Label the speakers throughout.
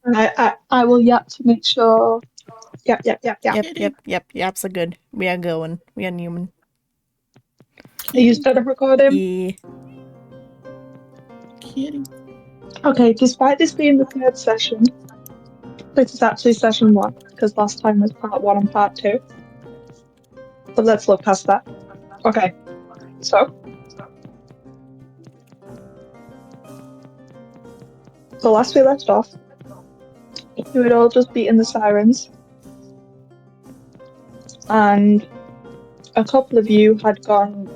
Speaker 1: And I will yap to make sure. Yep, yep, yep, yep.
Speaker 2: Yep. Yaps are good. We are going. We are Newman.
Speaker 1: Are you started recording?
Speaker 2: Yeah.
Speaker 3: Kitty.
Speaker 1: Okay, despite this being the third session, this is actually session one, because last time was part one and part two. But let's look past that. Okay, so. So last we left off, you had all just beaten the sirens, and a couple of you had gone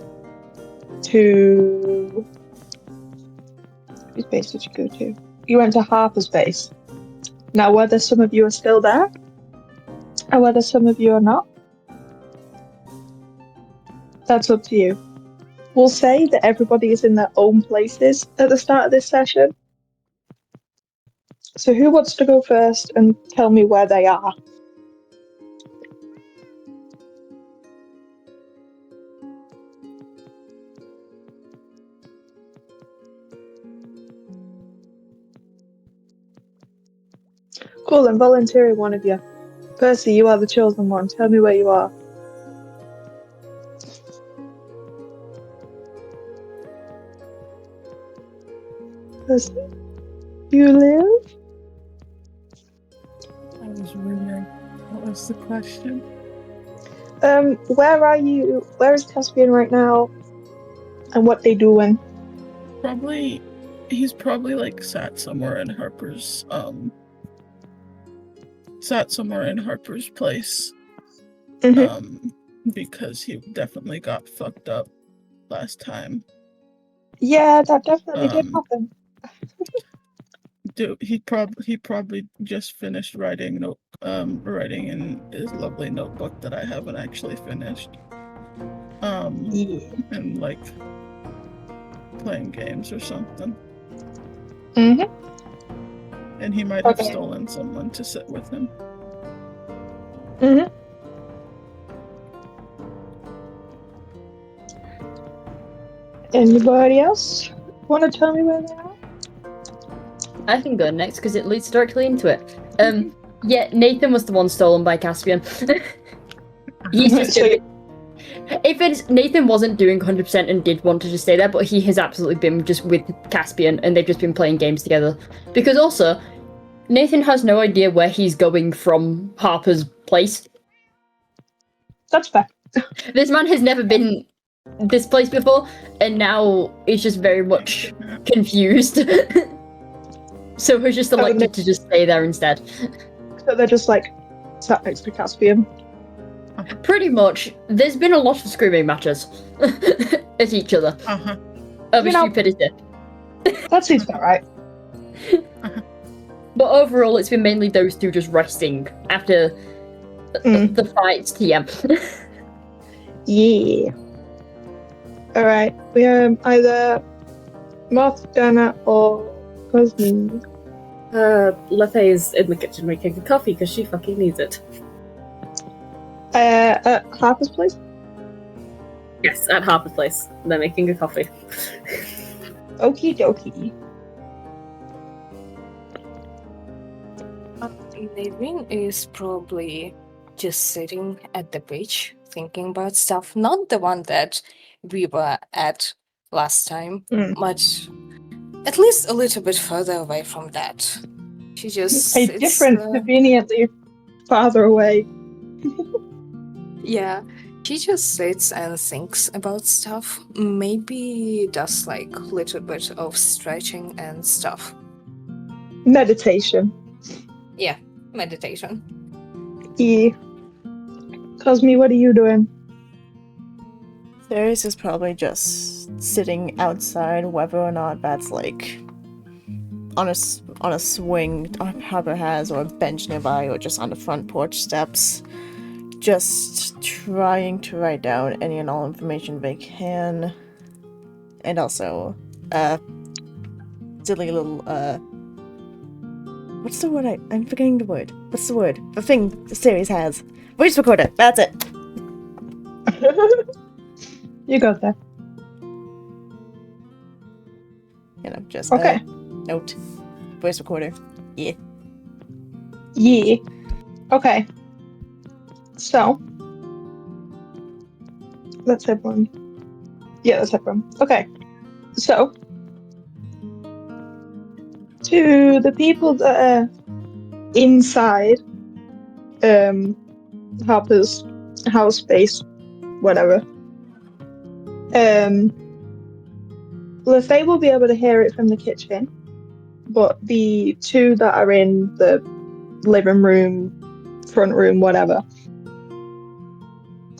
Speaker 1: to. Whose base did you go to? You went to Harper's base. Now, whether some of you are still there, or whether some of you are not, that's up to you. We'll say that everybody is in their own places at the start of this session. So who wants to go first and tell me where they are? Cool, I'm volunteering one of you. Percy, you are the chosen one. Tell me where you are. Percy, you live?
Speaker 3: I was reading. What was the question?
Speaker 1: Where are you? Where is Caspian right now? And what they doing?
Speaker 3: He's probably like sat somewhere in Harper's place.
Speaker 1: Mm-hmm.
Speaker 3: Because he definitely got fucked up last time.
Speaker 1: Yeah, that definitely did happen.
Speaker 3: He probably just finished writing in his lovely notebook that I haven't actually finished.
Speaker 1: Yeah.
Speaker 3: And like playing games or something.
Speaker 1: Mm-hmm.
Speaker 3: And he might have stolen someone to sit with him.
Speaker 1: Mm-hmm. Anybody else want to tell me where they are?
Speaker 4: I can go next because it leads directly into it. Yeah, Nathan was the one stolen by Caspian. He's just Nathan wasn't doing 100% and did want to just stay there, but he has absolutely been just with Caspian and they've just been playing games together. Because also, Nathan has no idea where he's going from Harper's place.
Speaker 1: That's fair.
Speaker 4: This man has never been this place before, and now is just very much confused. So he's just elected to just stay there instead.
Speaker 1: So they're just like sat next to Caspian.
Speaker 4: Pretty much. There's been a lot of screaming matches at each other over stupidity.
Speaker 1: That seems about right.
Speaker 4: But overall, it's been mainly those two just resting after the fights TM.
Speaker 1: Yeah. Alright, we have either Moth, Dana, or Cosme.
Speaker 5: Lethe is in the kitchen making a coffee because she fucking needs it.
Speaker 1: At Harper's place?
Speaker 5: Yes, at Harper's place. They're making a coffee.
Speaker 1: Okie dokie.
Speaker 6: Nevin is probably just sitting at the beach thinking about stuff, not the one that we were at last time, but at least a little bit further away from that. She just
Speaker 1: a different, conveniently farther away.
Speaker 6: Yeah, she just sits and thinks about stuff. Maybe does like a little bit of stretching and stuff.
Speaker 1: Meditation.
Speaker 6: Yeah, meditation.
Speaker 1: Yeah. Cosme, what are you doing?
Speaker 2: Darius is probably just sitting outside, whether or not that's like on a swing Harper has, or a bench nearby, or just on the front porch steps, just trying to write down any and all information they can, and also silly little what's the word? I'm forgetting the word. What's the word? The thing the series has. Voice recorder. That's it.
Speaker 1: You got that.
Speaker 2: You know, just
Speaker 1: okay.
Speaker 2: Note. Voice recorder. Yeah.
Speaker 1: Yeah. Okay. So that's everyone. Yeah, that's everyone. Okay. So to the people that are inside Harper's house space, whatever. Lefay will be able to hear it from the kitchen, but the two that are in the living room, front room, whatever.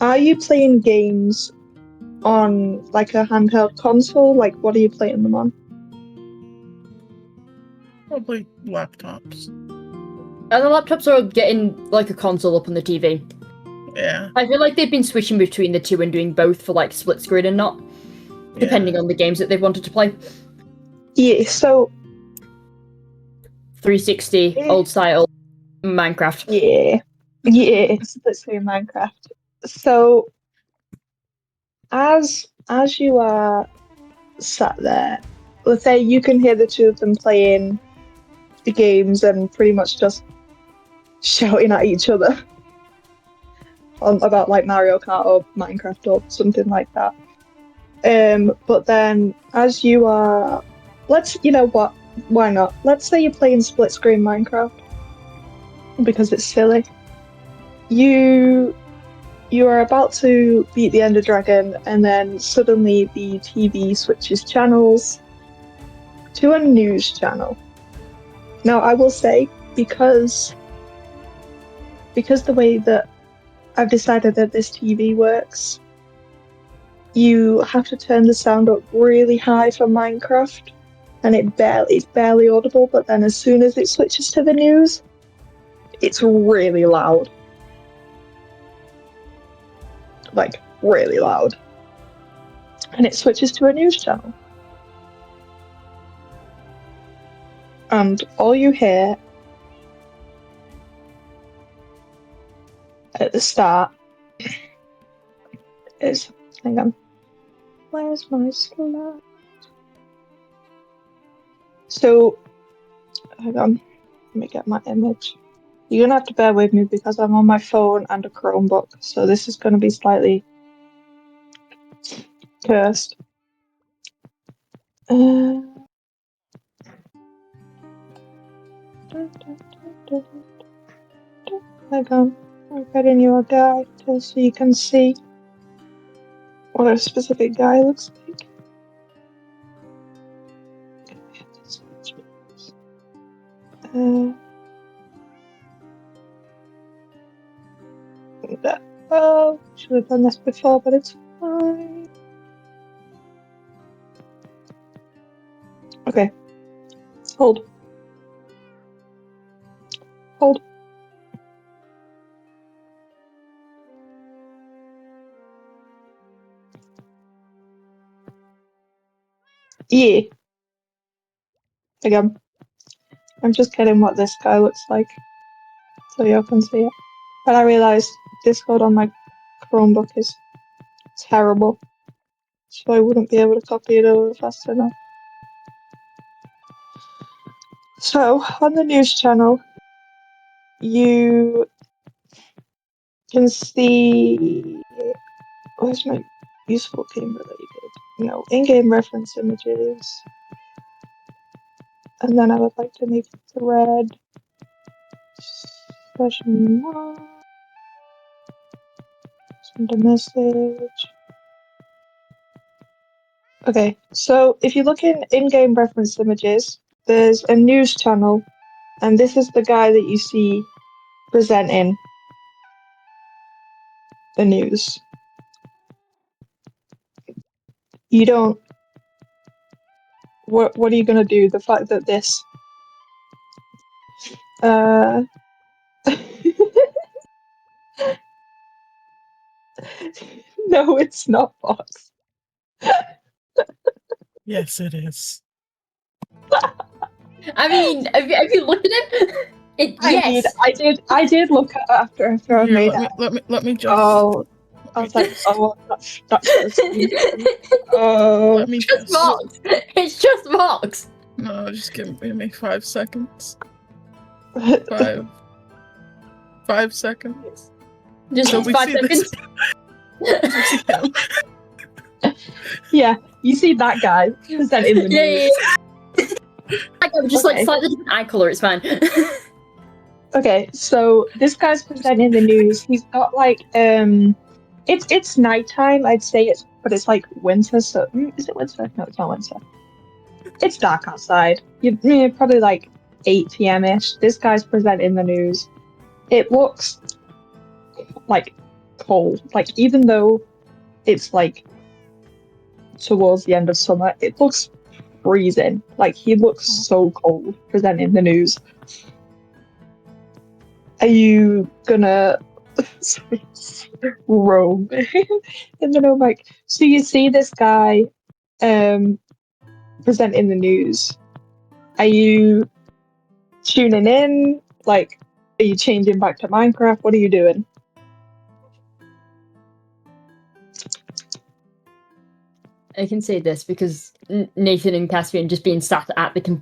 Speaker 1: Are you playing games on like a handheld console? Like, what are you playing them on?
Speaker 3: Probably laptops.
Speaker 4: And the laptops are getting like a console up on the TV.
Speaker 3: Yeah.
Speaker 4: I feel like they've been switching between the two and doing both for like split screen and not, depending on the games that they've wanted to play.
Speaker 1: Yeah, so
Speaker 4: 360, old style, Minecraft.
Speaker 1: yeah, split screen Minecraft. So as you are sat there, let's say you can hear the two of them playing the games and pretty much just shouting at each other about like Mario Kart or Minecraft or something like that. But then as you are, you know what? Why not? Let's say you're playing split screen Minecraft because it's silly. You are about to beat the Ender Dragon, and then suddenly the TV switches channels to a news channel. Now, I will say, because the way that I've decided that this TV works, you have to turn the sound up really high for Minecraft, and it's barely audible, but then as soon as it switches to the news, it's really loud. Like, really loud. And it switches to a news channel. And all you hear at the start is, hang on, where's my slide? So, hang on, let me get my image. You're gonna have to bear with me because I'm on my phone and a Chromebook, so this is gonna be slightly cursed. Hang on, I'm getting you a guide so you can see what a specific guy looks like. Oh, should have done this before, but it's fine. Okay. Hold. Yeah. Again. I'm just kidding what this guy looks like, so you can see it. But I realised Discord on my Chromebook is terrible, so I wouldn't be able to copy it over fast enough. So, on the news channel, you can see... Where's my useful game related? No, in-game reference images. And then I would like to make a thread. Session 1. Send a message. Okay, so if you look in-game reference images, there's a news channel, and this is the guy that you see presenting the news. You don't... What are you going to do? The fact that this... No, it's not Fox.
Speaker 3: Yes, it is.
Speaker 4: I mean, have you looked at it? Yes.
Speaker 1: I did look at it after I
Speaker 3: Here,
Speaker 1: made it.
Speaker 3: let me just.
Speaker 1: Oh, I was like, oh, that's just oh.
Speaker 3: Let me
Speaker 4: It's just
Speaker 3: just.
Speaker 4: Vox. It's just Vox.
Speaker 3: No, just give me 5 seconds. 5, 5 seconds.
Speaker 4: Just
Speaker 3: So we
Speaker 4: 5
Speaker 3: see this-
Speaker 4: seconds.
Speaker 3: We see him.
Speaker 1: Yeah, you see that guy presenting the news.
Speaker 4: Yeah. I got just like
Speaker 1: Okay.
Speaker 4: slightly different eye color. It's fine.
Speaker 1: Okay, so this guy's presenting the news. He's got like it's nighttime. I'd say but it's like winter. So is it winter? No, it's not winter. It's dark outside. You're probably like 8 p.m. ish. This guy's presenting the news. It looks like cold. Like even though it's like towards the end of summer, it looks freezing. Like he looks so cold presenting the news. Are you gonna roam in the know, like? So you see this guy presenting the news. Are you tuning in? Like, are you changing back to Minecraft? What are you doing?
Speaker 4: I can say this because Nathan and Caspian just being sat at the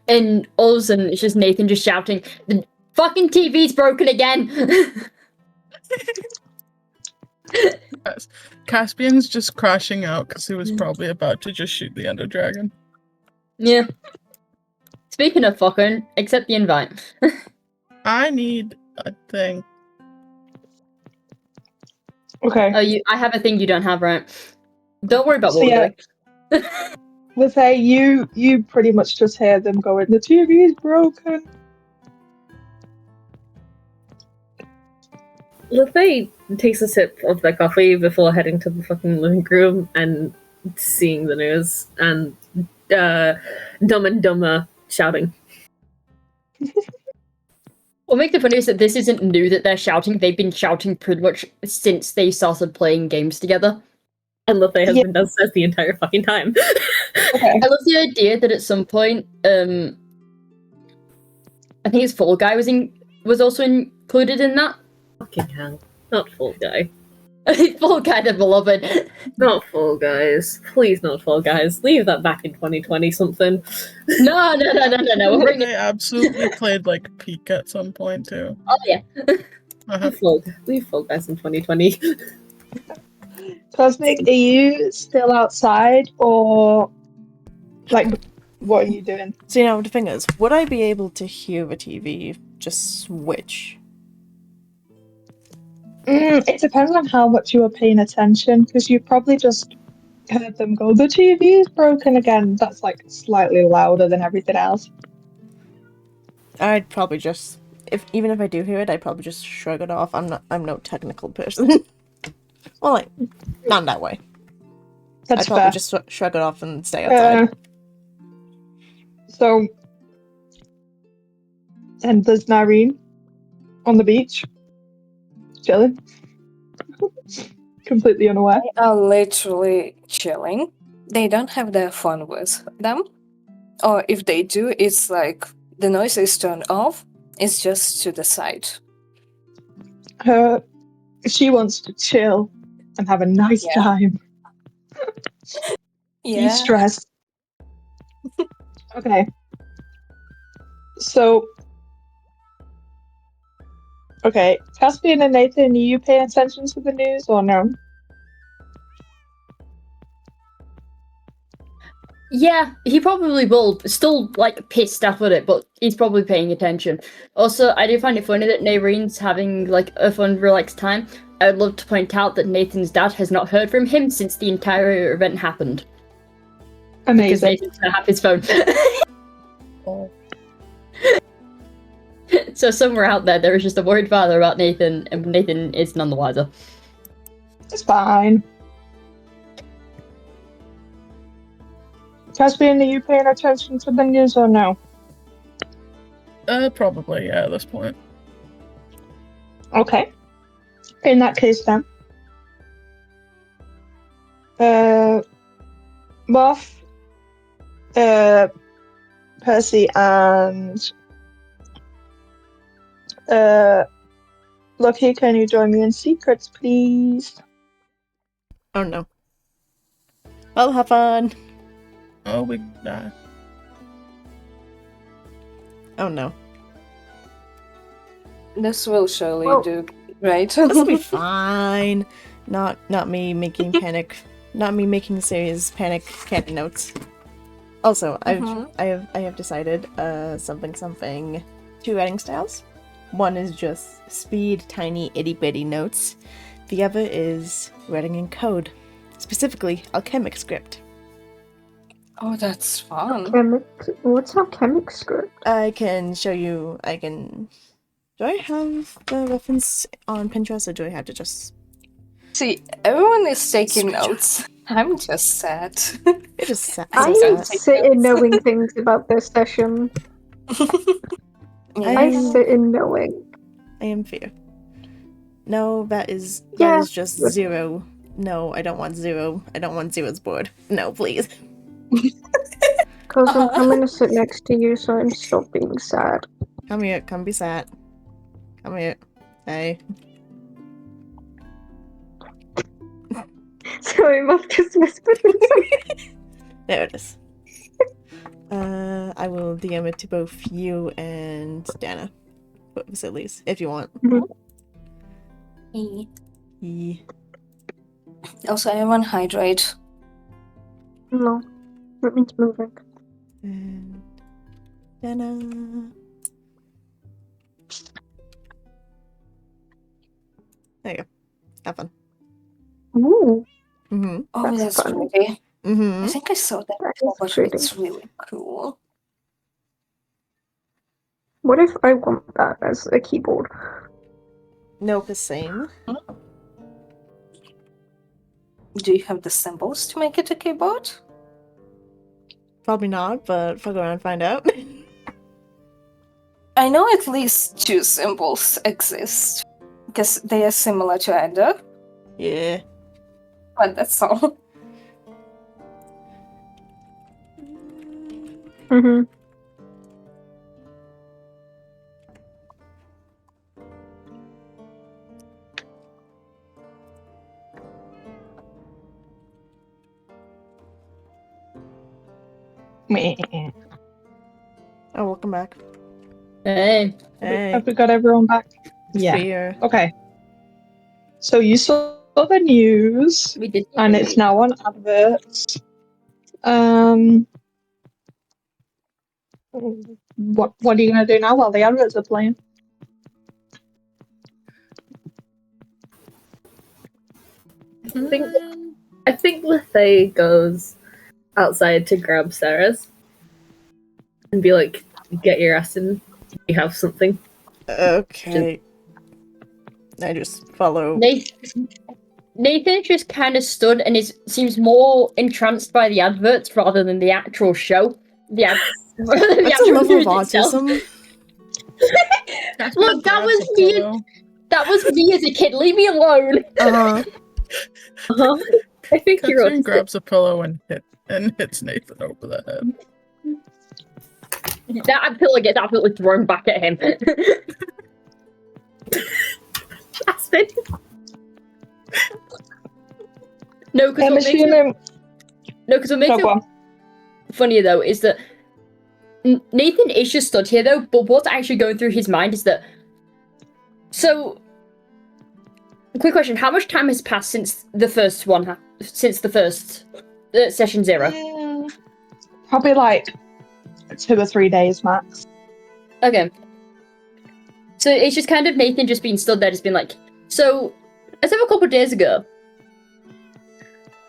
Speaker 4: and all of a sudden it's just Nathan just shouting, "The fucking TV's broken again!"
Speaker 3: Caspian's just crashing out because he was probably about to just shoot the Ender Dragon.
Speaker 4: Yeah. Speaking of fucking, accept the invite.
Speaker 3: I need a thing.
Speaker 1: Okay.
Speaker 4: Oh, I have a thing you don't have, right? Don't worry about
Speaker 1: So
Speaker 4: what
Speaker 1: yeah,
Speaker 4: we're doing.
Speaker 1: with her, you pretty much just hear them going, "The TV is broken."
Speaker 5: Lefay takes a sip of their coffee before heading to the fucking living room and seeing the news and Dumb and Dumber shouting.
Speaker 4: What makes it funny is that this isn't new that they're shouting. They've been shouting pretty much since they started playing games together.
Speaker 5: And Lefay has
Speaker 1: Yeah.
Speaker 5: been downstairs the entire fucking time.
Speaker 1: Okay.
Speaker 4: I love the idea that at some point, I think his Fall Guy was also included in that.
Speaker 5: Fucking hell. Not Fall Guy.
Speaker 4: Fall Guy, the beloved.
Speaker 5: Not Fall Guys. Please not Fall Guys. Leave that back in 2020 something.
Speaker 4: No. We're bringing
Speaker 3: They absolutely played like Peak at some point too.
Speaker 4: Oh yeah.
Speaker 3: Uh-huh.
Speaker 5: Leave Fall Guys in 2020.
Speaker 1: Cosmic, are you still outside or like what are you doing?
Speaker 2: So, you know, the thing is, would I be able to hear the TV just switch?
Speaker 1: It depends on how much you were paying attention, because you probably just heard them go, "The TV is broken again." That's like slightly louder than everything else.
Speaker 2: I'd probably just, even if I do hear it, I'd probably just shrug it off. I'm no technical person. Well, like, not in that way.
Speaker 1: That's
Speaker 2: I'd probably
Speaker 1: fair.
Speaker 2: just shrug it off and stay outside.
Speaker 1: So, and there's Nareen on the beach, chilling, completely unaware.
Speaker 6: They are literally chilling. They don't have their phone with them. Or if they do, it's like the noise is turned off. It's just to the side.
Speaker 1: She wants to chill and have a nice
Speaker 6: Yeah.
Speaker 1: time.
Speaker 6: Yeah.
Speaker 1: De-stress. Okay. So, okay, Caspian and Nathan, are you paying attention to the news or no?
Speaker 4: Yeah, he probably will. Still, like, pissed off at it, but he's probably paying attention. Also, I do find it funny that Naireen's having, like, a fun, relaxed time. I would love to point out that Nathan's dad has not heard from him since the entire event happened. Because
Speaker 1: Amazing.
Speaker 4: Nathan doesn't have his phone.
Speaker 3: Oh.
Speaker 4: So somewhere out there is just a worried father about Nathan, and Nathan is none the wiser.
Speaker 1: It's fine. Caspian, are you paying attention to the news or no?
Speaker 3: Probably, yeah, at this point.
Speaker 1: Okay. In that case, then. Moth, Percy, and Lucky, can you join me in secrets, please?
Speaker 2: Oh no. Well, have fun.
Speaker 3: Oh, we die.
Speaker 2: Oh no.
Speaker 6: This will surely
Speaker 7: Well-
Speaker 6: do, right?
Speaker 2: This will be fine. Not me making serious panic candy notes. Also,
Speaker 6: Mhm.
Speaker 2: I have decided something 2 writing styles. One is just speed, tiny, itty bitty notes. The other is writing in code, specifically alchemic script.
Speaker 6: Oh, that's fun.
Speaker 7: What's alchemic script?
Speaker 2: I can show you. Do I have the reference on Pinterest, or do I have to just?
Speaker 6: See, everyone is taking
Speaker 2: Screenshot.
Speaker 6: notes. I'm just sad.
Speaker 2: It just sa-
Speaker 6: I
Speaker 7: I
Speaker 2: says
Speaker 6: don't
Speaker 2: that.
Speaker 6: take
Speaker 7: sit in
Speaker 6: notes.
Speaker 7: knowing things about this session. I
Speaker 2: Yeah.
Speaker 7: sit in knowing.
Speaker 2: I am fair. No, that is
Speaker 7: Yeah.
Speaker 2: just 0. No, I don't want 0. I don't want 0's board. No, please.
Speaker 7: Because I'm coming to sit next to you, so I'm stop being sad.
Speaker 2: Come here, come be sat. Come here. Hey.
Speaker 7: Sorry, Mom just whispered.
Speaker 2: There it is. I will DM it to both you and Dana. Both facilities, if you want. Yeah.
Speaker 6: Also, everyone hydrate.
Speaker 7: No, that means moving.
Speaker 2: And Dana. There you go. Have fun.
Speaker 7: Ooh,
Speaker 2: Mm-hmm.
Speaker 6: Oh,
Speaker 7: That's
Speaker 6: that's
Speaker 7: fun.
Speaker 6: pretty. I
Speaker 2: Mm-hmm.
Speaker 6: think I saw that
Speaker 7: That
Speaker 6: before,
Speaker 7: is
Speaker 6: but
Speaker 7: pretty.
Speaker 6: it's really cool.
Speaker 7: what if I want that as a keyboard?
Speaker 2: No, the same.
Speaker 6: Do you have the symbols to make it a keyboard?
Speaker 2: Probably not, but fuck around and find out.
Speaker 6: I know at least 2 symbols exist. Because they are similar to Ender,
Speaker 2: Yeah.
Speaker 6: but that's all.
Speaker 7: Mm-hmm.
Speaker 1: Meh.
Speaker 2: Oh, welcome back.
Speaker 4: Hey.
Speaker 2: Hey.
Speaker 1: Have we got everyone back? Yeah.
Speaker 2: Fear.
Speaker 1: Okay. So you saw the news,
Speaker 4: We did.
Speaker 1: and it's now on adverts. What are you gonna do now while the adverts are playing?
Speaker 5: I think Lethea goes outside to grab Sarah's and be like, "Get your ass in. You have something."
Speaker 2: Okay. I just follow.
Speaker 4: Nathan just kind of stood and seems more entranced by the adverts rather than the actual show. The
Speaker 2: That's a
Speaker 4: actual
Speaker 2: level of
Speaker 4: news itself.
Speaker 2: autism.
Speaker 4: Look, that was me. That was me as a kid. Leave me alone.
Speaker 2: Uh-huh.
Speaker 5: Uh-huh. I think you're
Speaker 3: Katrin
Speaker 5: autistic.
Speaker 3: grabs a pillow and hits Nathan over the head.
Speaker 4: That pillow gets absolutely thrown back at him.
Speaker 5: Aspen.
Speaker 4: No, because
Speaker 1: I'm
Speaker 4: what makes
Speaker 1: assuming.
Speaker 4: it
Speaker 1: Go on.
Speaker 4: funnier though is that Nathan is just stood here though, but what's actually going through his mind is that. So, quick question: how much time has passed since the first one? Since the first session 0?
Speaker 1: Probably like 2 or 3 days max.
Speaker 4: Okay. So it's just kind of Nathan just being stood there, just being like, so, as of a couple of days ago,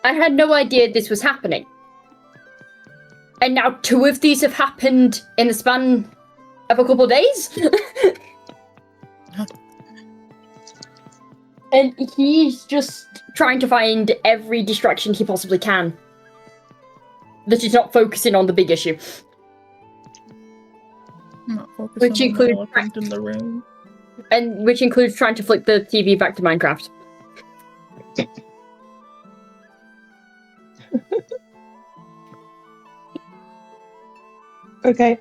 Speaker 4: I had no idea this was happening. And now 2 of these have happened in the span of a couple of days? And he's just trying to find every distraction he possibly can. That he's not focusing on the big issue.
Speaker 3: Not focusing
Speaker 4: Which
Speaker 3: on
Speaker 4: includes
Speaker 3: the elephant in the room.
Speaker 4: And which includes trying to flick the TV back to Minecraft.
Speaker 1: Okay.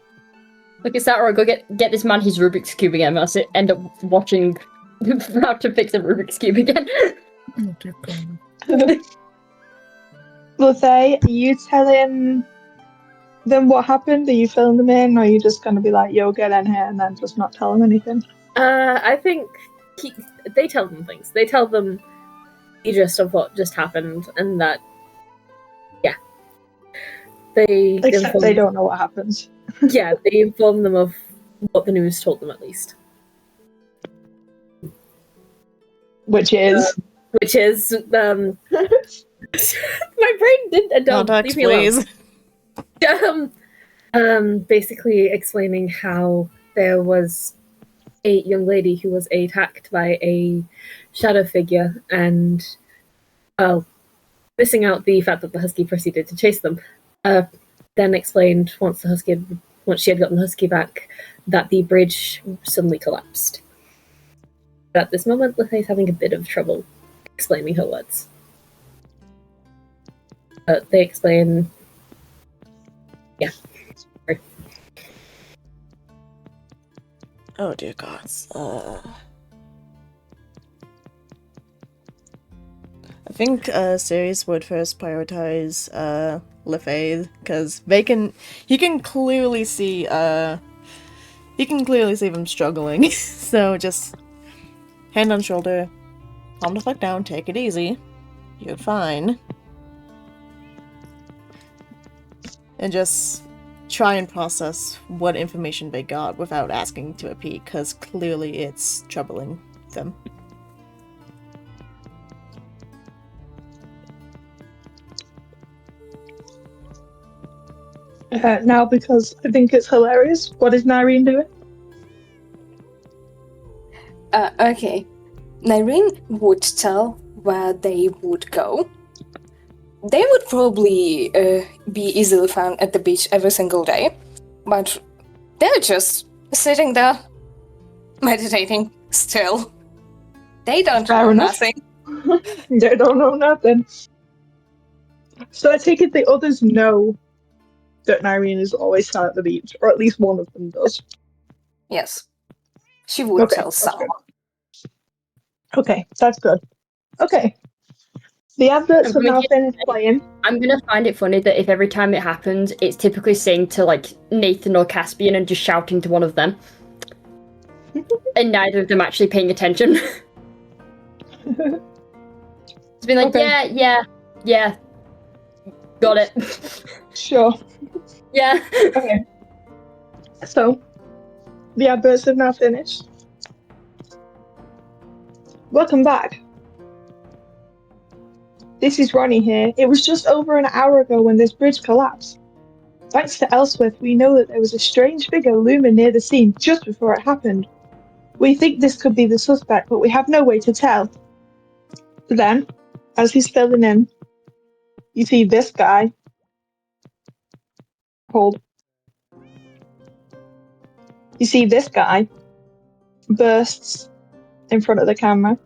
Speaker 4: Look, it's that, or go get this man his Rubik's Cube again. I'll end up watching how to fix a Rubik's Cube again.
Speaker 3: Oh dear God.
Speaker 1: Lothay, are you telling Then what happened? Are you filling them in, or are you just going to be like, yo, get in here, and then just not tell them anything?
Speaker 5: I think they tell them things. They tell them the gist of what just happened, and that, yeah.
Speaker 1: Except they don't know what happens.
Speaker 5: Yeah, they inform them of what the news told them, at least.
Speaker 1: Which is?
Speaker 5: My brain did.
Speaker 2: Context,
Speaker 5: leave me alone.
Speaker 2: please.
Speaker 5: Basically explaining how there was a young lady who was attacked by a shadow figure, and missing out the fact that the husky proceeded to chase them. Then explained once she had gotten the husky back, that the bridge suddenly collapsed. But at this moment, Lithay's having a bit of trouble explaining her words. They explain... Yeah. Sorry.
Speaker 2: Oh dear gods. I think Sirius would first prioritize Lefay, because he can clearly see them struggling. So just hand on shoulder, calm the fuck down, take it easy. You're fine. And just try and process what information they got without asking to repeat, because clearly it's troubling them.
Speaker 1: Now, because I think it's hilarious, what is Nyreen doing?
Speaker 6: Okay. Nyreen would tell where they would go. They would probably be easily found at the beach every single day, but they're just sitting there, meditating still. They don't
Speaker 1: Fair
Speaker 6: know
Speaker 1: enough.
Speaker 6: nothing.
Speaker 1: They don't know nothing. So I take it the others know that Nyreen is always sat at the beach, or at least one of them does.
Speaker 6: Yes. She would tell
Speaker 1: that's
Speaker 6: someone.
Speaker 1: good. Okay, that's good. Okay. The adverts have now finished playing.
Speaker 4: I'm gonna find it funny that if every time it happens, it's typically saying to like Nathan or Caspian and just shouting to one of them. And neither of them actually paying attention. It's been like,
Speaker 1: Okay.
Speaker 4: yeah. Got it.
Speaker 1: Sure.
Speaker 4: Yeah.
Speaker 1: Okay. So, the adverts have now finished. Welcome back. This is Ronnie here. It was just over an hour ago when this bridge collapsed. Thanks to Elswith, we know that there was a strange figure looming near the scene just before it happened. We think this could be the suspect, but we have no way to tell. Then, as he's filling in, you see this guy. Hold. You see this guy bursts in front of the camera.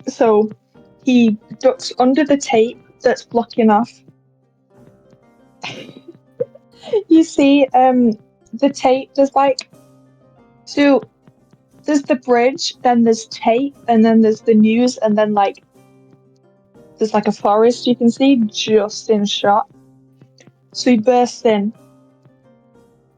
Speaker 1: So he ducks under the tape that's blocking off. You see the tape, there's the bridge, then there's tape, and then there's the news, and then there's a forest you can see just in shot. So he bursts in.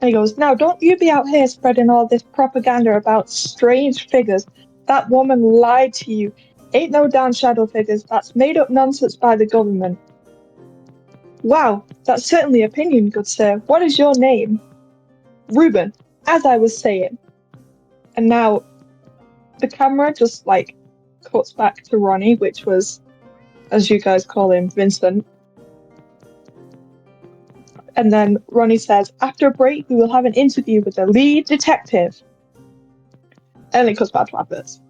Speaker 1: And he goes, "Now don't you be out here spreading all this propaganda about strange figures. That woman lied to you. Ain't no damn shadow figures. That's made up nonsense by the government." "Wow, that's certainly opinion, good sir. What is your name?" "Reuben, as I was saying." And now the camera just cuts back to Ronnie, which was, as you guys call him, Vincent. And then Ronnie says, "After a break, we will have an interview with the lead detective." And it cuts back to adverts.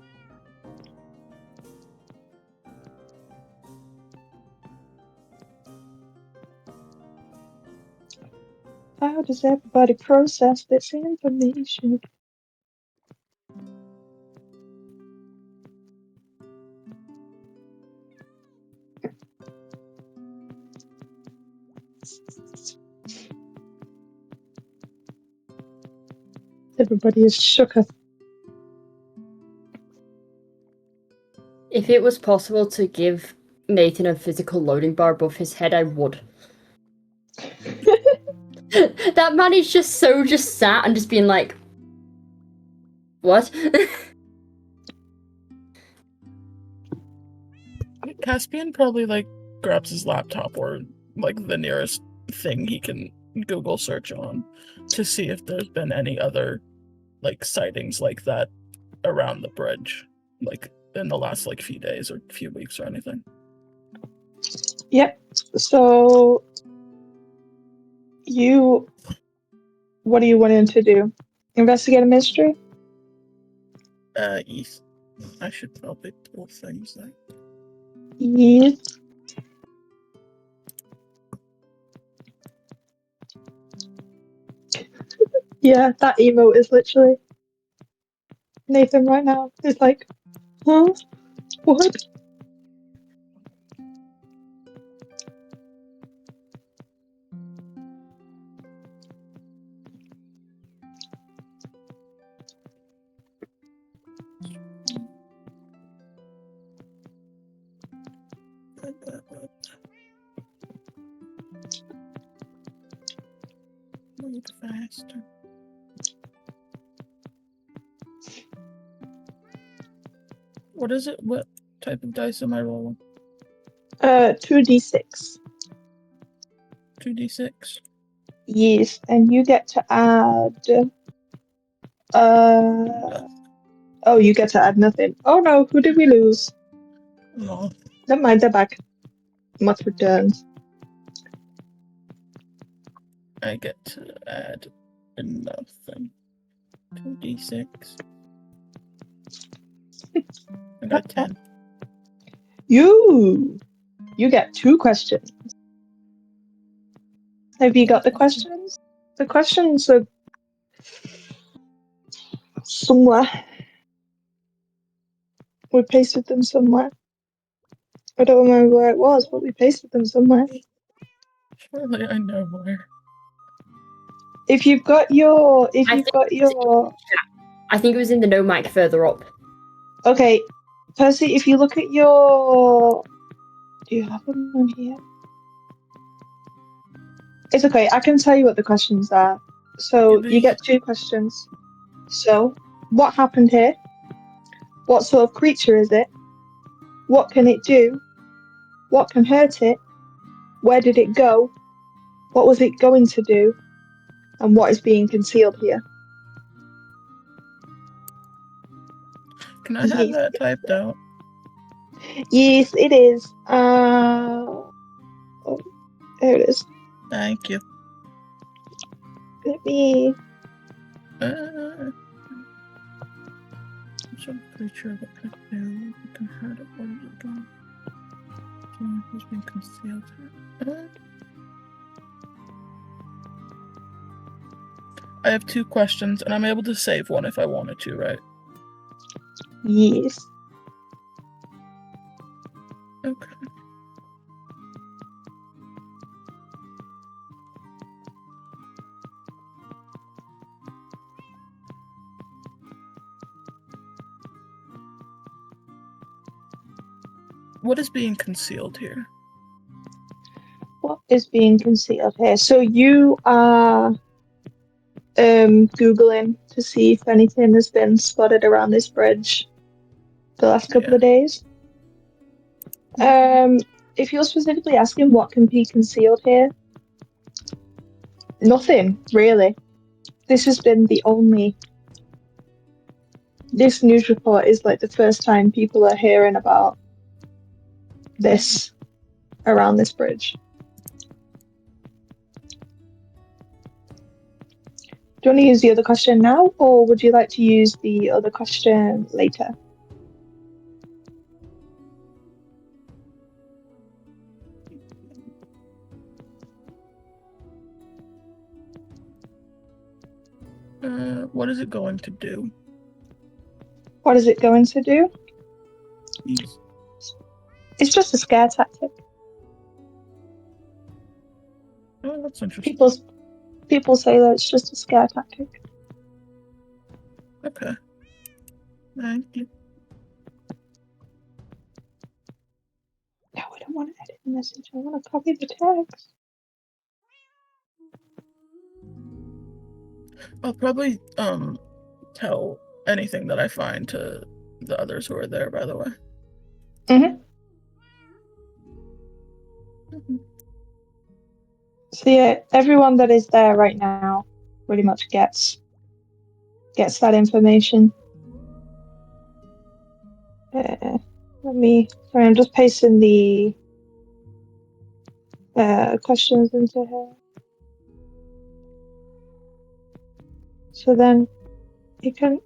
Speaker 1: How does everybody process this information? Everybody is shooketh.
Speaker 4: If it was possible to give Nathan a physical loading bar above his head, I would. That man is just sat and just being like, what?
Speaker 3: Caspian probably like grabs his laptop or like the nearest thing he can Google search on to see if there's been any other like sightings like that around the bridge, like in the last like few days or few weeks or anything.
Speaker 1: Yep. So what are you wanting to do? Investigate a mystery?
Speaker 3: Yes. I should probably pull things like.
Speaker 1: Yes. Yeah, that emote is literally Nathan right now. It's like, huh? What?
Speaker 3: Move faster. What is it? What type of dice am I rolling?
Speaker 1: 2d6.
Speaker 3: 2d6.
Speaker 1: Yes, and you get to add. Oh, you get to add nothing. Oh no, who did we lose?
Speaker 3: No.
Speaker 1: Never mind, they're back. Moth returns.
Speaker 3: I get to add nothing. 2d6. I got 10.
Speaker 1: You get 2 questions. Have you got the questions? The questions are somewhere. We pasted them somewhere. I don't remember where it was, but we pasted them somewhere.
Speaker 3: Surely I know where.
Speaker 1: If you've got your,
Speaker 4: I think it was in the no mic further up.
Speaker 1: Okay, Percy, if you look at your, do you have them on here? It's okay. I can tell you what the questions are. So you get 2 questions. So, what happened here? What sort of creature is it? What can it do? What can hurt it? Where did it go? What was it going to do? And what is being concealed here?
Speaker 3: Can I have that typed out?
Speaker 1: Yes, it is. Oh, there it is.
Speaker 3: Thank you.
Speaker 1: Let me.
Speaker 3: Some creature that could do, it can hurt it, what is it doing? Who's been concealed here? I have 2 questions, and I'm able to save one if I wanted to, right?
Speaker 1: Yes.
Speaker 3: Okay. What is being concealed here?
Speaker 1: What is being concealed here? So you are Googling to see if anything has been spotted around this bridge the last couple of days. If you're specifically asking what can be concealed here, nothing really. This has been the only. This news report is like the first time people are hearing about this around this bridge. Do you want to use the other question now, or would you like to use the other question later?
Speaker 3: What is it going to do?
Speaker 1: What is it going to do?
Speaker 3: Yes.
Speaker 1: It's just a scare tactic.
Speaker 3: Oh, that's interesting.
Speaker 1: People say that it's just a scare tactic.
Speaker 3: Okay. Thank you.
Speaker 1: No, we don't don't want to edit the message. I want to copy the text.
Speaker 3: I'll probably tell anything that I find to the others who are there, by the way.
Speaker 1: So yeah, everyone that is there right now pretty much gets that information. Sorry, I'm just pasting the questions into her. So then you can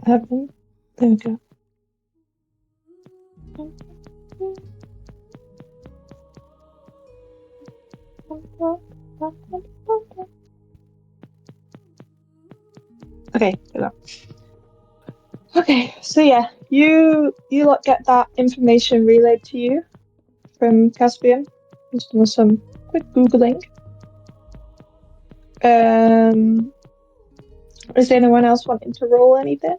Speaker 1: have them. There we go. Okay, there we go. Okay, so yeah, you lot get that information relayed to you from Caspian. Just doing some quick googling. Is anyone else wanting to roll anything?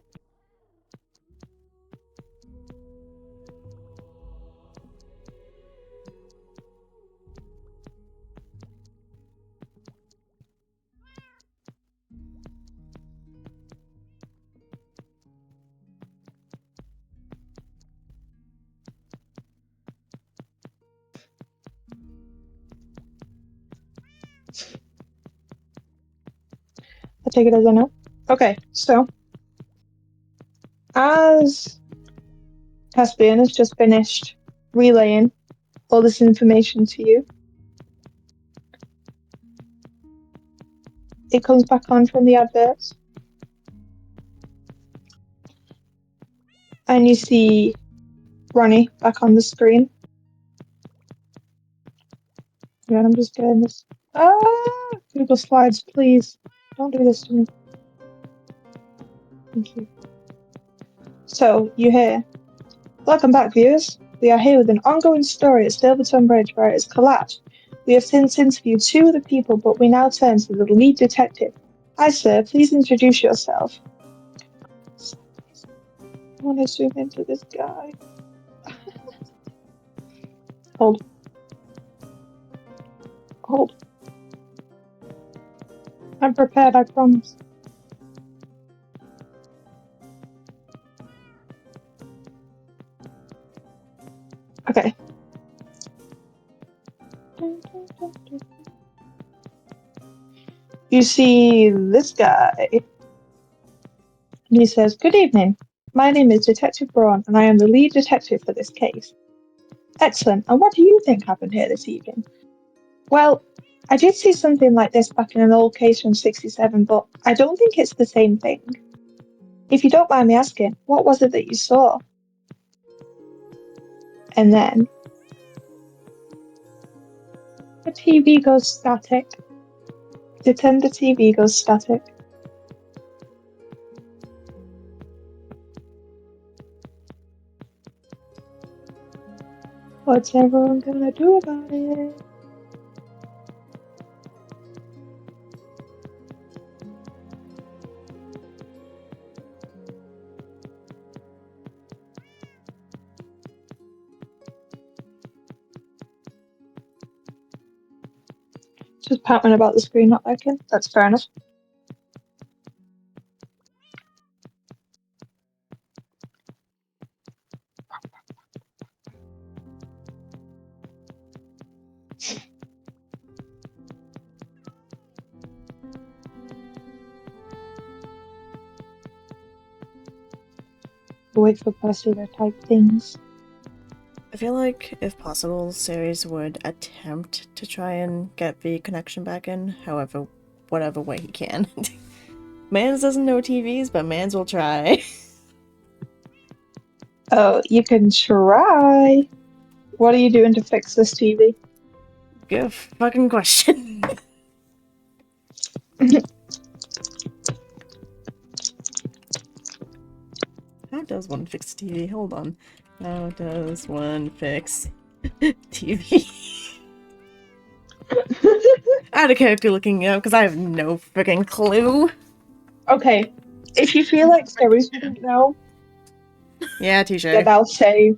Speaker 1: I take it as a no. Okay, so as Caspian has just finished relaying all this information to you, it comes back on from the adverts, and you see Ronnie back on the screen. Yeah, I'm just getting this. Google Slides, please. Don't do this to me. Thank you. So, you hear, welcome back, viewers. We are here with an ongoing story at Silverton Bridge where it has collapsed. We have since interviewed 2 other people, but we now turn to the lead detective. Hi, sir. Please introduce yourself. I want to zoom into this guy. Hold. I'm prepared, I promise. Okay. You see this guy. And he says, good evening. My name is Detective Braun, and I am the lead detective for this case. Excellent. And what do you think happened here this evening? Well, I did see something like this back in an old case from '67, but I don't think it's the same thing. If you don't mind me asking, what was it that you saw? And then the TV goes static. The TV goes static. What's everyone gonna do about it? Just patting about the screen, not working. That's fair enough. Wait for Percy to type things.
Speaker 2: I feel like, if possible, series would attempt to try and get the connection back in, however, whatever way he can. Mans doesn't know TVs, but Mans will try.
Speaker 1: Oh, you can try. What are you doing to fix this TV?
Speaker 2: Good fucking question. How does one fix TV? Hold on. How does one fix TV? Out of character looking it up because I have no freaking clue.
Speaker 1: Okay, if you feel like Sherry's wouldn't know,
Speaker 2: Yeah, touche.
Speaker 1: then I'll say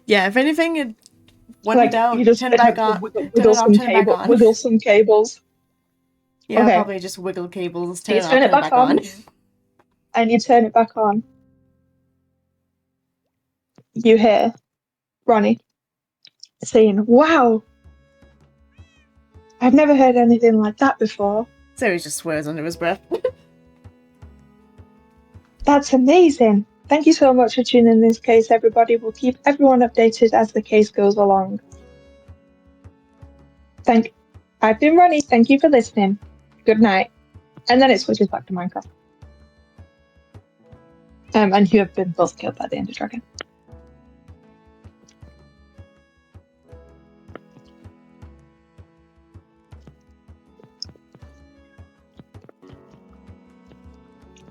Speaker 2: Yeah, if anything, it went
Speaker 1: Like
Speaker 2: out,
Speaker 1: you just
Speaker 2: turn it
Speaker 1: have
Speaker 2: back
Speaker 1: to
Speaker 2: on.
Speaker 1: wiggle,
Speaker 2: Turn it off,
Speaker 1: some
Speaker 2: turn it back
Speaker 1: cable,
Speaker 2: on.
Speaker 1: wiggle some cables.
Speaker 2: Yeah,
Speaker 1: Okay.
Speaker 2: probably just wiggle cables, turn
Speaker 1: You
Speaker 2: it off,
Speaker 1: turn
Speaker 2: turn
Speaker 1: it
Speaker 2: it
Speaker 1: back
Speaker 2: back on.
Speaker 1: And you turn it back on. You hear Ronnie saying, "Wow, I've never heard anything like that before.
Speaker 2: So he just swears under his breath.
Speaker 1: That's amazing. Thank you so much for tuning in this case, everybody. We'll keep everyone updated as the case goes along. I've been Ronnie. Thank you for listening. Good night." And then it switches back to Minecraft. And you have been both killed by the Ender Dragon.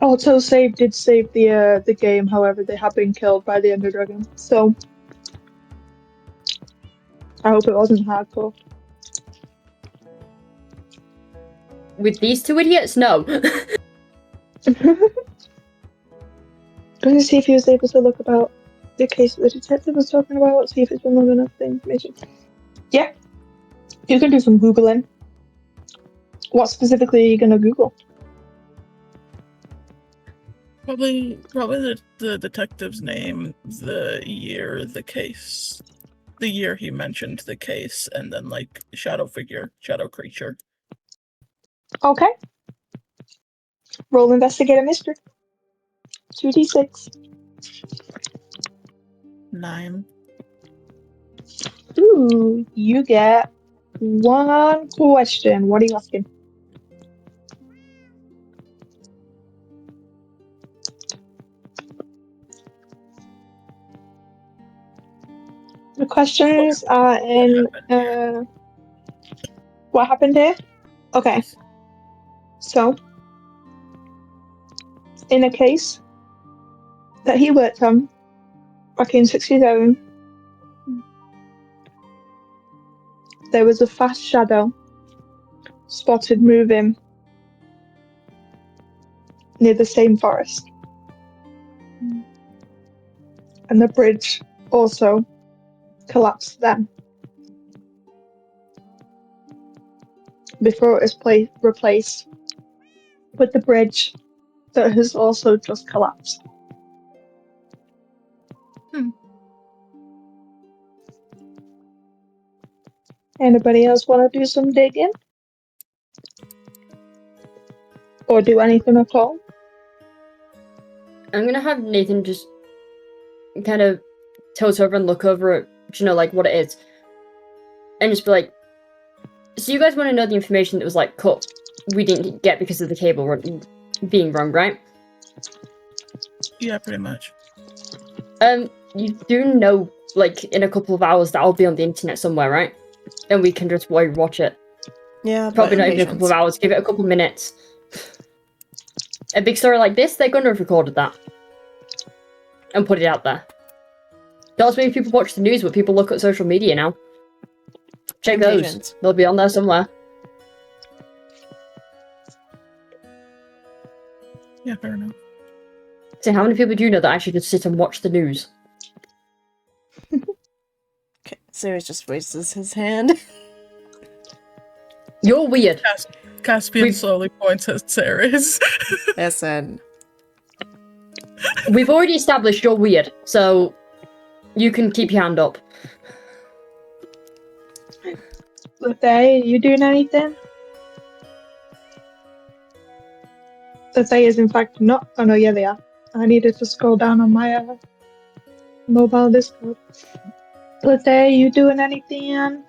Speaker 1: Also, save did save the game. However, they have been killed by the Ender Dragon. So I hope it wasn't hardcore.
Speaker 4: With these two idiots, no.
Speaker 1: I'm going to see if he was able to look about the case that the detective was talking about, see if it's been long enough the information. Yeah, you can do some Googling. What specifically are you going to Google?
Speaker 3: Probably the detective's name, the year, the case. The year he mentioned the case, and then like shadow figure, shadow creature.
Speaker 1: Okay. Roll investigate a mystery. 2d6.
Speaker 3: 9.
Speaker 1: Ooh, you get one question. What are you asking? The questions are in. What happened here? Okay. So, in a case that he worked on back in 67, there was a fast shadow spotted moving near the same forest. And the bridge also collapsed then, before it was replaced with the bridge that has also just collapsed. Anybody else want to do some digging? Or do anything at all?
Speaker 4: I'm gonna have Nathan just kind of tilt over and look over it, like what it is. And just be like, so you guys want to know the information that was like cut, we didn't get because of the cable being wrong, right?
Speaker 3: Yeah, pretty much.
Speaker 4: You do know, like, in a couple of hours that'll be on the internet somewhere, right? And we can just watch it.
Speaker 2: Yeah,
Speaker 4: Probably not even a couple of hours, give it a couple minutes. A big story like this, they're gonna have recorded that. And put it out there. Not as many people watch the news, but people look at social media now. Check those. They'll be on there somewhere.
Speaker 3: Yeah, fair enough.
Speaker 4: So how many people do you know that actually could sit and watch the news?
Speaker 2: Okay, Sirius just raises his hand.
Speaker 4: You're weird.
Speaker 3: Caspian slowly points at Ceres.
Speaker 2: Listen.
Speaker 4: We've already established you're weird, so you can keep your hand up.
Speaker 1: Lothae, you doing anything? Lothae is in fact not. Oh no, yeah, they are. I needed to scroll down on my mobile Discord. Lothae, you doing anything?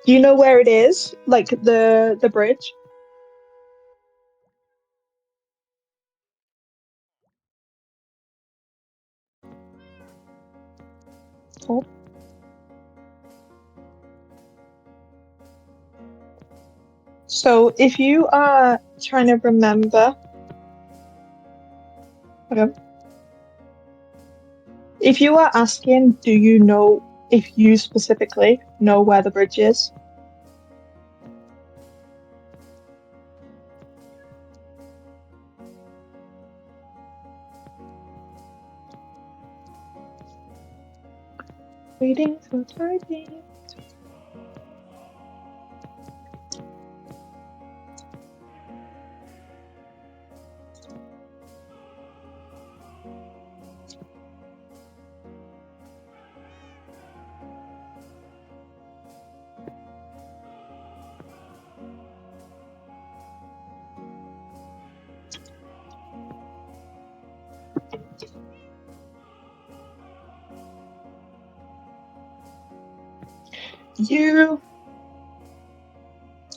Speaker 1: Do you know where it is? Like the bridge? Oh. So if you are trying to remember, okay. If you are asking, do you know if you specifically know where the bridge is? Waiting for tidings.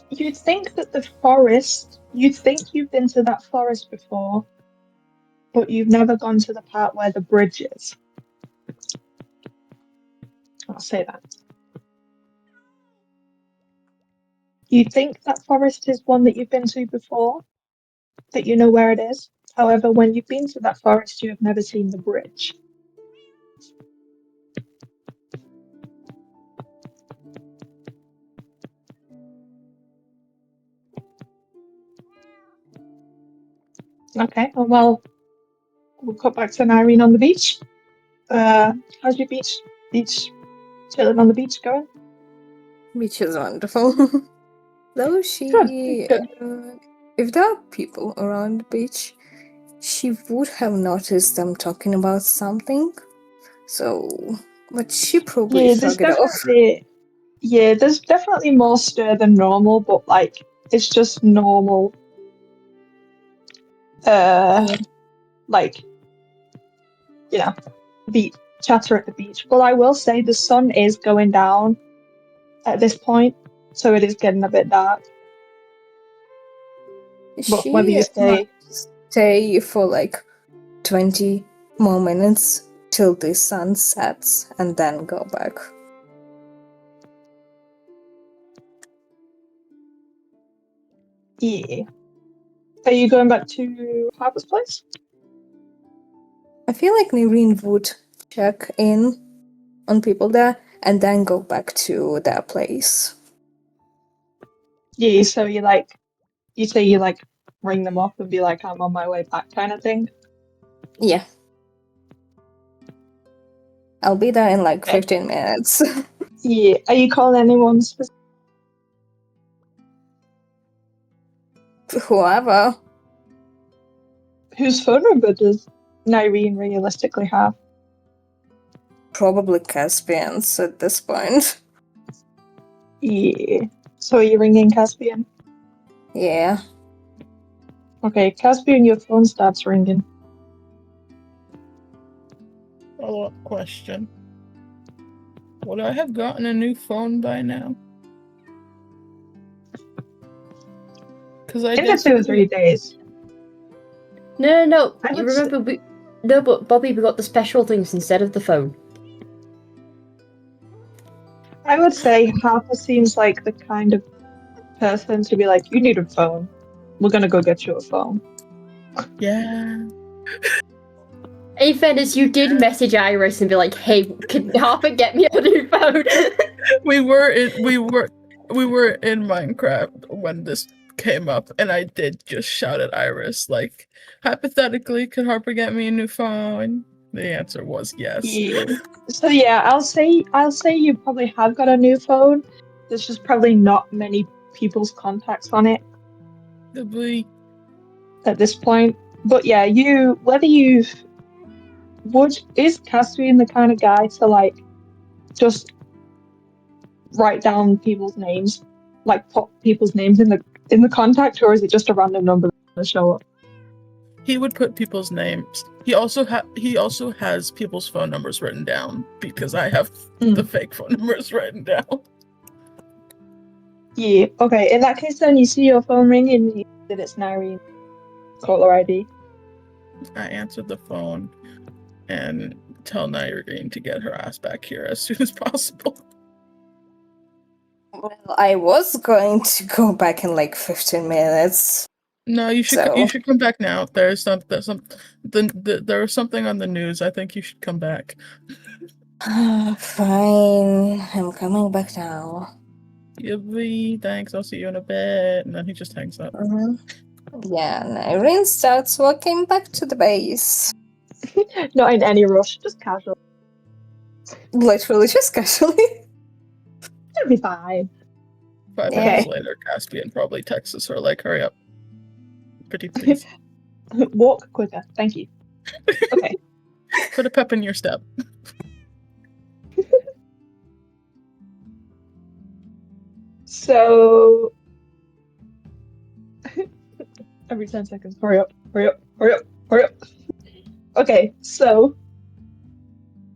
Speaker 1: You'd think that the forest, you'd think you've been to that forest before, but you've never gone to the part where the bridge is. I'll say that. You'd think that forest is one that you've been to before, that you know where it is. However, when you've been to that forest, you have never seen the bridge. Okay, well, we'll cut back to Irene on the beach. How's your beach chilling on the beach going?
Speaker 6: Which is wonderful. Though she,
Speaker 1: Good.
Speaker 6: if there are people around the beach, she would have noticed them talking about something. So, but she probably shrugged it off.
Speaker 1: There's definitely more stir than normal, but like it's just normal. Like, you know, beach chatter at the beach. Well, I will say the sun is going down at this point, so it is getting a bit dark. But
Speaker 6: She
Speaker 1: whether you
Speaker 6: might stay for like 20 more minutes till the sun sets and then go back.
Speaker 1: Yeah. Are you going back to Harper's place?
Speaker 6: I feel like Nireen would check in on people there and then go back to their place.
Speaker 1: Yeah, so you ring them up and be like, I'm on my way back kind of thing?
Speaker 6: Yeah. I'll be there in like 15 minutes.
Speaker 1: Yeah. Are you calling anyone specific?
Speaker 6: Whoever.
Speaker 1: Whose phone number does Nireen realistically have?
Speaker 6: Probably Caspian's at this point.
Speaker 1: Yeah. So are you ringing Caspian?
Speaker 6: Yeah.
Speaker 1: Okay, Caspian, your phone starts ringing.
Speaker 3: Follow-up question. Would I have gotten a new phone by now? Because I
Speaker 1: In
Speaker 3: did
Speaker 1: 2 or 3 days.
Speaker 4: No.
Speaker 1: I
Speaker 4: You
Speaker 1: would say-
Speaker 4: remember but Bobby, we got the special things instead of the phone.
Speaker 1: I would say Harper seems like the kind of person to be like, you need a phone. We're gonna go get you a phone.
Speaker 3: Yeah.
Speaker 4: In fairness, you did message Iris and be like, "Hey, can Harper get me a new phone?"
Speaker 3: we were in Minecraft when this came up, and I did just shout at Iris, like, hypothetically, could Harper get me a new phone? The answer was yes.
Speaker 1: Yeah. So yeah, I'll say you probably have got a new phone. There's just probably not many people's contacts on it at this point. But yeah, is Caspian the kind of guy to like just write down people's names, like put people's names in the contact, or is it just a random number that show up?
Speaker 3: He would put people's names. He also has people's phone numbers written down because I have the fake phone numbers written down.
Speaker 1: Yeah. Okay. In that case, then you see your phone ring and you see that it's Nireen. Caller ID.
Speaker 3: I answered the phone and tell Nireen to get her ass back here as soon as possible.
Speaker 6: Well, I was going to go back in like 15 minutes.
Speaker 3: No, you should come back now. There was something on the news. I think you should come back.
Speaker 6: Fine, I'm coming back now.
Speaker 3: Yippee, thanks. I'll see you in a bit. And then he just hangs up.
Speaker 6: Yeah, Nireen starts walking back to the base.
Speaker 1: Not in any rush, just casual.
Speaker 6: Literally, just casually.
Speaker 1: It'll be fine.
Speaker 3: 5
Speaker 1: Okay.
Speaker 3: minutes later, Caspian probably texts her like, hurry up. Pretty please.
Speaker 1: Walk quicker. Thank you. Okay.
Speaker 3: Put a pep in your step.
Speaker 1: So every 10 seconds, hurry up, hurry up, hurry up, hurry up. Okay, so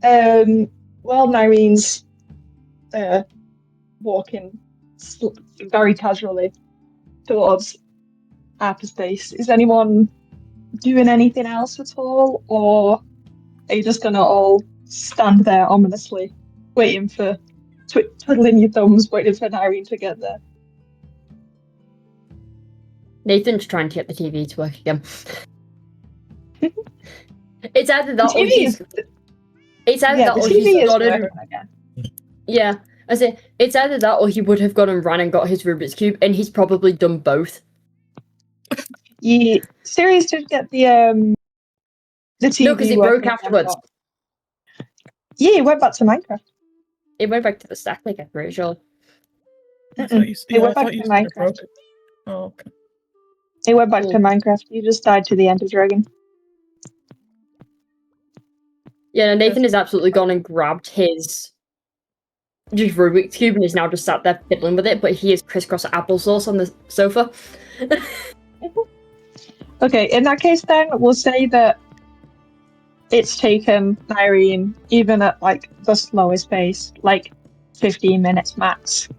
Speaker 1: while Nyrene's walking very casually towards hyperspace, is anyone doing anything else at all, or are you just gonna all stand there ominously, waiting for twiddling your thumbs, waiting for Nyrene to get there?
Speaker 4: Nathan's trying to get the TV to work again. It's either that or
Speaker 1: TV
Speaker 4: he's. It's either that
Speaker 1: the
Speaker 4: or
Speaker 1: TV
Speaker 4: he's
Speaker 1: is
Speaker 4: gone
Speaker 1: working
Speaker 4: and.
Speaker 1: again.
Speaker 4: Yeah, I say it's either that or he would have gone and ran and got his Rubik's Cube, and he's probably done both.
Speaker 1: Sirius did get the TV
Speaker 4: No, because it broke
Speaker 1: working again,
Speaker 4: afterwards.
Speaker 1: but- Yeah, he went back to Minecraft.
Speaker 4: It went back to the stack, like I'm pretty sure.
Speaker 3: I thought you,
Speaker 1: It went
Speaker 3: I
Speaker 1: back
Speaker 3: thought you
Speaker 1: to
Speaker 3: said it
Speaker 1: Minecraft.
Speaker 3: broke it. Oh, okay.
Speaker 1: He went back to
Speaker 4: Cool.
Speaker 1: Minecraft. He just died to the Ender Dragon.
Speaker 4: Yeah, no, Nathan has absolutely gone and grabbed his just Rubik's Cube and is now just sat there fiddling with it, but he is crisscross applesauce on the sofa.
Speaker 1: Okay, in that case then, we'll say that it's taken Nyrene, even at like the slowest pace, like 15 minutes max,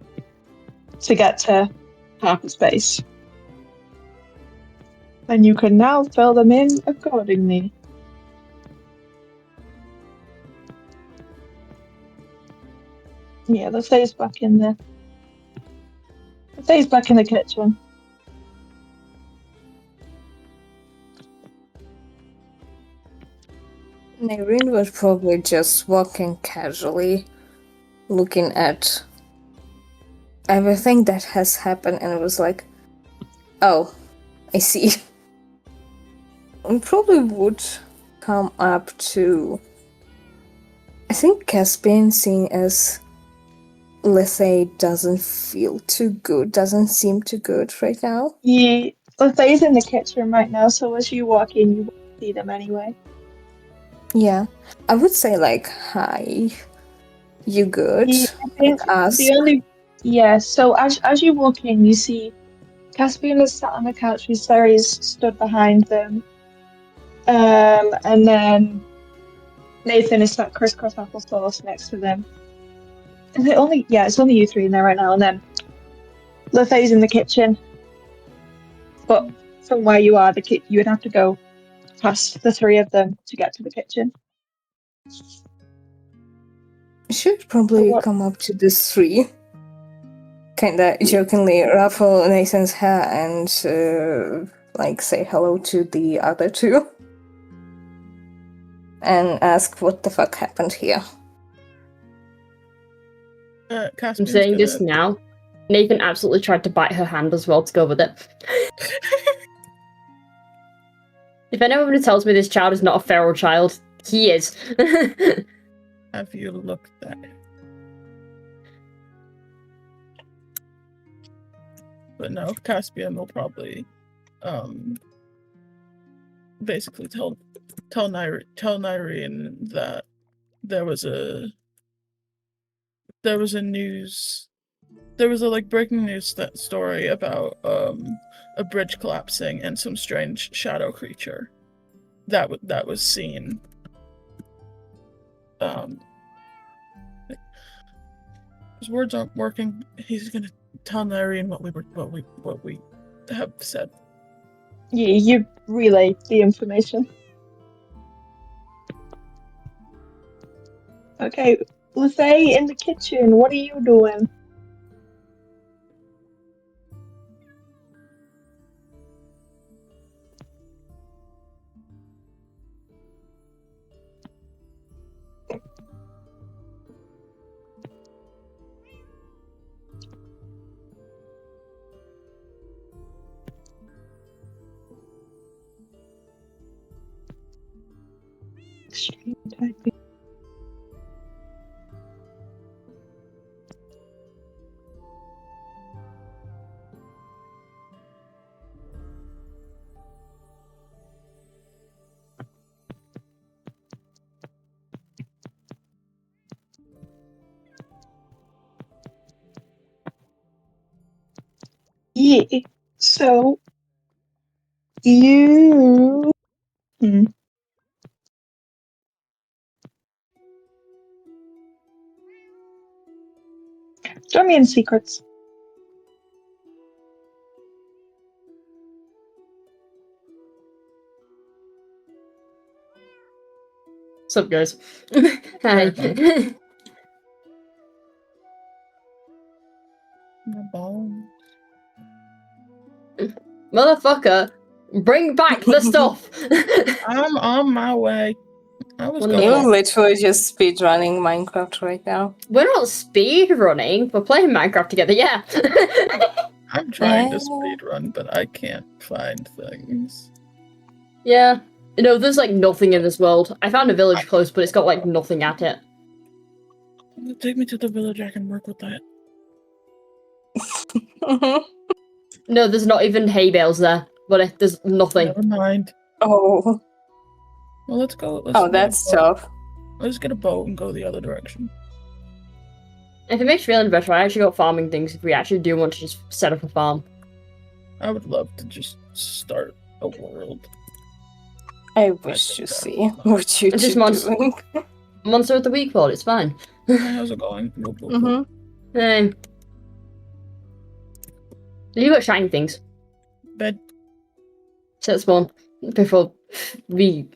Speaker 1: to get to hyperspace. And you can now fill them in accordingly. Yeah, the Faye's back in there. The Faye's back in the kitchen.
Speaker 6: Nyreen was probably just walking casually, looking at everything that has happened, and it was like, oh, I see. I probably would come up to, I think Caspian, seeing as Lethe doesn't feel too good, doesn't seem too good right now.
Speaker 1: Yeah, the Faye's in the kitchen right now, so as you walk in, you won't see them anyway.
Speaker 6: Yeah, I would say like, hi, you good?
Speaker 1: Yeah, I think
Speaker 6: ask.
Speaker 1: so as you walk in, you see Caspian is sat on the couch with Ceres stood behind them. And then Nathan is sat crisscross applesauce next to them. Is it only it's only you three in there right now, and then Lethay's in the kitchen. But from where you are, you would have to go past the three of them to get to the kitchen.
Speaker 6: Should probably
Speaker 1: What-
Speaker 6: come up to the three. Kinda jokingly ruffle Nathan's hair and like say hello to the other two. And ask what the fuck happened here.
Speaker 4: I'm
Speaker 3: Caspian's
Speaker 4: saying this
Speaker 3: gonna-
Speaker 4: now. Nathan absolutely tried to bite her hand as well to go with it. If anyone tells me this child is not a feral child, he is.
Speaker 3: Have you looked at it? But no, Caspian will probably basically tell Nyreen that there was a like breaking news story about a bridge collapsing and some strange shadow creature that was seen. His words aren't working. He's gonna tell Nyreen what we have said.
Speaker 1: Yeah, you relay the information. Okay, Lethay in the kitchen. What are you doing? Extreme typing. Yeah. So you. Join me in secrets.
Speaker 4: What's up, guys? Hi.
Speaker 3: My bones.
Speaker 4: Motherfucker, bring back the stuff!
Speaker 3: I'm on my way. I was
Speaker 4: Wonderful.
Speaker 6: You're
Speaker 3: going.
Speaker 6: literally just speedrunning Minecraft right now.
Speaker 4: We're not speed running. We're playing Minecraft together. Yeah.
Speaker 3: I'm trying to
Speaker 6: Yeah.
Speaker 3: speedrun, but I can't find things.
Speaker 4: Yeah. No, there's like nothing in this world. I found a village close, but it's got like nothing at it.
Speaker 3: Take me to the village. I can work with that.
Speaker 4: No, there's not even hay bales there. But there's nothing.
Speaker 3: Never mind.
Speaker 6: Oh.
Speaker 3: Well, let's go. Let's
Speaker 6: Oh,
Speaker 3: get
Speaker 6: that's
Speaker 3: a boat.
Speaker 6: tough.
Speaker 3: Let's get a boat and go the other direction.
Speaker 4: If it makes you feeling better, I actually got farming things if we actually do want to just set up a farm.
Speaker 3: I would love to just start a world.
Speaker 6: I wish to see what you
Speaker 4: Just
Speaker 6: two doing.
Speaker 4: Monster of the Week world, it's fine.
Speaker 3: How's it going? Whoop, whoop, whoop.
Speaker 4: You got shiny things.
Speaker 3: Bed.
Speaker 4: Set spawn before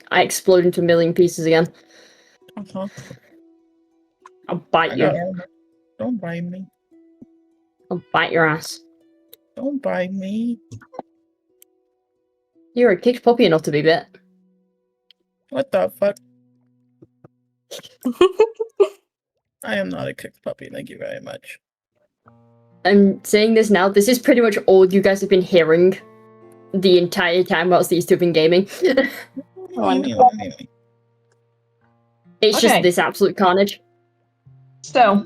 Speaker 4: I explode into a million pieces again.
Speaker 3: Uh-huh.
Speaker 4: I'll bite
Speaker 3: I
Speaker 4: you.
Speaker 3: got armor. Don't bite me.
Speaker 4: I'll bite your ass.
Speaker 3: Don't bite me.
Speaker 4: You're a kicked puppy enough to be bit.
Speaker 3: What the fuck? I am not a kicked puppy, thank you very much.
Speaker 4: I'm saying this now, this is pretty much all you guys have been hearing the entire time whilst these two have been gaming.
Speaker 6: Wonderful.
Speaker 4: It's
Speaker 1: Okay.
Speaker 4: just this absolute carnage.
Speaker 1: So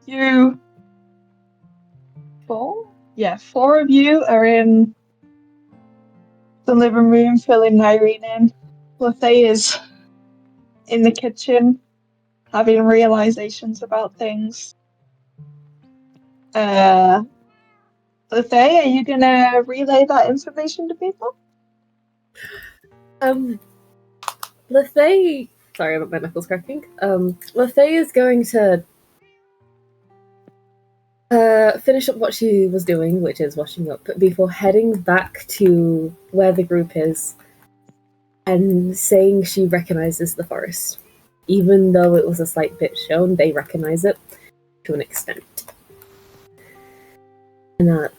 Speaker 1: you four of you are in the living room filling Irene in. Lethea is in the kitchen having realizations about things. Lethea, are you gonna relay that information to people?
Speaker 5: Lethea, sorry about my knuckles cracking. Lethea is going to finish up what she was doing, which is washing up, before heading back to where the group is and saying she recognizes the forest. Even though it was a slight bit shown, they recognize it to an extent. And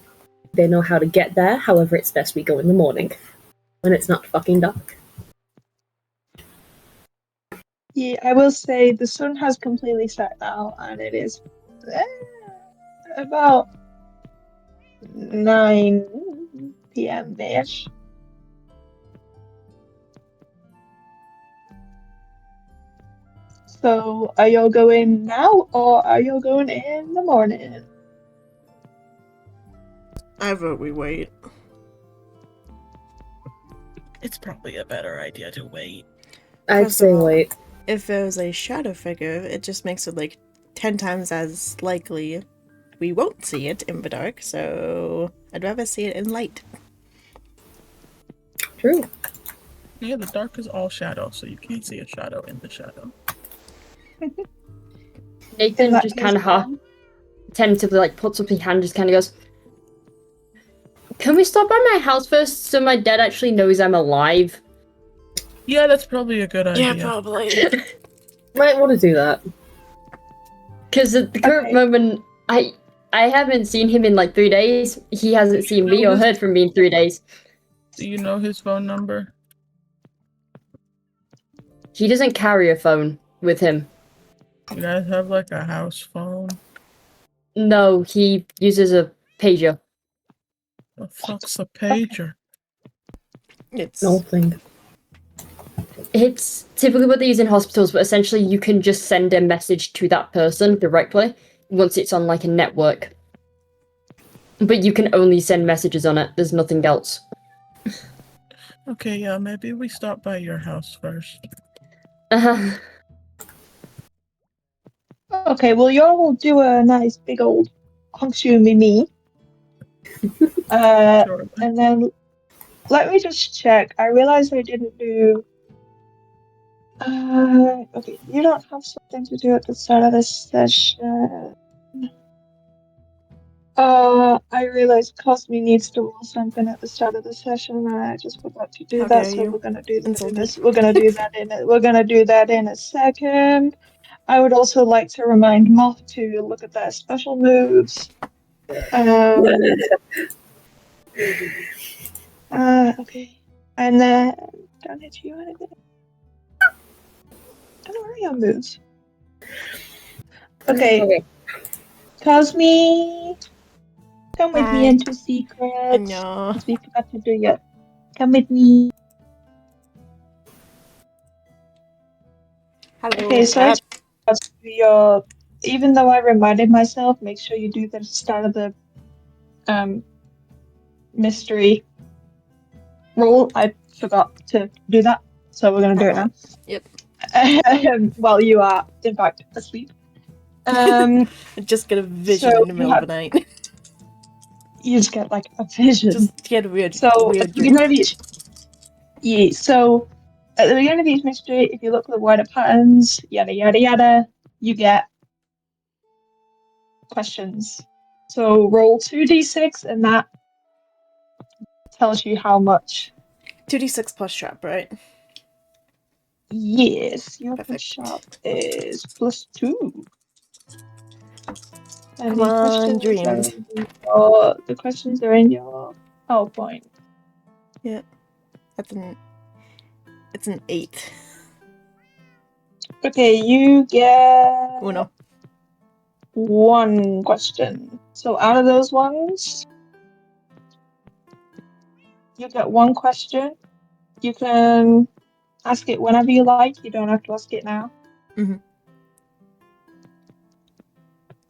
Speaker 5: they know how to get there, however it's best we go in the morning, when it's not fucking dark.
Speaker 1: Yeah, I will say the sun has completely set now, and it is about 9 p.m.-ish. So, are you going now, or are you going in the morning?
Speaker 2: I vote we wait.
Speaker 3: It's probably a better idea to wait.
Speaker 5: I'd
Speaker 2: First
Speaker 5: say
Speaker 2: of all,
Speaker 5: wait.
Speaker 2: If there's a shadow figure, it just makes it like 10 times as likely we won't see it in the dark, so I'd rather see it in light.
Speaker 5: True.
Speaker 3: Yeah, the dark is all shadow, so you can't see a shadow in the shadow.
Speaker 4: Nathan just kind of tentatively like puts up his hand, just kind of goes, "Can we stop by my house first so my dad actually knows I'm alive?"
Speaker 3: Yeah, that's probably a good idea.
Speaker 2: Yeah, probably.
Speaker 5: Might want to do that.
Speaker 4: Because at the current moment, I haven't seen him in like 3 days. He hasn't seen me or heard from me in 3 days.
Speaker 3: Do you know his phone number?
Speaker 4: He doesn't carry a phone with him.
Speaker 3: You guys have like a house phone?
Speaker 4: No, he uses a pager.
Speaker 3: The fuck's a pager?
Speaker 2: It's
Speaker 5: Nothing.
Speaker 4: It's typically what they use in hospitals, but essentially you can just send a message to that person directly once it's on like a network. But you can only send messages on it. There's nothing else.
Speaker 3: Okay, yeah, maybe we stop by your house first.
Speaker 1: Okay, well, y'all will do a nice big old honkshu me.
Speaker 3: Sure.
Speaker 1: And then let me just check. I realized I didn't do. Okay, you don't have something to do at the start of this session. I realized Cosme needs to roll something at the start of the session, and I just forgot to do
Speaker 2: How
Speaker 1: that.
Speaker 2: dare
Speaker 1: So
Speaker 2: you.
Speaker 1: we're gonna do that.
Speaker 2: Insulted.
Speaker 1: We're gonna do that in a second. I would also like to remind Moth to look at their special moves. Okay, and then don't hit you anything. Don't know where your moves. Okay. Cosme, come with me
Speaker 2: Hi.
Speaker 1: into secrets.
Speaker 2: No.
Speaker 1: Because we forgot to do yet. Come with me.
Speaker 2: Hello.
Speaker 1: Okay, so your. Even though I reminded myself, make sure you do the start of the mystery roll. I forgot to do that, so we're gonna do it now.
Speaker 2: Yep.
Speaker 1: While you are, in fact, asleep.
Speaker 2: I just get a vision
Speaker 1: so
Speaker 2: in the middle of the night.
Speaker 1: You just get like a vision.
Speaker 2: Just get a weird
Speaker 1: at the
Speaker 2: dream.
Speaker 1: beginning of each, so at the beginning of each mystery, if you look at the wider patterns, yada yada yada, you get questions. So roll 2d6, and that tells you how much.
Speaker 2: 2d6 plus sharp, right?
Speaker 1: Yes, your
Speaker 2: Perfect.
Speaker 1: sharp is +2. And
Speaker 2: Come on, dreams.
Speaker 1: The questions are in your PowerPoint.
Speaker 2: Yeah. It's an 8.
Speaker 1: Okay, you get
Speaker 2: Uno.
Speaker 1: 1 question. So out of those ones, you get 1 question. You can ask it whenever you like. You don't have to ask it now.
Speaker 2: Mhm.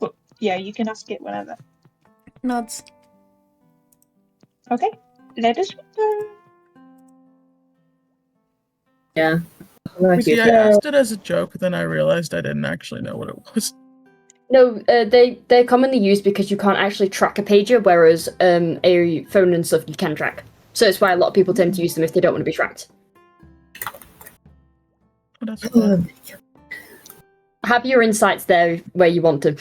Speaker 1: But yeah, you can ask it whenever.
Speaker 2: Nods.
Speaker 1: Okay, let us return.
Speaker 5: Yeah.
Speaker 3: See, I asked it as a joke, then I realized I didn't actually know what it was.
Speaker 4: No, they're commonly used because you can't actually track a pager, whereas a phone and stuff you can track. So it's why a lot of people tend to use them if they don't want to be tracked.
Speaker 3: Oh, that's fun.
Speaker 4: Have your insights there where you want to.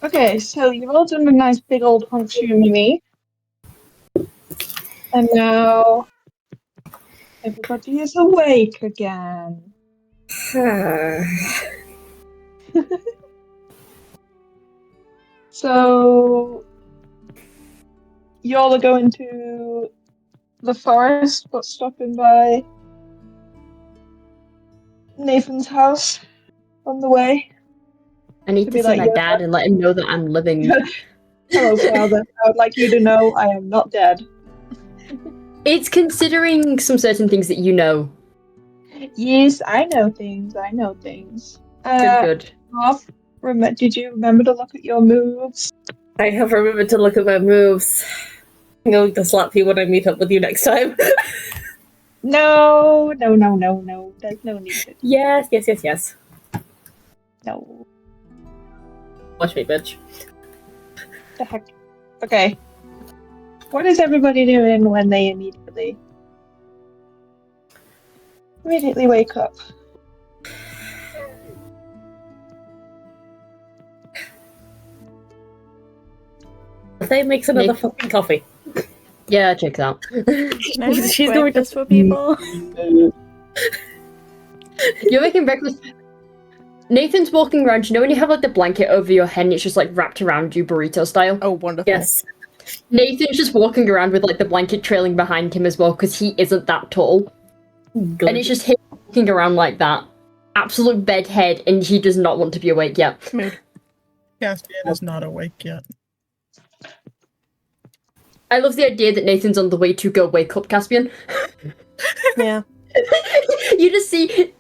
Speaker 1: Okay, so you've all done a nice big old honkshu mini. And now everybody is awake again. So y'all are going to the forest, but stopping by Nathan's house on the way.
Speaker 4: I need to see my dad and let him know that I'm living.
Speaker 1: Hello, father. I would like you to know I am not dead.
Speaker 4: It's considering some certain things that you know.
Speaker 1: Yes, I know things.
Speaker 4: Good.
Speaker 1: Moth, did you remember to look at your moves?
Speaker 5: I have remembered to look at my moves. I'm going to slap you when I meet up with you next time.
Speaker 1: No. There's no need to.
Speaker 5: Yes.
Speaker 1: No.
Speaker 5: Watch me, bitch.
Speaker 1: The heck? Okay. What is everybody doing when they immediately wake up?
Speaker 5: They makes another fucking coffee.
Speaker 4: Yeah, check it out.
Speaker 5: She's going to
Speaker 2: for people.
Speaker 4: You're making breakfast. Nathan's walking around. You know when you have like the blanket over your head and it's just like wrapped around you burrito style?
Speaker 2: Oh, wonderful.
Speaker 5: Yes.
Speaker 4: Nathan's just walking around with like the blanket trailing behind him as well because he isn't that tall.
Speaker 5: Good.
Speaker 4: And it's just him walking around like that. Absolute bedhead, and he does not want to be awake yet.
Speaker 2: Mood.
Speaker 3: Caspian is not awake yet.
Speaker 4: I love the idea that Nathan's on the way to go wake up Caspian.
Speaker 2: Yeah.
Speaker 4: You just see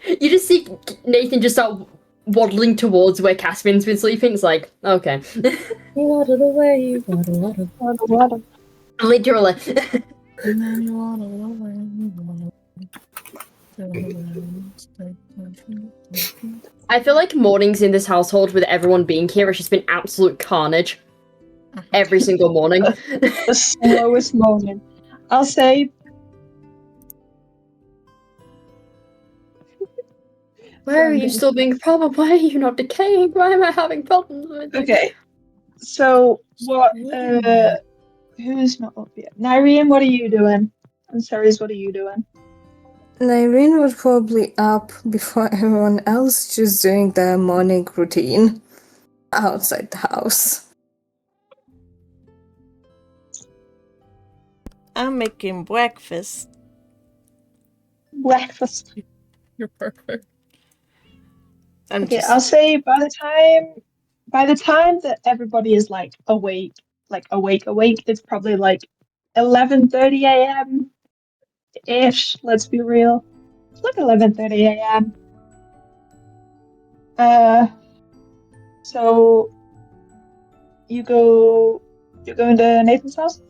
Speaker 4: Nathan just start waddling towards where Caspian's been sleeping. It's like, okay.
Speaker 5: You waddle away, waddle.
Speaker 4: Literally.
Speaker 3: And then you wanna away.
Speaker 4: I feel like mornings in this household with everyone being here has just been absolute carnage. Every single morning.
Speaker 1: The slowest morning. I'll say.
Speaker 4: Why are you still being a problem? Why are you not decaying? Why am I having problems with you?
Speaker 1: Okay. So what? Who's not up yet? Nyreen, what are you doing? And Ceres, what are you doing?
Speaker 8: Irene was probably up before everyone else, just doing their morning routine outside the house.
Speaker 2: I'm making breakfast.
Speaker 1: Breakfast.
Speaker 3: You're perfect.
Speaker 1: Okay, I'll say by the time that everybody is like awake, it's probably like 11:30 a.m. ish. Let's be real. It's like 11:30 a.m. So you're going to Nathan's house?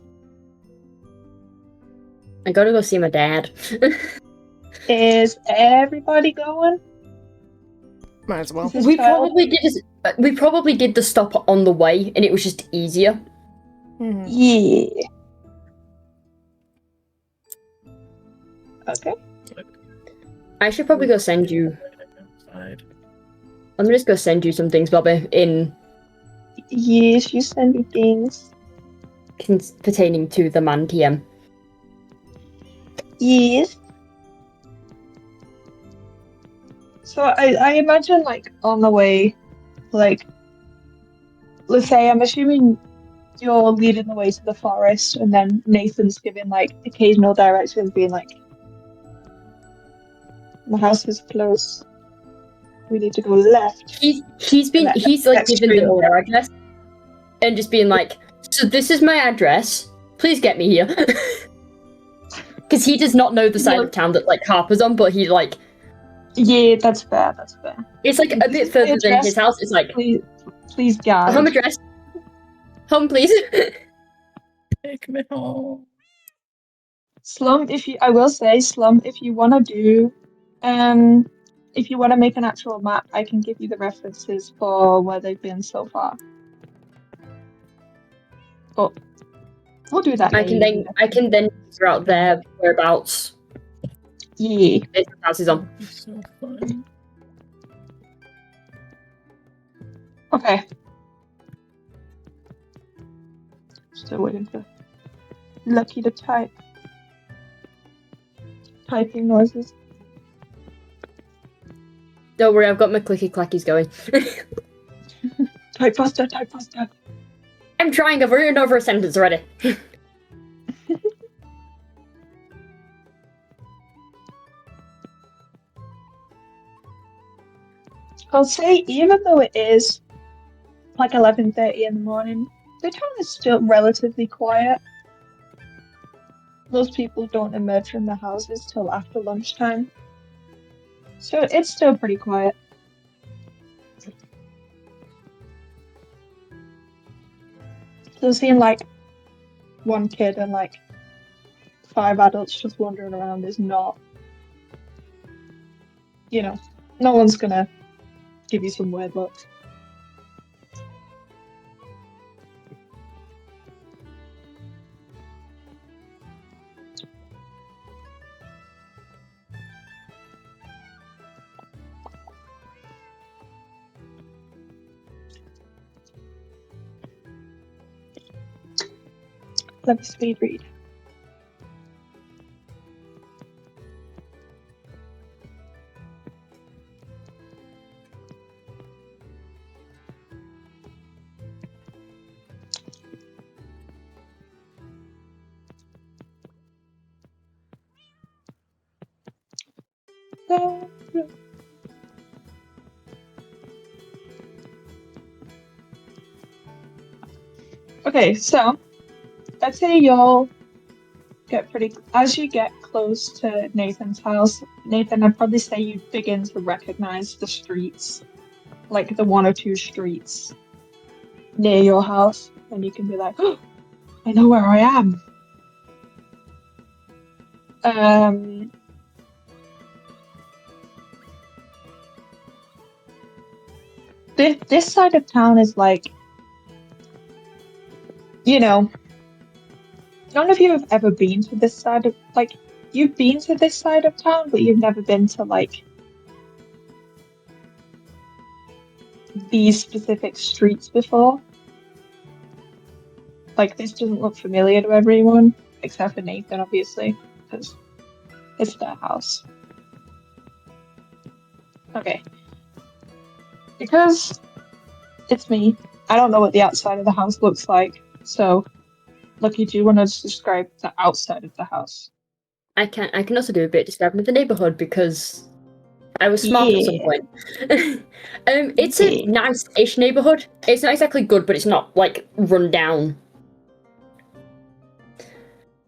Speaker 4: I gotta go see my dad.
Speaker 1: Is everybody going?
Speaker 2: Might as well.
Speaker 1: Is his
Speaker 4: We
Speaker 1: child?
Speaker 4: probably did the stop on the way, and it was just easier.
Speaker 2: Mhm.
Speaker 1: Yeah. Okay.
Speaker 4: I should probably go send you.
Speaker 3: Outside.
Speaker 4: Let me just go send you some things, Bobby, in
Speaker 1: Yes, you send me things.
Speaker 4: pertaining to the man TM.
Speaker 1: Yes. So I imagine like on the way, like let's say I'm assuming you're leading the way to the forest and then Nathan's giving like occasional directions being like the house is close. We need to go left.
Speaker 4: He's like
Speaker 1: Next
Speaker 4: given
Speaker 1: street
Speaker 4: them
Speaker 1: over.
Speaker 4: their address and just being like, so this is my address. Please get me here. Because he does not know the side of town that like Harper's on, but he like
Speaker 1: Yeah, that's fair. That's fair.
Speaker 4: it's like a
Speaker 1: This
Speaker 4: bit
Speaker 1: is my
Speaker 4: further than
Speaker 1: address.
Speaker 4: his house. It's like
Speaker 1: Please guide.
Speaker 4: home address. Home, please.
Speaker 3: Take me home.
Speaker 1: Slum, I will say, Slum, if you want to do, if you want to make an actual map, I can give you the references for where they've been so far. But we'll do that.
Speaker 4: I can then figure out their whereabouts.
Speaker 1: Yeah.
Speaker 4: This house is on.
Speaker 3: It's so fun.
Speaker 1: Okay. Still waiting for Lucky to type. Typing noises.
Speaker 4: Don't worry, I've got my clicky clackies going.
Speaker 1: Type faster, type faster.
Speaker 4: I'm trying. I've written over a sentence already.
Speaker 1: I'll say, even though it is like 11:30 in the morning, the town is still relatively quiet. Most people don't emerge from their houses till after lunchtime. So it's still pretty quiet. So seeing like one kid and like 5 adults just wandering around is not, no one's gonna give you some weird looks. Let me speed read. Okay, so I'd say y'all get as you get close to Nathan's house, Nathan, I'd probably say you begin to recognize the streets, like the 1 or 2 streets near your house, and you can be like, oh, I know where I am. This side of town is like, you know, none of you have ever been to this side of, like, you've been to this side of town, but you've never been to, like, these specific streets before. Like, this doesn't look familiar to everyone, except for Nathan, obviously, because it's their house. Okay. Because it's me, I don't know what the outside of the house looks like, so, Lucky, do you want to describe the outside of the house?
Speaker 4: I can also do a bit of describing of the neighborhood because I was smart at some point. It's a nice-ish neighborhood. It's not exactly good, but it's not like run down.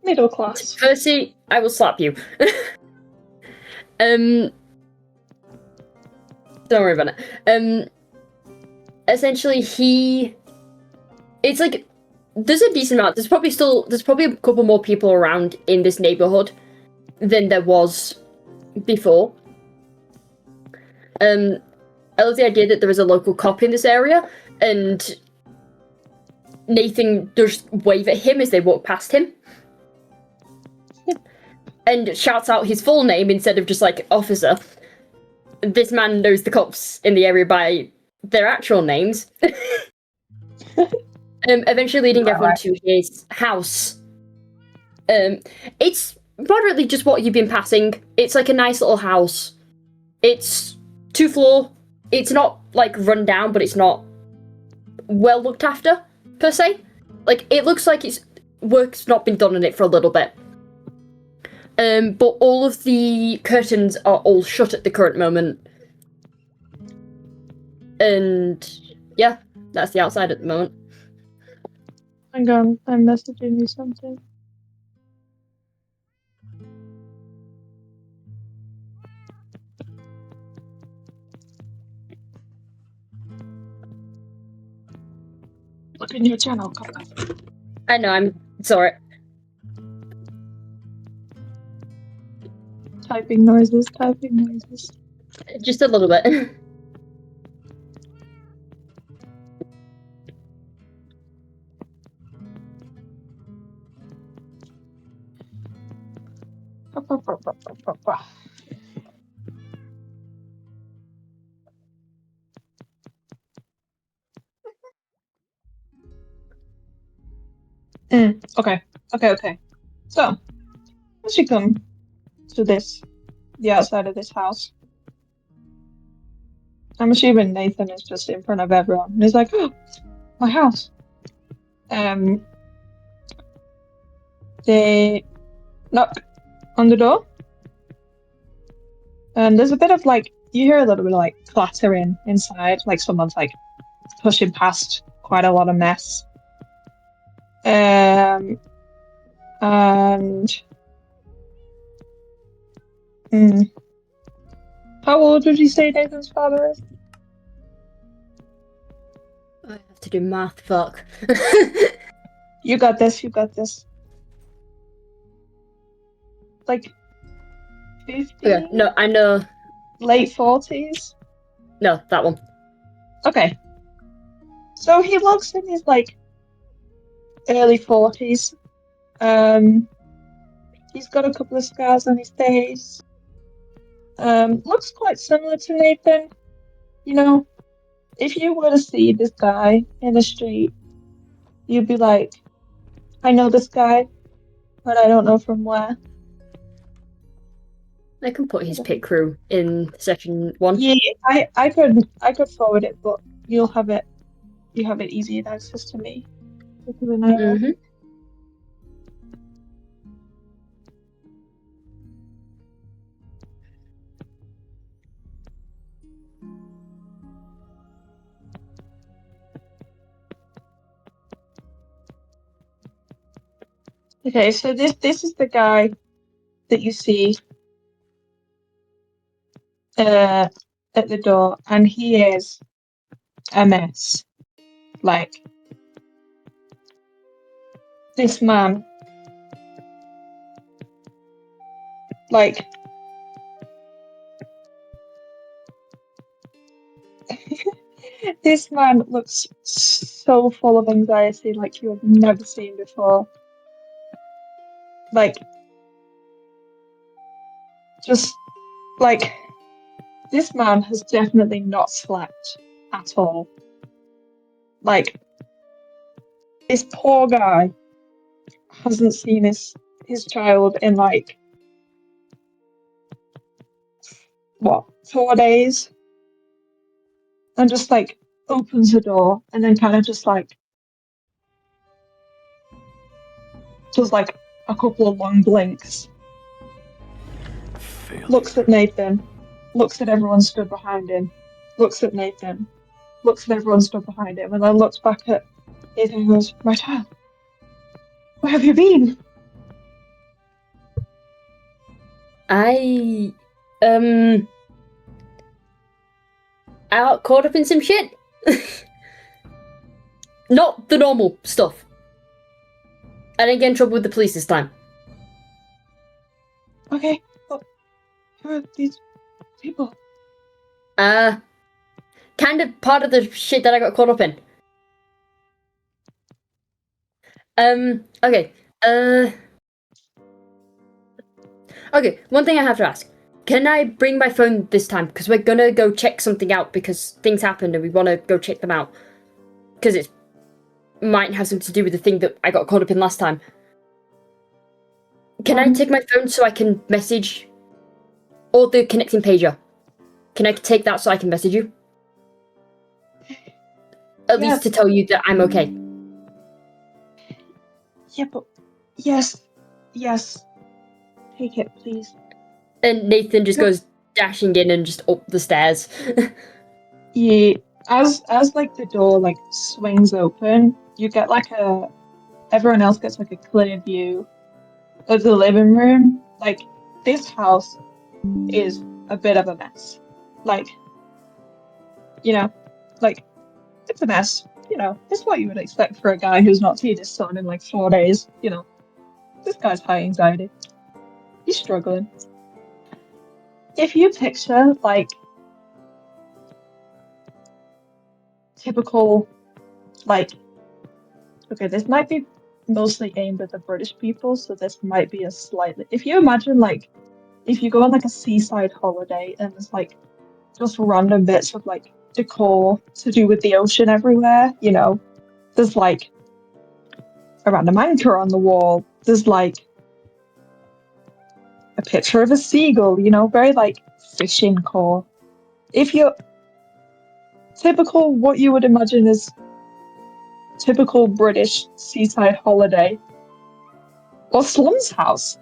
Speaker 1: Middle class.
Speaker 4: Percy, I will slap you. Don't worry about it. Essentially, it's like there's a decent amount. There's probably a couple more people around in this neighborhood than there was before. I love the idea that there is a local cop in this area, and Nathan does wave at him as they walk past him. And shouts out his full name instead of just like officer. This man knows the cops in the area by their actual names. Eventually leading everyone to his house. It's moderately just what you've been passing. It's like a nice little house. It's 2-floor. It's not like run down, but it's not well looked after per se. Like it looks like work's not been done on it for a little bit. But all of the curtains are all shut at the current moment. And yeah, that's the outside at the moment.
Speaker 1: Hang on, I'm messaging you something. Look in your channel, come on.
Speaker 4: I know, I'm sorry.
Speaker 1: Typing noises.
Speaker 4: Just a little bit.
Speaker 1: Okay. So, as you come to the outside of this house, I'm assuming Nathan is just in front of everyone. And he's like, oh, my house. They knock on the door. And there's a bit of like, you hear a little bit of like clattering inside, like someone's like pushing past quite a lot of mess. And how old would you say Nathan's father is?
Speaker 4: I have to do math, fuck.
Speaker 1: You got this. Like 50?
Speaker 4: Okay, no, I know.
Speaker 1: Late 40s?
Speaker 4: No, that one.
Speaker 1: Okay. So he looks in his like early 40s. He's got a couple of scars on his face. Looks quite similar to Nathan. You know, if you were to see this guy in the street, you'd be like, I know this guy, but I don't know from where.
Speaker 4: I can put his pit crew in session 1.
Speaker 1: Yeah, I could forward it, but you have it easy access to me. Because I know.
Speaker 4: Mm-hmm.
Speaker 1: Okay, so this is the guy that you see at the door, and he is a mess. Like, this man Like, this man looks so full of anxiety, like you have never seen before. Like, just, like, this man has definitely not slept at all. Like, this poor guy hasn't seen his child in, like, what, 4 days? And just, like, opens the door and then kind of just, like, does, like, a couple of long blinks. Looks at Nathan, looks at everyone stood behind him, looks at Nathan, looks at everyone stood behind him, and then looks back at Nathan and goes, "My child, where have you been?"
Speaker 4: I got caught up in some shit. Not the normal stuff. I didn't get in trouble with the police this time.
Speaker 1: Okay, well, who are these people?
Speaker 4: Kind of part of the shit that I got caught up in. Okay. Okay, one thing I have to ask. Can I bring my phone this time? Because we're gonna go check something out because things happened and we want to go check them out. Because it might have something to do with the thing that I got caught up in last time. Can I take my phone so I can message? Or the connecting pager? Can I take that so I can message you? At least to tell you that I'm okay.
Speaker 1: Yeah, but yes. Take it, please.
Speaker 4: And Nathan just goes dashing in and just up the stairs.
Speaker 1: Yeah, as like the door like swings open, you get like everyone else gets like a clear view of the living room. Like, this house is a bit of a mess. Like, you know, like, it's a mess. You know, it's what you would expect for a guy who's not seen his son in like 4 days. You know, this guy's high anxiety. He's struggling. If you picture like typical, like, okay, this might be mostly aimed at the British people, so this might be a slightly. If you imagine like, if you go on like a seaside holiday and there's like just random bits of like decor to do with the ocean everywhere, you know, there's like a random anchor on the wall. There's like a picture of a seagull, you know, very like fishing core. If you're typical, what you would imagine is typical British seaside holiday or slums house.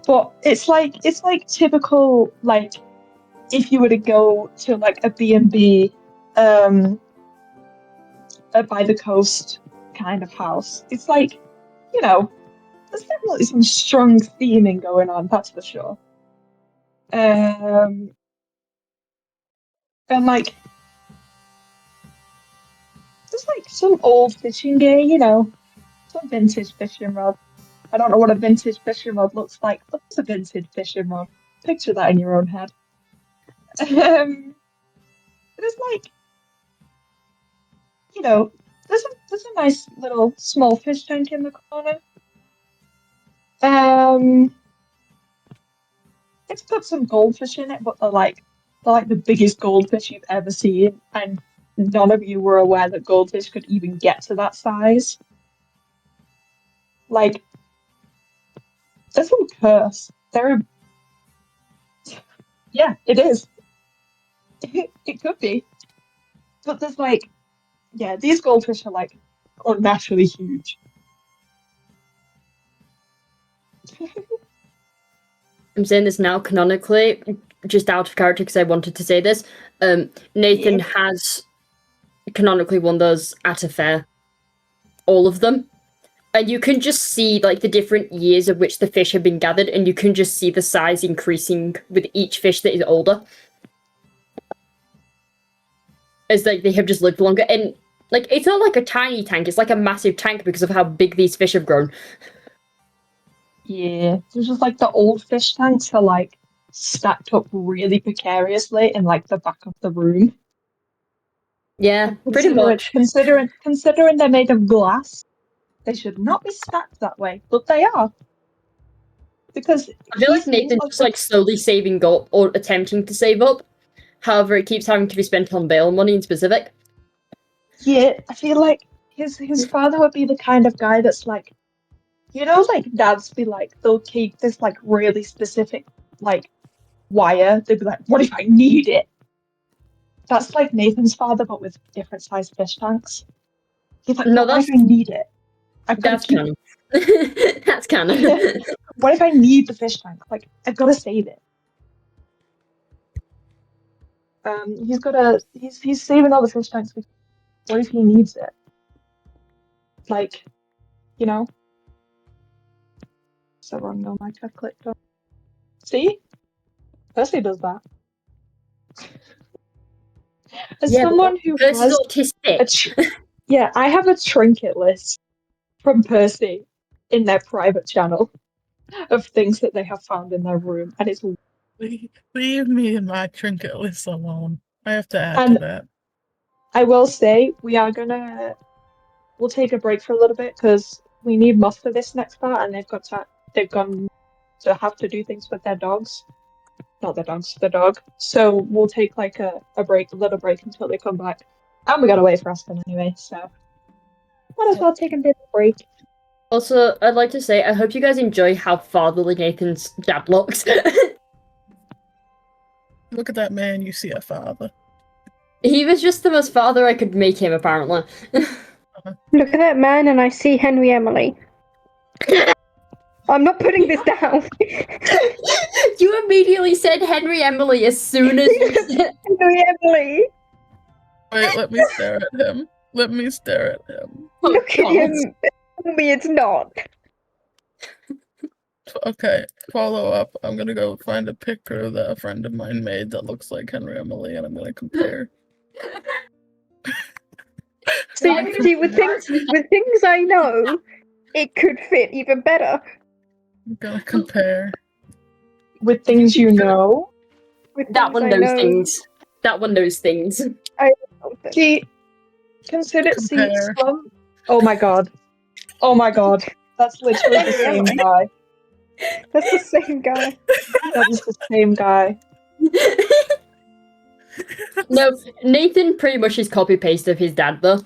Speaker 1: But it's like typical, like, if you were to go to like a B&B by the coast kind of house. It's like, you know, there's definitely some strong theming going on, that's for sure. And like, there's like some old fishing gear, you know, some vintage fishing rod. I don't know what a vintage fishing rod looks like, but it's a vintage fishing rod. Picture that in your own head. There's like, you know, there's a nice little small fish tank in the corner. It's got some goldfish in it, but they're like the biggest goldfish you've ever seen, and none of you were aware that goldfish could even get to that size. Like, there's some curse. Yeah, it is. It could be. But there's like, yeah, these goldfish are like unnaturally huge.
Speaker 4: I'm saying this now canonically, just out of character because I wanted to say this. Nathan has canonically won those at a fair. All of them. And you can just see like the different years of which the fish have been gathered, and you can just see the size increasing with each fish that is older. As like they have just lived longer. And Like, it's not like a tiny tank, it's like a massive tank because of how big these fish have grown.
Speaker 1: Yeah, it's just like the old fish tanks are like stacked up really precariously in like the back of the room.
Speaker 4: Yeah, pretty much.
Speaker 1: Considering they're made of glass, they should not be stacked that way, but they are. Because
Speaker 4: I feel like Nathan's just like slowly saving up or attempting to save up. However, it keeps having to be spent on bail money in specific.
Speaker 1: Yeah, I feel like his father would be the kind of guy that's like, you know, like dads be like, they'll keep this like really specific like wire. They'd be like, what if I need it? That's like Nathan's father, but with different sized fish tanks. He's like,
Speaker 4: No,
Speaker 1: what if I need it?
Speaker 4: That's canon. That's canon.
Speaker 1: What if I need the fish tank? Like, I've got to save it. He's saving all the fish tanks. Because what if he needs it? Like, you know. So wrong no mic I clicked on. See, Percy does that. As someone who has
Speaker 4: autistic.
Speaker 1: Yeah, I have a trinket list from Percy in their private channel of things that they have found in their room, and it's
Speaker 3: leave me and my trinket list alone. I have to add to that.
Speaker 1: I will say we'll take a break for a little bit because we need Moth for this next part, and they've gone to have to do things with their dogs. Not their dogs, the dog. So we'll take like a little break until they come back. And we gotta wait for Aspen anyway, so might as well take a bit of a break.
Speaker 4: Also, I'd like to say, I hope you guys enjoy how fatherly Nathan's dad looks.
Speaker 3: Look at that man, you see a father.
Speaker 4: He was just the most father I could make him, apparently.
Speaker 7: Look at that man and I see Henry Emily. I'm not putting this down.
Speaker 4: You immediately said Henry Emily as soon as you said
Speaker 7: Henry Emily.
Speaker 3: Wait, let me stare at him. Let me stare at him.
Speaker 7: Look at him. Tell me it's not.
Speaker 3: Okay, follow up. I'm gonna go find a picture that a friend of mine made that looks like Henry Emily, and I'm gonna compare.
Speaker 7: See, with things I know, it could fit even better.
Speaker 3: I'm gonna compare.
Speaker 1: With things you know?
Speaker 4: That one knows things. That one knows things.
Speaker 1: See, Slum. Oh my god. Oh my god. That's literally the same guy.
Speaker 7: That's the same guy.
Speaker 1: That is the same guy.
Speaker 4: No, Nathan pretty much is copy-paste of his dad, though.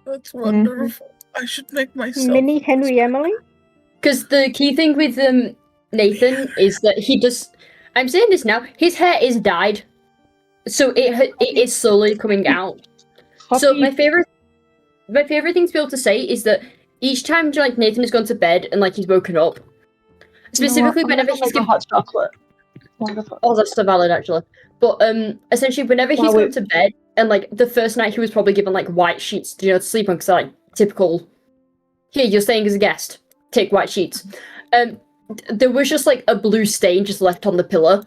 Speaker 3: That's wonderful. I should make myself...
Speaker 7: Mini Henry Emily?
Speaker 4: Because the key thing with Nathan is that he just... I'm saying this now, his hair is dyed. So it is slowly coming out. So my favorite thing to be able to say is that each time like Nathan has gone to bed and like he's woken up, specifically whenever he's given
Speaker 1: hot chocolate. Wonderful.
Speaker 4: Oh, that's so valid actually. But essentially whenever he's gone to bed and like the first night he was probably given like white sheets to sleep on because they're like typical. Here, you're staying as a guest. Take white sheets. There was just like a blue stain just left on the pillow.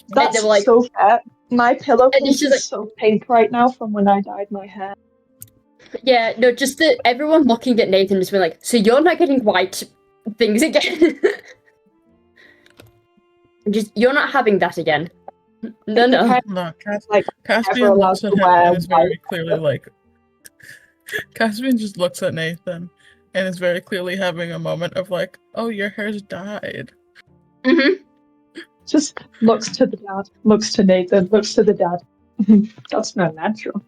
Speaker 1: That's
Speaker 4: like,
Speaker 1: so fair. My pillow
Speaker 4: is
Speaker 1: is so pink right now from when I dyed my hair.
Speaker 4: Yeah, no, just that everyone looking at Nathan just been like, so you're not getting white things again. You're not having that again. No.
Speaker 3: No, Caspian looks at him and is very clearly like... Caspian just looks at Nathan and is very clearly having a moment of like, oh, your hair's dyed.
Speaker 4: Mm-hmm.
Speaker 1: Just looks to the dad, looks to Nathan, looks to the dad. That's not natural.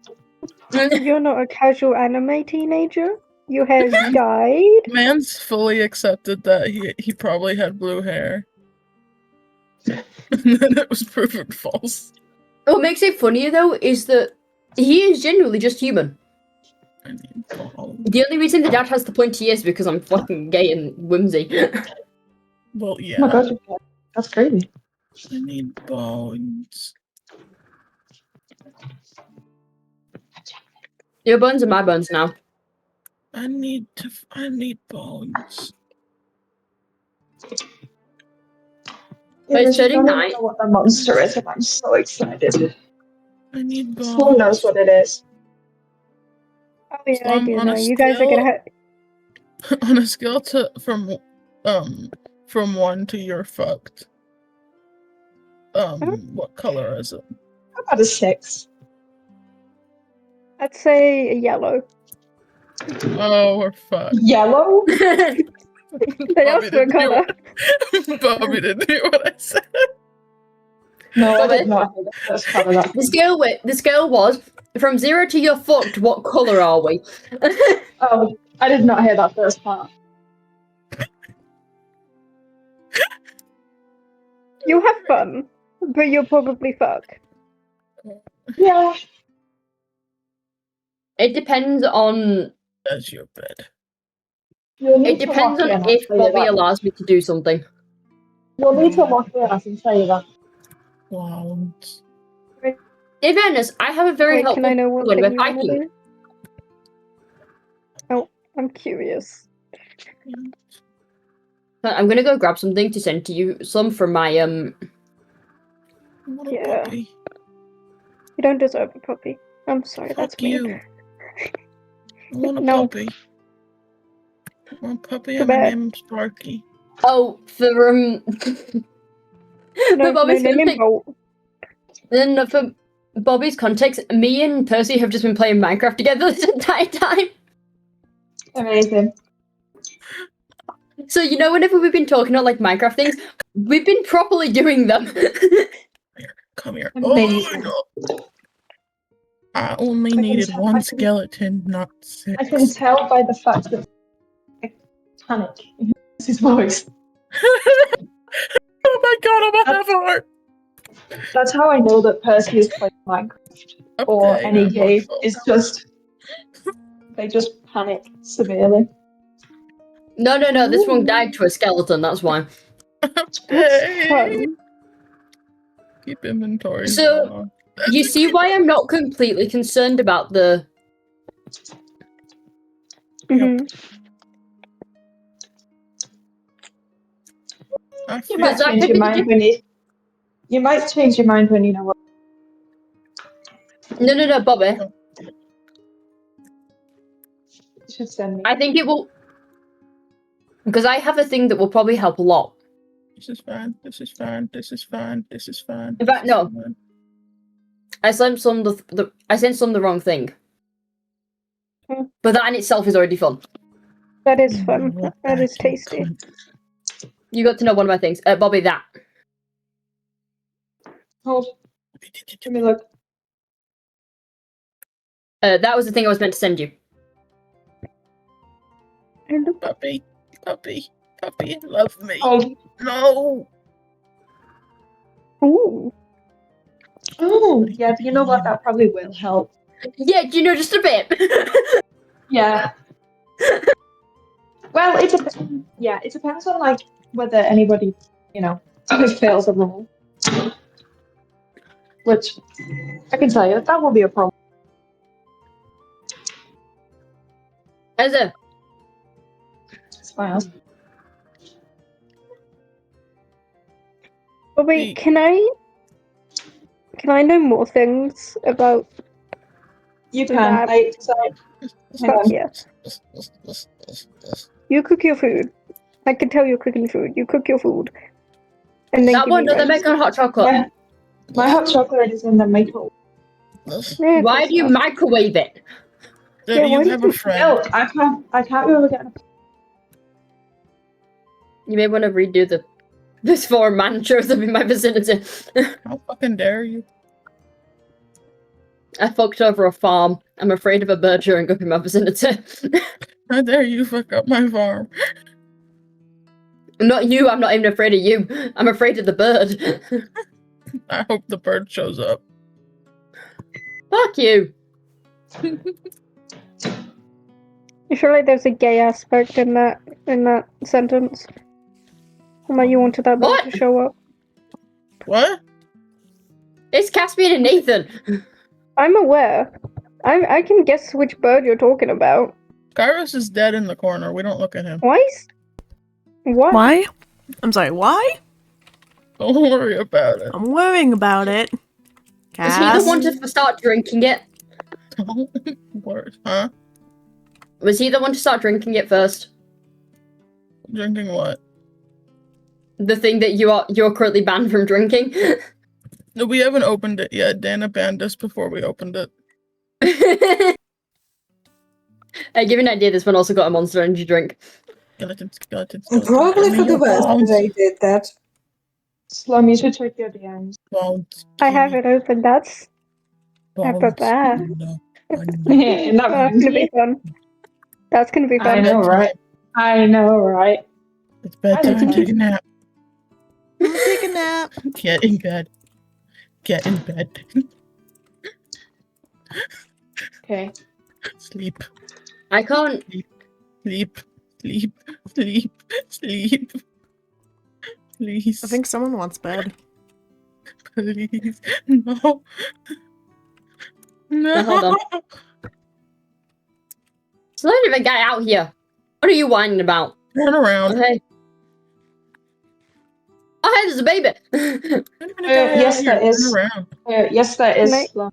Speaker 7: You're not a casual anime teenager? Your hair's dyed?
Speaker 3: Man's fully accepted that he probably had blue hair. And then it was proven false.
Speaker 4: What makes it funnier though is that he is genuinely just human. The only reason the dad has the pointy ears is because I'm fucking gay and whimsy.
Speaker 3: Well, yeah.
Speaker 1: Oh my god, that's crazy.
Speaker 3: I need bones.
Speaker 4: Your bones are my bones now.
Speaker 3: I need bones.
Speaker 1: Yeah,
Speaker 4: It's
Speaker 1: I don't
Speaker 4: turning night.
Speaker 1: know what the monster is, and I'm so excited.
Speaker 3: I need
Speaker 1: Sloan knows
Speaker 3: bones.
Speaker 1: what it is.
Speaker 7: Oh yeah, I
Speaker 3: Slum
Speaker 7: do
Speaker 3: on
Speaker 7: know.
Speaker 3: a
Speaker 7: You guys are gonna
Speaker 3: scale- On a scale from 1 to you're fucked. What color is it?
Speaker 1: How about a 6?
Speaker 7: I'd say a yellow.
Speaker 3: Oh, we're fucked.
Speaker 1: Yellow?
Speaker 7: They asked for a color.
Speaker 3: Bobby didn't hear what I said.
Speaker 1: No, I
Speaker 4: Bobby?
Speaker 1: did not hear the first part of that.
Speaker 4: The scale was from 0 to you're fucked. What color are we?
Speaker 1: Oh, I did not hear that first part.
Speaker 7: You have fun, but you'll probably fuck.
Speaker 1: Yeah.
Speaker 4: It depends on.
Speaker 3: That's your bed.
Speaker 1: You'll need
Speaker 4: It
Speaker 1: to
Speaker 4: depends
Speaker 1: lock
Speaker 4: on
Speaker 1: in, I'll
Speaker 4: if
Speaker 1: tell you
Speaker 4: Bobby
Speaker 1: that.
Speaker 4: allows me to do something.
Speaker 1: You'll need to lock in, I can tell you that.
Speaker 3: Wow.
Speaker 4: In fairness, I have a very
Speaker 7: Wait,
Speaker 4: helpful
Speaker 7: can I know what
Speaker 4: when
Speaker 7: thing
Speaker 4: we're
Speaker 7: you want to
Speaker 4: fighting.
Speaker 7: do? Oh, I'm curious.
Speaker 4: I'm gonna go grab something to send to you. Some from my
Speaker 3: What a
Speaker 7: Yeah.
Speaker 3: puppy.
Speaker 7: You don't deserve a puppy. I'm sorry,
Speaker 3: Fuck
Speaker 7: that's mean.
Speaker 3: you. I want a
Speaker 7: No.
Speaker 3: puppy. I want a puppy
Speaker 7: Too
Speaker 3: and my
Speaker 7: bad.
Speaker 3: name's Sparky.
Speaker 4: Oh, for
Speaker 7: No, no,
Speaker 4: Bobby's
Speaker 7: name him
Speaker 4: context.
Speaker 7: Bolt.
Speaker 4: Then for Bobby's context, me and Percy have just been playing Minecraft together this entire time.
Speaker 1: Amazing.
Speaker 4: So you know, whenever we've been talking about like Minecraft things, we've been properly doing them.
Speaker 3: Come here.
Speaker 1: Amazing.
Speaker 3: Oh, no. I only
Speaker 1: I can
Speaker 3: needed
Speaker 1: tell-
Speaker 3: one
Speaker 1: I can-
Speaker 3: skeleton, not 6.
Speaker 1: I can tell by the fact that I panic in his voice.
Speaker 3: Oh my god, I'm a heart.
Speaker 1: That's how I know that Percy is playing Minecraft or
Speaker 3: Okay,
Speaker 1: any
Speaker 3: I'm
Speaker 1: game.
Speaker 3: awful.
Speaker 1: It's just they just panic severely.
Speaker 4: No, this one died to a skeleton. That's why.
Speaker 7: That's
Speaker 3: Okay.
Speaker 7: fun.
Speaker 3: Keep inventory.
Speaker 4: So,
Speaker 3: going on.
Speaker 4: You see why I'm not completely concerned about the.
Speaker 7: Mhm.
Speaker 3: I
Speaker 1: You
Speaker 3: feel
Speaker 1: might
Speaker 4: that
Speaker 1: change
Speaker 4: could
Speaker 1: your
Speaker 4: be the
Speaker 1: mind when you might change your mind when you know what.
Speaker 4: No, Bobby.
Speaker 1: You should send me.
Speaker 4: I think it will. Because I have a thing that will probably help a lot.
Speaker 3: This is fine. This is fine. This is fine. This is fine.
Speaker 4: In fact,
Speaker 3: this is
Speaker 4: no.
Speaker 3: fine.
Speaker 4: I sent some the wrong thing.
Speaker 7: Hmm.
Speaker 4: But that in itself is already fun.
Speaker 7: That is
Speaker 3: You
Speaker 7: fun.
Speaker 3: know what,
Speaker 7: That is
Speaker 3: you
Speaker 7: tasty.
Speaker 3: cunt.
Speaker 4: You got to know one of my things. Bobby, that.
Speaker 1: Hold. Let me look.
Speaker 4: That was the thing I was meant to send you.
Speaker 3: Puppy, puppy, puppy, love me.
Speaker 1: Hold.
Speaker 3: No.
Speaker 7: Ooh.
Speaker 1: Oh, yeah. You know what? That probably will help.
Speaker 4: Yeah, do you know just a bit?
Speaker 1: Yeah. Well, it depends. Yeah, it depends on like whether anybody, fails a role. Which I can tell you that will be a problem.
Speaker 4: As a
Speaker 1: Smiles.
Speaker 7: But wait, can I know more things about
Speaker 1: You can.
Speaker 7: that?
Speaker 1: Hang on.
Speaker 7: Yeah. You cook your food. I can tell you're cooking food. You cook your food. And then
Speaker 4: that
Speaker 7: give
Speaker 4: one,
Speaker 7: me
Speaker 4: no, they
Speaker 7: rice.
Speaker 4: make on hot chocolate.
Speaker 1: My hot chocolate is in the microwave.
Speaker 7: Yeah,
Speaker 4: Why
Speaker 7: close
Speaker 4: do you
Speaker 7: enough.
Speaker 4: microwave it?
Speaker 3: Do
Speaker 7: Yeah, why
Speaker 3: you
Speaker 7: do
Speaker 3: have
Speaker 7: you
Speaker 3: a friend?
Speaker 1: No, I can't really get a
Speaker 4: You may want to redo this forum man shows up in my vicinity.
Speaker 3: How fucking dare you?
Speaker 4: I fucked over a farm. I'm afraid of a bird showing up in my vicinity.
Speaker 3: How dare you fuck up my farm?
Speaker 4: Not you, I'm not even afraid of you. I'm afraid of the bird.
Speaker 3: I hope the bird shows up.
Speaker 4: Fuck you.
Speaker 7: I feel like there's a gay aspect in that sentence. Like you wanted that bird
Speaker 4: What?
Speaker 7: to show up.
Speaker 3: What?
Speaker 4: It's Caspian and Nathan.
Speaker 7: I'm aware. I can guess which bird you're talking about.
Speaker 3: Kairos is dead in the corner. We don't look at him.
Speaker 7: Why? What?
Speaker 2: Why? I'm sorry, why?
Speaker 3: Don't worry about it.
Speaker 2: I'm worrying about it.
Speaker 4: Was he the one to start drinking it?
Speaker 3: Word, huh?
Speaker 4: Was he the one to start drinking it first?
Speaker 3: Drinking what?
Speaker 4: The thing that you're currently banned from drinking?
Speaker 3: No, we haven't opened it yet. Dana banned us before we opened it.
Speaker 4: Give you an idea, this one also got a Monster Energy drink.
Speaker 3: Skeletons.
Speaker 8: Probably for the best that I did that.
Speaker 1: Slum, you should check your DMs.
Speaker 3: Bones.
Speaker 7: I have it open. That's
Speaker 3: Bones.
Speaker 7: bad.
Speaker 3: No.
Speaker 1: That
Speaker 7: That's gonna be fun. That's gonna be
Speaker 1: I
Speaker 7: fun.
Speaker 1: know, right? I know, right?
Speaker 3: It's bedtime. Take a nap.
Speaker 2: Take a nap.
Speaker 3: Get in bed. Get in bed.
Speaker 1: Okay.
Speaker 3: Sleep.
Speaker 4: I can't.
Speaker 3: Sleep. Sleep. Sleep. Sleep. Please.
Speaker 2: I think someone wants bed.
Speaker 3: Please. No. No.
Speaker 4: Hold on. So let even get out here. What are you whining about?
Speaker 3: Turn around.
Speaker 4: Okay. Oh, hey, there's a baby.
Speaker 1: Yes, there is.
Speaker 3: Turn around.
Speaker 1: Yes, there is.
Speaker 7: Night.
Speaker 1: Slum.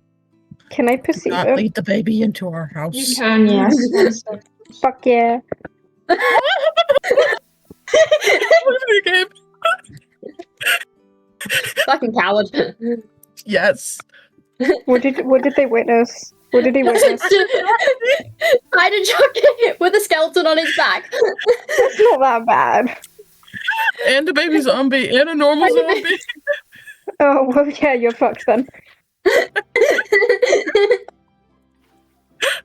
Speaker 7: Can I perceive
Speaker 3: Not
Speaker 7: it?
Speaker 3: lead the baby into our house.
Speaker 1: You can, yes. One sec.
Speaker 7: Fuck yeah.
Speaker 4: Fucking coward.
Speaker 3: Yes.
Speaker 7: What did they witness? What did he witness?
Speaker 4: Hide a jockey with a skeleton on his back.
Speaker 7: That's not that bad.
Speaker 3: And a baby zombie. And a normal zombie.
Speaker 7: Oh well, yeah, you're fucked then.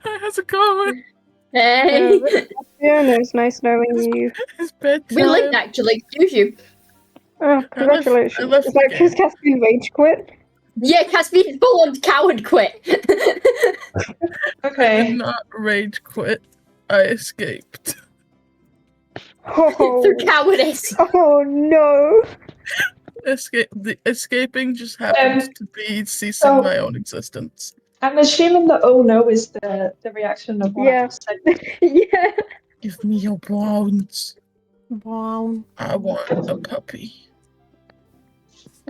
Speaker 3: How's it going?
Speaker 4: Hey.
Speaker 7: Yeah, no, it's nice knowing you.
Speaker 3: It's bedtime.
Speaker 4: We linked actually, excuse you.
Speaker 7: Oh, congratulations.
Speaker 3: I left
Speaker 7: Is that
Speaker 3: the
Speaker 7: because Caspian rage quit?
Speaker 4: Yeah, Caspian full on coward quit.
Speaker 3: I
Speaker 1: Okay.
Speaker 3: did not rage quit. I escaped.
Speaker 7: Oh,
Speaker 4: Through cowardice.
Speaker 7: oh no.
Speaker 3: Escaping just happens to be ceasing
Speaker 1: so-
Speaker 3: my own existence.
Speaker 1: I'm assuming the oh no is the reaction of what I
Speaker 7: Yeah.
Speaker 1: just said.
Speaker 7: Yeah.
Speaker 3: Give me your bones.
Speaker 2: Wow.
Speaker 3: I want a puppy.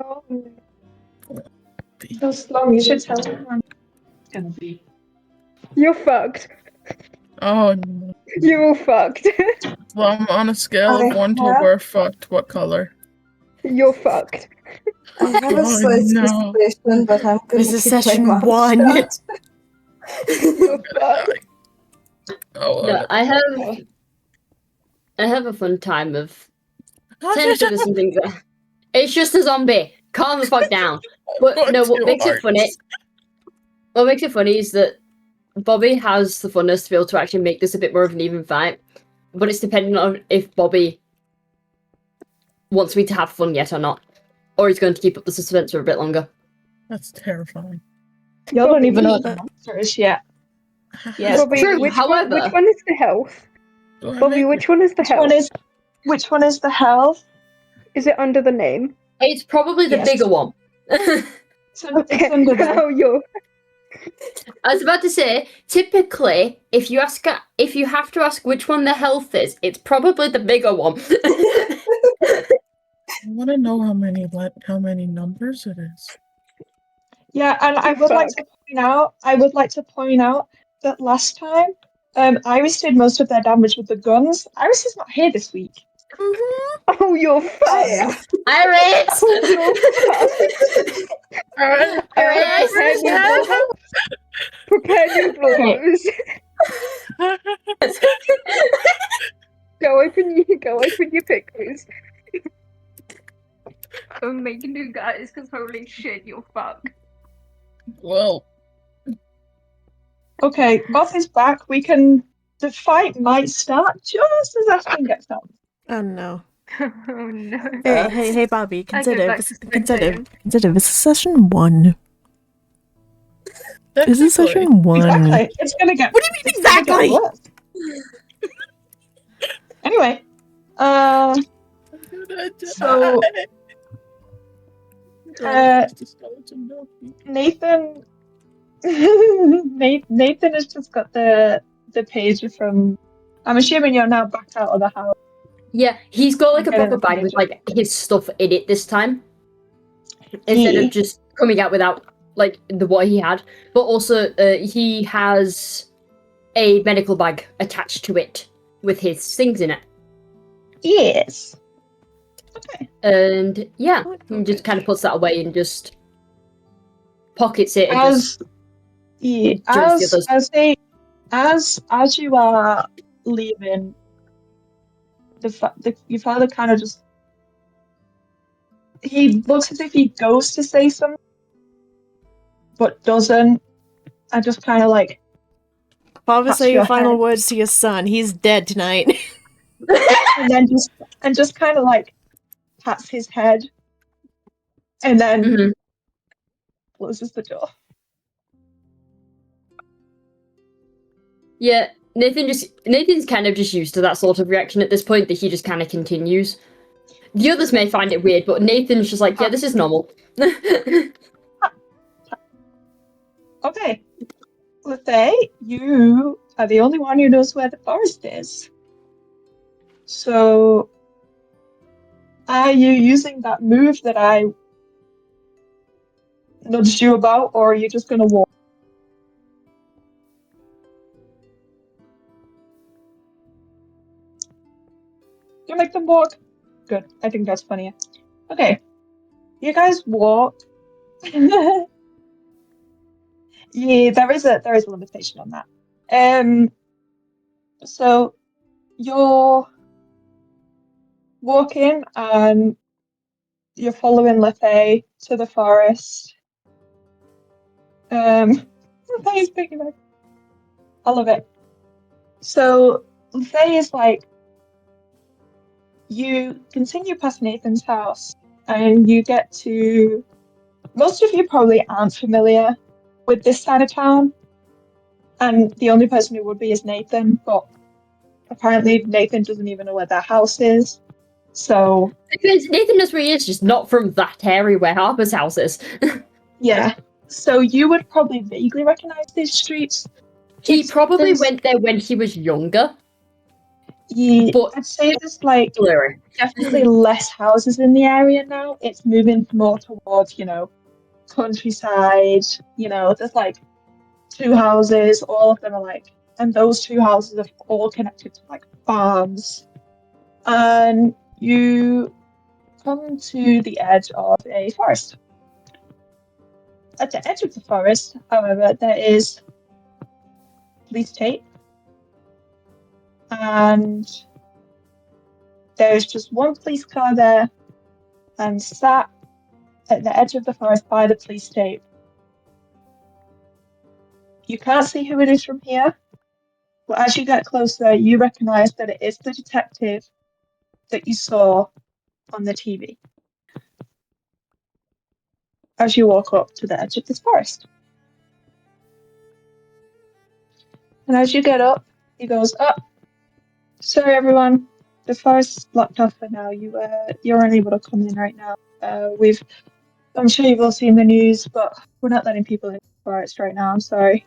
Speaker 7: Oh,
Speaker 1: So Slum, you should tell everyone it's gonna be.
Speaker 7: you're fucked.
Speaker 3: Oh no.
Speaker 7: You're all fucked.
Speaker 3: Well, I'm on a scale of 1 to we're fucked. What color?
Speaker 7: You're fucked.
Speaker 8: I have a
Speaker 3: Oh,
Speaker 8: slight
Speaker 3: no.
Speaker 8: suspicion, but I'm going
Speaker 2: This
Speaker 8: to
Speaker 2: is
Speaker 8: keep my
Speaker 2: session
Speaker 8: mouth
Speaker 2: 1.
Speaker 8: shut.
Speaker 7: You're fucked.
Speaker 3: Oh,
Speaker 4: No, I have a fun time of saying to some things. It's just a zombie. Calm the fuck down. But no, what makes it funny? What makes it funny is that Bobby has the funness to be able to actually make this a bit more of an even fight. But it's dependent on if Bobby wants me to have fun yet or not, or he's going to keep up the suspense for a bit longer.
Speaker 3: That's terrifying.
Speaker 1: You don't even know what the monster is yet. Yes.
Speaker 7: Bobby,
Speaker 4: True,
Speaker 7: which
Speaker 4: however-
Speaker 7: which one is the health?
Speaker 3: Do I
Speaker 7: Bobby,
Speaker 3: make-
Speaker 7: which one is the health?
Speaker 1: Which one is the health?
Speaker 7: Is it under the name?
Speaker 4: It's probably the
Speaker 1: Yes.
Speaker 4: bigger one.
Speaker 1: It's under the
Speaker 7: Oh, you're.
Speaker 4: I was about to say, typically, if you have to ask which one the health is, it's probably the bigger one.
Speaker 3: I want to know how many numbers it is.
Speaker 1: Yeah, and I would like to point out that last time, Iris did most of their damage with the guns. Iris is not here this week.
Speaker 7: Oh, you're fucked.
Speaker 8: Yeah.
Speaker 4: Iris!
Speaker 7: Iris! Prepare your blows. Go open your pickles. I'm making you guys, because holy shit, you're fucked.
Speaker 3: Well,
Speaker 1: Okay, Moth is back. The fight might start just as Ashton gets out.
Speaker 2: Oh no.
Speaker 7: Oh no.
Speaker 2: Hey, Bobby,
Speaker 7: I go
Speaker 2: consider
Speaker 7: back
Speaker 2: this,
Speaker 7: to
Speaker 2: consider
Speaker 7: spectating.
Speaker 2: this is session 1. This is
Speaker 3: technically,
Speaker 2: session 1.
Speaker 1: Exactly. It's gonna get.
Speaker 2: What do you mean
Speaker 1: it's gonna get
Speaker 2: exactly?
Speaker 1: worse. Anyway, so Nathan. Nathan has just got the page from. I'm assuming you're now back out of the house.
Speaker 4: Yeah, he's got like a
Speaker 1: Get it,
Speaker 4: proper bag with like his stuff in it this time. Instead
Speaker 1: Yeah.
Speaker 4: of just coming out without like what he had, but also he has a medical bag attached to it with his things in it.
Speaker 1: Yes. Okay.
Speaker 4: And yeah, he just kind of puts that away and just pockets it and
Speaker 1: As
Speaker 4: joins the others.
Speaker 1: as you are leaving, your father kind of just, he looks as if he goes to say something, but doesn't, and just kind of like
Speaker 2: Father,
Speaker 1: pats
Speaker 2: say your
Speaker 1: your
Speaker 2: final
Speaker 1: head,
Speaker 2: words to your son. He's dead tonight.
Speaker 1: and then just kind of like pats his head, and then
Speaker 4: Mhm.
Speaker 1: closes the door.
Speaker 4: Yeah, Nathan's kind of just used to that sort of reaction at this point, that he just kind of continues. The others may find it weird, but Nathan's just like, yeah, this is normal.
Speaker 1: Okay, Lethay, you are the only one who knows where the forest is. So, are you using that move that I nudged you about, or are you just going to walk? You make them walk. Good. I think that's funnier. Okay. You guys walk. Yeah, there is a limitation on that. So you're walking and you're following Lethay to the forest. Lethay's picking up. I love it. So Lethay is like, you continue past Nathan's house and you get to, most of you probably aren't familiar with this side of town, and the only person who would be is Nathan, but apparently Nathan doesn't even know where their house is. So
Speaker 4: Nathan knows where he is, just not from that area where Harper's house is.
Speaker 1: yeah, so you would probably vaguely recognize these streets.
Speaker 4: He probably went there when he was younger.
Speaker 1: Yeah,
Speaker 4: but
Speaker 1: I'd say there's like
Speaker 4: blurry.
Speaker 1: definitely less houses in the area now. It's moving more towards, countryside. There's like 2 houses, all of them are like, and those 2 houses are all connected to like farms. And you come to the edge of a forest. At the edge of the forest, however, there is police tape, and there's just one police car there, and sat at the edge of the forest by the police tape. You can't see who it is from here, but as you get closer, you recognize that it is the detective that you saw on the TV as you walk up to the edge of this forest. And as you get up, he goes, "Oh, sorry everyone, the forest is blocked off for now. You're unable to come in right now. I'm sure you've all seen the news, but we're not letting people in the forest right now. I'm sorry."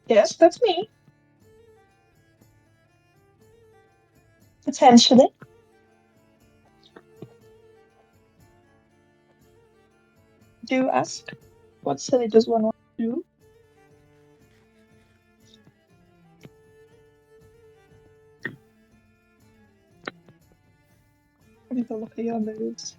Speaker 1: Yes, that's me. Potentially. Do ask. What silly does one want to do? Let me go look at your moves.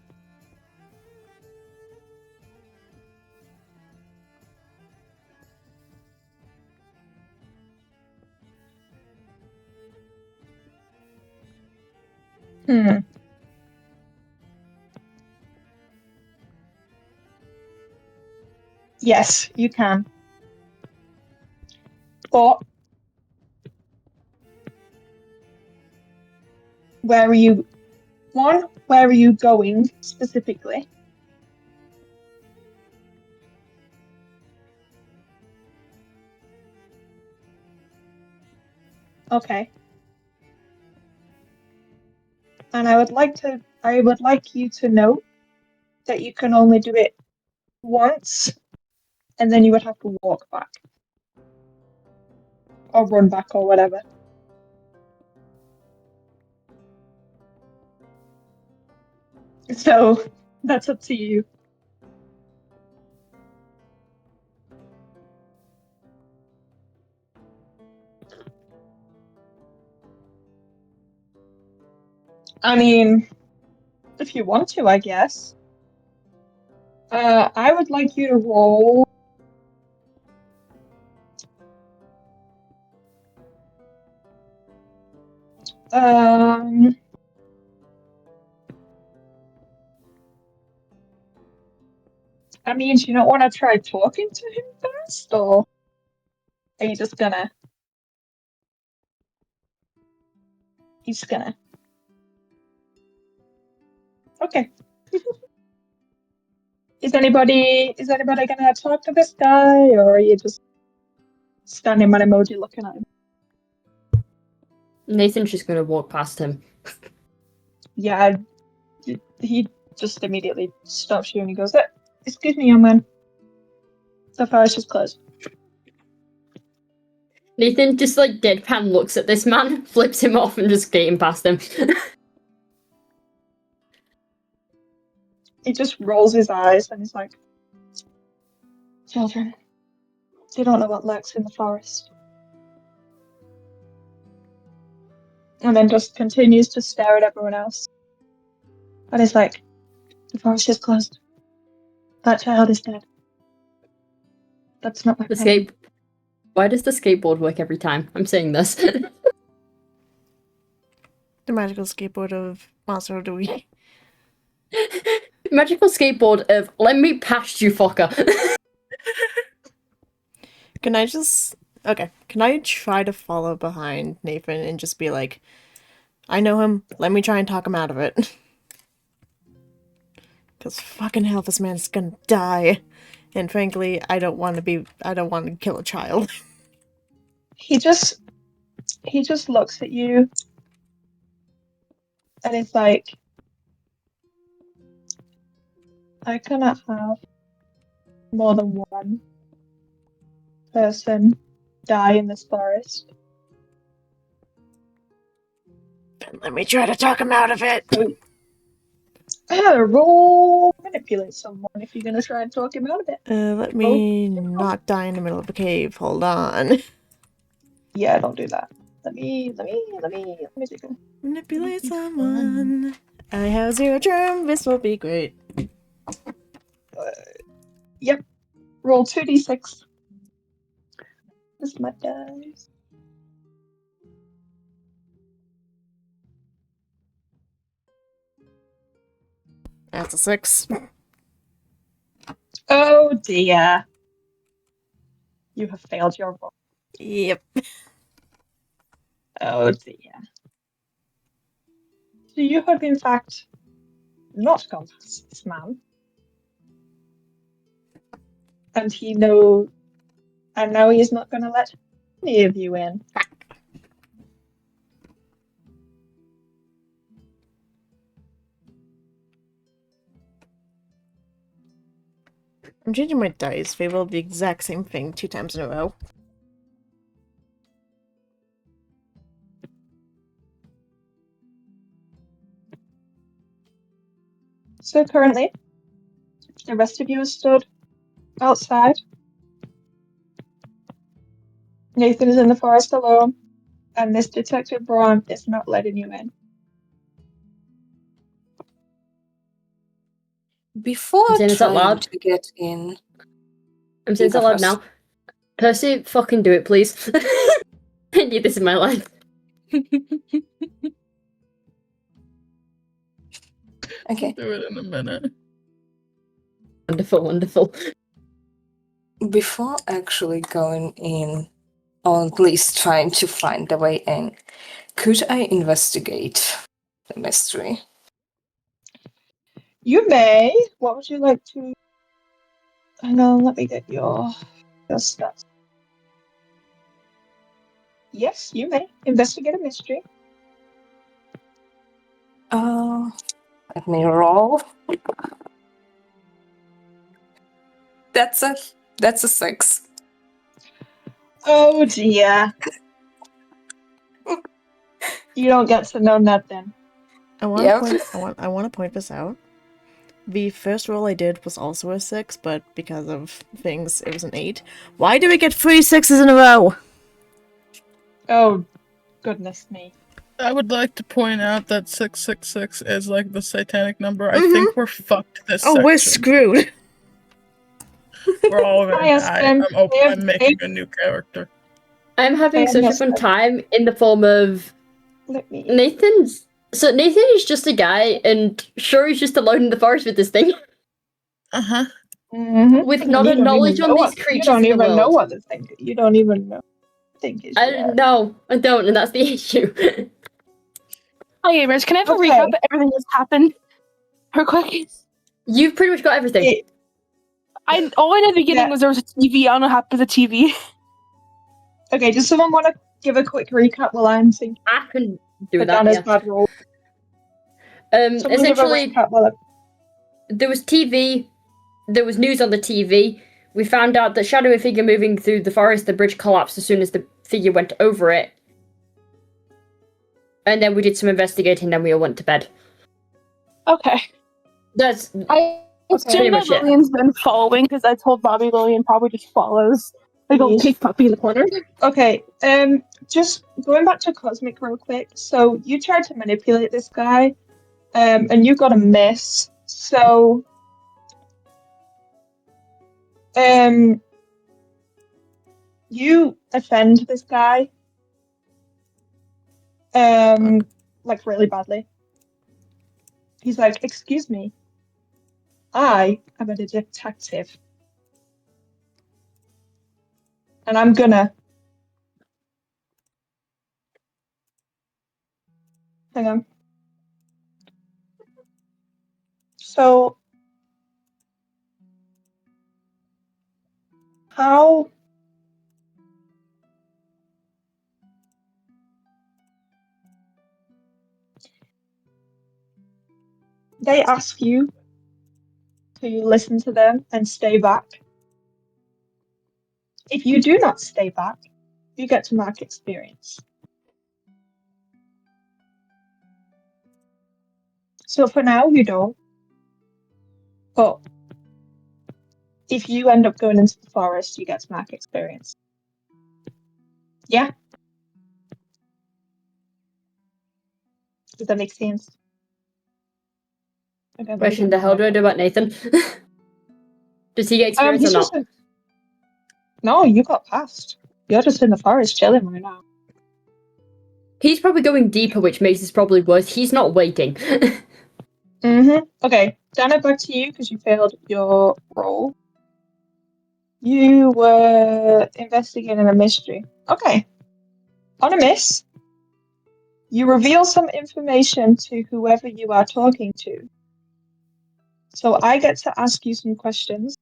Speaker 1: Yes, you can. But where are you going specifically? Okay. And I would like you to note that you can only do it once, and then you would have to walk back. Or run back or whatever. So, that's up to you. I mean, if you want to, I guess. I would like you to roll. I mean, do you not want to try talking to him first, or are you just gonna? You're just gonna. Okay. Is anybody gonna talk to this guy, or are you just standing man emoji looking at him?
Speaker 4: Nathan's just gonna walk past him.
Speaker 1: Yeah, he just immediately stops you and he goes, "Excuse me, young man. The forest is closed."
Speaker 4: Nathan just like deadpan looks at this man, flips him off, and just skating past him.
Speaker 1: He just rolls his eyes and he's like, "Children, they don't know what lurks in the forest." And then just continues to stare at everyone else. And he's like, "The forest is closed. That child is dead. That's not my friend."
Speaker 4: Why does the skateboard work every time? I'm saying this.
Speaker 2: The magical skateboard of Monster Dewey.
Speaker 4: Magical skateboard of let me past you, fucker.
Speaker 2: Can I try to follow behind Nathan and just be like, I know him, let me try and talk him out of it. Because fucking hell, this man's gonna die. And frankly, I don't want to kill a child.
Speaker 1: He just looks at you and it's like, I cannot have more than one person die in this forest.
Speaker 2: Then let me try to talk him out of it.
Speaker 1: Roll manipulate someone if you're gonna try and talk him out of it.
Speaker 2: Let me not die in the middle of a cave. Hold on.
Speaker 1: Yeah, don't do that. Let me take a...
Speaker 2: Manipulate someone. I have 0 charm. This will be great.
Speaker 1: Yep. Roll 2d6. This is my dice.
Speaker 2: That's a 6.
Speaker 1: Oh dear. You have failed your roll.
Speaker 2: Yep.
Speaker 1: Oh dear. So you have in fact not gone past this man. And now he is not going to let any of you in.
Speaker 2: I'm changing my dice. They will the exact same thing 2 times in a row.
Speaker 1: So currently, the rest of you are stood outside. Nathan is in the forest alone, and this Detective Braun is not letting you in.
Speaker 6: Before
Speaker 4: I'm saying this out
Speaker 6: trying
Speaker 4: loud.
Speaker 6: to get in,
Speaker 4: I'm saying
Speaker 6: You
Speaker 4: this
Speaker 6: go
Speaker 4: out loud
Speaker 6: first.
Speaker 4: now. Percy, fucking do it, please. I need this in my life.
Speaker 6: Okay.
Speaker 3: Do it in a minute.
Speaker 4: Wonderful, wonderful.
Speaker 6: Before actually going in, or at least trying to find the way in, could I investigate the mystery?
Speaker 1: You may. What would you like to... Hang on, let me get your stats. Yes, you may. Investigate a mystery.
Speaker 6: Let me roll. That's a 6.
Speaker 1: Oh dear. You don't get to know nothing.
Speaker 2: I want to point this out. The first roll I did was also a 6, but because of things, it was an 8. Why do we get 3 6s in a row?
Speaker 1: Oh, goodness me.
Speaker 3: I would like to point out that 666 is like the satanic number. I think we're fucked this section.
Speaker 2: We're screwed.
Speaker 3: We're all
Speaker 1: Hi,
Speaker 3: I'm making a new character.
Speaker 4: I'm having such a fun time in the form of
Speaker 1: Let me...
Speaker 4: Nathan's. So Nathan is just a guy, and sure, he's just alone in the forest with this thing.
Speaker 3: Uh-huh.
Speaker 1: Mm-hmm.
Speaker 4: With not a knowledge on these creatures in the world.
Speaker 1: You don't even know what the thing. You don't even know. Think is.
Speaker 4: No, I don't, and that's the issue.
Speaker 9: Hi, gamers. Can I have a recap of everything that's happened? Real quick.
Speaker 4: You've pretty much got everything.
Speaker 9: All I know at the beginning was there was a TV. I don't know what happened to the TV.
Speaker 1: Okay, does someone want to give a quick recap while I'm thinking?
Speaker 4: I can do that. Yeah.
Speaker 1: Bad roll.
Speaker 4: Essentially, there was TV. There was news on the TV. We found out that shadowy figure moving through the forest. The bridge collapsed as soon as the figure went over it. And then we did some investigating. Then we all went to bed.
Speaker 9: Okay.
Speaker 4: That's
Speaker 9: I
Speaker 4: pretty much it.
Speaker 9: Lillian's been following because I told Bobby Lillian probably just follows. Like a pig puppy in the corner.
Speaker 1: Okay, just going back to Cosmic real quick. So you tried to manipulate this guy, and you got a miss. So, you offend this guy, like really badly. He's like, "Excuse me, I am a detective. And I'm gonna..." Hang on. So, how... They ask you to listen to them and stay back. If you do not stay back, you get to mark experience. So for now, you don't. But if you end up going into the forest, you get to mark experience. Yeah? Does that make sense? Okay,
Speaker 4: Question: the hell do I do about Nathan? Does he get experience or not?
Speaker 1: No, you got past. You're just in the forest chilling right now.
Speaker 4: He's probably going deeper, which makes this probably worse. He's not waiting.
Speaker 1: Okay, Dana, back to you because you failed your roll. You were investigating a mystery. Okay. On a miss, you reveal some information to whoever you are talking to. So I get to ask you some questions.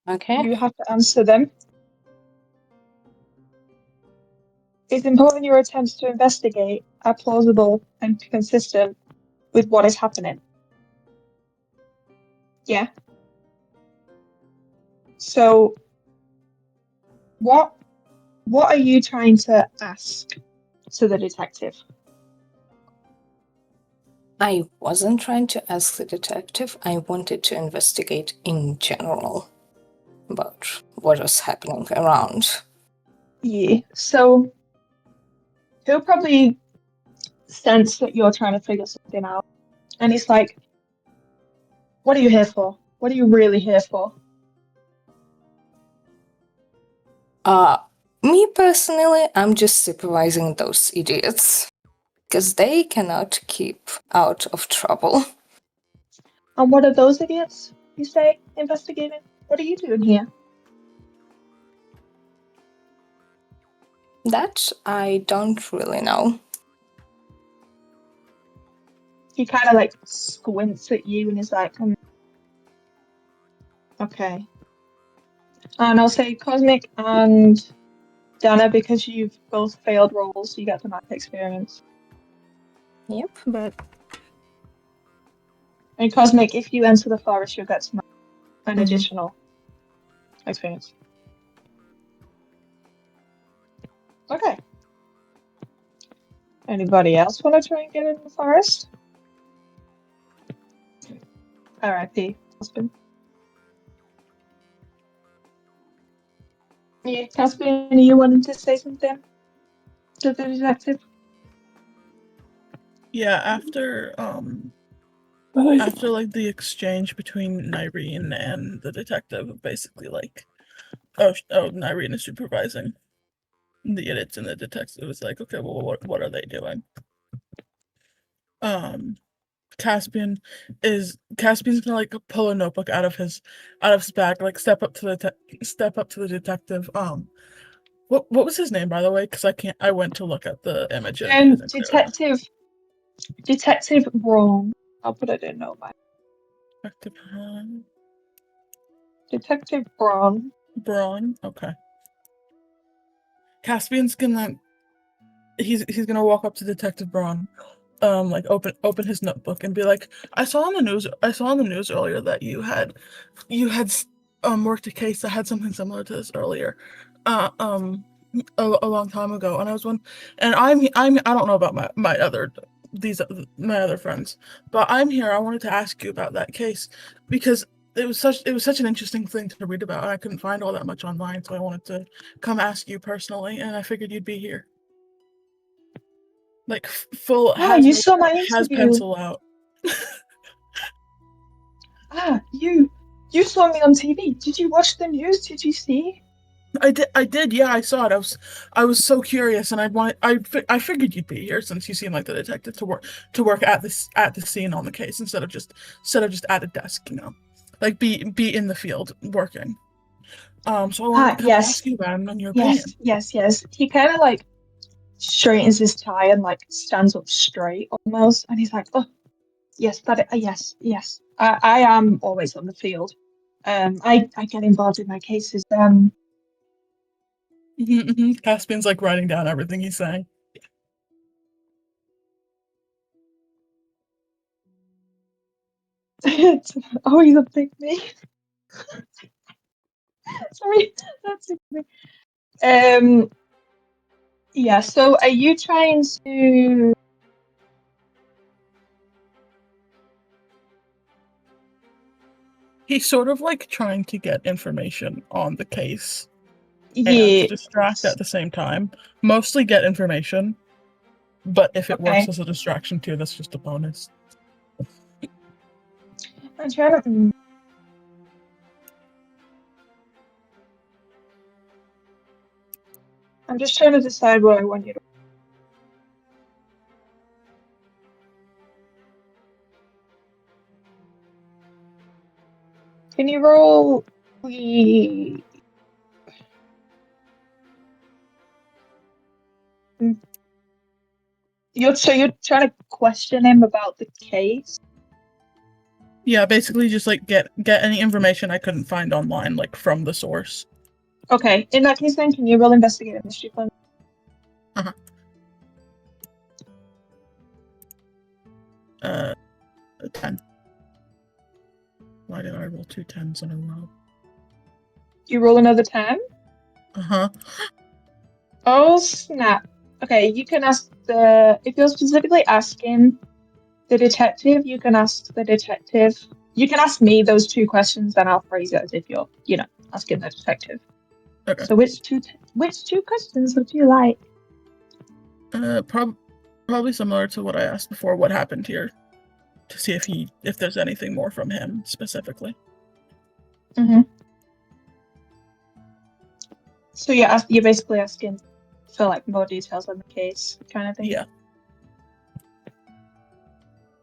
Speaker 6: Okay.
Speaker 1: You have to answer them. It's important your attempts to investigate are plausible and consistent with what is happening. Yeah. So, what are you trying to ask to the detective?
Speaker 6: I wasn't trying to ask the detective. I wanted to investigate in general about what was happening around.
Speaker 1: Yeah. So, he'll probably sense that you're trying to figure something out. And he's like, "What are you here for? What are you really here for?"
Speaker 6: Me personally, I'm just supervising those idiots. Because they cannot keep out of trouble.
Speaker 1: And what are those idiots, you say, investigating? What are you doing here?
Speaker 6: That I don't really know.
Speaker 1: He kind of like squints at you and is like, okay. And I'll say Cosmic and Dana, because you've both failed rolls, you get the map experience.
Speaker 6: Yep.
Speaker 2: But
Speaker 1: And Cosmic, if you enter the forest, you'll get an
Speaker 3: Mhm.
Speaker 1: additional experience. Okay. Anybody else want to try and get in the forest? R.I.P. husband. Yeah, Caspian, are you wanting to say something to the detective?
Speaker 3: Yeah, after like the exchange between Nyreen and the detective, basically like, oh, Nyreen is supervising the edits, and the detective was like, okay, well, what are they doing? Caspian's gonna like pull a notebook out of his bag, like step up to the detective. What was his name, by the way? Because I went to look at the image and it isn't clear.
Speaker 1: Detective Braun. I'll put it in notebook. Detective Braun.
Speaker 3: Braun. Okay. Caspian's gonna he's gonna walk up to Detective Braun, like open his notebook and be like, I saw on the news earlier that you had worked a case that had something similar to this earlier, a long time ago, and I was I don't know about my other friends, but I'm here. I wanted to ask you about that case because it was such an interesting thing to read about, and I couldn't find all that much online, so I wanted to come ask you personally, and I figured you'd be here. Like full
Speaker 1: you saw my
Speaker 3: has
Speaker 1: interview.
Speaker 3: pencil out.
Speaker 1: You saw me on TV. Did you watch the news? Did you see?
Speaker 3: I did. Yeah, I saw it. I was so curious, and I figured you'd be here since you seem like the detective to work at the scene on the case instead of just at a desk, like be in the field working. So I wanted to come ask you about him and your opinion.
Speaker 1: Yes. He kind of like straightens his tie and like stands up straight almost, and he's like, "Oh, yes, yes. I am always on the field. I get involved in my cases.
Speaker 3: Caspian's like writing down everything he's saying.
Speaker 1: Oh, he's a big me. Sorry, that's me. Yeah. So, are you trying to?
Speaker 3: He's sort of like trying to get information on the case and
Speaker 1: Yeah.
Speaker 3: distract at the same time. Mostly get information, but if it works as a distraction too, that's just a bonus.
Speaker 1: I'm trying to. I'm just trying to decide what I want you to. Can you roll the? You're trying to question him about the case?
Speaker 3: Yeah, basically just like get any information I couldn't find online, like from the source.
Speaker 1: Okay, in that case then, can you roll investigate a mystery plan?
Speaker 3: 10. Why did I roll 2 10s in a row?
Speaker 1: You roll another 10? Oh snap. Okay, you can ask if you're specifically asking the detective, you can ask the detective. You can ask me those two questions, then I'll phrase it as if you're, asking the detective.
Speaker 3: Okay.
Speaker 1: So which two questions would you like?
Speaker 3: Probably similar to what I asked before. What happened here? To see if there's anything more from him specifically.
Speaker 1: So you're basically asking for like more details on the case, kind of thing.
Speaker 3: Yeah.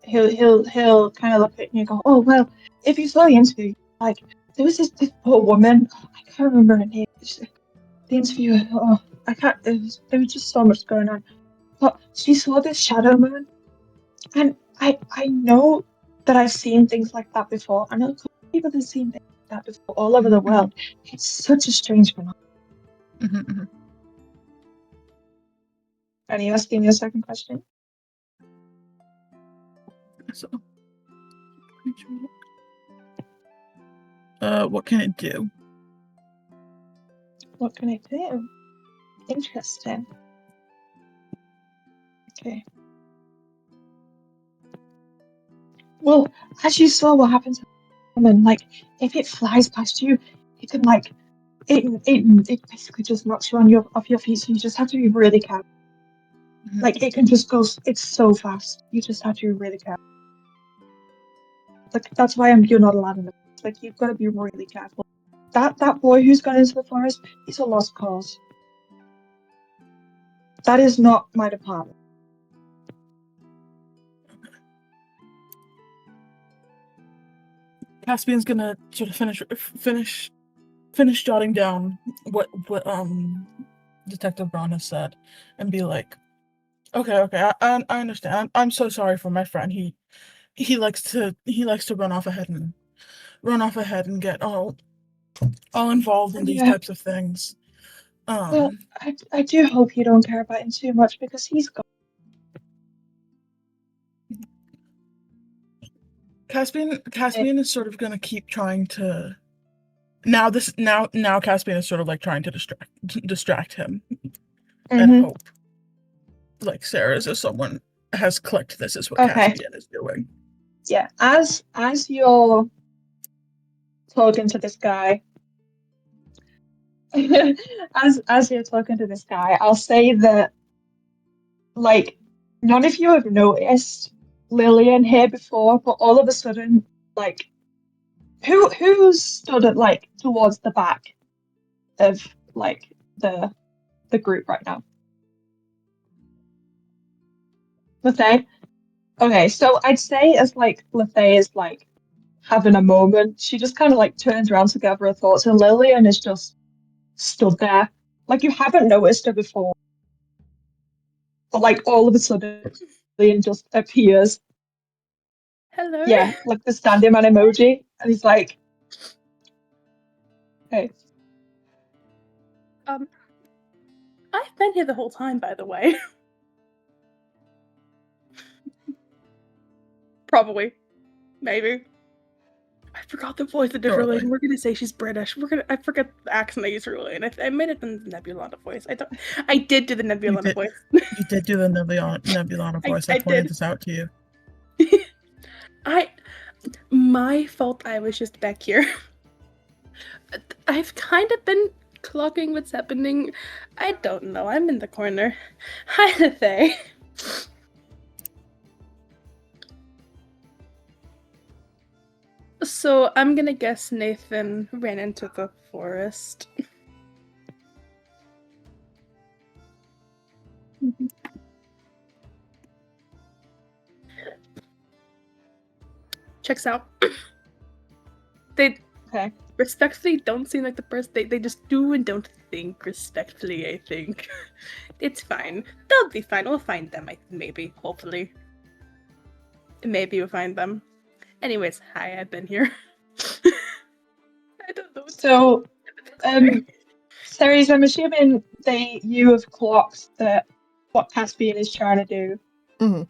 Speaker 1: He'll kind of look at you and go, "Oh well, if you saw the interview, like there was this poor woman. I can't remember her name. The interviewer. Oh, I can't. There was just so much going on. But she saw this shadow man, and I know that I've seen things like that before. I know people have seen things like that before all over the world. It's such a strange phenomenon." And you asking me a second question?
Speaker 3: So, What can it do?
Speaker 1: What can it do? Interesting. Okay. Well, as you saw what happened to the woman, like, if it flies past you, it can, like, it basically just knocks you off your feet, so you just have to be really careful. Like, it can just go, it's so fast. You just have to be really careful. Like, that's why you're not allowed in the forest. Like, you've got to be really careful. That boy who's gone into the forest, he's a lost cause. That is not my department.
Speaker 3: Caspian's gonna sort of finish jotting down what Detective Braun has said, and be like, okay, I understand. I'm so sorry for my friend. He likes to run off ahead and get all involved in these types of things.
Speaker 1: Well, I do hope you don't care about him too much because he's gone.
Speaker 3: Caspian is sort of gonna keep trying to. Now Caspian is sort of like trying to distract him, and hope. Like Sarah's as someone has clicked. This is what Caspian is doing.
Speaker 1: Yeah, as you're talking to this guy, as you're talking to this guy, I'll say that, like, none of you have noticed Lillian here before, but all of a sudden, like, who stood at, like, towards the back of, like, the group right now? Lethay? Okay, so I'd say as, like, Lethay is, like, having a moment, she just kind of, like, turns around to gather her thoughts, and Lillian is just stood there. Like, you haven't noticed her before. But, like, all of a sudden, Lillian just appears.
Speaker 9: Hello?
Speaker 1: Yeah, like the standing man emoji. And he's like, hey.
Speaker 9: I've been here the whole time, by the way. Probably. Maybe. I forgot the voice of different lady. We're gonna say she's British. I forget the accent I used earlier, and I made it in the Nebulana voice. I did do the Nebulana voice.
Speaker 3: You did do the Nebulana voice. I pointed this out to you.
Speaker 9: My fault. I was just back here. I've kind of been clocking what's happening. I don't know. I'm in the corner. Hi, Lethay. So I'm gonna guess Nathan ran into the forest. Checks out. They respectfully don't seem like the person. They just do and don't think respectfully, I think. It's fine. They'll be fine. We'll find them, maybe, hopefully. Maybe we'll find them. Anyways, hi, I've been here. I don't know.
Speaker 1: So, Ceres, I'm assuming you have clocked that what Caspian is trying to do.
Speaker 2: Mm-hmm.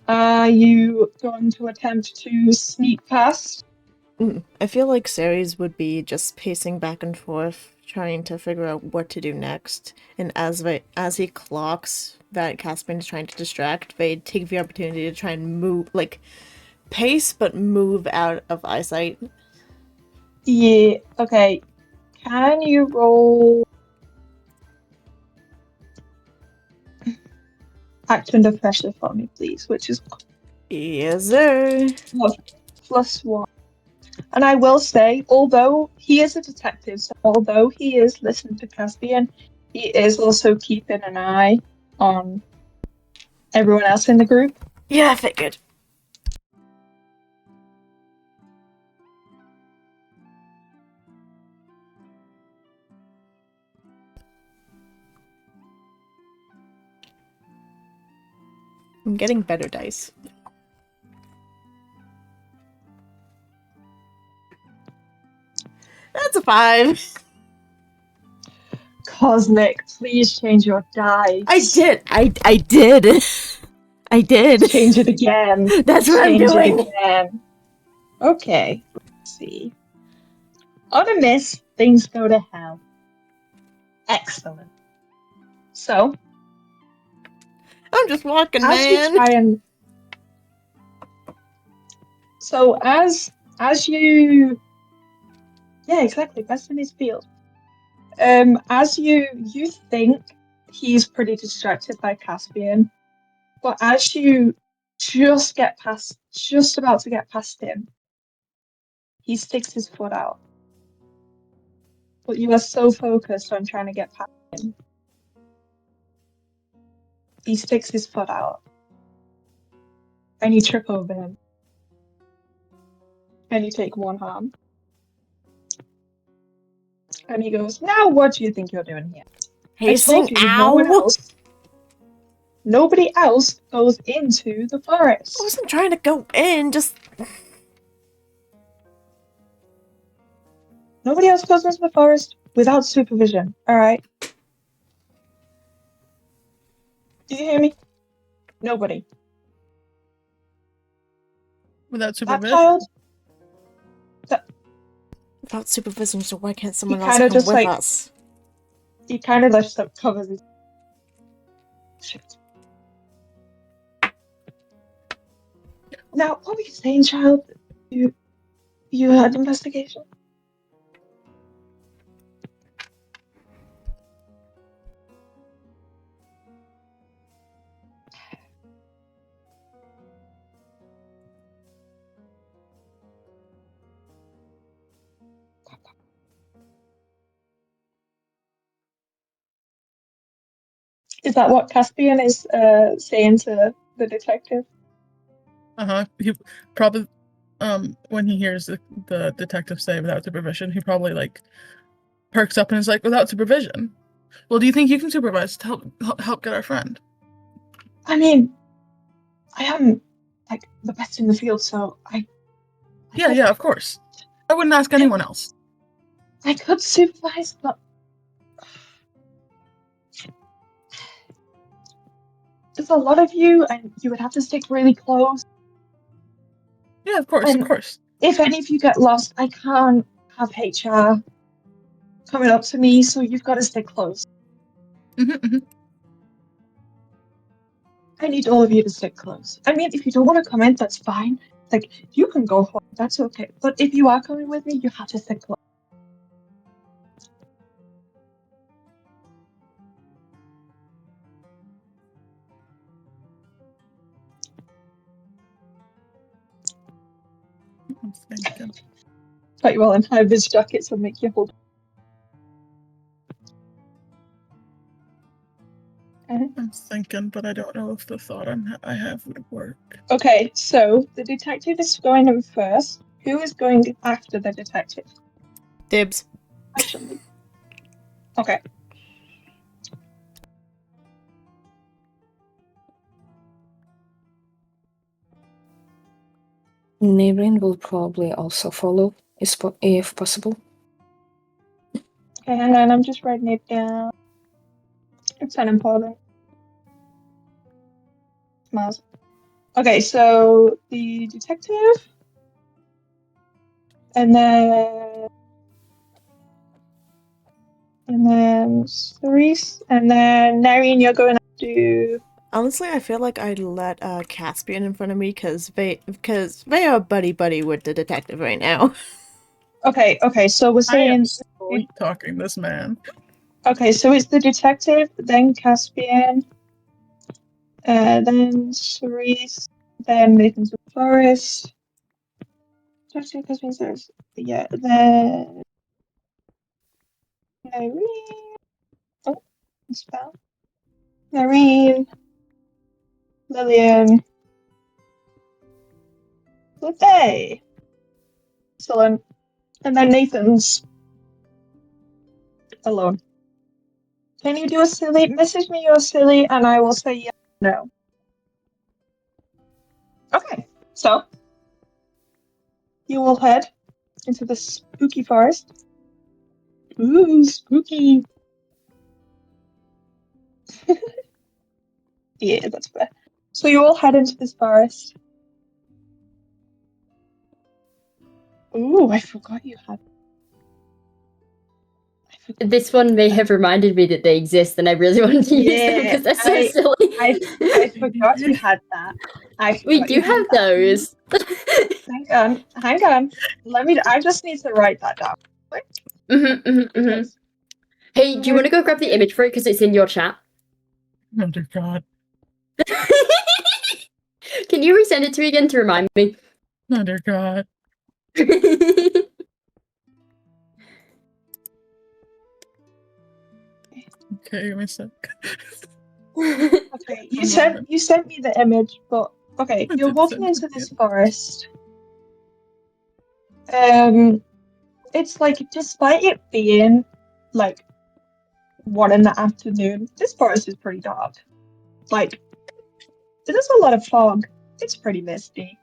Speaker 1: Are you going to attempt to sneak past?
Speaker 2: I feel like Ceres would be just pacing back and forth, trying to figure out what to do next. And as he clocks that Caspian is trying to distract, they take the opportunity to try and move, like, pace, but move out of eyesight.
Speaker 1: Yeah, okay. Can you roll act under pressure for me, please? Which is
Speaker 2: yes, sir.
Speaker 1: +1. And I will say, although he is a detective, so although he is listening to Caspian, he is also keeping an eye on everyone else in the group.
Speaker 2: Yeah, I figured. I'm getting better dice. That's a 5.
Speaker 1: Cosmic, please change your dice.
Speaker 2: I did. I did. I did.
Speaker 1: Change it again.
Speaker 2: That's what I'm doing.
Speaker 1: It again. Okay. Let's see. On a miss, things go to hell. Excellent. So,
Speaker 2: I'm just walking,
Speaker 1: as you
Speaker 2: man.
Speaker 1: try and as you exactly, best in his field. As you think he's pretty distracted by Caspian, but as you just about to get past him, he sticks his foot out. But you are so focused on trying to get past him. He sticks his foot out. And you trip over him. And you take one harm. And he goes, "Now what do you think you're doing here?"
Speaker 2: Pacing,
Speaker 1: Nobody else goes into the forest.
Speaker 2: I wasn't trying to go in, just...
Speaker 1: Nobody else goes into the forest without supervision, alright? Do you hear me? Nobody.
Speaker 3: Without
Speaker 1: That
Speaker 3: supervision?
Speaker 1: child...
Speaker 2: Without supervision, so why can't someone
Speaker 1: He
Speaker 2: else
Speaker 1: kinda
Speaker 2: come
Speaker 1: just,
Speaker 2: with
Speaker 1: like-
Speaker 2: us?
Speaker 1: He kind of lifts up, covers his... Shit. Now, what were you saying, child? You had investigation? Is that what Caspian is saying to the detective?
Speaker 3: He probably, when he hears the detective say without supervision, he probably, like, perks up and is like, without supervision? Well, do you think you can supervise to help get our friend?
Speaker 1: I mean, I am, like, the best in the field, so
Speaker 3: Yeah, of course. I wouldn't ask anyone else.
Speaker 1: I could supervise, but... There's a lot of you, and you would have to stick really close.
Speaker 3: Yeah, of course,
Speaker 1: And if any of you get lost, I can't have HR coming up to me, so you've got to stick close. I need all of you to stick close. I mean, if you don't want to come in, that's fine. Like, you can go home, that's okay. But if you are coming with me, you have to stick close.
Speaker 3: I'm thinking.
Speaker 1: Put you all in high-vis jackets and make you hold.
Speaker 3: I'm thinking, but I don't know if the thought I have would work.
Speaker 1: Okay, so the detective is going in first. Who is going after the detective?
Speaker 2: Dibs.
Speaker 1: Actually. Okay.
Speaker 6: Neighboring will probably also follow, if possible.
Speaker 1: Okay, hang on, I'm just writing it down. It's unimportant. Smiles. Okay, so the detective, and then Cerise, and then Nareen, you're going to do...
Speaker 2: Honestly, I feel like I'd let Caspian in front of me because they are buddy with the detective right now.
Speaker 1: Okay, so we're saying...
Speaker 3: talking this man.
Speaker 1: Okay, so it's the detective, then Caspian, then Cerise, then Nathan's the Forest. Caspian says, yeah, then Nareen. Oh, spell. Nareen, Lillian, Lede. Excellent. And then Nathan's alone. Can you do a silly? Message me your silly, and I will say yes or no. Okay, so you will head into the spooky forest. Ooh, spooky. Yeah, that's fair. So you all head into this forest. Ooh, I forgot you had.
Speaker 4: This one may have reminded me that they exist, and I really wanted to use them because they're so silly.
Speaker 1: I forgot you had that.
Speaker 4: We do have those.
Speaker 1: Hang on. I just need to write that down.
Speaker 4: Hey, do you want to go grab the image for it because it's in your chat?
Speaker 3: Oh dear God.
Speaker 4: Can you resend it to me again to remind me?
Speaker 3: Oh dear God. Okay, give me a sec.
Speaker 1: Okay, you sent me the image, but okay, you're walking into this forest. It's like, despite it being like 1 in the afternoon, this forest is pretty dark. Like, there's a lot of fog. It's pretty misty,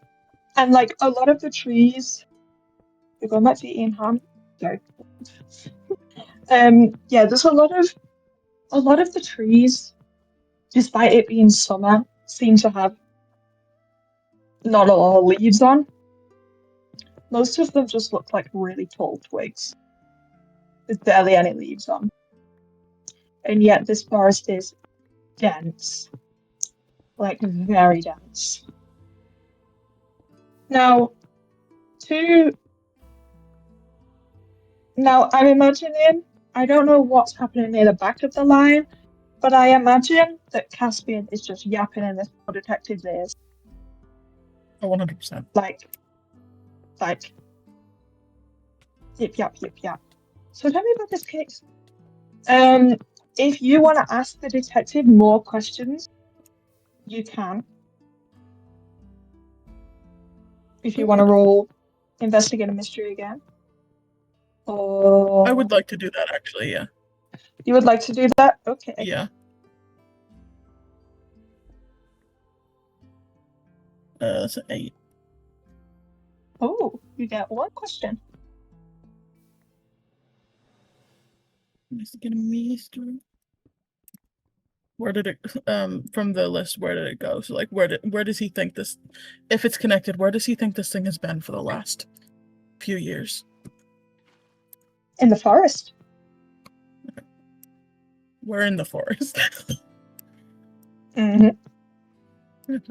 Speaker 1: and like a lot of the trees. You're going back to eating ham. Sorry. Yeah, there's a lot of the trees, despite it being summer, seem to have not a lot of leaves on. Most of them just look like really tall twigs. There's barely any leaves on. And yet this forest is dense. Like, very dense. Now, I'm imagining, I don't know what's happening near the back of the line, but I imagine that Caspian is just yapping in this detective's ears.
Speaker 3: Oh, 100%.
Speaker 1: Like, yip yap, yip yap. So tell me about this case. If you want to ask the detective more questions, you can. If you want to roll investigate a mystery again. Or
Speaker 3: I would like to do that, actually, yeah.
Speaker 1: You would like to do that? Okay.
Speaker 3: Yeah. That's an 8.
Speaker 1: Oh, you get 1 question.
Speaker 3: Investigate a mystery. Where did it from the list, where did it go? So like where does he think this, if it's connected, where does he think this thing has been for the last few years?
Speaker 1: In the forest.
Speaker 3: We're in the forest.
Speaker 1: Mm-hmm.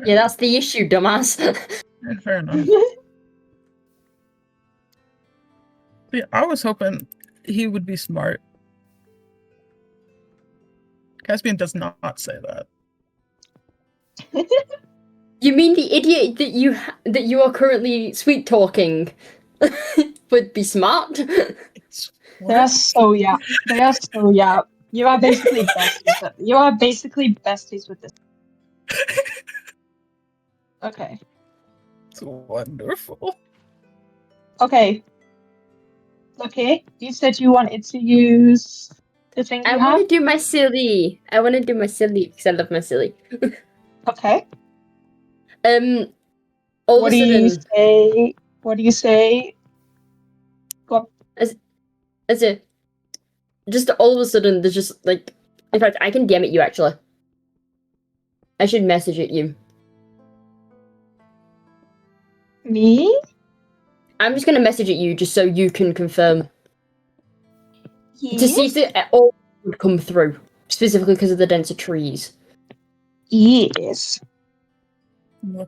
Speaker 4: Yeah, that's the issue, dumbass.
Speaker 3: Fair enough. Yeah, I was hoping he would be smart. Caspian does not say that.
Speaker 4: You mean the idiot that you are currently sweet talking would be smart?
Speaker 1: They are so yap. You are basically besties. You are basically besties with this. Okay.
Speaker 3: It's wonderful.
Speaker 1: Okay. Okay. You said you wanted to use the thing you
Speaker 4: I want to do my silly. Because I love my silly.
Speaker 1: Okay.
Speaker 4: All
Speaker 1: what
Speaker 4: of a
Speaker 1: do you
Speaker 4: sudden,
Speaker 1: say? What do you say? Go on.
Speaker 4: as a just all of a sudden, there's just like, in fact, I can DM it you actually. I should message it you.
Speaker 1: Me?
Speaker 4: I'm just gonna message it you just so you can confirm.
Speaker 1: Yes.
Speaker 4: To see if it all would come through, specifically because of the denser trees.
Speaker 1: Yes.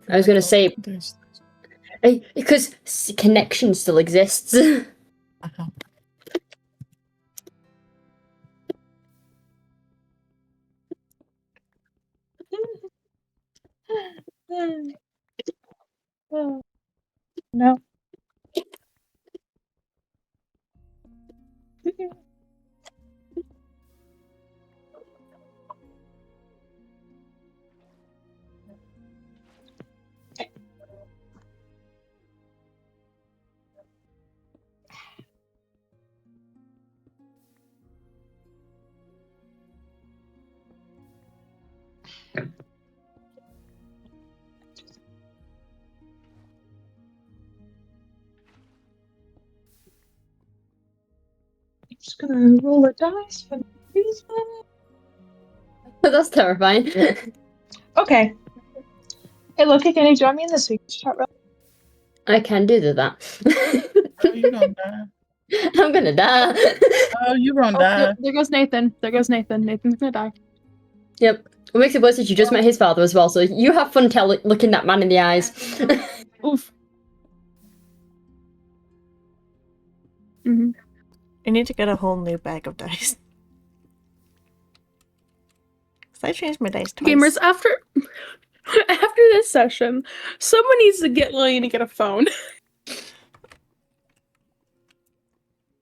Speaker 4: I was gonna say because connection still exists.
Speaker 3: Uh-huh.
Speaker 1: No. I'm just gonna roll a dice for these.
Speaker 4: That's terrifying.
Speaker 1: Okay. Hey, Loki, can you join me in the speech chat room?
Speaker 5: I can do that.
Speaker 3: Oh, you gonna die.
Speaker 5: I'm gonna die.
Speaker 3: Oh, you gonna die.
Speaker 9: There goes Nathan. There goes Nathan. Nathan's gonna die.
Speaker 5: Yep. What makes it worse is you just met his father as well, so you have fun looking that man in the eyes.
Speaker 9: Oof. Mm-hmm.
Speaker 2: I need to get a whole new bag of dice. Cause I changed my dice twice.
Speaker 9: Gamers, after this session, someone needs to get Lillian to get a phone.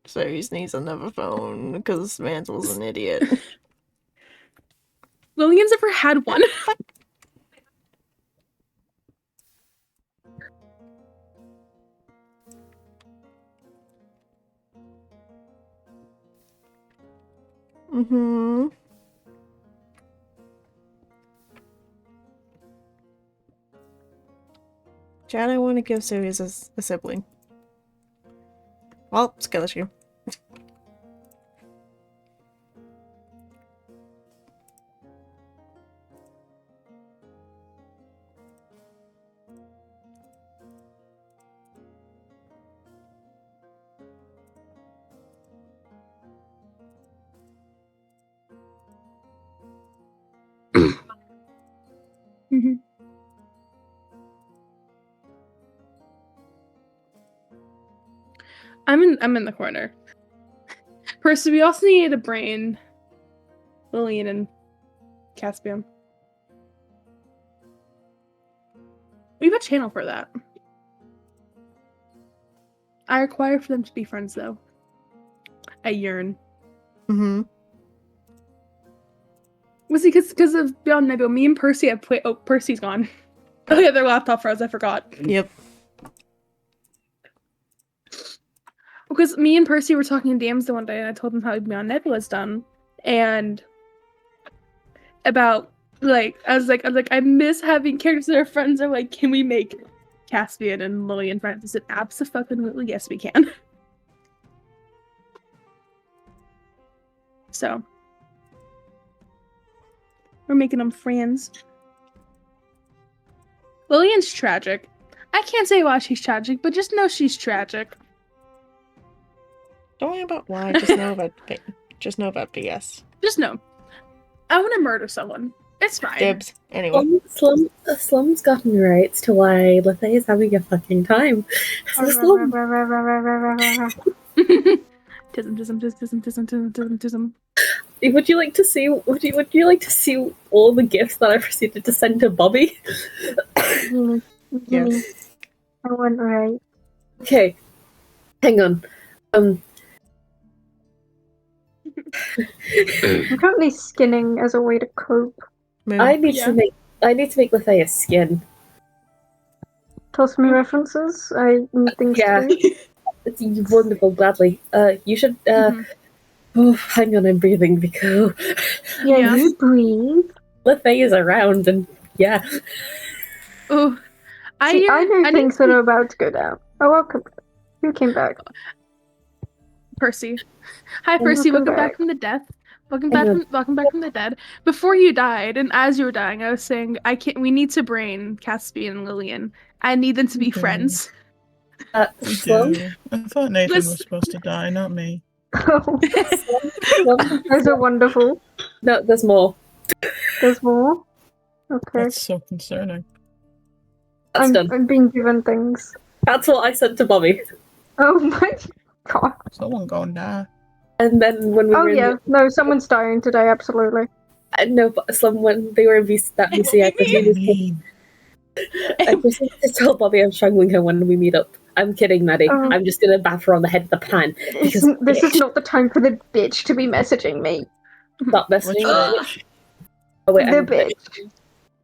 Speaker 2: So he needs another phone because Mansel's an idiot.
Speaker 9: Lillian's never had one.
Speaker 2: Mm-hmm. Chad, I want to give Sirius a sibling. Well, skill issue.
Speaker 9: Mm-hmm. I'm in the corner. Percy, we also need a brain Lillian and Caspian. We have a channel for that. I require for them to be friends, though. I yearn.
Speaker 2: Mm-hmm.
Speaker 9: Was it because of Beyond Nebula? Me and Percy have played. Oh, Percy's gone. Oh yeah, their laptop froze. I forgot.
Speaker 2: Yep.
Speaker 9: Because me and Percy were talking to DMs the one day, and I told him how Beyond Nebula's done, and about I was like, I miss having characters that are friends. Are like, can we make Caspian and Lillian friends? I said, absolutely, yes, we can. So we're making them friends. Lillian's tragic. I can't say why she's tragic, but just know she's tragic.
Speaker 2: Don't worry about why. Just know about BS.
Speaker 9: Just know. I want to murder someone. It's fine.
Speaker 2: Dibs. Anyway.
Speaker 5: Slum's gotten rights to why Lethe is having a fucking time. So Slum.
Speaker 9: Tism.
Speaker 5: Would you like to see? Would you like to see all the gifts that I proceeded to send to Bobby?
Speaker 2: Yes.
Speaker 7: I went right.
Speaker 5: Okay, hang on.
Speaker 7: I'm currently skinning as a way to cope.
Speaker 2: Moon.
Speaker 5: I need to make Lethe a skin.
Speaker 7: Toss me references. I need things
Speaker 5: Yeah.
Speaker 7: to do.
Speaker 5: It's wonderful, gladly. You should. Oh, hang on, I'm breathing because
Speaker 7: Yeah, you breathe.
Speaker 5: Lethe is around, and yeah.
Speaker 9: Oh,
Speaker 7: See, I know things that are about to go down. Oh, welcome. Who came back?
Speaker 9: Percy. Hi, Percy. Welcome back from the death. Welcome back from the dead. Before you died, and as you were dying, I was saying, we need to brain Caspian and Lillian. I need them to be friends.
Speaker 5: Slum?
Speaker 3: I thought Nathan was supposed to die, not me.
Speaker 7: Oh. Those are wonderful.
Speaker 5: No, there's more.
Speaker 7: There's more? Okay.
Speaker 3: That's so concerning.
Speaker 5: That's done.
Speaker 7: I'm being given things.
Speaker 5: That's what I said to Bobby.
Speaker 7: Oh my god.
Speaker 3: Someone gonna die.
Speaker 5: And then when we were in
Speaker 7: no, someone's dying today, absolutely.
Speaker 5: No, but when they were in that VC, I proceeded to tell Bobby I'm strangling her when we meet up. I'm kidding, Maddie. I'm just gonna bath her on the head with the pan.
Speaker 7: This is not the time for the bitch to be messaging me.
Speaker 5: Stop messaging me. Oh wait,
Speaker 7: the bitch.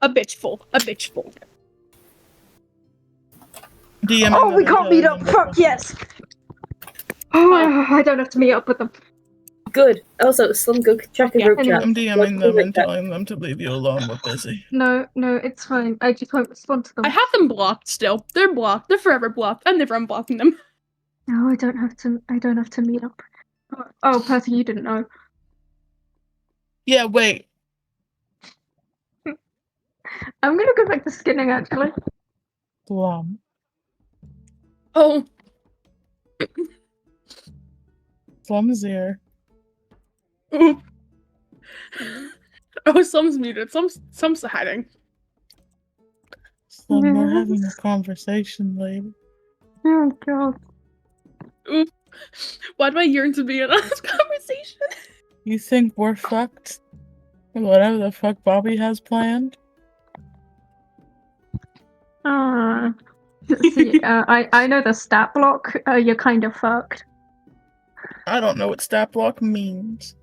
Speaker 9: A bitchful. A bitchful.
Speaker 7: Oh, we can't meet up. Fuck yes. Oh, I don't have to meet up with them.
Speaker 5: Good. Also, Slum, go check a group chat.
Speaker 3: I'm DMing them and telling them to leave you alone. We're busy.
Speaker 7: No, it's fine. I just won't respond to them.
Speaker 9: I have them blocked still. They're blocked. They're forever blocked. I'm never unblocking them.
Speaker 7: No, I don't have to meet up. Oh, Percy, you didn't know.
Speaker 3: Yeah, wait.
Speaker 7: I'm gonna go back to skinning actually.
Speaker 3: Glum.
Speaker 9: Oh,
Speaker 3: Glum's here.
Speaker 9: oop. Oh, Slum's muted. Slum's hiding.
Speaker 3: Slum, we're having a conversation, lady.
Speaker 7: Oh god.
Speaker 9: Oop. Why do I yearn to be in on this conversation?
Speaker 3: You think we're fucked? Whatever the fuck Bobby has planned?
Speaker 7: See, I know the stat block. You're kind of fucked.
Speaker 3: I don't know what stat block means.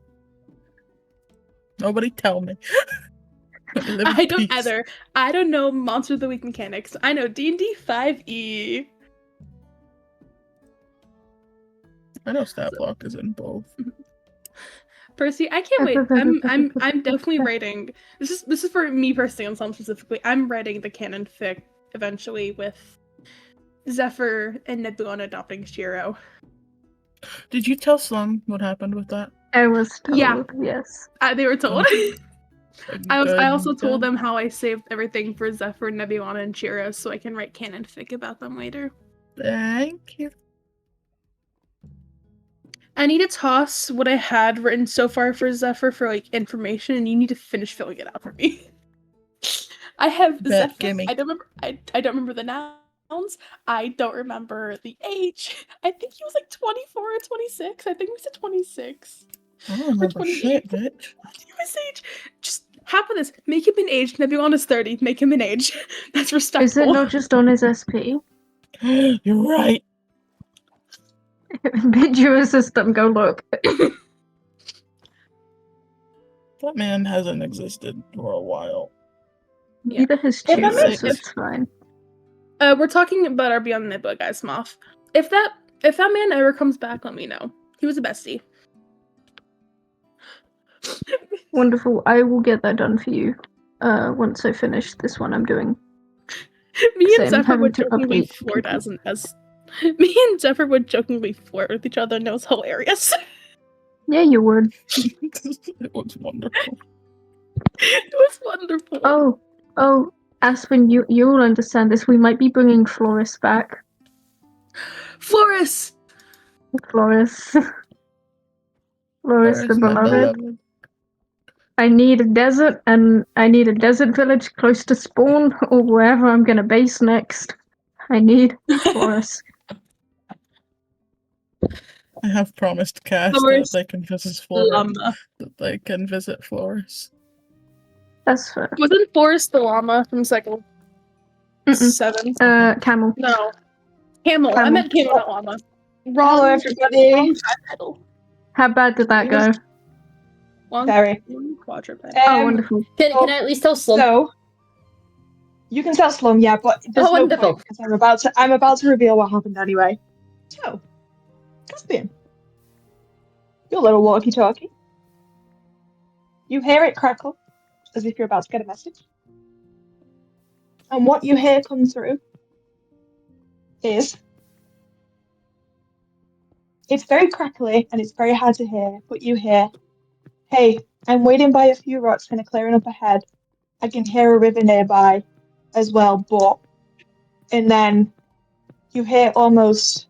Speaker 3: Nobody tell me. Live in
Speaker 9: I don't
Speaker 3: peace.
Speaker 9: either. I don't know Monster of the Week mechanics. I know D&D 5e.
Speaker 3: I know stat block is in both.
Speaker 9: Percy, I can't wait. I'm definitely writing. This is for me personally and Slum specifically. I'm writing the canon fic eventually with Zephyr and Nebulon adopting Shiro.
Speaker 3: Did you tell Slum what happened with that?
Speaker 7: I was told,
Speaker 9: Yeah.
Speaker 7: yes.
Speaker 9: They were told. I also told
Speaker 3: Good.
Speaker 9: them how I saved everything for Zephyr, Nebulon, and Shiro so I can write canon fic about them later.
Speaker 3: Thank you.
Speaker 9: I need to toss what I had written so far for Zephyr for like information, and you need to finish filling it out for me. I have Zephyr.
Speaker 3: Gimme.
Speaker 9: I don't remember the nouns. I don't remember the age. I think he was like 24 or 26. I think we said 26.
Speaker 3: I don't remember shit, bitch.
Speaker 9: His age. Just half of this. Make him an age. Nebulon is 30. Make him an age. That's respectful.
Speaker 7: Is it not just on his SP?
Speaker 3: You're right.
Speaker 7: Bid your system, go look.
Speaker 3: That man hasn't existed for a while.
Speaker 7: Neither has
Speaker 9: If that
Speaker 7: Chiro,
Speaker 9: makes
Speaker 7: so it's fine.
Speaker 9: We're talking about our Beyond the Nebula guys, Moth. If that man ever comes back, let me know. He was a bestie.
Speaker 7: Wonderful. I will get that done for you. Once I finish this one I'm doing.
Speaker 9: Me and
Speaker 7: I'm
Speaker 9: Zephyr
Speaker 7: having
Speaker 9: would
Speaker 7: to
Speaker 9: jokingly
Speaker 7: update
Speaker 9: flirt
Speaker 7: people.
Speaker 9: as me and Zephyr would jokingly flirt with each other, and it was hilarious.
Speaker 7: Yeah, you would.
Speaker 3: It was wonderful.
Speaker 9: It was wonderful.
Speaker 7: Oh, Aspen, you'll understand this. We might be bringing Floris back.
Speaker 9: Floris!
Speaker 7: Floris the
Speaker 3: my
Speaker 7: beloved. I need a desert, and I need a desert village close to spawn, or wherever I'm gonna base next. I need Floris.
Speaker 3: I have promised Cass
Speaker 9: Floris
Speaker 3: that they can visit Floris.
Speaker 9: Llama.
Speaker 3: That they can visit Floris.
Speaker 7: That's fair.
Speaker 9: Wasn't Floris the llama from cycle 7?
Speaker 7: Camel.
Speaker 9: No. Camel. I meant camel, not llama.
Speaker 1: Hello, everybody.
Speaker 9: Wrong title.
Speaker 7: How bad did that go?
Speaker 1: Very.
Speaker 9: Quadruped.
Speaker 7: Oh, wonderful.
Speaker 4: Can I at least tell Slum?
Speaker 1: So, you can tell Slum, yeah, but there's no
Speaker 4: wonderful.
Speaker 1: point because I'm about to reveal what happened anyway. So, Caspian, your little walkie-talkie. You hear it crackle, as if you're about to get a message. And what you hear come through is... It's very crackly and it's very hard to hear, but you hear, "Hey, I'm waiting by a few rocks and a clearing up ahead. I can hear a river nearby as well, but..." And then you hear almost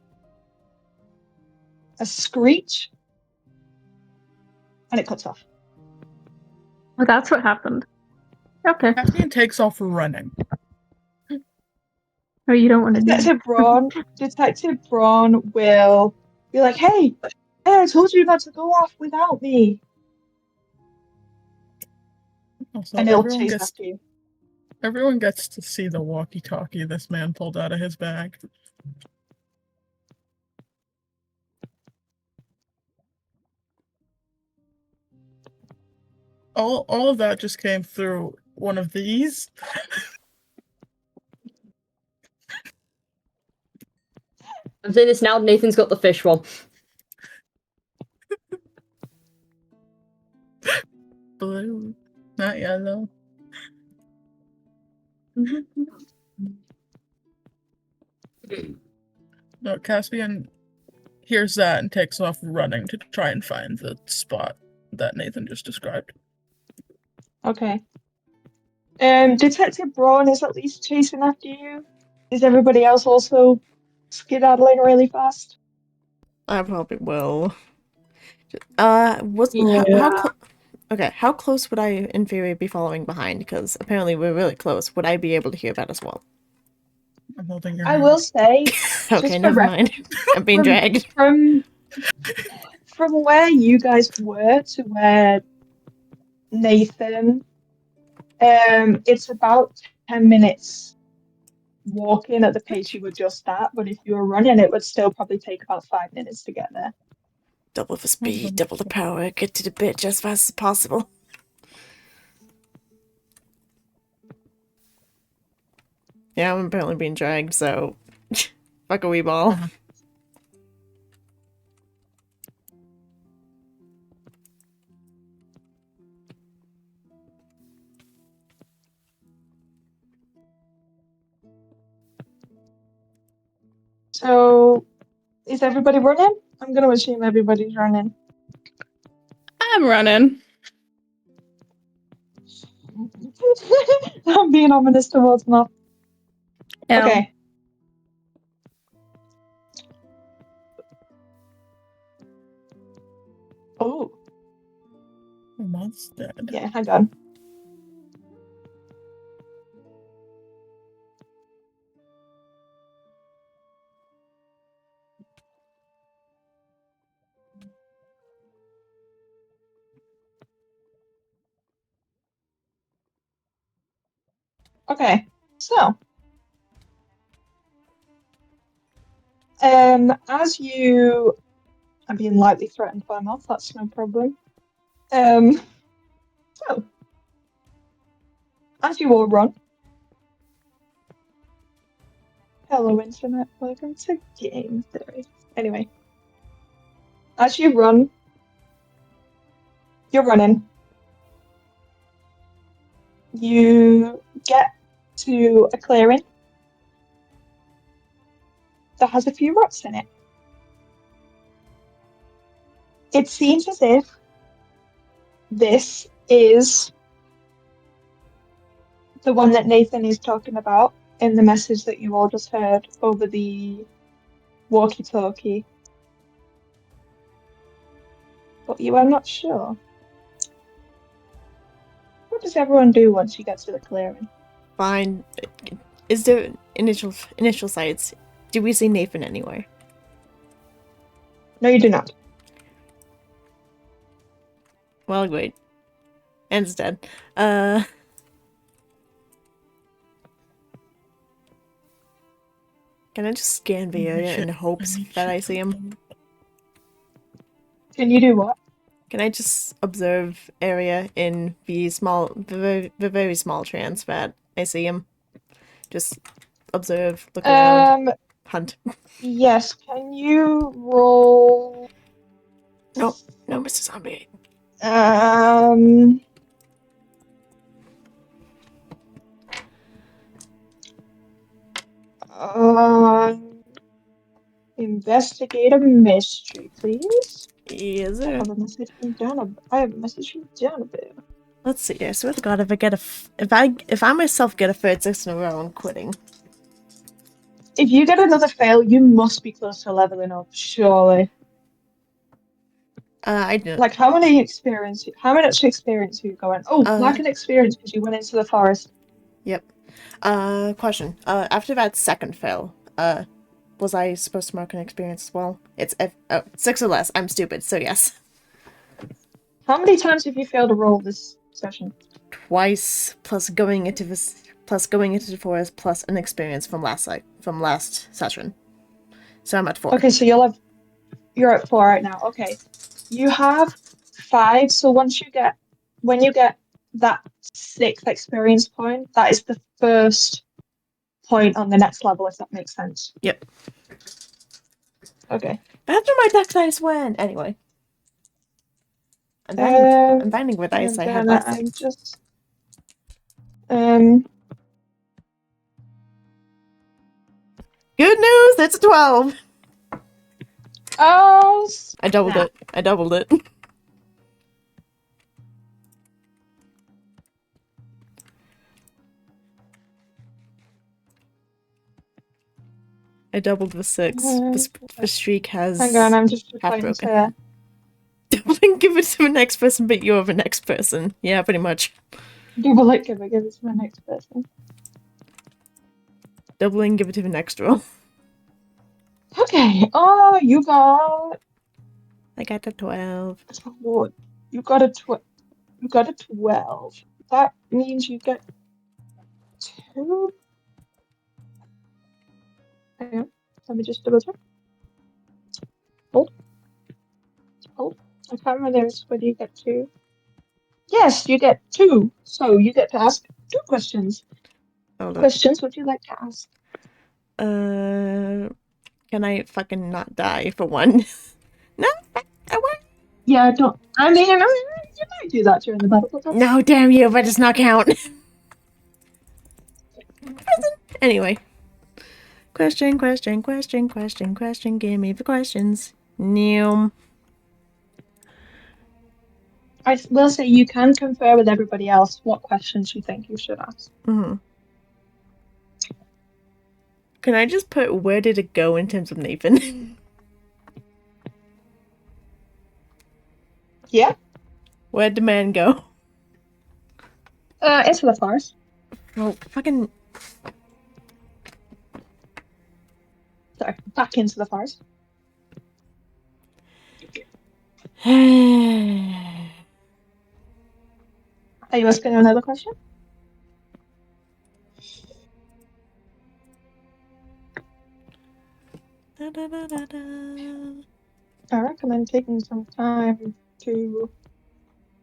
Speaker 1: a screech and it cuts off.
Speaker 7: Oh, that's what happened. Okay.
Speaker 3: Caspian takes off running.
Speaker 7: Oh, you don't want to do that.
Speaker 1: Detective Braun will be like, hey, I told you not to go off without me.
Speaker 3: Also,
Speaker 1: And it'll chase after you.
Speaker 3: Everyone gets to see the walkie-talkie this man pulled out of his bag. All of that just came through one of these.
Speaker 4: I'm saying this now, Nathan's got the fish one.
Speaker 3: Blue, not yellow. No, Caspian hears that and takes off running to try and find the spot that Nathan just described.
Speaker 1: Okay. Detective Braun is at least chasing after you. Is everybody else also skedaddling really fast?
Speaker 2: I probably will. Okay, how close would I, in theory, be following behind? Because apparently we're really close. Would I be able to hear that as well?
Speaker 3: I'm holding your
Speaker 1: I
Speaker 3: hand.
Speaker 1: will say,
Speaker 2: Okay,
Speaker 1: just for
Speaker 2: never mind. I'm being dragged.
Speaker 1: From where you guys were to where Nathan, it's about 10 minutes walking at the pace you were just at, but if you were running, it would still probably take about 5 minutes to get there.
Speaker 2: Double the speed, double the power, get to the bitch as fast as possible. Yeah, I'm apparently being dragged, so fuck a wee ball.
Speaker 1: So, is everybody running? I'm going to assume everybody's running.
Speaker 9: I'm running.
Speaker 1: I'm being ominous towards Moth. Okay. Oh.
Speaker 3: Moth's dead.
Speaker 1: Yeah, hang on. Okay, so as you are being lightly threatened by Moth, that's no problem. So as you all run, hello internet, welcome to Game Theory. Anyway, as you run, you're running. You get to a clearing that has a few rocks in it. It seems as if this is the one that Nathan is talking about in the message that you all just heard over the walkie-talkie. But you are not sure. What does everyone do once you get to the clearing?
Speaker 2: Fine. Is there initial sights? Do we see Nathan anywhere?
Speaker 1: No, you do not.
Speaker 2: Well, great. Anne's dead. Can I just scan the area in hopes that I see him?
Speaker 1: Can you do what?
Speaker 2: Can I just observe area in the very small trance that I see him? Just observe, look around, hunt.
Speaker 1: Yes. Can you roll?
Speaker 2: No, Mr. Zombie.
Speaker 1: Investigate a mystery, please.
Speaker 2: Yes, sir.
Speaker 1: I have a message from Donovan.
Speaker 2: Let's see. I swear to God, if I myself get a third 6 in a row, I'm quitting.
Speaker 1: If you get another fail, you must be close to leveling up, surely.
Speaker 2: I don't.
Speaker 1: Like, how much experience are you going? Oh, mark an experience because you went into the forest.
Speaker 2: Yep. Question. After that second fail, was I supposed to mark an experience as well? It's 6 or less. I'm stupid, so yes.
Speaker 1: How many times have you failed to roll this session?
Speaker 2: Twice, plus going into the forest, plus an experience from last session. So I'm at 4.
Speaker 1: Okay, so you're at 4 right now. Okay, you have 5. So when you get that 6th experience point, that is the first point on the next level, if that makes sense.
Speaker 2: Yep.
Speaker 1: Okay.
Speaker 2: That's where my deck dice went. Anyway. I'm finding what dice I had left.
Speaker 1: I'm just
Speaker 2: Good news! It's a 12!
Speaker 1: Oh,
Speaker 2: I doubled it. I doubled the 6. The streak has
Speaker 1: Hang on, I'm just
Speaker 2: half
Speaker 1: replying
Speaker 2: broken.
Speaker 1: to...
Speaker 2: Doubling, give it to the next person, but you're the next person. Yeah, pretty much.
Speaker 1: Double it, give it to my next person.
Speaker 2: Doubling, give it to the next roll.
Speaker 1: Okay, oh, you got...
Speaker 2: I got a 12.
Speaker 1: What? You got a 12. You got a 12. That means you get 2. Hang on, let me just double check. Hold. I can't remember this. Whether you get 2. Yes, you get 2. So you get to ask 2 questions.
Speaker 2: Hold up.
Speaker 1: Questions would you like to ask?
Speaker 2: Can I fucking not die for one? No, I won't.
Speaker 1: Yeah, I don't. I mean, you might do that during the battle. But
Speaker 2: No, damn you, that does not count. Anyway. Question, give me the questions. Neum.
Speaker 1: I will say you can confer with everybody else what questions you think you should ask.
Speaker 2: Mm-hmm. Can I just put where did it go in terms of Nathan?
Speaker 1: Yeah.
Speaker 2: Where'd the man go?
Speaker 1: Into the forest.
Speaker 2: Oh, fucking...
Speaker 1: Sorry, back into the forest. Are you asking another question? I recommend taking some time to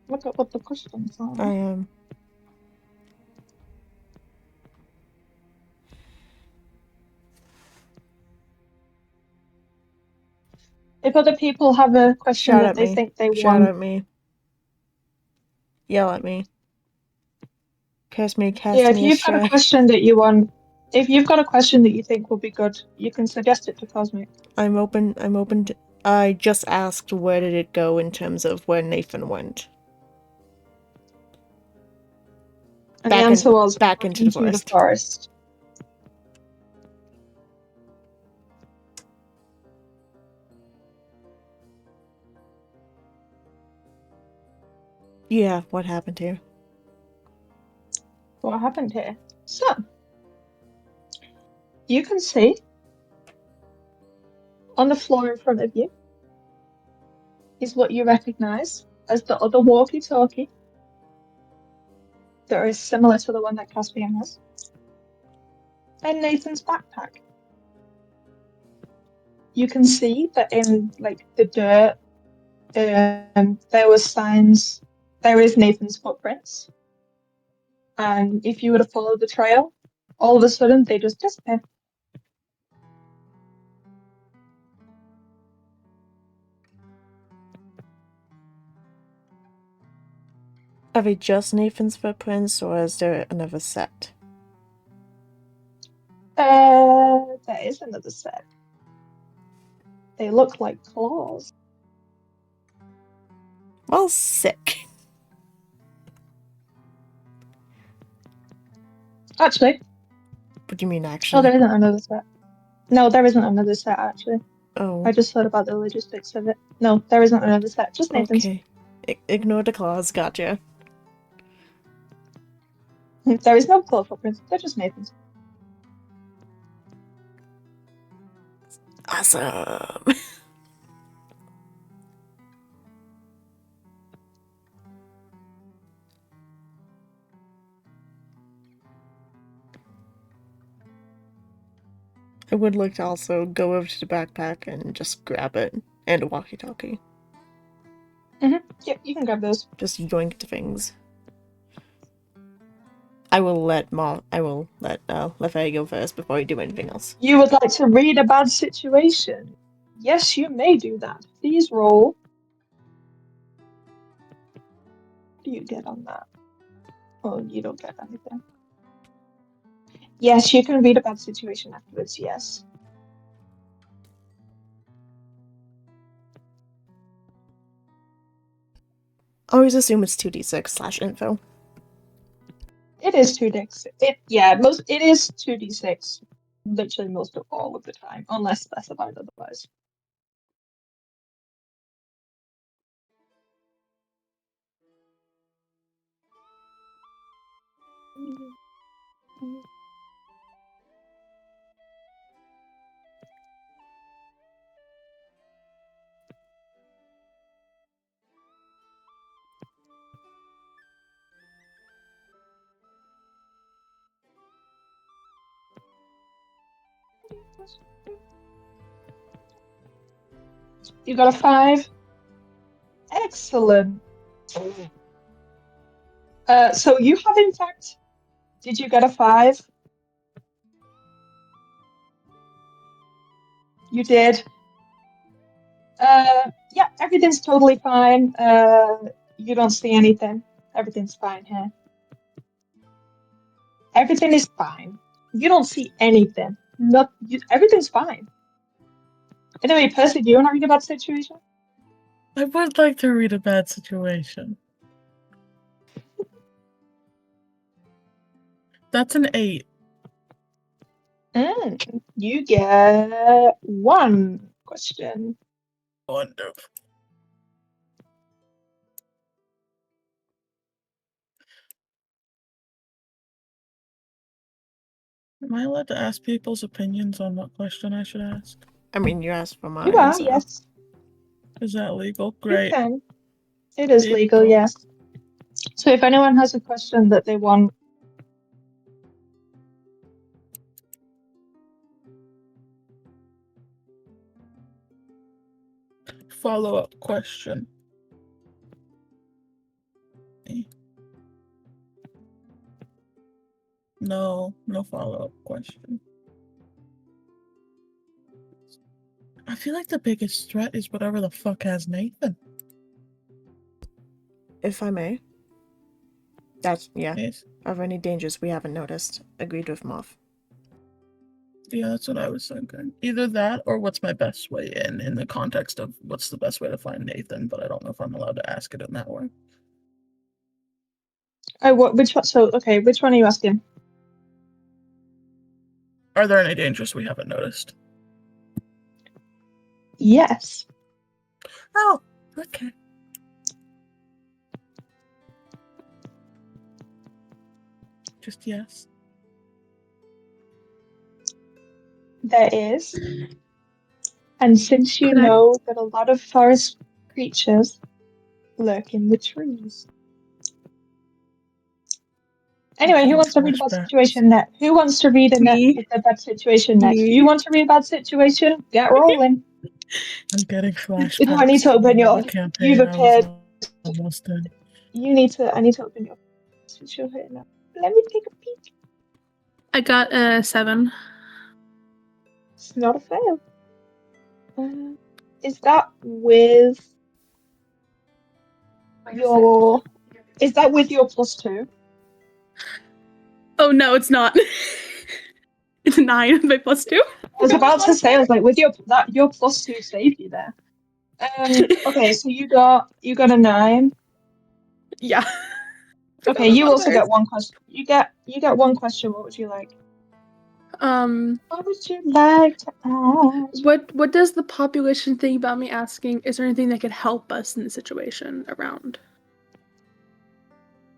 Speaker 1: look at what the questions are.
Speaker 2: I am.
Speaker 1: If other people have a question
Speaker 2: Shout
Speaker 1: that
Speaker 2: at
Speaker 1: they
Speaker 2: me.
Speaker 1: think they
Speaker 2: Shout
Speaker 1: want,
Speaker 2: at me. Yell at me. Curse me, cast
Speaker 1: yeah, if
Speaker 2: me a
Speaker 1: you've got a
Speaker 2: share.
Speaker 1: question that you want, if you've got a question that you think will be good, you can suggest it to Cosmic.
Speaker 2: I'm open to... I just asked where did it go in terms of where Nathan went.
Speaker 1: And the answer was
Speaker 2: back into the forest. Yeah, what happened here?
Speaker 1: What happened here? So, you can see on the floor in front of you is what you recognize as the other walkie-talkie that is similar to the one that Caspian has, and Nathan's backpack. You can see that in like the dirt, there was signs. There is Nathan's footprints, and if you were to follow the trail, all of a sudden they just disappear.
Speaker 2: Are they just Nathan's footprints, or is there another set?
Speaker 1: There is another set. They look like claws.
Speaker 2: Well, sick.
Speaker 1: Actually.
Speaker 2: What do you mean, actually?
Speaker 1: Oh, there isn't another set. No, there isn't another set, actually.
Speaker 2: Oh.
Speaker 1: I just thought about the logistics of it. No, there isn't another set. Just Nathan's.
Speaker 2: Okay. Ignore the claws, gotcha.
Speaker 1: There is no claw footprints. They're just Nathan's.
Speaker 2: Awesome. I would like to also go over to the backpack and just grab it. And a walkie-talkie.
Speaker 1: Yep, you can grab those.
Speaker 2: Just yoink the things. I will let Lefay go first before I do anything else.
Speaker 1: You would like to read a bad situation? Yes, you may do that. Please roll. What do you get on that? Oh, you don't get anything. Yes, you can read a bad situation afterwards, yes.
Speaker 2: Always assume it's 2d6/info.
Speaker 1: It is 2d6. It is 2d6. literally most of all of the time, unless specified otherwise. You got a 5? Excellent. So you have, in fact, did you get a 5? You did. Yeah, everything's totally fine. You don't see anything. Everything's fine here. Everything is fine. You don't see anything. Everything's fine. Anyway, Percy, do you want to read about the situation?
Speaker 3: I would like to read a bad situation. That's an 8.
Speaker 1: You get 1 question.
Speaker 3: Wonderful. Am I allowed to ask people's opinions on what question I should ask?
Speaker 2: I mean, you asked for mine.
Speaker 1: You are,
Speaker 2: so.
Speaker 1: yes.
Speaker 3: Is that legal? Great.
Speaker 1: You can. It is legal, yes. So if anyone has a question that they want
Speaker 3: Follow-up question. No follow-up question. I feel like the biggest threat is whatever the fuck has Nathan.
Speaker 2: If I may. That's, yeah.
Speaker 3: Yes.
Speaker 2: Are there any dangers we haven't noticed? Agreed with Moth.
Speaker 3: Yeah, that's what I was thinking. Either that or what's my best way in the context of what's the best way to find Nathan, but I don't know if I'm allowed to ask it in that way.
Speaker 1: Oh, which one? So, okay, which one are you asking?
Speaker 3: Are there any dangers we haven't noticed?
Speaker 1: Yes.
Speaker 3: Oh, okay. Just yes.
Speaker 1: There is. And since you know that a lot of forest creatures lurk in the trees. Anyway, who wants to read about situation next? Who wants to read a bad situation next? You want to read a bad situation? Get rolling.
Speaker 3: I'm getting flashbacks.
Speaker 1: I need to open your. You've appeared.
Speaker 3: Almost in.
Speaker 1: I need to open your. Let me take a peek.
Speaker 9: I got a 7.
Speaker 1: It's not a fail. Is that with your? Is that with your +2?
Speaker 9: Oh no, it's not. It's 9 with my +2.
Speaker 1: I was about to say, I was like, with your +2 saved you there. Okay, so you got a 9.
Speaker 9: Yeah.
Speaker 1: Okay, you also get 1 question. You get 1 question. What would you like? What would you like to ask?
Speaker 9: What does the population think about me asking? Is there anything that could help us in the situation around?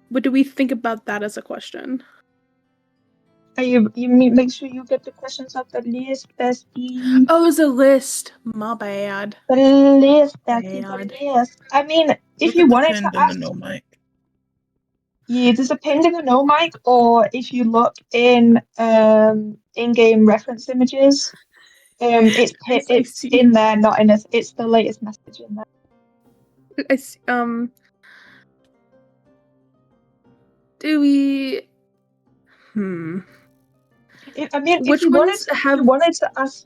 Speaker 9: What do we think about that as a question?
Speaker 1: You make sure you get the questions off the list, bestie.
Speaker 9: Oh, there's a list. My bad.
Speaker 1: The list, bestie. The list. I mean, if you wanted to ask. Yeah, there's a pinned in the no mic, or if you look in in-game reference images, it's in there, not in a. It's the latest message in there.
Speaker 9: I see, do we?
Speaker 1: I mean, if you wanted to ask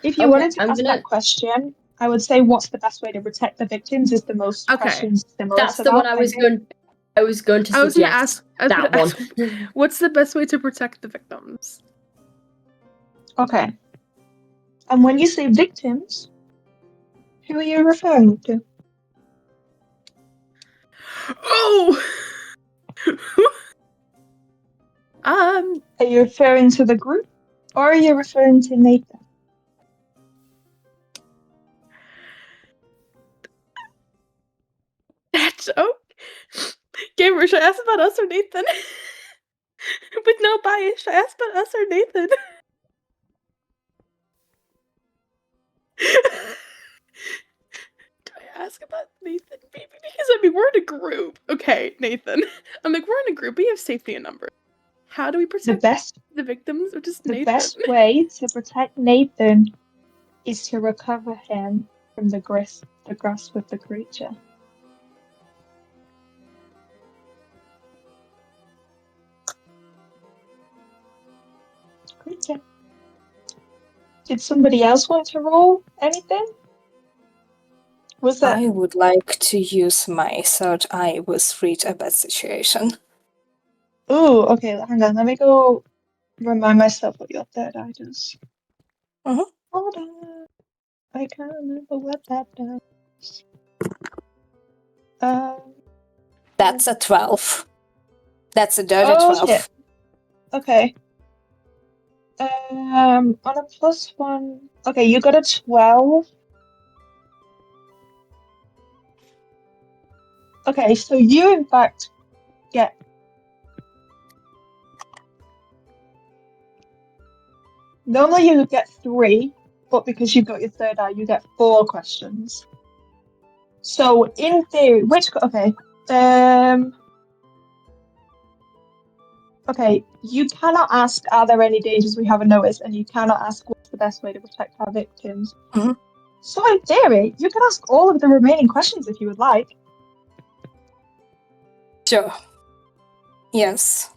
Speaker 1: that question, I would say, "What's the best way to protect the victims?" Is the most questions similar.
Speaker 4: That's the one I was going to suggest. That one.
Speaker 9: What's the best way to protect the victims?
Speaker 1: Okay. And when you say victims, who are you referring to?
Speaker 9: Oh.
Speaker 1: Are you referring to the group Or are you referring to Nathan?
Speaker 9: That's okay. Gamer, should I ask about us or Nathan? With no bias, should I ask about us or Nathan? Do I ask about Nathan? Maybe because we're in a group. Okay, Nathan. We're in a group. We have safety in numbers. How do we protect the victims of just Nathan?
Speaker 1: The best way to protect Nathan is to recover him from the grasp of the creature. Creature. Did somebody else want to roll anything? Was that?
Speaker 6: I would like to use my third eye with read a bad situation.
Speaker 1: Oh, okay. Hang on. Let me go remind myself what your third eye does.
Speaker 6: Mm-hmm.
Speaker 1: Hold on. I can't remember what that does.
Speaker 6: That's a 12. That's a dirty 12.
Speaker 1: Shit. Okay. On a +1. Okay, you got a 12. Okay, so you in fact get. Normally you would get 3, but because you've got your third eye, you get 4 questions. So in theory, okay, you cannot ask, are there any dangers we haven't noticed? And you cannot ask, what's the best way to protect our victims?
Speaker 6: Mm-hmm.
Speaker 1: So in theory, you can ask all of the remaining questions if you would like.
Speaker 6: Sure. Yes.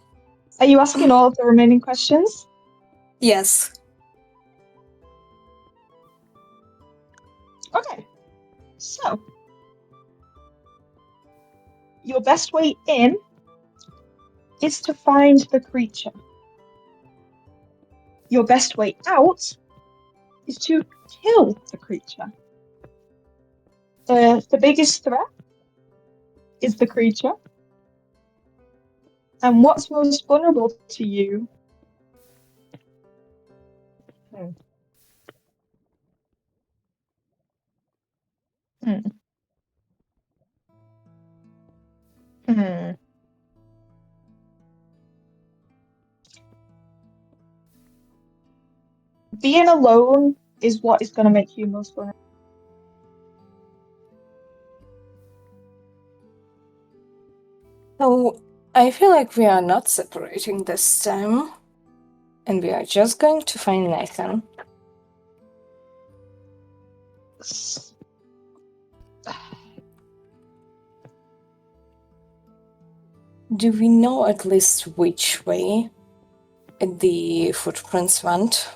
Speaker 1: Are you asking all of the remaining questions?
Speaker 6: Yes.
Speaker 1: Okay. So, your best way in is to find the creature. Your best way out is to kill the creature. The biggest threat is the creature. And what's most vulnerable to you? Being alone is what is going to make you most vulnerable.
Speaker 6: So, I feel like we are not separating this time. And we are just going to find Nathan. Do we know at least which way the footprints went?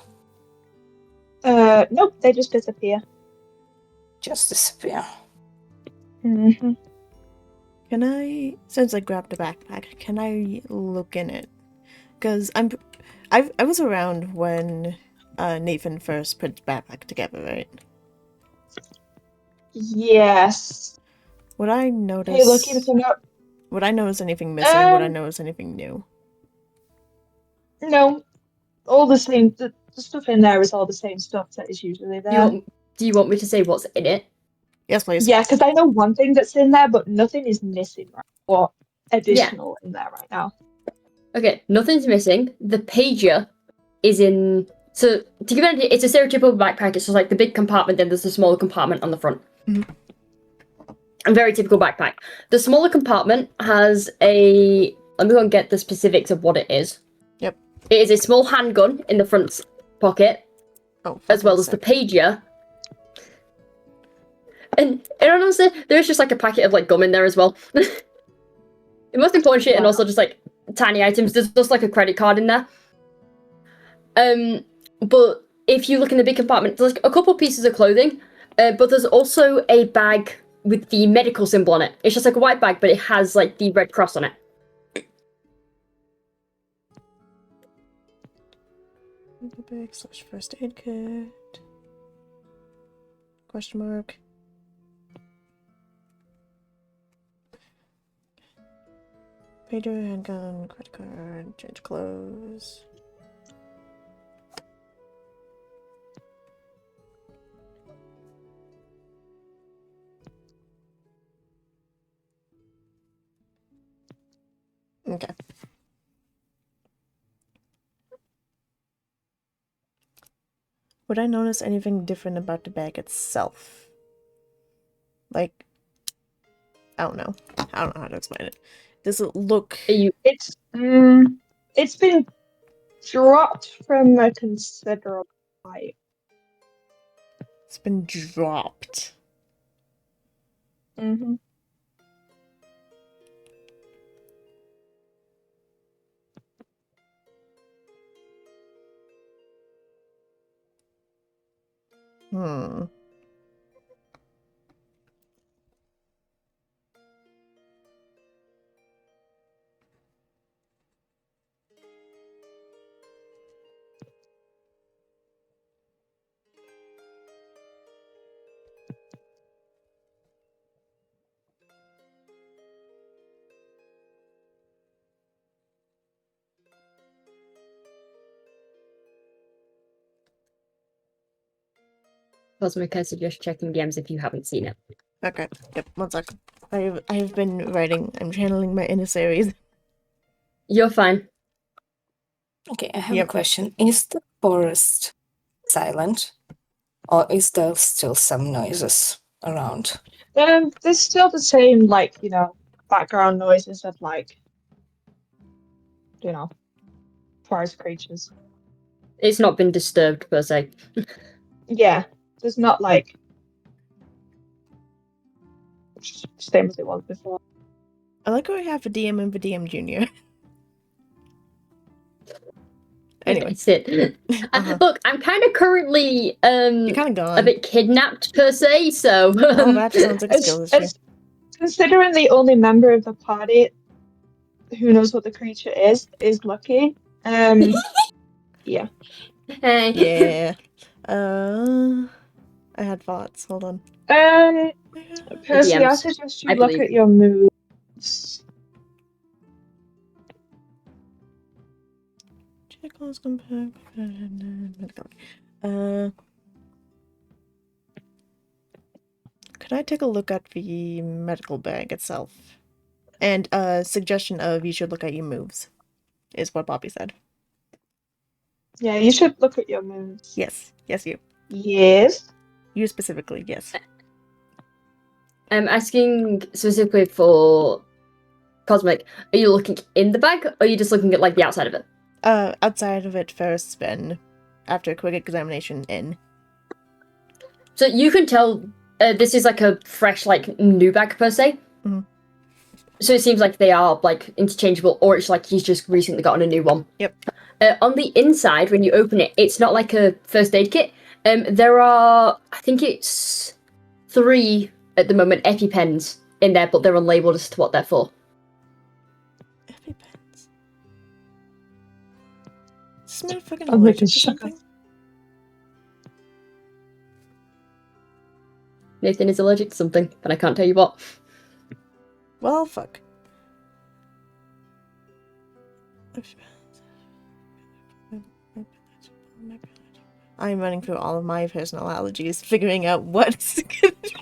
Speaker 1: Nope, they just disappear.
Speaker 6: Just disappear.
Speaker 1: Mm-hmm.
Speaker 2: Can I, since I grabbed a backpack, can I look in it? Because I was around when Nathan first put his backpack together, right?
Speaker 1: Yes.
Speaker 2: Would I notice?
Speaker 1: Hey, look, if not.
Speaker 2: Would I notice anything missing? Would I notice anything new?
Speaker 1: No, all the same. The stuff in there is all the same stuff that is usually there.
Speaker 4: Do you want me to say what's in it?
Speaker 2: Yes, please.
Speaker 1: Yeah, because I know one thing that's in there, but nothing is missing or additional in there right now.
Speaker 4: Okay, nothing's missing. The pager is in. So to give you an idea, it's a stereotypical backpack. It's just like the big compartment, then there's a smaller compartment on the front.
Speaker 2: Mm-hmm.
Speaker 4: A very typical backpack. The smaller compartment has a. Let me go and get the specifics of what it is.
Speaker 2: Yep.
Speaker 4: It is a small handgun in the front pocket, as well as the pager. And honestly, there's just like a packet of like gum in there as well. The most important shit, and also just like tiny items. There's just like a credit card in there. But if you look in the big compartment, there's like a couple pieces of clothing, but there's also a bag with the medical symbol on it. It's just like a white bag, but it has like the Red Cross on it.
Speaker 2: Bag / first aid kit. Question mark. Pager, handgun, credit card, change clothes. Okay. Would I notice anything different about the bag itself? Like, I don't know. I don't know how to explain it. Does it look...
Speaker 1: It's been dropped from a considerable height.
Speaker 2: It's been dropped.
Speaker 1: Mm-hmm.
Speaker 2: Hmm.
Speaker 4: Cosmic, I suggest checking DMs if you haven't seen it.
Speaker 2: Okay. Yep. 1 sec. I have been writing. I'm channeling my inner series.
Speaker 4: You're fine.
Speaker 6: Okay, I have a question. Is the forest silent, or is there still some noises around?
Speaker 1: There's still the same, like, background noises of, like, forest creatures.
Speaker 4: It's not been disturbed per se.
Speaker 1: Yeah, there's not, like, same as it was before.
Speaker 2: I like how I have a DM and a DM Junior. Anyway.
Speaker 4: Sit. Look, I'm kind of currently
Speaker 2: You're kind of gone.
Speaker 4: a bit kidnapped per se, so
Speaker 2: Oh, that sounds like a skill issue.
Speaker 1: Considering the only member of the party who knows what the creature is Lucky. Yeah.
Speaker 4: Hey.
Speaker 2: Yeah. I had thoughts. Hold on.
Speaker 1: Percy, I suggest you look at your moves.
Speaker 2: Could I take a look at the medical bag itself? And suggestion of you should look at your moves, is what Bobby said.
Speaker 1: Yeah, you should look at your moves.
Speaker 2: Yes. Yes, you.
Speaker 1: Yes.
Speaker 2: You specifically, yes.
Speaker 4: I'm asking specifically for Cosmic. Are you looking in the bag, or are you just looking at, like, the outside of it?
Speaker 2: Outside of it first, then after a quick examination in.
Speaker 4: So you can tell this is like a fresh, like, new bag per se.
Speaker 2: Mm-hmm.
Speaker 4: So it seems like they are, like, interchangeable, or it's like he's just recently gotten a new one.
Speaker 2: Yep.
Speaker 4: On the inside, when you open it, it's not like a first aid kit. There are, I think it's 3 at the moment, EpiPens in there, but they're unlabeled as to what they're for.
Speaker 2: EpiPens? Is this motherfucking allergic to something?
Speaker 4: Nathan is allergic to something, but I can't tell you what.
Speaker 2: Well, fuck. I'm running through all of my personal allergies, figuring out what's gonna be.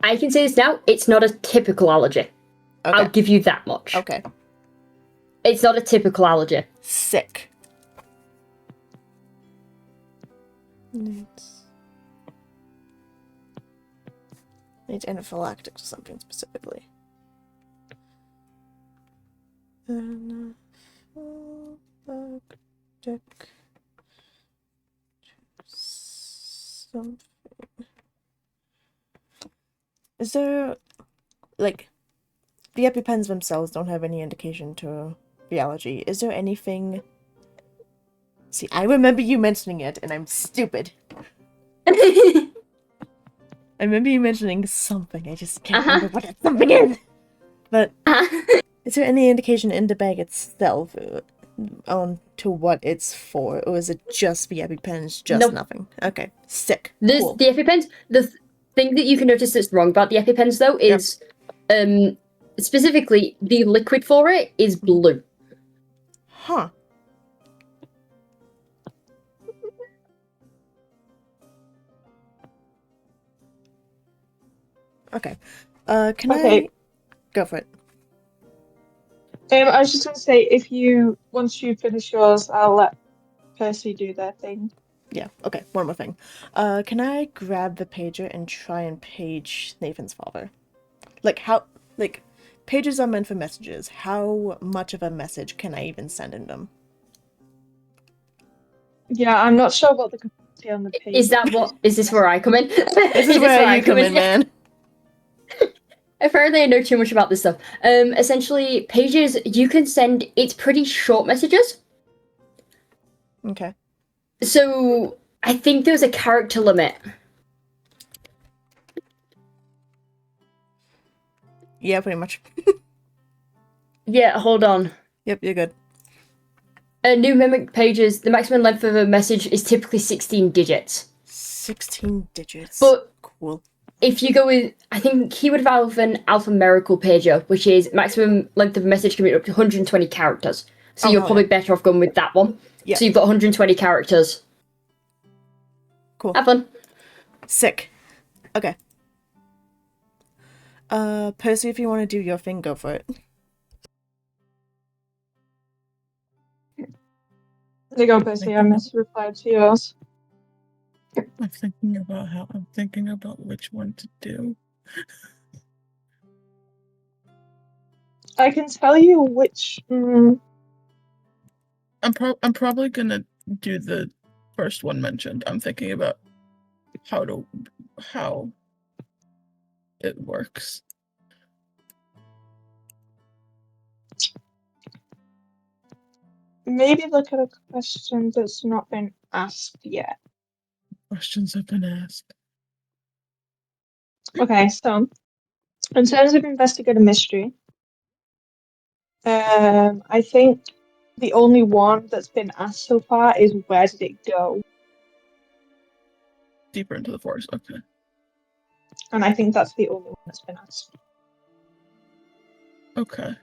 Speaker 4: I can say this now, it's not a typical allergy. Okay. I'll give you that much.
Speaker 2: Okay.
Speaker 4: It's not a typical allergy.
Speaker 2: Sick. Needs anaphylactic to something specifically. Anaphylactic to something. Is there, like, the EpiPens themselves don't have any indication to the allergy. Is there anything... See, I remember you mentioning it, and I'm stupid. I remember you mentioning something. I just can't remember what that something is. But is there any indication in the bag itself on to what it's for, or is it just the EpiPens, just nothing? Okay, sick. Cool.
Speaker 4: The EpiPens. The thing that you can notice that's wrong about the EpiPens, though, is specifically the liquid for it is blue.
Speaker 2: Huh. Okay. Can I... Go for it.
Speaker 1: I was just going to say, once you finish yours, I'll let Percy do their thing.
Speaker 2: Yeah, okay, one more thing. Can I grab the pager and try and page Nathan's father? Pages are meant for messages. How much of a message can I even send in them?
Speaker 1: Yeah, I'm not sure what the capacity on the page
Speaker 4: Is this where I come in?
Speaker 2: This is where you come in, man.
Speaker 4: Apparently I know too much about this stuff. Essentially, pages, you can send, it's pretty short messages.
Speaker 2: Okay.
Speaker 4: So, I think there's a character limit.
Speaker 2: Yeah, pretty much.
Speaker 4: Yeah, hold on.
Speaker 2: Yep, you're good.
Speaker 4: New mimic pages, the maximum length of a message is typically 16 digits.
Speaker 2: 16 digits.
Speaker 4: But
Speaker 2: cool.
Speaker 4: If you go with, I think he would have an alphanumerical pager, which is maximum length of a message can be up to 120 characters. So you're probably better off going with that one.
Speaker 2: Yeah.
Speaker 4: So you've got 120 characters.
Speaker 2: Cool.
Speaker 4: Have fun.
Speaker 2: Sick. Okay. Percy, if you want to do your thing, go for it.
Speaker 1: There you go, Percy. I misreplied to yours.
Speaker 3: I'm thinking about which one to do.
Speaker 1: I can tell you which.
Speaker 3: I'm probably gonna do the first one mentioned. I'm thinking about how it works.
Speaker 1: Maybe look at a question that's not been asked yet.
Speaker 3: Questions have been asked.
Speaker 1: Okay, so in terms of investigate a mystery, I think the only one that's been asked so far is where did it go?
Speaker 3: Deeper into the forest, okay.
Speaker 1: And I think that's the only one that's been asked.
Speaker 3: Okay.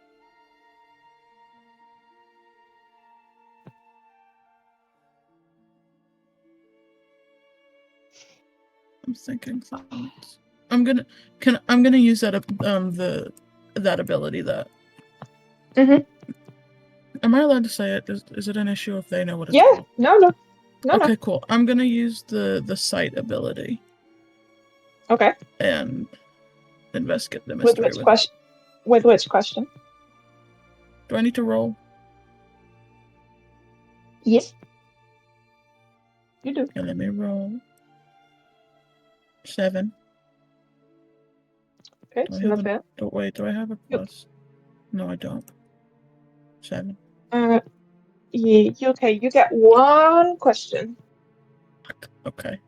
Speaker 3: I'm thinking things. I'm gonna use that that ability that. Am I allowed to say it? Is it an issue if they know what it's called?
Speaker 1: No.
Speaker 3: Okay, cool. I'm gonna use the sight ability.
Speaker 1: Okay.
Speaker 3: And investigate the mystery.
Speaker 1: With which question?
Speaker 3: Do I need to roll?
Speaker 1: Yes. You do.
Speaker 3: Okay, let me roll. 7.
Speaker 1: Okay, so not bad.
Speaker 3: Wait, do I have a plus? No, I don't. 7.
Speaker 1: Yeah, okay, you get one question.
Speaker 3: Okay.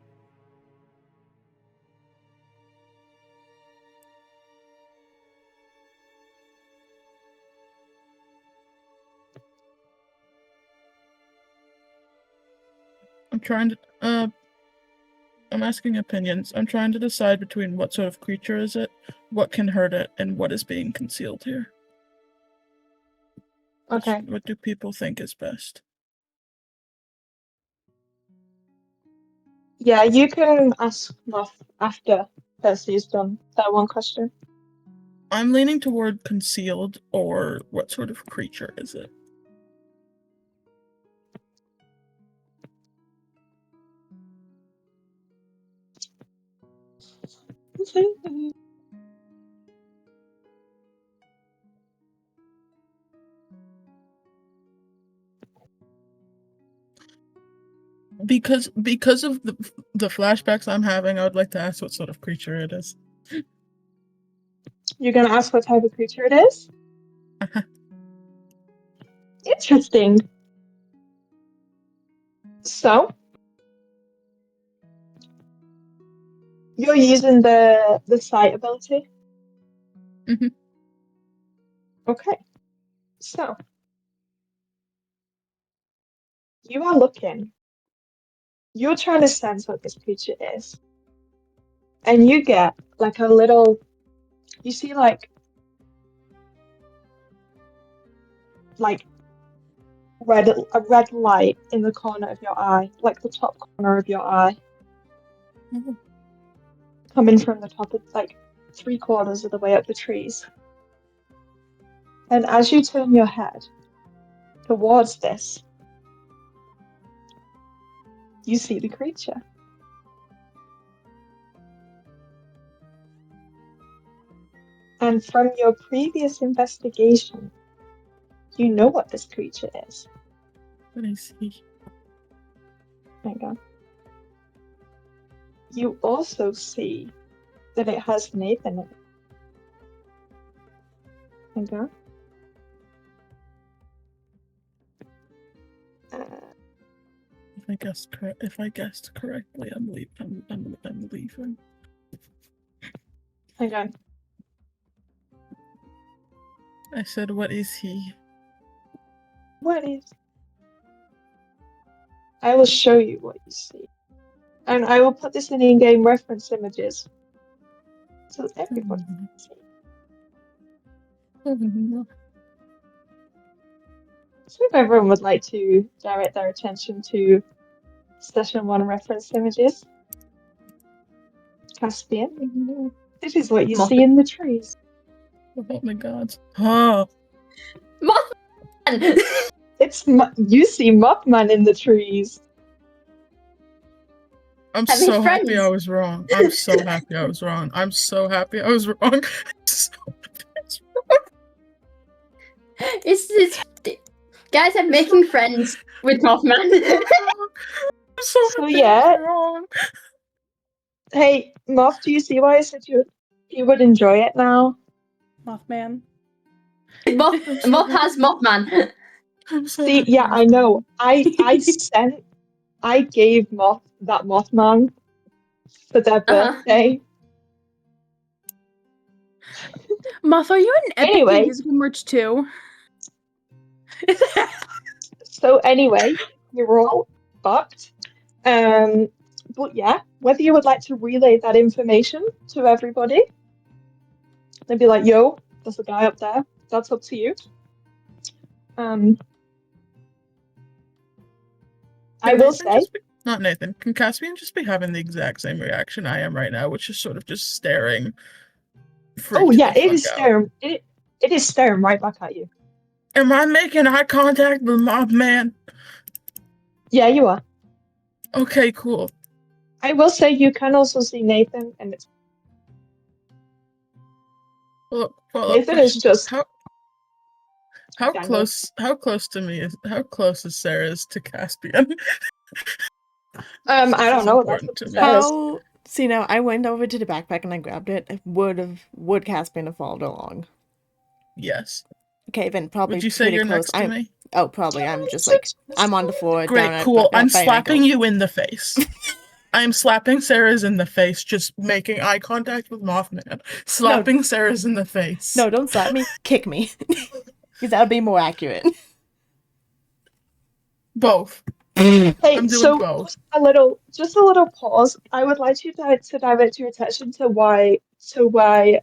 Speaker 3: I'm asking opinions. I'm trying to decide between what sort of creature is it, what can hurt it, and what is being concealed here.
Speaker 1: Okay.
Speaker 3: What do people think is best?
Speaker 1: Yeah, you can ask Moth after Percy's done that one question.
Speaker 3: I'm leaning toward concealed, or what sort of creature is it? Because of the flashbacks I'm having, I would like to ask what sort of creature it is.
Speaker 1: You're gonna ask what type of creature it is? Interesting. So, you're using the sight ability?
Speaker 3: Mm-hmm.
Speaker 1: Okay. So, you are looking. You're trying to sense what this creature is. And you get like a little, you see like a red light in the corner of your eye, like the top corner of your eye.
Speaker 3: Mm-hmm.
Speaker 1: Coming from the top of like 3/4 of the way up the trees. And as you turn your head towards this, you see the creature. And from your previous investigation, you know what this creature is.
Speaker 3: What is he?
Speaker 1: Hang on. You also see that it has Nathan in it. Hang on.
Speaker 3: If I guessed correctly, I'm leaving. I'm leaving.
Speaker 1: Hang on.
Speaker 3: I said, what is he?
Speaker 1: What is? I will show you what you see. And I will put this in in-game reference images. So that everybody can see. So if everyone would like to direct their attention to Session 1 reference images. Caspian. This is what you see in the trees.
Speaker 3: Oh my god. Oh.
Speaker 4: Mothman!
Speaker 1: You see Mothman in the trees.
Speaker 3: I'm so happy I was wrong. I'm so happy I was wrong. I'm so happy I was wrong.
Speaker 4: It's guys, I'm making friends with Mothman.
Speaker 3: I'm so happy
Speaker 1: yeah.
Speaker 3: I was wrong.
Speaker 1: Hey, Moth, do you see why I said you would enjoy it now?
Speaker 9: Mothman.
Speaker 4: Moth has Mothman.
Speaker 1: See, yeah, I know. I gave Moth that Mothman for their birthday.
Speaker 9: Moth, are you an Epic
Speaker 1: Anyway.
Speaker 9: Invisible merch too?
Speaker 1: So anyway, you're all fucked. But yeah, whether you would like to relay that information to everybody, and be like, yo, there's a guy up there, that's up to you. I will say...
Speaker 3: Not Nathan. Can Caspian just be having the exact same reaction I am right now, which is sort of just staring?
Speaker 1: Oh yeah, it is staring. It is staring right back at you.
Speaker 3: Am I making eye contact with Mothman?
Speaker 1: Yeah, you are.
Speaker 3: Okay, cool.
Speaker 1: I will say you can also see Nathan, and it's... Nathan is just...
Speaker 3: How close is Sarah's to Caspian?
Speaker 1: I don't know. That's
Speaker 3: to
Speaker 1: me.
Speaker 2: See, now I went over to the backpack and I grabbed it. Would Caspian have followed along?
Speaker 3: Yes.
Speaker 2: Okay, then probably.
Speaker 3: Would you say you're
Speaker 2: close.
Speaker 3: next to me?
Speaker 2: Oh, probably. I'm just like I'm on the floor.
Speaker 3: Great, cool. I'm slapping you in the face. I'm slapping Sarah's in the face, just making eye contact with Mothman. Slapping Sarah's in the face.
Speaker 2: No, don't slap me. Kick me. Because that would be more accurate.
Speaker 3: Both.
Speaker 1: Hey,
Speaker 3: I'm doing
Speaker 1: so
Speaker 3: both.
Speaker 1: Just a little pause. I would like you to direct your attention to why
Speaker 3: Why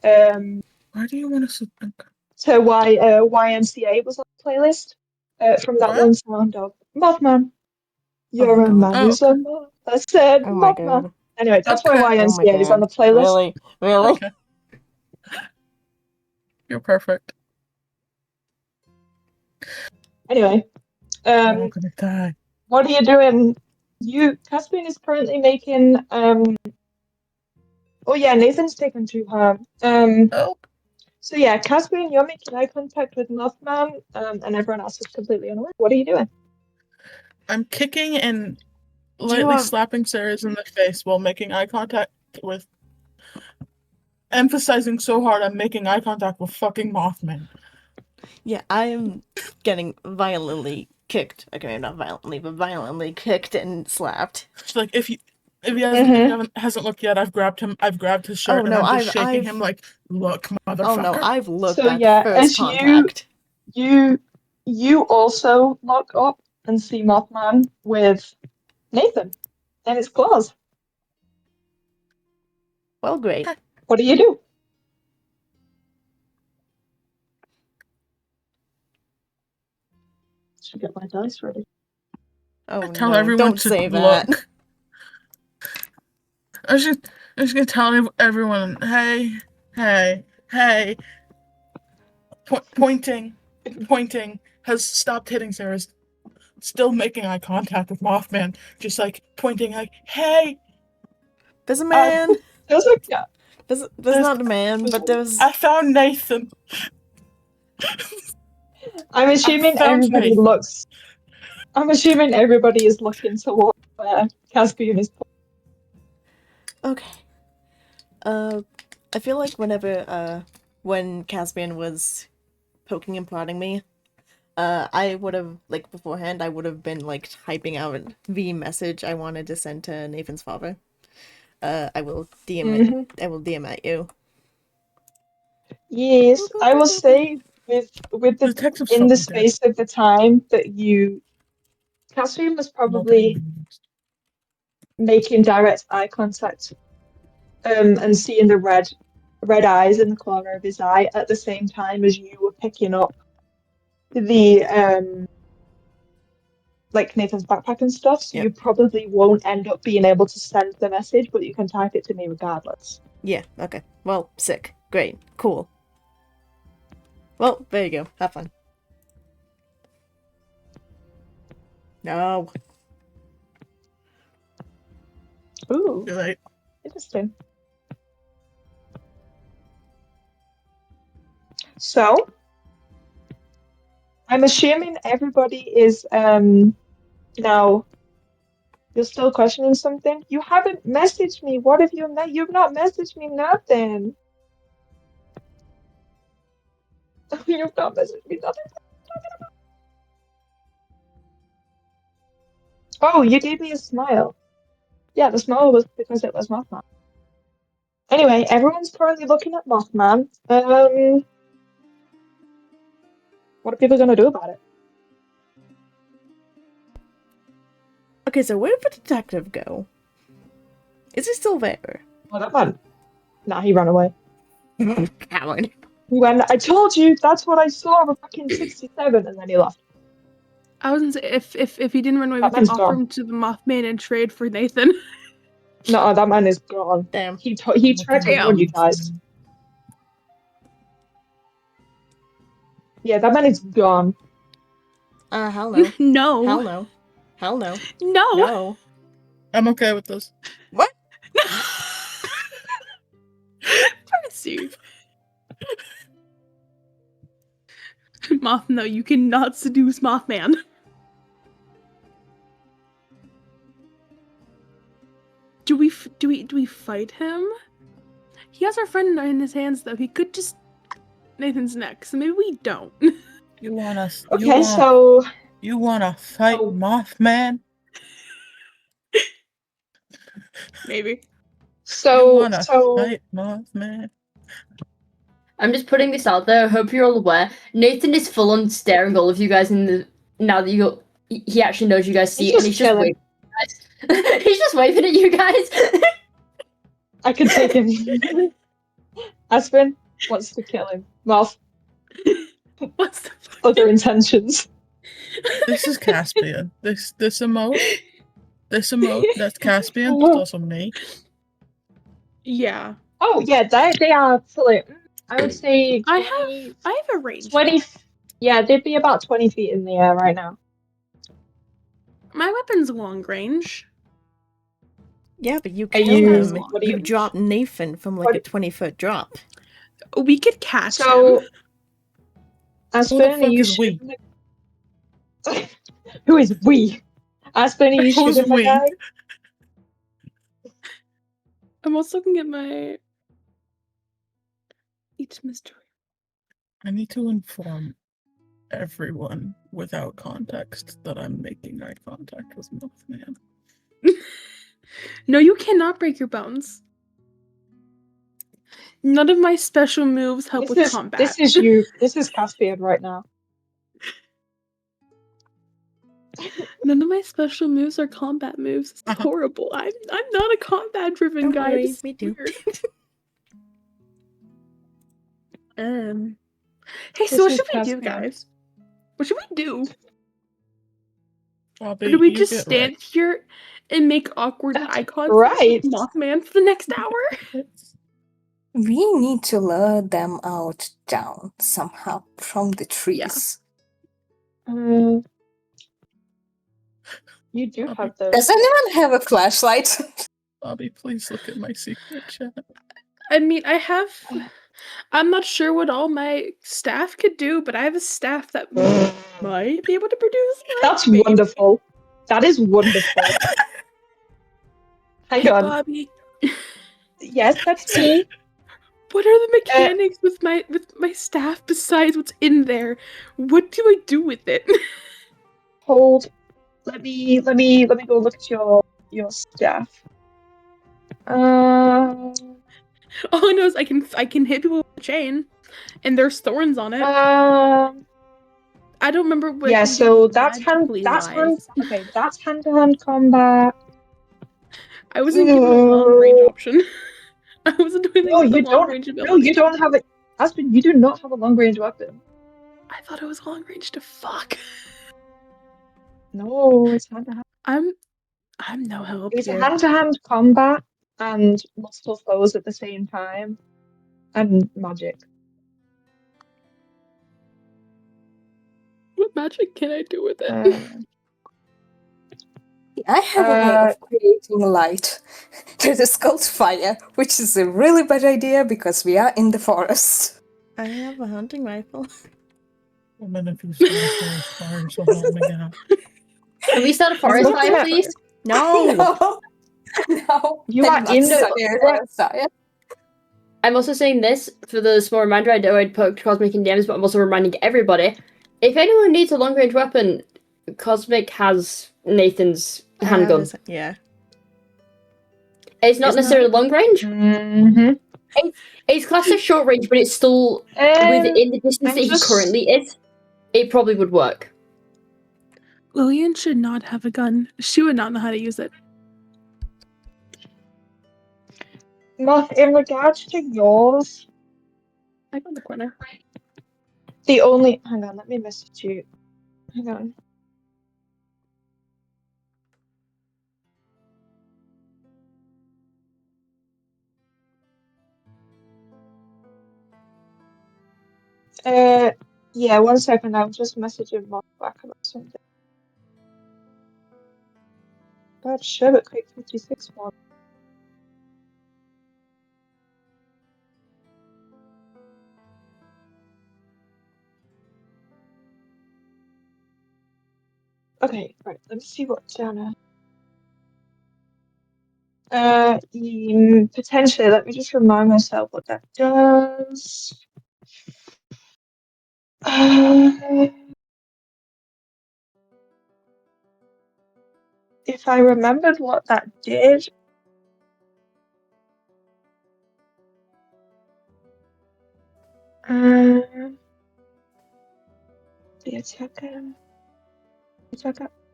Speaker 3: do you want to
Speaker 1: YMCA was on the playlist from that one sound of Mothman. You're a man who's a moth. I said Mothman. Anyway, that's why YMCA is on the playlist.
Speaker 2: Really?
Speaker 3: Okay. You're perfect.
Speaker 1: Anyway,
Speaker 3: I'm gonna die.
Speaker 1: What are you doing? Caspian is currently making oh yeah, Nathan's taken to her. So yeah, Caspian, you're making eye contact with Mothman, and everyone else is completely unaware. What are you doing?
Speaker 3: I'm kicking and lightly slapping Sarah's in the face while making eye contact with... Emphasizing so hard I'm making eye contact with fucking Mothman.
Speaker 2: Yeah, I am getting violently kicked. Okay, not violently, but violently kicked and slapped.
Speaker 3: It's like if he hasn't looked yet, I've grabbed his shirt and I'm just shaking him like, look, motherfucker.
Speaker 2: Oh no, I've looked
Speaker 1: so,
Speaker 2: at first contact.
Speaker 1: You also look up and see Mothman with Nathan and his claws.
Speaker 2: Well, great.
Speaker 1: What do you do? Should get my dice ready.
Speaker 2: Oh
Speaker 3: tell
Speaker 2: no,
Speaker 3: everyone
Speaker 2: don't
Speaker 3: to
Speaker 2: say
Speaker 3: look.
Speaker 2: that.
Speaker 3: I'm just gonna tell everyone, hey, pointing pointing, has stopped hitting Sarah's, still making eye contact with Mothman, just like pointing like, hey!
Speaker 2: There's a man!
Speaker 1: There's a yeah.
Speaker 2: There's not a man, but there's...
Speaker 3: I found Nathan!
Speaker 1: I'm assuming everybody
Speaker 3: Nathan.
Speaker 1: looks... I'm assuming everybody is looking towards where Caspian is.
Speaker 2: Okay. I feel like when Caspian was poking and prodding me, I would have, like, beforehand, I would have been, like, typing out the message I wanted to send to Nathan's father. I will DM at you.
Speaker 1: Yes, I will say with the in the space of the time that Caspian was probably making direct eye contact, and seeing the red eyes in the corner of his eye at the same time as you were picking up the like Nathan's backpack and stuff, so you probably won't end up being able to send the message, but you can type it to me regardless.
Speaker 2: Yeah, okay. Well, sick. Great. Cool. Well, there you go. Have fun. No.
Speaker 1: Ooh.
Speaker 3: You're right.
Speaker 1: Interesting. So, I'm assuming everybody is now. You're still questioning something? You haven't messaged me. What have you met? You've not messaged me nothing. You've not messaged me nothing. Oh, you gave me a smile. Yeah, the smile was because it was Mothman. Anyway, everyone's currently looking at Mothman. What are people gonna do about it?
Speaker 2: Okay, so where did the detective go? Is he still there?
Speaker 1: Oh, that man. Nah, he ran away.
Speaker 2: Coward.
Speaker 1: When I told you that's what I saw of a fucking 67, and then he left.
Speaker 9: I was gonna say if he didn't run away, we could offer him to the Mothman and trade for Nathan.
Speaker 1: No, that man is gone.
Speaker 2: Damn.
Speaker 1: He tried to warn you guys. Yeah, that man is gone.
Speaker 2: Hell no.
Speaker 9: No.
Speaker 2: Hell no. Hell no.
Speaker 9: No.
Speaker 2: No.
Speaker 3: I'm okay with this.
Speaker 2: What?
Speaker 9: Percy. No, you cannot seduce Mothman. Do we fight him? He has our friend in his hands, though. He could just Nathan's neck, so maybe we don't.
Speaker 3: You want us?
Speaker 1: Okay, so
Speaker 3: you want to fight Mothman?
Speaker 9: Maybe.
Speaker 1: So
Speaker 3: fight Mothman?
Speaker 4: I'm just putting this out there. I hope you're all aware. Nathan is full on staring all of you guys in the. Now that he actually knows you guys see, and he's just waving at you guys. He's just waving at you guys.
Speaker 1: I can take him. Aspen wants to kill him. Moth.
Speaker 9: What's the
Speaker 1: other intentions?
Speaker 3: This is Caspian. This emote. That's Caspian. It's also me.
Speaker 9: Yeah.
Speaker 1: Oh yeah, they are fully. I would say
Speaker 9: I have a range.
Speaker 1: 20. Yeah, they'd be about 20 feet in the air right now.
Speaker 9: My weapon's long range.
Speaker 2: Yeah, but you killed him. You dropped Nathan from like a 20-foot drop.
Speaker 9: We could catch
Speaker 1: him.
Speaker 3: Aspen, are you shooting?
Speaker 1: Who is we? Aspen, are you shooting the guy?
Speaker 9: I'm also looking at my each mystery.
Speaker 3: I need to inform everyone without context that I'm making eye contact with Mothman.
Speaker 9: No, you cannot break your bones. None of my special moves help with combat.
Speaker 1: This is you. This is Caspian right now.
Speaker 9: None of my special moves are combat moves. It's horrible. I'm not a combat-driven guy.
Speaker 2: Worry, me too.
Speaker 9: Hey, so what should we do, guys? What should we do? Or do we just stand here and make awkward eye contact with Mothman for the next hour?
Speaker 8: We need to lure them out down somehow from the trees.
Speaker 1: You do have those.
Speaker 8: Does anyone have a flashlight?
Speaker 3: Bobby, please look at my secret chat.
Speaker 9: I mean, I'm not sure what all my staff could do, but I have a staff that might be able to produce light.
Speaker 1: That's wonderful. That is wonderful. Hang on.
Speaker 9: Bobby.
Speaker 1: Yes, that's me.
Speaker 9: What are the mechanics with my staff besides what's in there? What do I do with it?
Speaker 1: Hold. Let me go look at your staff.
Speaker 9: All I know is I can hit people with a chain, and there's thorns on it. I don't remember what.
Speaker 1: Yeah, so that's hand-to-hand combat.
Speaker 9: I wasn't given a long range option. I wasn't doing
Speaker 1: No, you don't.
Speaker 9: range ability.
Speaker 1: No, you don't have it. Aspen, you do not have a long range weapon.
Speaker 9: I thought it was long range to fuck.
Speaker 1: No, it's hand-to-hand.
Speaker 9: I'm no help.
Speaker 1: It's hand-to-hand combat and multiple foes at the same time, and magic.
Speaker 9: What magic can I do with it?
Speaker 8: I have a way of creating light to the skull's fire, which is a really bad idea because we are in the forest.
Speaker 2: I have a hunting rifle.
Speaker 3: Woman, if you start a forest fire, so help me God.
Speaker 4: Can we start a forest fire, please?
Speaker 2: No.
Speaker 8: No.
Speaker 1: You are in the
Speaker 8: fire.
Speaker 4: I'm also saying this for the small reminder. I know I'd put Cosmic in DMs, but I'm also reminding everybody: if anyone needs a long range weapon, Cosmic has Nathan's handgun.
Speaker 2: Yeah.
Speaker 4: It's not necessarily long range.
Speaker 1: Mm-hmm.
Speaker 4: It's classed as short range, but it's still within the distance that he currently is. It probably would work.
Speaker 9: Lillian should not have a gun. She would not know how to use it.
Speaker 1: Moth, in regards to yours,
Speaker 9: I got the corner.
Speaker 1: the only... Hang on, let me message you. Hang on. Yeah, 1 second, I'm just messaging Moth back about something. Bad Sherbet Quick 56 one. Okay, right, let's see what's down here. Potentially, let me just remind myself what that does. If I remembered what that did. The attacker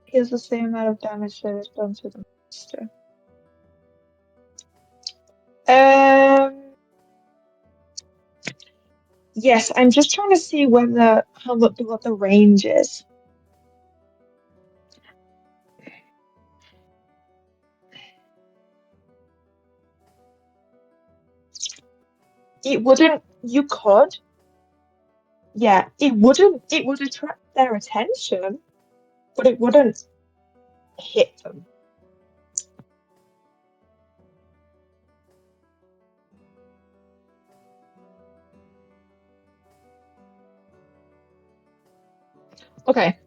Speaker 1: heals the same amount of damage that is done to the monster. Yes, I'm just trying to see what the range is. It wouldn't. You could. Yeah, it wouldn't. It would attract their attention, but it wouldn't hit them. Okay.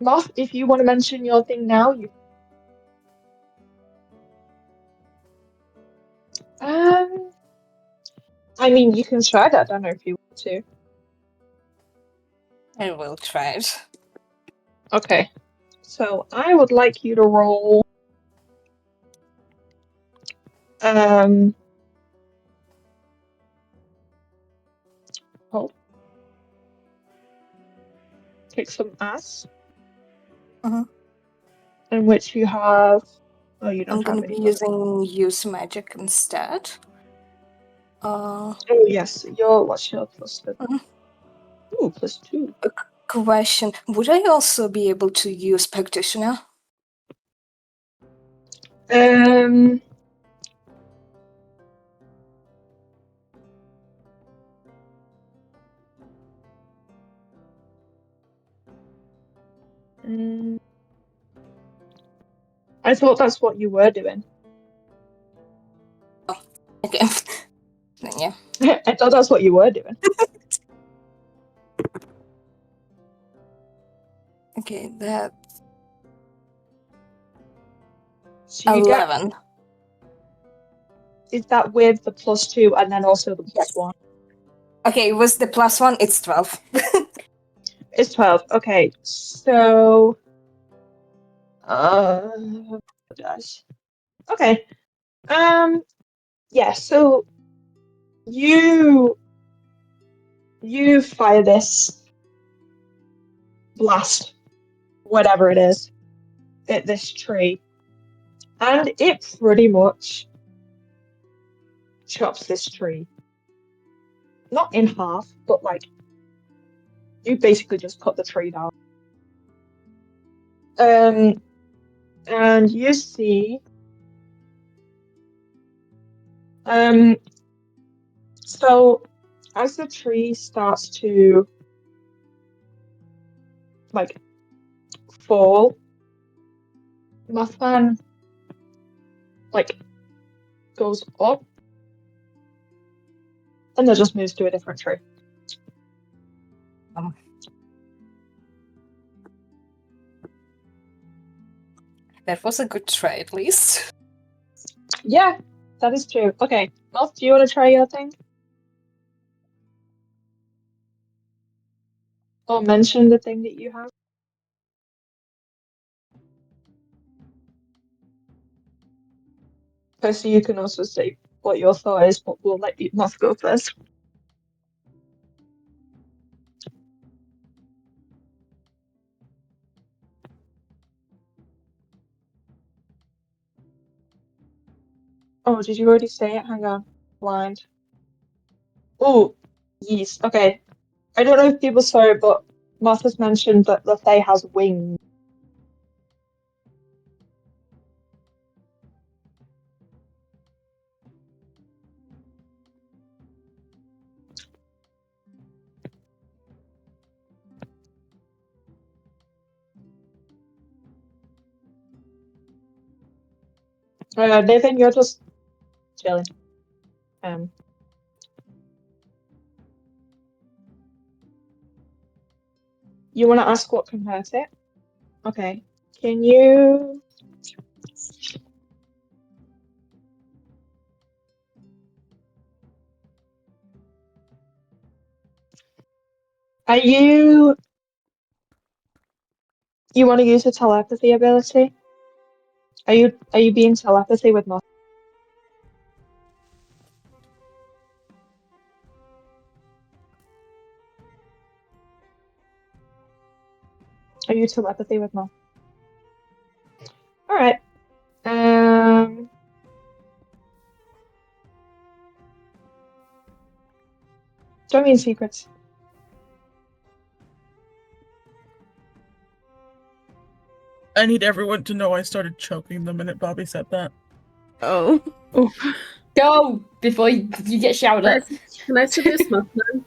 Speaker 1: Moth, if you want to mention your thing now, you. I mean, you can try that. I don't know if you want to.
Speaker 6: I will try it.
Speaker 1: Okay. So I would like you to roll. Hold. Kick some ass. In which you have. Oh, you don't
Speaker 6: I'm
Speaker 1: have
Speaker 6: gonna
Speaker 1: any.
Speaker 6: be using use magic instead.
Speaker 1: Oh yes, what's your plus? Ooh, +2.
Speaker 6: Question: would I also be able to use practitioner?
Speaker 1: I thought that's what you were doing.
Speaker 6: Oh, okay. Yeah.
Speaker 1: I thought that's what you were doing.
Speaker 6: Okay, that
Speaker 1: So you
Speaker 6: 11.
Speaker 1: Is that with the +2 and then also the +1?
Speaker 6: Okay, it was the +1, it's 12.
Speaker 1: It's 12. Okay, so gosh. Okay. Yeah, so you fire this blast, whatever it is, at this tree, and it pretty much chops this tree. Not in half, but like you basically just cut the tree down. And you see so as the tree starts to like fall, Mothman like goes up and then just moves to a different tree.
Speaker 6: That was a good try, at least.
Speaker 1: Yeah, that is true. Okay, Moth, do you want to try your thing? Or mention the thing that you have? So you can also say what your thought is, but we'll let you Moth go first. Oh, did you already say it? Hang on. Blind. Oh, yes. Okay. I don't know if people saw it, but Moth has mentioned that the Fae has wings. Nathan, you're just chilling. You want to ask what can hurt it? Okay. Can you? Are you? You want to use a telepathy ability? Are you being telepathy with Moth? Are you telepathy with Moth? All right. Show me in secrets.
Speaker 3: I need everyone to know I started choking the minute Bobby said that.
Speaker 2: Oh.
Speaker 4: Go before you get shouted at.
Speaker 5: Can I seduce Mothman?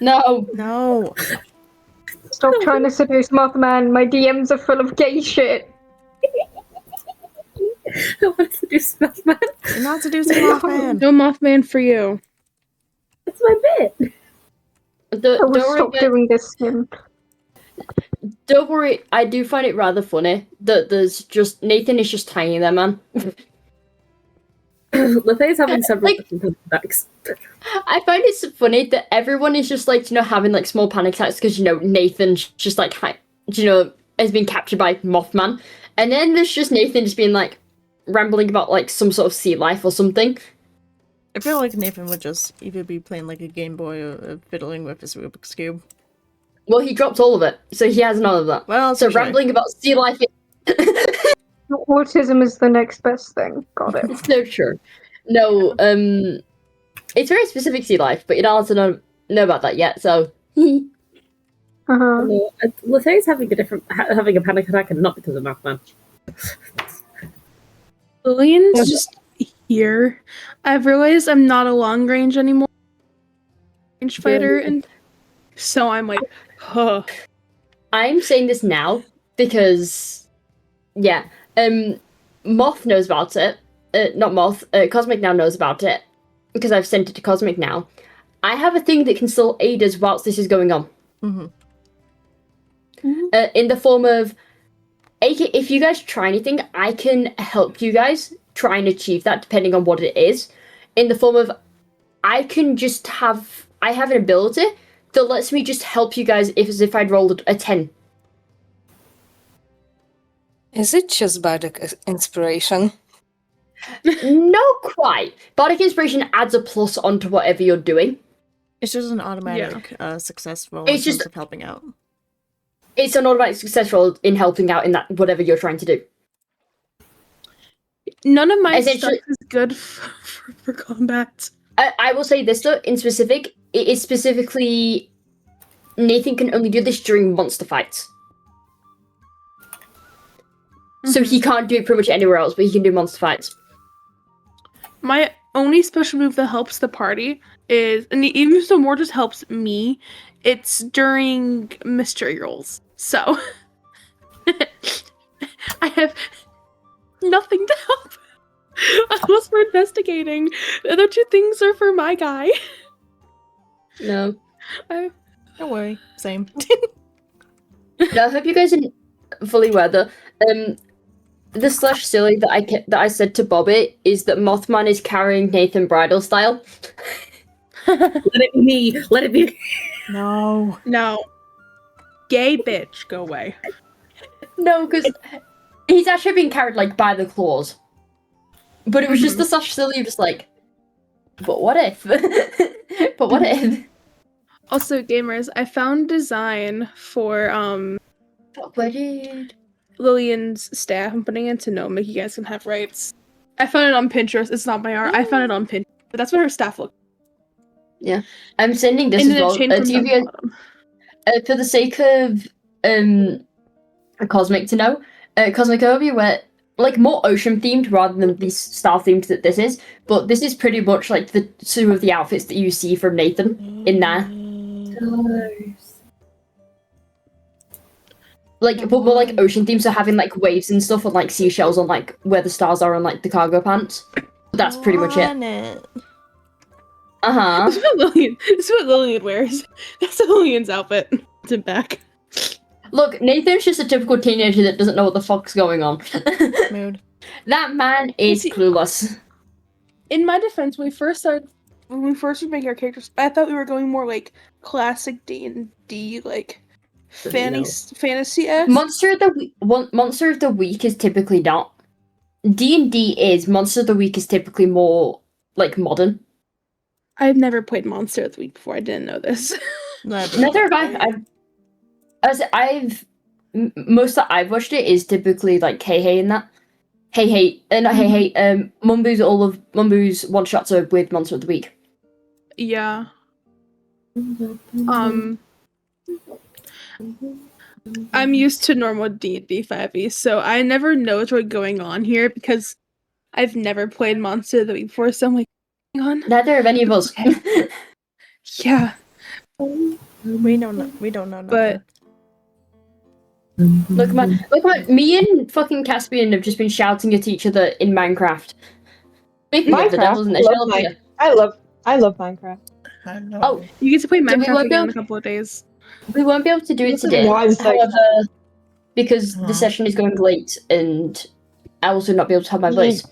Speaker 4: No.
Speaker 2: No.
Speaker 7: Stop trying to seduce Mothman. My DMs are full of gay shit.
Speaker 5: I want to seduce Mothman.
Speaker 2: You're not seducing Mothman.
Speaker 9: No Mothman for you.
Speaker 5: That's my bit.
Speaker 7: I will stop doing this, Tim.
Speaker 4: Don't worry, I do find it rather funny that there's just Nathan is just tiny there, man.
Speaker 5: Lethay's having several different attacks.
Speaker 4: I find it so funny that everyone is just like, having like small panic attacks because, Nathan's just like, has been captured by Mothman. And then there's just Nathan just being like, rambling about like some sort of sea life or something.
Speaker 2: I feel like Nathan would just either be playing like a Game Boy or fiddling with his Rubik's Cube.
Speaker 4: Well, he dropped all of it, so he has none of that.
Speaker 2: Well,
Speaker 4: so rambling about sea life.
Speaker 7: Autism is the next best thing. Got it.
Speaker 4: So true. No, it's very specific sea life, but you don't also know about that yet. So.
Speaker 5: Lethay's having a panic attack, and not because of Mothman.
Speaker 9: Lillian's just here. I've realized I'm not a long range anymore. Range fighter, and so I'm like, huh.
Speaker 4: I'm saying this now because, yeah, Moth knows about it. Not Moth. Cosmic now knows about it because I've sent it to Cosmic now. I have a thing that can still aid us whilst this is going on.
Speaker 2: Mm-hmm.
Speaker 4: In the form of, if you guys try anything, I can help you guys try and achieve that, depending on what it is. In the form of, I have an ability that lets me just help you guys as if I'd rolled a 10.
Speaker 6: Is it just bardic inspiration?
Speaker 4: Not quite. Bardic inspiration adds a plus onto whatever you're doing.
Speaker 2: It's just an automatic success roll
Speaker 4: It's
Speaker 2: in
Speaker 4: just
Speaker 2: terms of helping out.
Speaker 4: It's an automatic success roll in helping out in that whatever you're trying to do.
Speaker 9: None of my stuff is good for combat.
Speaker 4: I will say this though, in specific, it is specifically Nathan can only do this during monster fights. So he can't do it pretty much anywhere else, but he can do monster fights.
Speaker 9: My only special move that helps the party is, and even so more just helps me, it's during mystery rolls. So I have nothing to help unless we're investigating. The other two things are for my guy.
Speaker 4: No.
Speaker 2: Don't worry. Same.
Speaker 4: No, I hope you guys are fully aware that the slash silly that I said to Bobby is that Mothman is carrying Nathan bridal style.
Speaker 5: Let it be me. Let it be.
Speaker 2: No.
Speaker 9: No. Gay bitch, go away.
Speaker 4: No, because he's actually being carried like by the claws. But it was just the slash silly, just like, but what if? But what if?
Speaker 9: Also, gamers, I found design for
Speaker 4: Where did
Speaker 9: Lillian's staff. I'm putting it into Gnomic. You guys can have rights. I found it on Pinterest. It's not my art. I found it on Pinterest. But that's what her staff looks.
Speaker 4: Yeah, I'm sending this as well. To give you for the sake of Cosmic to know, Cosmic Overview, where like more ocean themed rather than this style themed that this is, but this is pretty much like the two of the outfits that you see from Nathan in there.
Speaker 5: Nice.
Speaker 4: Like, but more like ocean themed, so having like waves and stuff and like seashells on like where the stars are on like the cargo pants. That's pretty much it. Uh-huh.
Speaker 9: This is what Lillian wears. That's Lillian's outfit. To back.
Speaker 4: Look, Nathan's just a typical teenager that doesn't know what the fuck's going on.
Speaker 2: Mood.
Speaker 4: That man is clueless. In
Speaker 9: my defense, when we first were making our characters, I thought we were going more like classic D&D, like fantasy-esque.
Speaker 4: Monster of the Week is typically not. D&D is. Monster of the Week is typically more like modern.
Speaker 9: I've never played Monster of the Week before. I didn't know this.
Speaker 4: Neither have I. Most that I've watched it is typically like Hey and that. Not Hey. Mumbu's one shots are with Monster of the Week.
Speaker 9: Yeah. I'm used to normal D&D 5e, so I never know what's really going on here because I've never played Monster of the Week before. So I'm like,
Speaker 4: neither have any of us.
Speaker 9: Yeah.
Speaker 2: We don't know.
Speaker 9: But
Speaker 4: look, me and fucking Caspian have just been shouting at each other in Minecraft. Speaking of the devils in the shelter.
Speaker 1: I love Minecraft.
Speaker 4: Oh,
Speaker 9: you get to play Minecraft again in a couple of days.
Speaker 4: We won't be able to do it today, however, because the session is going late and I also not be able to have my voice.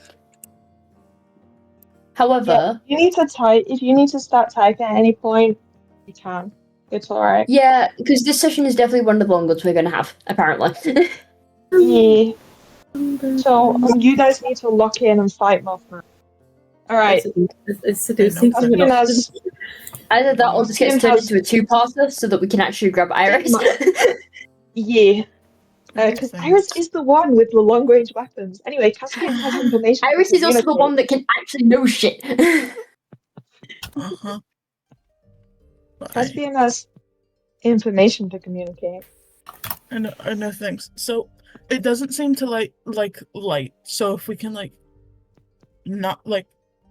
Speaker 4: However,
Speaker 1: if you need to start typing at any point, you can. It's alright.
Speaker 4: Yeah, because this session is definitely one of the longest we're going to have, apparently.
Speaker 1: Yeah. So, you guys need to lock in and fight Mothman. Alright.
Speaker 4: Either that or just gets turned into a two-parter so that we can actually grab Iris.
Speaker 1: Yeah. Because Iris is the one with the long-range weapons. Anyway, Caspian has information.
Speaker 4: Iris is also the one that can actually know shit.
Speaker 3: Uh-huh.
Speaker 1: Caspian has information to communicate.
Speaker 3: I know things. So it doesn't seem to like light. So if we can like not like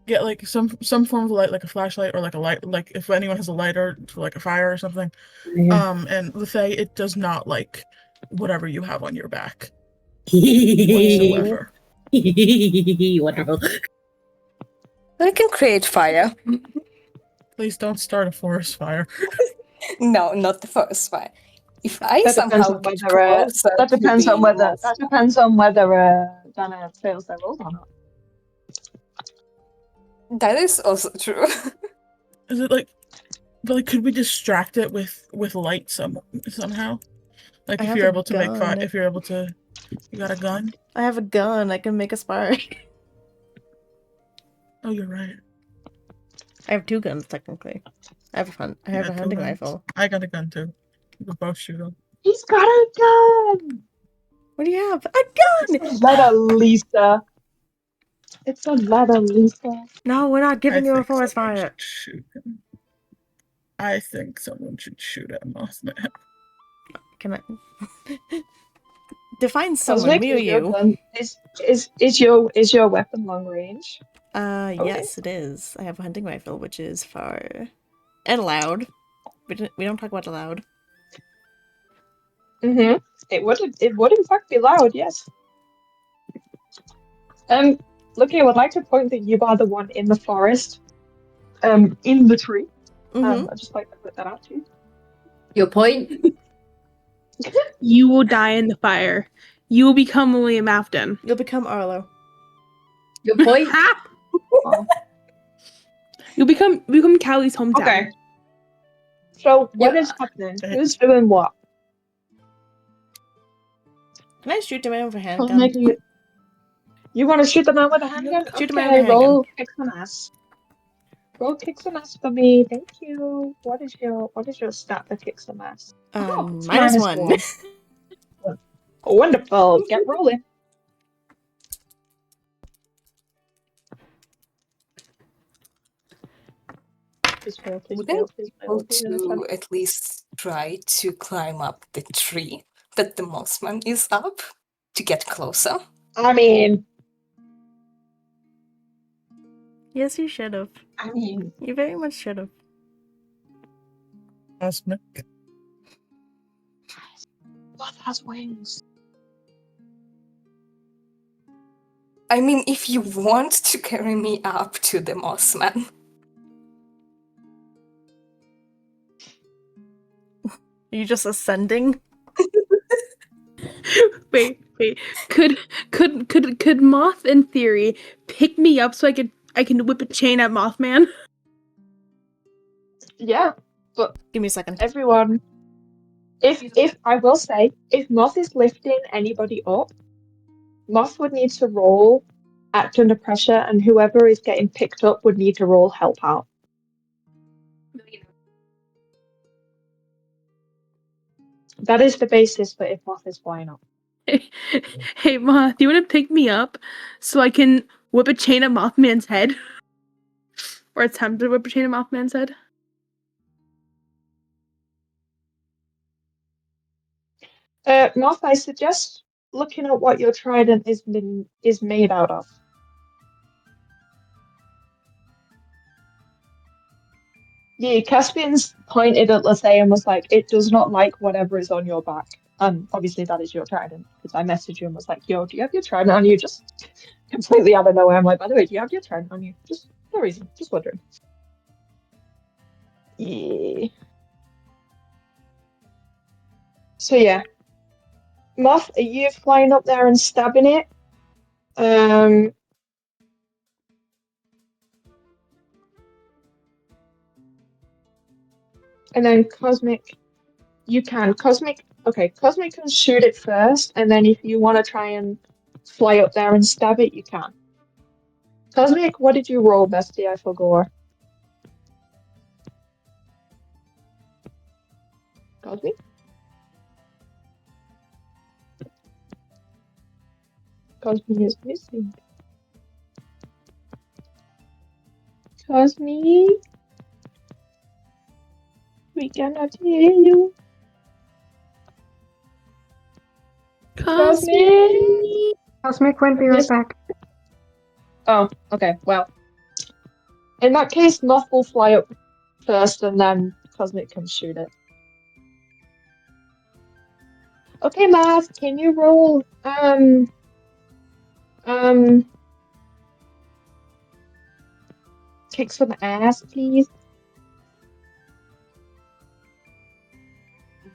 Speaker 3: get like some form of light, like a flashlight or like a light, like if anyone has a lighter for like a fire or something.
Speaker 5: Yeah.
Speaker 3: And the Fae, it does not like whatever you have on your back
Speaker 5: Whatsoever.
Speaker 3: whatsoever.
Speaker 5: Wonderful.
Speaker 6: I can create fire.
Speaker 3: Please don't start a forest fire.
Speaker 6: No, not the forest fire. If I
Speaker 1: That depends
Speaker 6: somehow
Speaker 1: on
Speaker 6: get
Speaker 1: whether
Speaker 6: closer
Speaker 1: that
Speaker 6: to
Speaker 1: depends on
Speaker 6: the
Speaker 1: whether
Speaker 6: monster,
Speaker 1: Dana fails their rolls or not.
Speaker 6: that is also true.
Speaker 3: Is it like, but like, could we distract it with light somehow? Like
Speaker 2: I
Speaker 3: if
Speaker 2: have
Speaker 3: you're
Speaker 2: a
Speaker 3: able to make fire,
Speaker 2: gun.
Speaker 3: if you're able to, you got a gun?
Speaker 2: I have a gun. I can make a spark.
Speaker 3: Oh, you're right.
Speaker 2: I have 2 guns technically. I have a
Speaker 3: You got 2
Speaker 2: hunting
Speaker 3: guns.
Speaker 2: rifle.
Speaker 3: I got a gun too. We can both shoot them.
Speaker 1: He's got a gun!
Speaker 2: What do you have? A
Speaker 1: It's
Speaker 2: gun!
Speaker 1: a letter, Lisa. It's a letter, Lisa.
Speaker 2: No, we're not giving you a
Speaker 3: think
Speaker 2: forest
Speaker 3: someone
Speaker 2: fire.
Speaker 3: should shoot him. I think someone should shoot at Mothman.
Speaker 2: Can I define someone?
Speaker 1: Cosmic,
Speaker 2: Me or
Speaker 1: is your
Speaker 2: you?
Speaker 1: gun is your weapon long range?
Speaker 2: Yes, it is. I have a hunting rifle, which is far and loud. We don't talk about loud.
Speaker 1: Mm-hmm. It would in fact be loud, yes. Look, I would like to point that you are the one in the forest, in the tree.
Speaker 2: Mm-hmm.
Speaker 1: I'd just like to put that out to you.
Speaker 5: Your point?
Speaker 9: You will die in the fire. You will become William Afton.
Speaker 2: You'll become Arlo.
Speaker 5: Your point?
Speaker 1: Oh.
Speaker 9: You'll become Callie's hometown.
Speaker 1: Okay. So what
Speaker 5: Yeah.
Speaker 1: is happening? Who's doing what?
Speaker 2: Can I shoot the man with a
Speaker 1: I'll
Speaker 2: handgun?
Speaker 1: make you want to shoot the man with a handgun?
Speaker 2: Shoot the man with a
Speaker 1: Roll kick some ass. Roll kick some ass for me, thank you. What is your stat for kick some ass? It's
Speaker 2: -1.
Speaker 1: Wonderful. Get rolling. Please fail, please fail,
Speaker 6: Wouldn't
Speaker 1: please fail.
Speaker 6: want to at least try to climb up the tree that the Mothman is up to get closer?
Speaker 1: I mean,
Speaker 2: Yes, you should have. You very much should have.
Speaker 3: Cosmic.
Speaker 1: Moth has wings.
Speaker 6: I mean, if you want to carry me up to the Mothman.
Speaker 2: Are you just ascending?
Speaker 9: Wait. Could Moth in theory pick me up so I can whip a chain at Mothman?
Speaker 1: Yeah, but
Speaker 2: Give me a second.
Speaker 1: everyone, if I will say, if Moth is lifting anybody up, Moth would need to roll act under pressure, and whoever is getting picked up would need to roll help out. That is the basis for if Moth is flying up.
Speaker 9: Hey Moth, you want to pick me up so I can whip a chain at Mothman's head? Or attempt to whip a chain at Mothman's head?
Speaker 1: Moth, I suggest looking at what your trident is made out of. Yeah, Caspian's pointed at Lasey and was like, it does not like whatever is on your back. Obviously that is your trident, because I messaged you and was like, yo, do you have your trident on you? Just completely out of nowhere. I'm like, by the way, do you have your trident on you? Just no reason, just wondering. Yeah. So yeah. Moth, are you flying up there and stabbing it? And then Cosmic, you can. Cosmic can shoot it first, and then if you want to try and fly up there and stab it, you can. Cosmic, what did you roll, bestie? I forgot. Cosmic? Cosmic is missing. Cosmic? We cannot hear you. Cosmic!
Speaker 7: Cosmic won't be right back.
Speaker 1: Oh, okay. Well, In that case, Moth will fly up first, and then Cosmic can shoot it. Okay, Moth, can you roll kick some ass, please?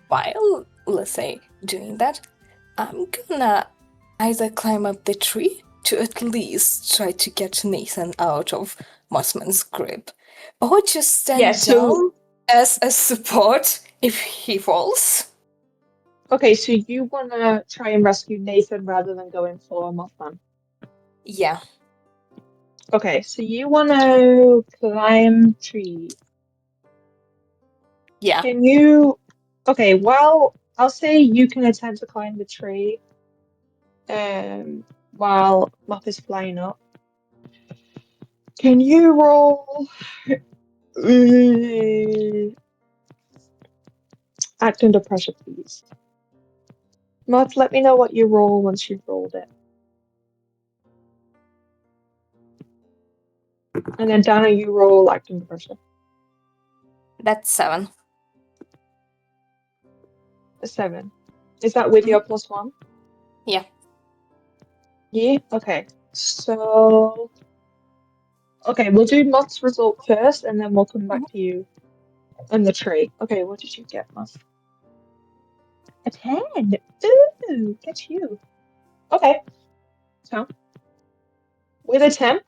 Speaker 6: While, let's say, doing that, I'm gonna either climb up the tree to at least try to get Nathan out of Mothman's grip, or just stand down as a support if he falls.
Speaker 1: Okay, so you wanna try and rescue Nathan rather than going for Mothman?
Speaker 6: Yeah.
Speaker 1: Okay, so you wanna climb tree.
Speaker 6: Yeah.
Speaker 1: Can you... Okay, well, I'll say you can attempt to climb the tree while Moth is flying up. Can you roll... act under pressure, please. Moth, let me know what you roll once you've rolled it. And then Dana, you roll act under pressure.
Speaker 6: That's 7.
Speaker 1: A 7. Is that with your +1?
Speaker 6: Yeah.
Speaker 1: Yeah? Okay. So... Okay, we'll do Moth's result first, and then we'll come back to you and the tree. Okay, what did you get, Moth? A 10! Ooh, get you. Okay. So, with a 10,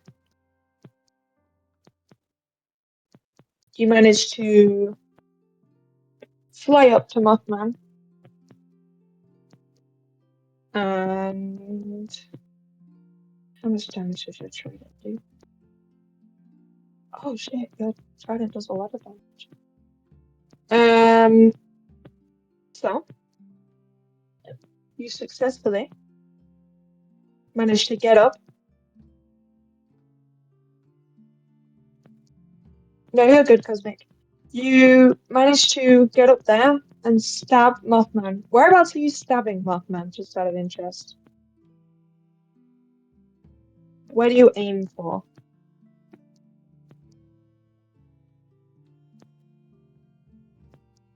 Speaker 1: you manage to fly up to Mothman. And how much damage does your trident do? Oh shit, your trident does a lot of damage. So you successfully managed to get up. No, you're good, Cosmic. You managed to get up there and stab Mothman. Whereabouts are you stabbing Mothman, just out of interest? Where do you aim for?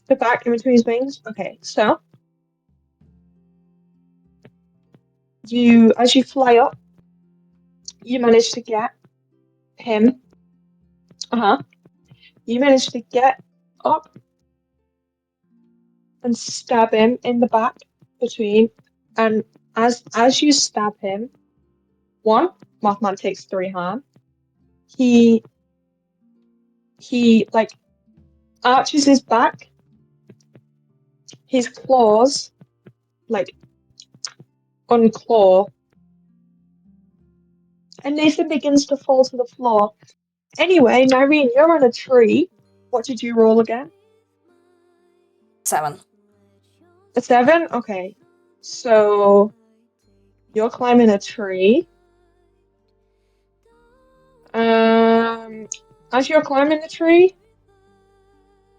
Speaker 1: The back in between his wings? Okay, so as you fly up, you manage to get him. You manage to get up and stab him in the back between, and as you stab him, Mothman takes 3 harm. He like arches his back, his claws like unclaw, and Nathan begins to fall to the floor. Anyway, Nyreen, you're on a tree. What did you roll again?
Speaker 6: 7.
Speaker 1: A 7? Okay. So you're climbing a tree. As you're climbing the tree,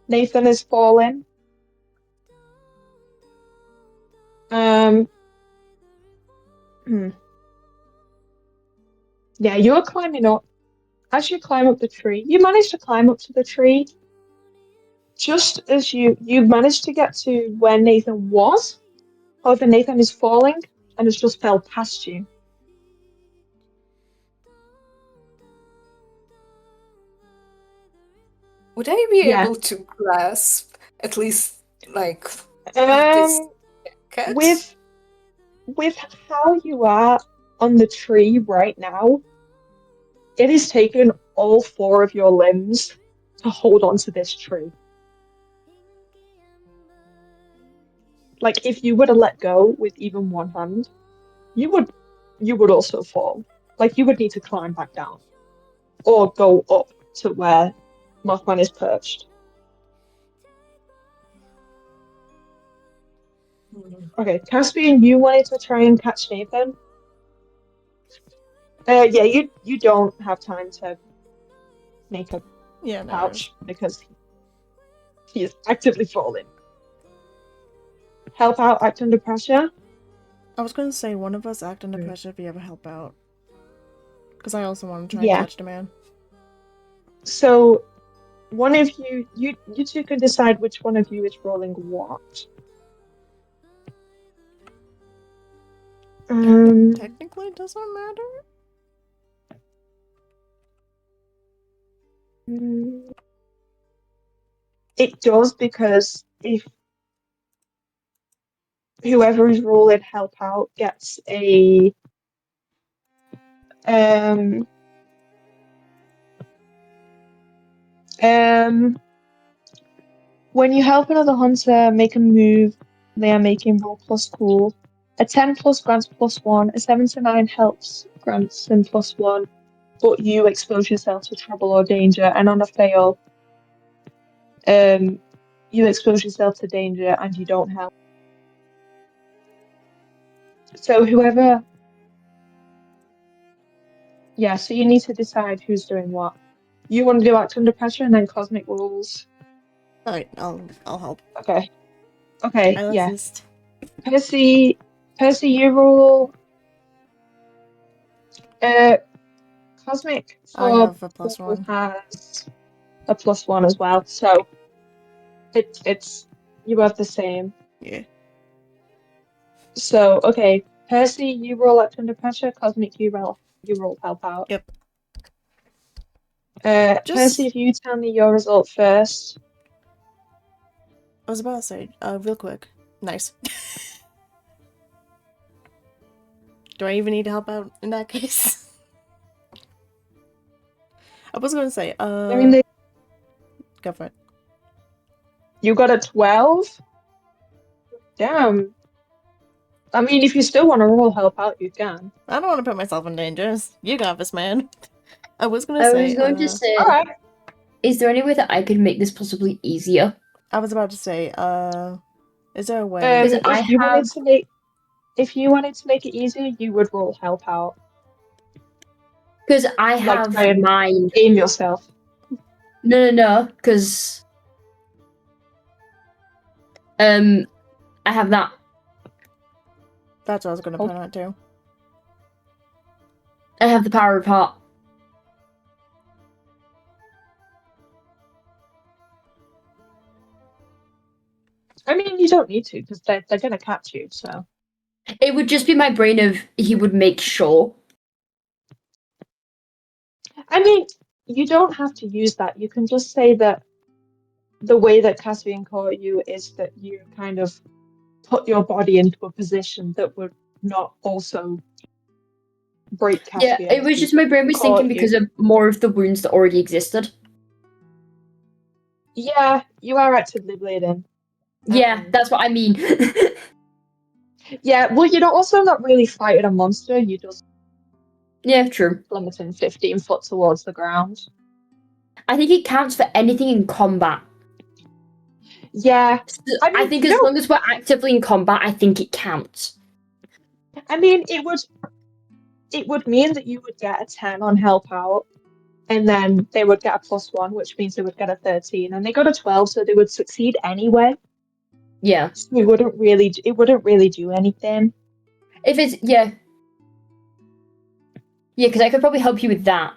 Speaker 1: Nathan is falling. Yeah, you're climbing up. As you climb up the tree, you manage to climb up to the tree. Just as you managed to get to where Nathan was. However, Nathan is falling and has just fell past you.
Speaker 6: Would I be able to grasp at least like
Speaker 1: with how you are on the tree right now, it has taken all 4 of your limbs to hold onto this tree. Like if you were to let go with even one hand, you would also fall. Like you would need to climb back down or go up to where Mothman is perched. Okay, Caspian, you wanted to try and catch Nathan? Yeah, you don't have time to make a pouch because he is actively falling. Help out, act under pressure?
Speaker 2: I was going to say one of us act under pressure if you ever help out. Because I also want to try and catch the man.
Speaker 1: So one of you two can decide which one of you is rolling what.
Speaker 2: Technically, it doesn't matter.
Speaker 1: It does, because if whoever is rolling help out gets a when you help another hunter make a move, they are making roll plus cool. A 10 plus grants +1. A 7 to 9 helps grants them +1, but you expose yourself to trouble or danger. And on a fail, you expose yourself to danger and you don't help. So whoever, yeah. So you need to decide who's doing what. You want to do act under pressure and then cosmic rules.
Speaker 2: All right, I'll help.
Speaker 1: Okay. Okay.
Speaker 2: I'll
Speaker 1: yeah.
Speaker 2: assist.
Speaker 1: Percy, you roll. Cosmic
Speaker 2: I
Speaker 1: for
Speaker 2: have a +1.
Speaker 1: has a +1 as well, so it's you have the same.
Speaker 2: Yeah.
Speaker 1: So okay, Percy, you roll act under pressure. Cosmic, you roll help out.
Speaker 2: Yep.
Speaker 1: Percy, if you tell me your result first.
Speaker 2: I was about to say, real quick. Nice. Do I even need to help out in that case? I was gonna say,
Speaker 1: I mean,
Speaker 2: go for it.
Speaker 1: You got a 12? Damn. I mean, if you still want to roll help out, you can.
Speaker 2: I don't want to put myself in danger. You got this, man. I was
Speaker 4: I was going to say,
Speaker 1: alright.
Speaker 4: Is there any way that I could make this possibly easier?
Speaker 2: I was about to say, is there a way?
Speaker 1: If you wanted to make it easier, you would roll help out.
Speaker 4: Because I have mine.
Speaker 1: Aim yourself.
Speaker 4: No, because I have that.
Speaker 2: That's what I was gonna point out too.
Speaker 4: I have the power of heart.
Speaker 1: I mean, you don't need to, because they're gonna catch you, so.
Speaker 4: It would just be my brain of he would make sure.
Speaker 1: I mean, you don't have to use that. You can just say that the way that Caspian caught you is that you kind of put your body into a position that would not also break Caspian.
Speaker 4: Yeah, it was just my brain was thinking because of more of the wounds that already existed.
Speaker 1: Yeah, you are actively bleeding.
Speaker 4: Yeah, that's what I mean.
Speaker 1: Yeah, well, you're also not really fighting a monster. You just
Speaker 4: true.
Speaker 1: plummeting 15 foot towards the ground.
Speaker 4: I think it counts for anything in combat.
Speaker 1: Yeah,
Speaker 4: I think as long as we're actively in combat, I think it counts.
Speaker 1: I mean, it would mean that you would get a 10 on help out, and then they would get a +1, which means they would get a 13, and they got a 12, so they would succeed anyway.
Speaker 4: Yeah.
Speaker 1: So it wouldn't really do anything.
Speaker 4: If it's yeah, because I could probably help you with that.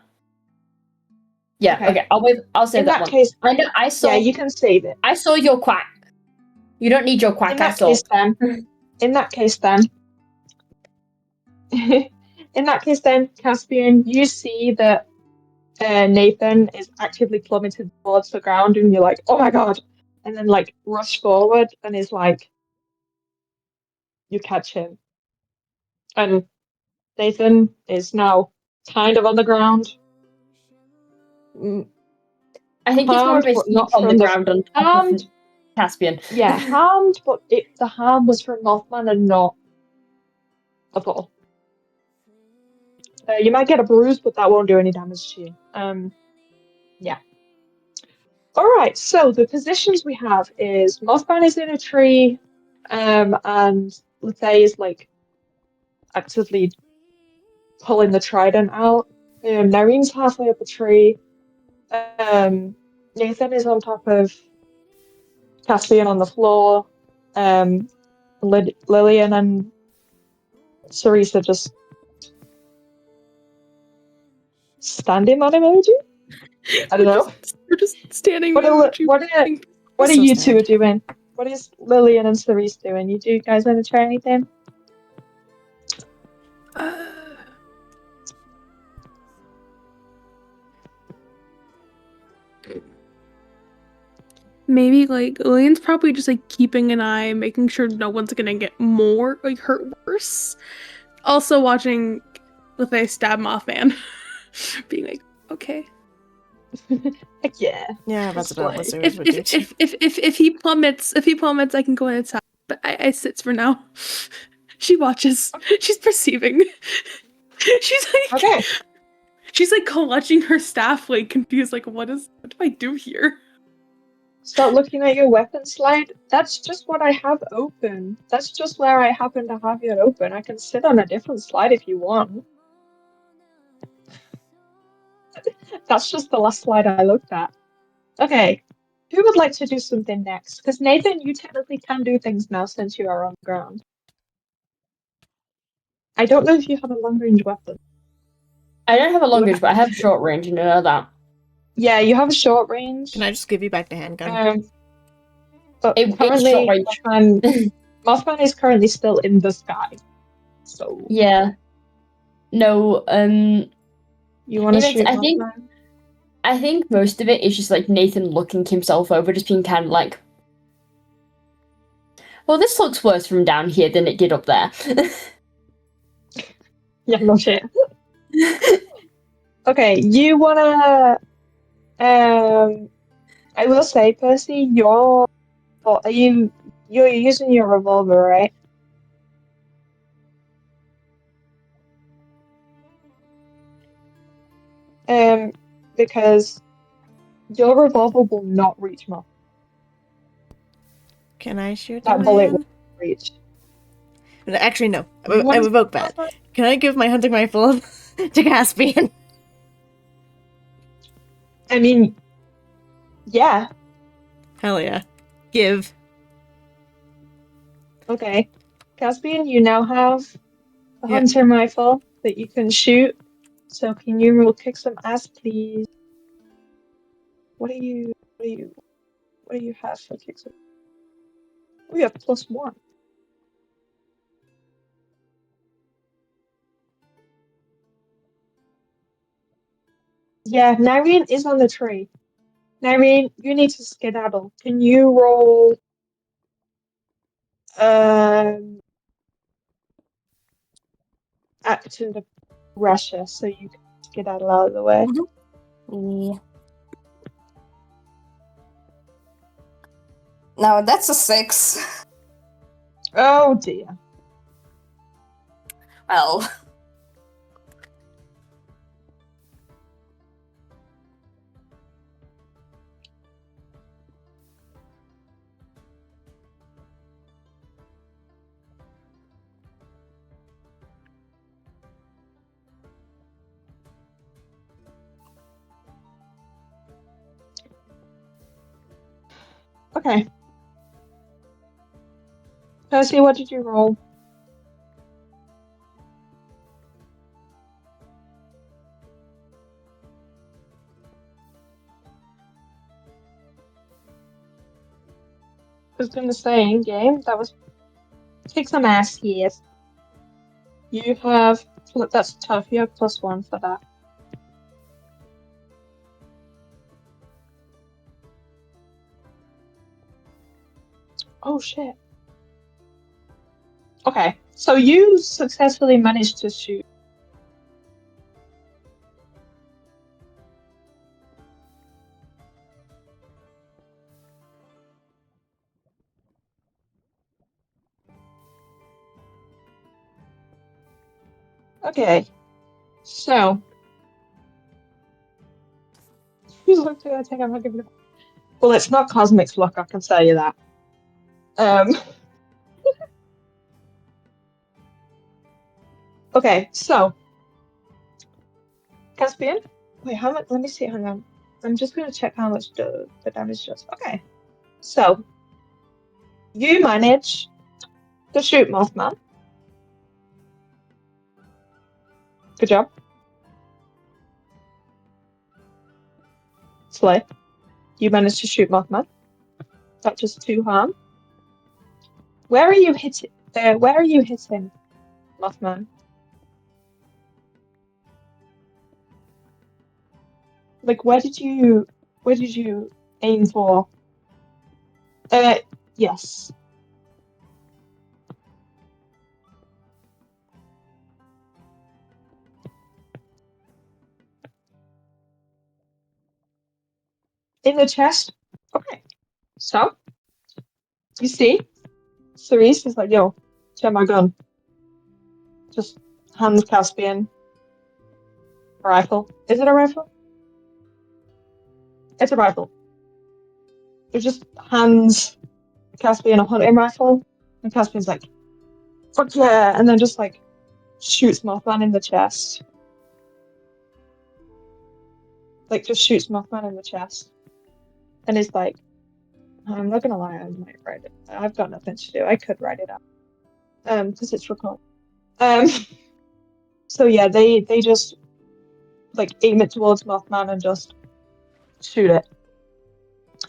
Speaker 4: Yeah. Okay. I'll save that one.
Speaker 1: Case,
Speaker 4: I know. I saw.
Speaker 1: Yeah, you can save it.
Speaker 4: I saw your quack. You don't need your quack.
Speaker 1: In that case, then, Caspian, you see that Nathan is actively plummeted towards the ground, and you're like, oh my god, and then like rush forward and is like, you catch him, and Nathan is now kind of on the ground.
Speaker 4: I think it's more of a sleep on the ground on top of Caspian.
Speaker 1: Yeah, harmed, but the harm was from Mothman and not a ball. You might get a bruise, but that won't do any damage to you. Yeah. Alright, so the positions we have is Mothman is in a tree, and Lethea is like actively pulling the trident out. Narene's halfway up a tree. Nathan is on top of Caspian on the floor. Lillian and Cerise are just standing on emoji. I don't know.
Speaker 9: We're just standing
Speaker 1: What
Speaker 9: there
Speaker 1: are
Speaker 9: watching.
Speaker 1: what are
Speaker 2: So
Speaker 1: you two
Speaker 2: sad.
Speaker 1: doing? What is Lillian and Cerise doing? You two guys want to try anything?
Speaker 9: Maybe like Lillian's probably just like keeping an eye, making sure no one's gonna get more like hurt worse. Also watching if they stab Mothman, being like, okay.
Speaker 1: Heck yeah.
Speaker 2: Yeah, that's about what
Speaker 1: Slay.
Speaker 2: Ceres would do too.
Speaker 9: If he plummets, I can go inside. But I sits for now. She watches. She's perceiving. She's like,
Speaker 1: Okay.
Speaker 9: she's like clutching her staff, like confused, like what do I do here?
Speaker 1: Start looking at your weapon slide. That's just what I have open. That's just where I happen to have it open. I can sit on a different slide if you want. That's just the last slide I looked at. Okay. Who would like to do something next? Because Nathan, you technically can do things now since you are on the ground. I don't know if you have a long range weapon.
Speaker 4: I don't have a long range, but I have short range, and you know that.
Speaker 1: Yeah, you have a short range.
Speaker 2: Can I just give you back the handgun?
Speaker 1: But
Speaker 4: It's
Speaker 1: currently,
Speaker 4: short range.
Speaker 1: Mothman is currently still in the sky. So
Speaker 4: Yeah. No,
Speaker 1: you want to shoot
Speaker 4: I
Speaker 1: Mothman?
Speaker 4: think most of it is just like Nathan looking himself over, just being kind of like, well, this looks worse from down here than it did up there.
Speaker 1: Yeah, no shit. Okay, you wanna? I will say, Percy, you're using your revolver, right? Because your revolver will not reach Mothman.
Speaker 2: Can I shoot
Speaker 1: That
Speaker 2: the
Speaker 1: bullet
Speaker 2: man?
Speaker 1: will reach.
Speaker 2: Actually, no.
Speaker 1: You
Speaker 2: I
Speaker 1: wanna
Speaker 2: revoke
Speaker 1: shoot
Speaker 2: that.
Speaker 1: Mothman?
Speaker 2: Can I give my hunting rifle to Caspian?
Speaker 1: I mean, yeah.
Speaker 2: Hell yeah. Give.
Speaker 1: Okay. Caspian, you now have a
Speaker 2: Yeah.
Speaker 1: hunting rifle that you can shoot. So can you roll kick some ass, please? What do you have for kick some? We have +1. Yeah, Nyreen is on the tree. Nyreen, you need to skedaddle. Can you roll act under pressure so you can skedaddle out of the way?
Speaker 6: Yeah. Now that's a 6.
Speaker 1: Oh dear.
Speaker 6: Well.
Speaker 1: Okay. Percy, what did you roll? I was going to say in game, that was kick some ass, yes. You have, that's tough, you have +1 for that. Oh shit. Okay, so you successfully managed to shoot. Okay, so who's looked at I think I'm not giving it. Well, it's not Cosmic's luck, I can tell you that. Okay, so Caspian, wait, how much? Let me see. Hang on, I'm just going to check how much the damage does. Okay, so you manage to shoot Mothman. Good job. Slay. You managed to shoot Mothman. That's just 2 harm. Where are you hitting? Where are you hitting, Mothman? Like, where did you aim for? Yes. In the chest? Okay. So, you see, Cerise is like, yo, check my gun. Just hands Caspian a rifle. Is it a rifle? It's a rifle. It just hands Caspian a hunting rifle, and Caspian's like, fuck yeah, and then just like shoots Mothman in the chest. Like, just shoots Mothman in the chest. And he's like, I'm not gonna lie, I might write it. I've got nothing to do. I could write it out. Because it's recorded. So yeah, they just like aim it towards Mothman and just shoot it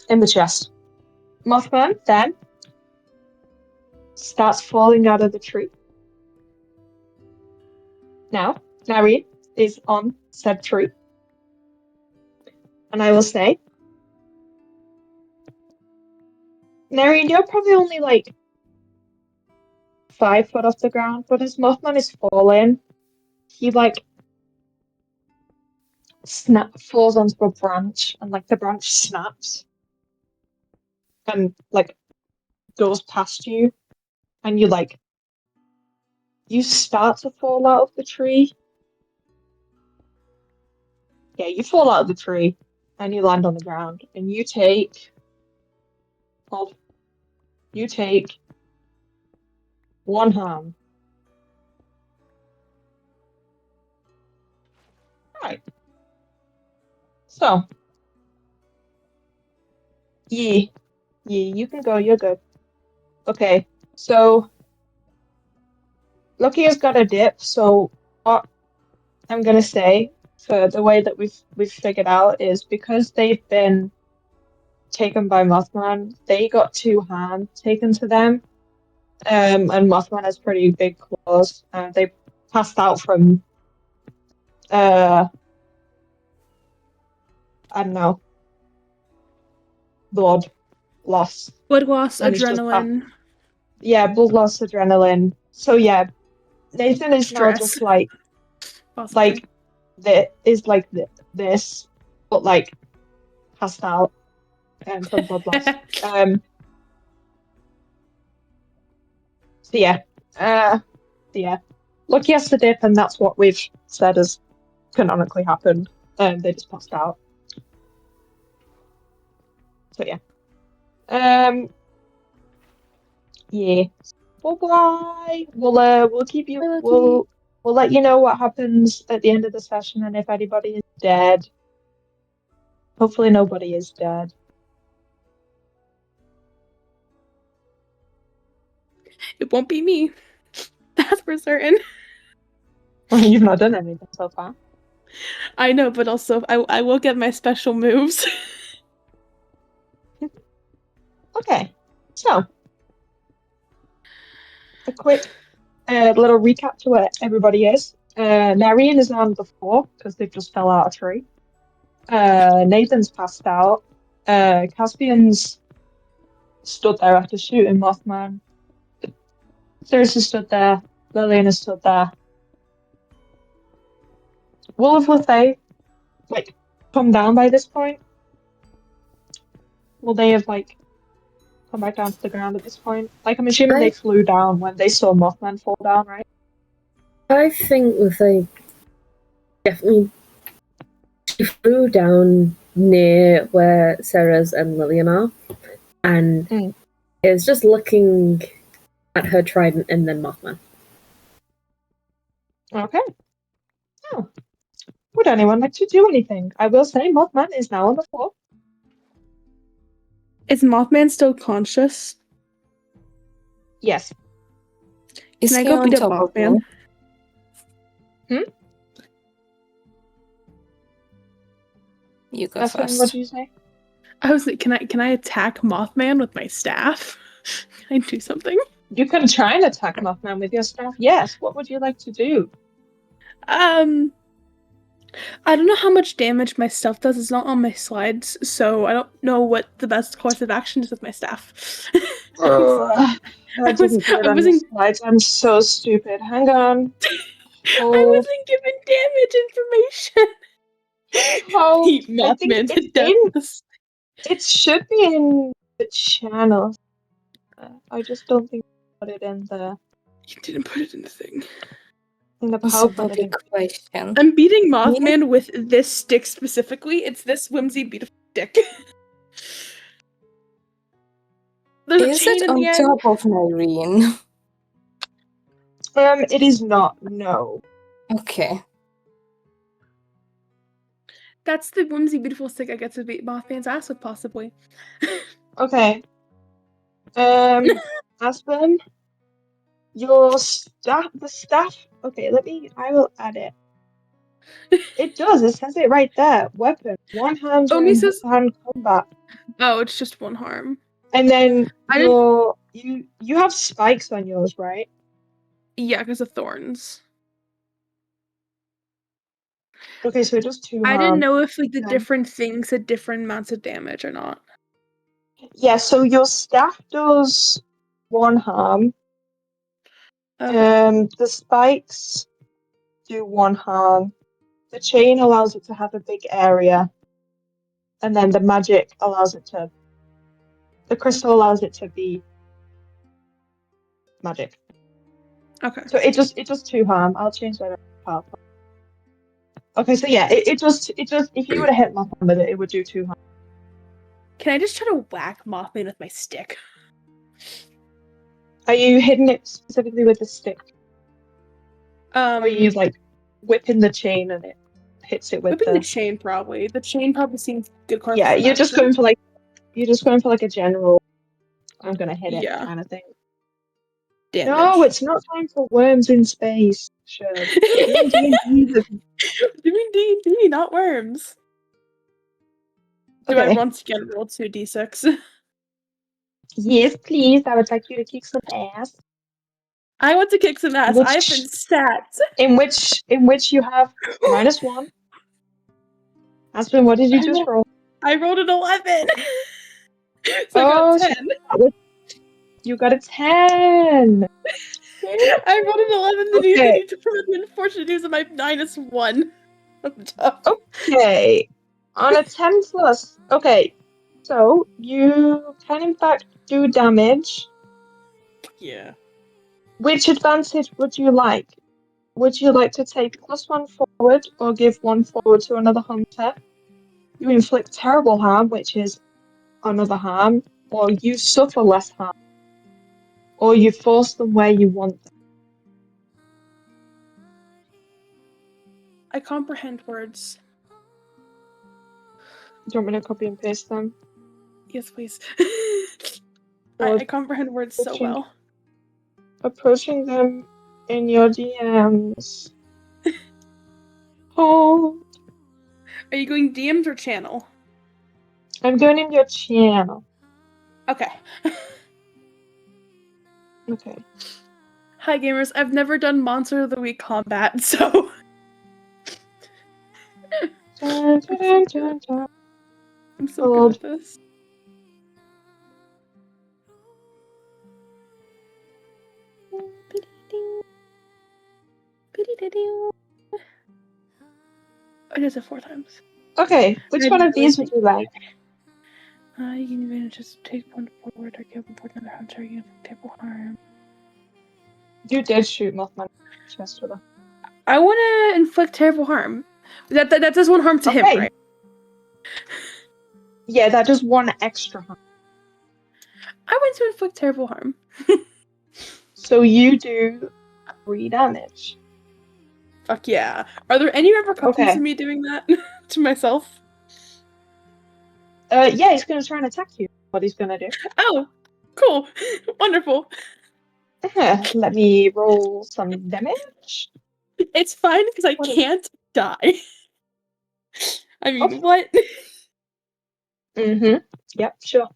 Speaker 1: in the chest. Mothman then starts falling out of the tree. Now, Nari is on said tree. And I will say, Nari, you're probably only like 5 foot off the ground, but as Mothman is falling, he like falls onto a branch, and like the branch snaps and like goes past you, and you start to fall out of the tree. Yeah, you fall out of the tree and you land on the ground, and you take 1 harm. Right. So, yeah, you can go, you're good. Okay, so Lucky has got a dip, so what I'm gonna say for the way that we've figured out is because they've been taken by Mothman, they got 2 harm taken to them. And Mothman has pretty big claws. They passed out from I don't know, blood loss.
Speaker 9: Blood loss,
Speaker 1: And it's just
Speaker 9: adrenaline,
Speaker 1: yeah, blood loss, adrenaline. So yeah, Nathan is now
Speaker 9: stress.
Speaker 1: just like
Speaker 9: Possibly.
Speaker 1: this, but like passed out from blood loss. So yeah. Lucky has to dip, and that's what we've said has canonically happened. They just passed out. So yeah. Yeah. Bye. We'll keep you.
Speaker 9: Bye,
Speaker 1: We'll let you know what happens at the end of the session, and if anybody is dead. Hopefully, nobody is dead.
Speaker 9: It won't be me. That's for certain.
Speaker 1: Well, you've not done anything so far.
Speaker 9: I know, but also I will get my special moves.
Speaker 1: Okay, so a quick little recap to where everybody is. Narian is on the floor because they've just fell out of a tree. Nathan's passed out. Caspian's stood there after shooting Mothman. Thursday stood there. Liliana stood there. Will they like come down by this point? Will they have like come back down to the ground at this point? Like, I'm assuming they flew down when they saw Mothman fall down, right?
Speaker 5: I think they definitely she flew down near where Sarah's and Lillian are, and is just looking at her trident and then Mothman.
Speaker 1: Okay. Oh. Would anyone like to do anything? I will say Mothman is now on the floor.
Speaker 9: Is Mothman still conscious?
Speaker 1: Yes.
Speaker 6: Is
Speaker 9: Can I
Speaker 6: he
Speaker 9: go
Speaker 6: on
Speaker 9: beat up
Speaker 6: top of
Speaker 9: Mothman?
Speaker 6: You go
Speaker 1: That's what
Speaker 6: first.
Speaker 1: you say?
Speaker 9: I was like, can I attack Mothman with my staff? Can I do something?
Speaker 1: You can try and attack Mothman with your staff. Yes. What would you like to do?
Speaker 9: I don't know how much damage my stuff does. It's not on my slides, so I don't know what the best course of action is with my staff.
Speaker 1: I didn't do it on the slides. I'm so stupid. Hang on.
Speaker 9: I wasn't given damage information.
Speaker 1: Oh,
Speaker 9: Heat
Speaker 1: I think
Speaker 9: Mothman to
Speaker 1: it's
Speaker 9: death.
Speaker 1: it should be in the channel. I just don't think I put it in the.
Speaker 9: You didn't put it in the thing.
Speaker 1: In the
Speaker 6: It's a
Speaker 1: PowerPoint.
Speaker 6: big question.
Speaker 9: I'm beating Mothman with this stick specifically. It's this whimsy beautiful stick. There's
Speaker 6: Is
Speaker 9: a chain
Speaker 6: it
Speaker 9: in
Speaker 6: on
Speaker 9: the end.
Speaker 6: top of Nyreen?
Speaker 1: It is not. No.
Speaker 6: Okay.
Speaker 9: That's the whimsy beautiful stick I get to beat Mothman's ass with, possibly.
Speaker 1: Okay. Aspen, your staff. The staff. Okay, I will add it. It does. It says it right there. Weapon. One hand hand combat.
Speaker 9: Oh, it's just one harm.
Speaker 1: And then you have spikes on yours, right?
Speaker 9: Yeah, because of thorns.
Speaker 1: Okay, so it does 2 harm.
Speaker 9: I didn't know if the different things had different amounts of damage or not.
Speaker 1: Yeah, so your staff does 1 harm.
Speaker 9: Okay.
Speaker 1: The spikes do 1 harm. The chain allows it to have a big area. And then the magic allows it to. The crystal allows it to be magic.
Speaker 9: Okay.
Speaker 1: So it does 2 harm. I'll change that up. Okay, so yeah, it just if you would have hit Mothman with it, it would do 2 harm.
Speaker 9: Can I just try to whack Mothman with my stick?
Speaker 1: Are you hitting it specifically with the stick? Or are you like whipping the chain and it hits it with
Speaker 9: whipping the chain probably. The chain probably seems good.
Speaker 1: Yeah, you're just going for like a general. I'm gonna hit it kind of thing.
Speaker 9: Damage.
Speaker 1: No, it's not time for worms in space. Sure. Doing
Speaker 9: D&D, not worms. Do I
Speaker 1: Okay.
Speaker 9: once again roll 2d6?
Speaker 1: Yes, please. I would like you to kick some ass.
Speaker 9: I want to kick some ass. I've been sat.
Speaker 1: In which you have -1. Aspen, what did you just roll?
Speaker 9: I rolled an 11. So I got 10.
Speaker 1: You got a 10.
Speaker 9: I rolled an 11. Then you need to prove the unfortunate news of my -1.
Speaker 1: Okay. On a 10 plus. Okay. So you can in fact do damage.
Speaker 9: Yeah.
Speaker 1: Which advantage would you like? Would you like to take +1 forward or give 1 forward to another hunter? You inflict terrible harm, which is another harm, or you suffer less harm, or you force them where you want them.
Speaker 9: I comprehend words.
Speaker 1: Do you want me to copy and paste them?
Speaker 9: Yes, please. I comprehend words so well.
Speaker 1: Approaching them in your DMs. Oh.
Speaker 9: Are you going DMs or channel?
Speaker 1: I'm going in your channel.
Speaker 9: Okay.
Speaker 1: Okay.
Speaker 9: Hi, gamers. I've never done Monster of the Week combat, so.
Speaker 1: I'm
Speaker 9: so good at this. I did it 4 times.
Speaker 1: Okay, which one of these would you like?
Speaker 9: You can even just take 1 forward or give 1 forward another hunter. You can table harm.
Speaker 1: You did shoot Mothman chest with her.
Speaker 9: I want to inflict terrible harm. That does 1 harm to him, right?
Speaker 1: Yeah, that does 1 extra harm.
Speaker 9: I want to inflict terrible harm.
Speaker 1: So you do 3 damage.
Speaker 9: Fuck yeah. Are there any repercussions to me doing that to myself?
Speaker 1: Yeah, he's gonna try and attack you. What he's gonna do.
Speaker 9: Oh, cool. Wonderful.
Speaker 1: Let me roll some damage.
Speaker 9: It's fine because I can't die. I mean,
Speaker 1: Okay.
Speaker 9: what?
Speaker 1: Mm-hmm. Yep, sure.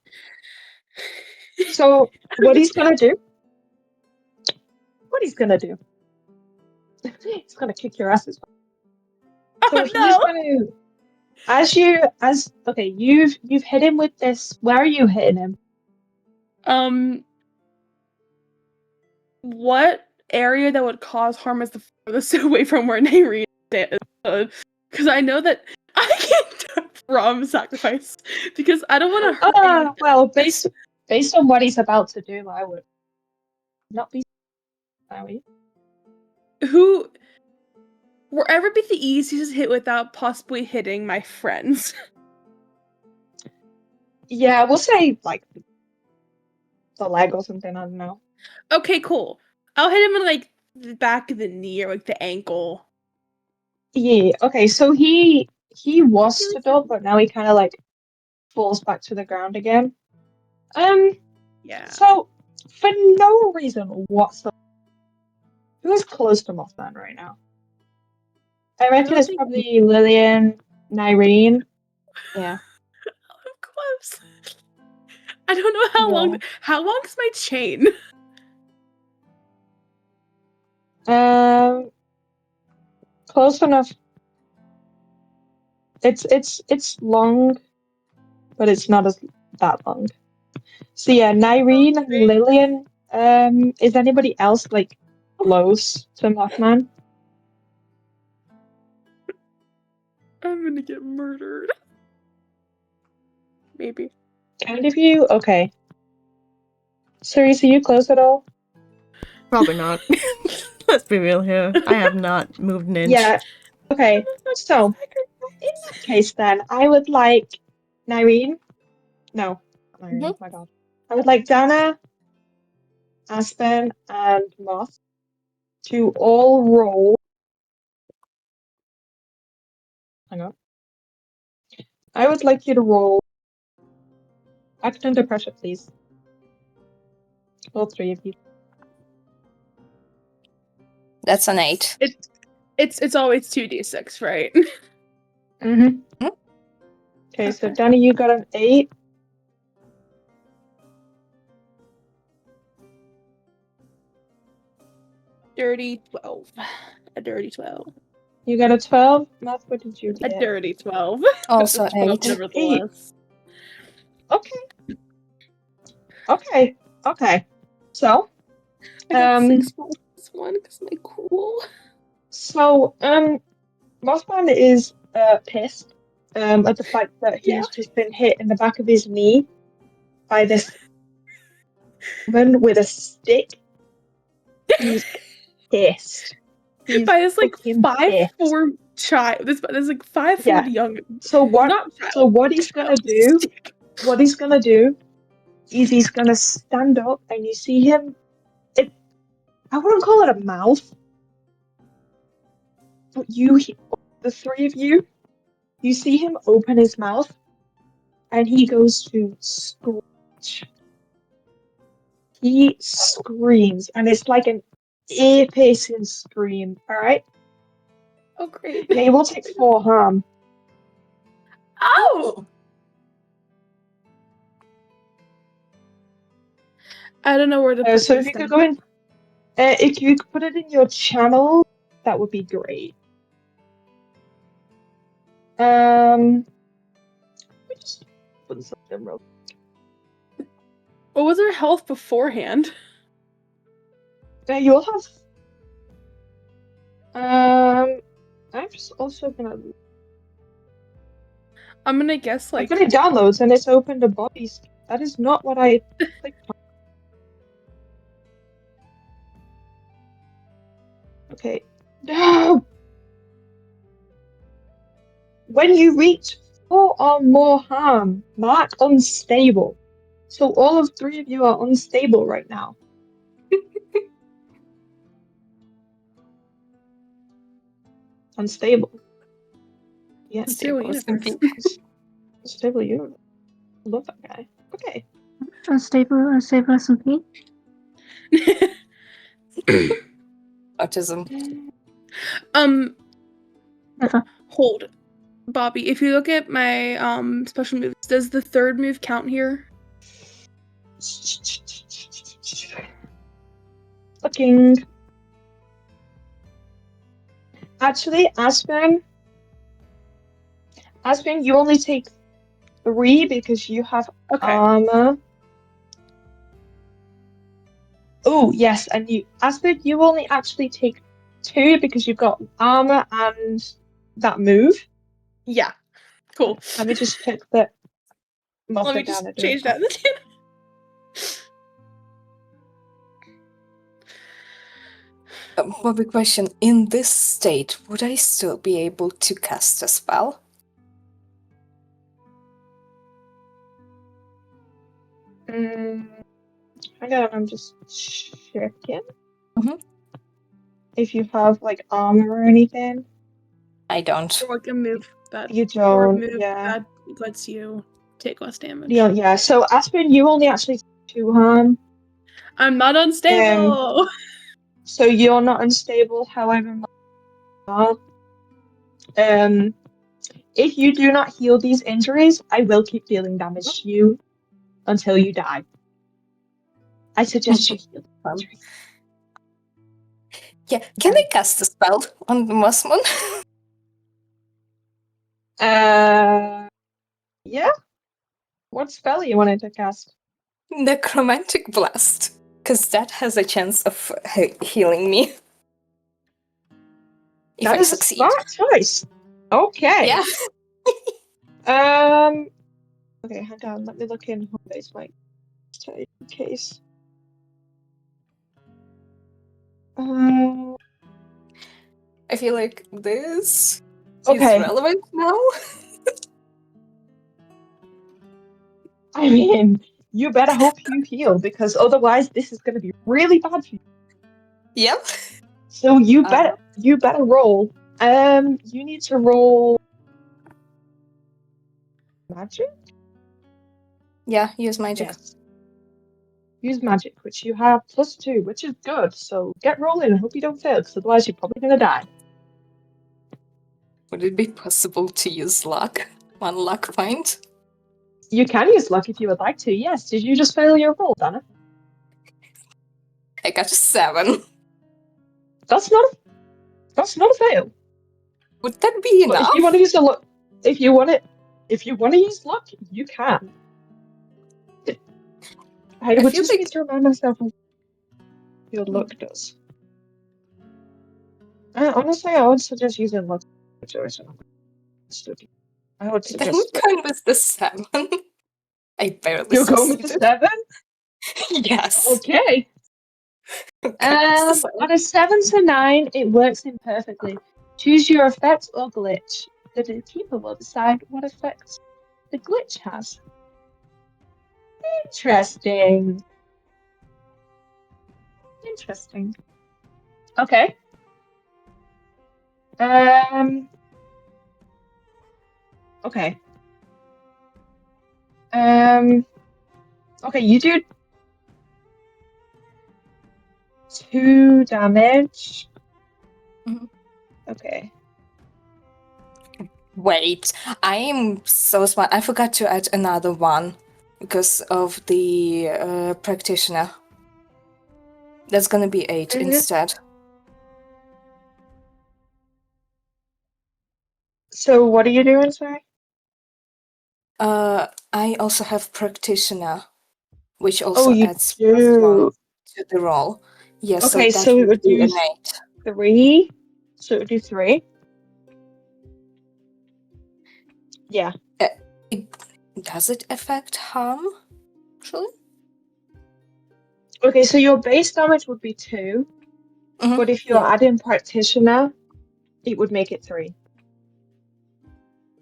Speaker 1: So what he's gonna do? What he's gonna do? He's gonna kick your ass as well. So
Speaker 9: Oh,
Speaker 1: he's
Speaker 9: no.
Speaker 1: gonna you've hit him with this. Where are you hitting him?
Speaker 9: What area that would cause harm is the furthest away from where Nairi is? Because I know that I can't from sacrifice because I don't want to hurt him.
Speaker 1: Well, based on what he's about to do, I would not be sorry.
Speaker 9: Who wherever be the easiest hit without possibly hitting my friends.
Speaker 1: Yeah, we'll say like the leg or something. I don't know.
Speaker 9: Okay, cool. I'll hit him in like the back of the knee or like the ankle.
Speaker 1: Yeah. Okay. So he was stood up, but now he kind of like falls back to the ground again.
Speaker 9: Yeah.
Speaker 1: So for no reason whatsoever, who is close to Mothman right now? I reckon it's probably Lillian, Nyreen. Yeah.
Speaker 9: I'm close. I don't know how long. How long is my chain?
Speaker 1: Close enough. It's long, but it's not that long. So yeah, Nyreen and Lillian. Is anybody else like close to Mothman?
Speaker 9: I'm gonna get murdered. Maybe.
Speaker 1: Kind of you? Okay. Cerise, are you close at all?
Speaker 2: Probably not. Let's be real here. I have not moved an inch.
Speaker 1: Yeah. Okay. So, in that case, then I would like Nyreen. No, not Nyreen. Oh my god. I would like Dana, Aspen, and Moth to all roll. Hang on. I would like you to roll. Act under pressure, please. All three of you.
Speaker 6: That's an 8.
Speaker 9: It's always 2d6, right?
Speaker 1: Mm-hmm. Okay, so Danny, you got an 8.
Speaker 9: Dirty 12. A dirty 12.
Speaker 1: You got a 12. Math, what did you get?
Speaker 9: A dirty 12.
Speaker 6: Also
Speaker 9: 12
Speaker 6: 8.
Speaker 9: nevertheless.
Speaker 1: Okay. So,
Speaker 9: I got 6 plus 1 because my cool.
Speaker 1: So, Mothman is pissed at the fact that he's just been hit in the back of his knee by this woman with a stick. He's pissed. He's
Speaker 9: by this like
Speaker 1: fucking
Speaker 9: 5'4" child. This like 5'4" young.
Speaker 1: So what he's gonna do? What he's gonna do is he's gonna stand up, and you see him. I wouldn't call it a mouth, but the three of you, you see him open his mouth, and he goes to screech. He screams, and it's like an ear-piercing scream. All right.
Speaker 9: Oh, great.
Speaker 1: Yeah, he will take 4 harm.
Speaker 9: Ow! I don't know where to put
Speaker 1: So
Speaker 9: this
Speaker 1: if you could go in, if you could put it in your channel, that would be great. Let me just put something real.
Speaker 9: What was her health beforehand?
Speaker 1: You'll have. I'm just also gonna.
Speaker 9: I'm gonna guess like.
Speaker 1: I put it downloads and it's opened to bodies. That is not what I clicked on. Okay. No! When you reach 4 or more harm, mark unstable. So all of 3 of you are unstable right now. Unstable. Yeah,
Speaker 9: Unstable universe.
Speaker 1: Unstable universe. I love that guy. Okay.
Speaker 7: Unstable SMP.
Speaker 6: Autism.
Speaker 9: Hold. Bobby, if you look at my special moves, does the third move count here?
Speaker 1: Looking. Actually, Aspen, you only take 3 because you have armor. Oh, yes, and Aspen, you only actually take 2 because you've got armor and that move.
Speaker 9: Yeah. Cool.
Speaker 1: Let me just check that.
Speaker 9: Let me just change that.
Speaker 6: Bobby, question. In this state, would I still be able to cast a spell?
Speaker 1: Hang on, I'm just checking.
Speaker 6: Mm-hmm.
Speaker 1: If you have, like, armor or anything.
Speaker 6: I don't.
Speaker 9: Or like a move that
Speaker 1: You
Speaker 9: or a
Speaker 1: don't,
Speaker 9: move
Speaker 1: yeah.
Speaker 9: that lets you take less damage.
Speaker 1: Yeah, so Aspen, you only actually take 2 harm.
Speaker 9: I'm not unstable!
Speaker 1: So you're not unstable, however much you are. If you do not heal these injuries, I will keep dealing damage to you until you die. I suggest you heal the injuries.
Speaker 6: Yeah, can I cast a spell on the Mothman?
Speaker 1: Yeah? What spell you wanted to cast?
Speaker 6: Necromantic Blast. Because that has a chance of healing me. If
Speaker 1: That
Speaker 6: I
Speaker 1: is
Speaker 6: succeed.
Speaker 1: a smart choice. Okay.
Speaker 6: Yeah.
Speaker 1: Okay, hang on. Let me look in home base mic in case.
Speaker 6: I feel like this
Speaker 1: Okay.
Speaker 6: is relevant now.
Speaker 1: I mean, you better hope you heal because otherwise this is going to be really bad for you.
Speaker 6: Yep.
Speaker 1: So you better roll. You need to roll magic.
Speaker 6: Yeah, use magic.
Speaker 1: Yes. Use magic, which you have +2, which is good. So get rolling and hope you don't fail, because otherwise you're probably gonna die.
Speaker 6: Would it be possible to use luck? 1 luck point?
Speaker 1: You can use luck if you would like to. Yes. Did you just fail your roll, Dana?
Speaker 6: I got a 7.
Speaker 1: That's not a fail.
Speaker 6: Would that be
Speaker 1: But
Speaker 6: enough?
Speaker 1: if you want to use if you want to use luck, you can. I would just need to remind myself of your luck does. Honestly, I would suggest using luck. I would suggest.
Speaker 6: I'm going with the 7. I barely
Speaker 1: You're going with the 7?
Speaker 6: Yes.
Speaker 1: Okay. On a 7 to 9, it works imperfectly. Choose your effect or glitch. The keeper will decide what effects the glitch has. Interesting. Okay. Okay. Okay, you do 2 damage.
Speaker 6: Mhm.
Speaker 1: Okay.
Speaker 6: Wait, I am so smart. I forgot to add another one because of the practitioner. That's gonna be 8 instead.
Speaker 1: So what are you doing, sorry?
Speaker 6: I also have practitioner, which also adds
Speaker 1: do.
Speaker 6: +1 to the roll. Yes,
Speaker 1: Okay,
Speaker 6: so that
Speaker 1: so it
Speaker 6: would
Speaker 1: would
Speaker 6: be
Speaker 1: do
Speaker 6: an 8.
Speaker 1: 3. So it would do 3. Yeah.
Speaker 6: Does it affect harm? Actually?
Speaker 1: Okay, so your base damage would be 2, but if you're adding practitioner, it would make it 3.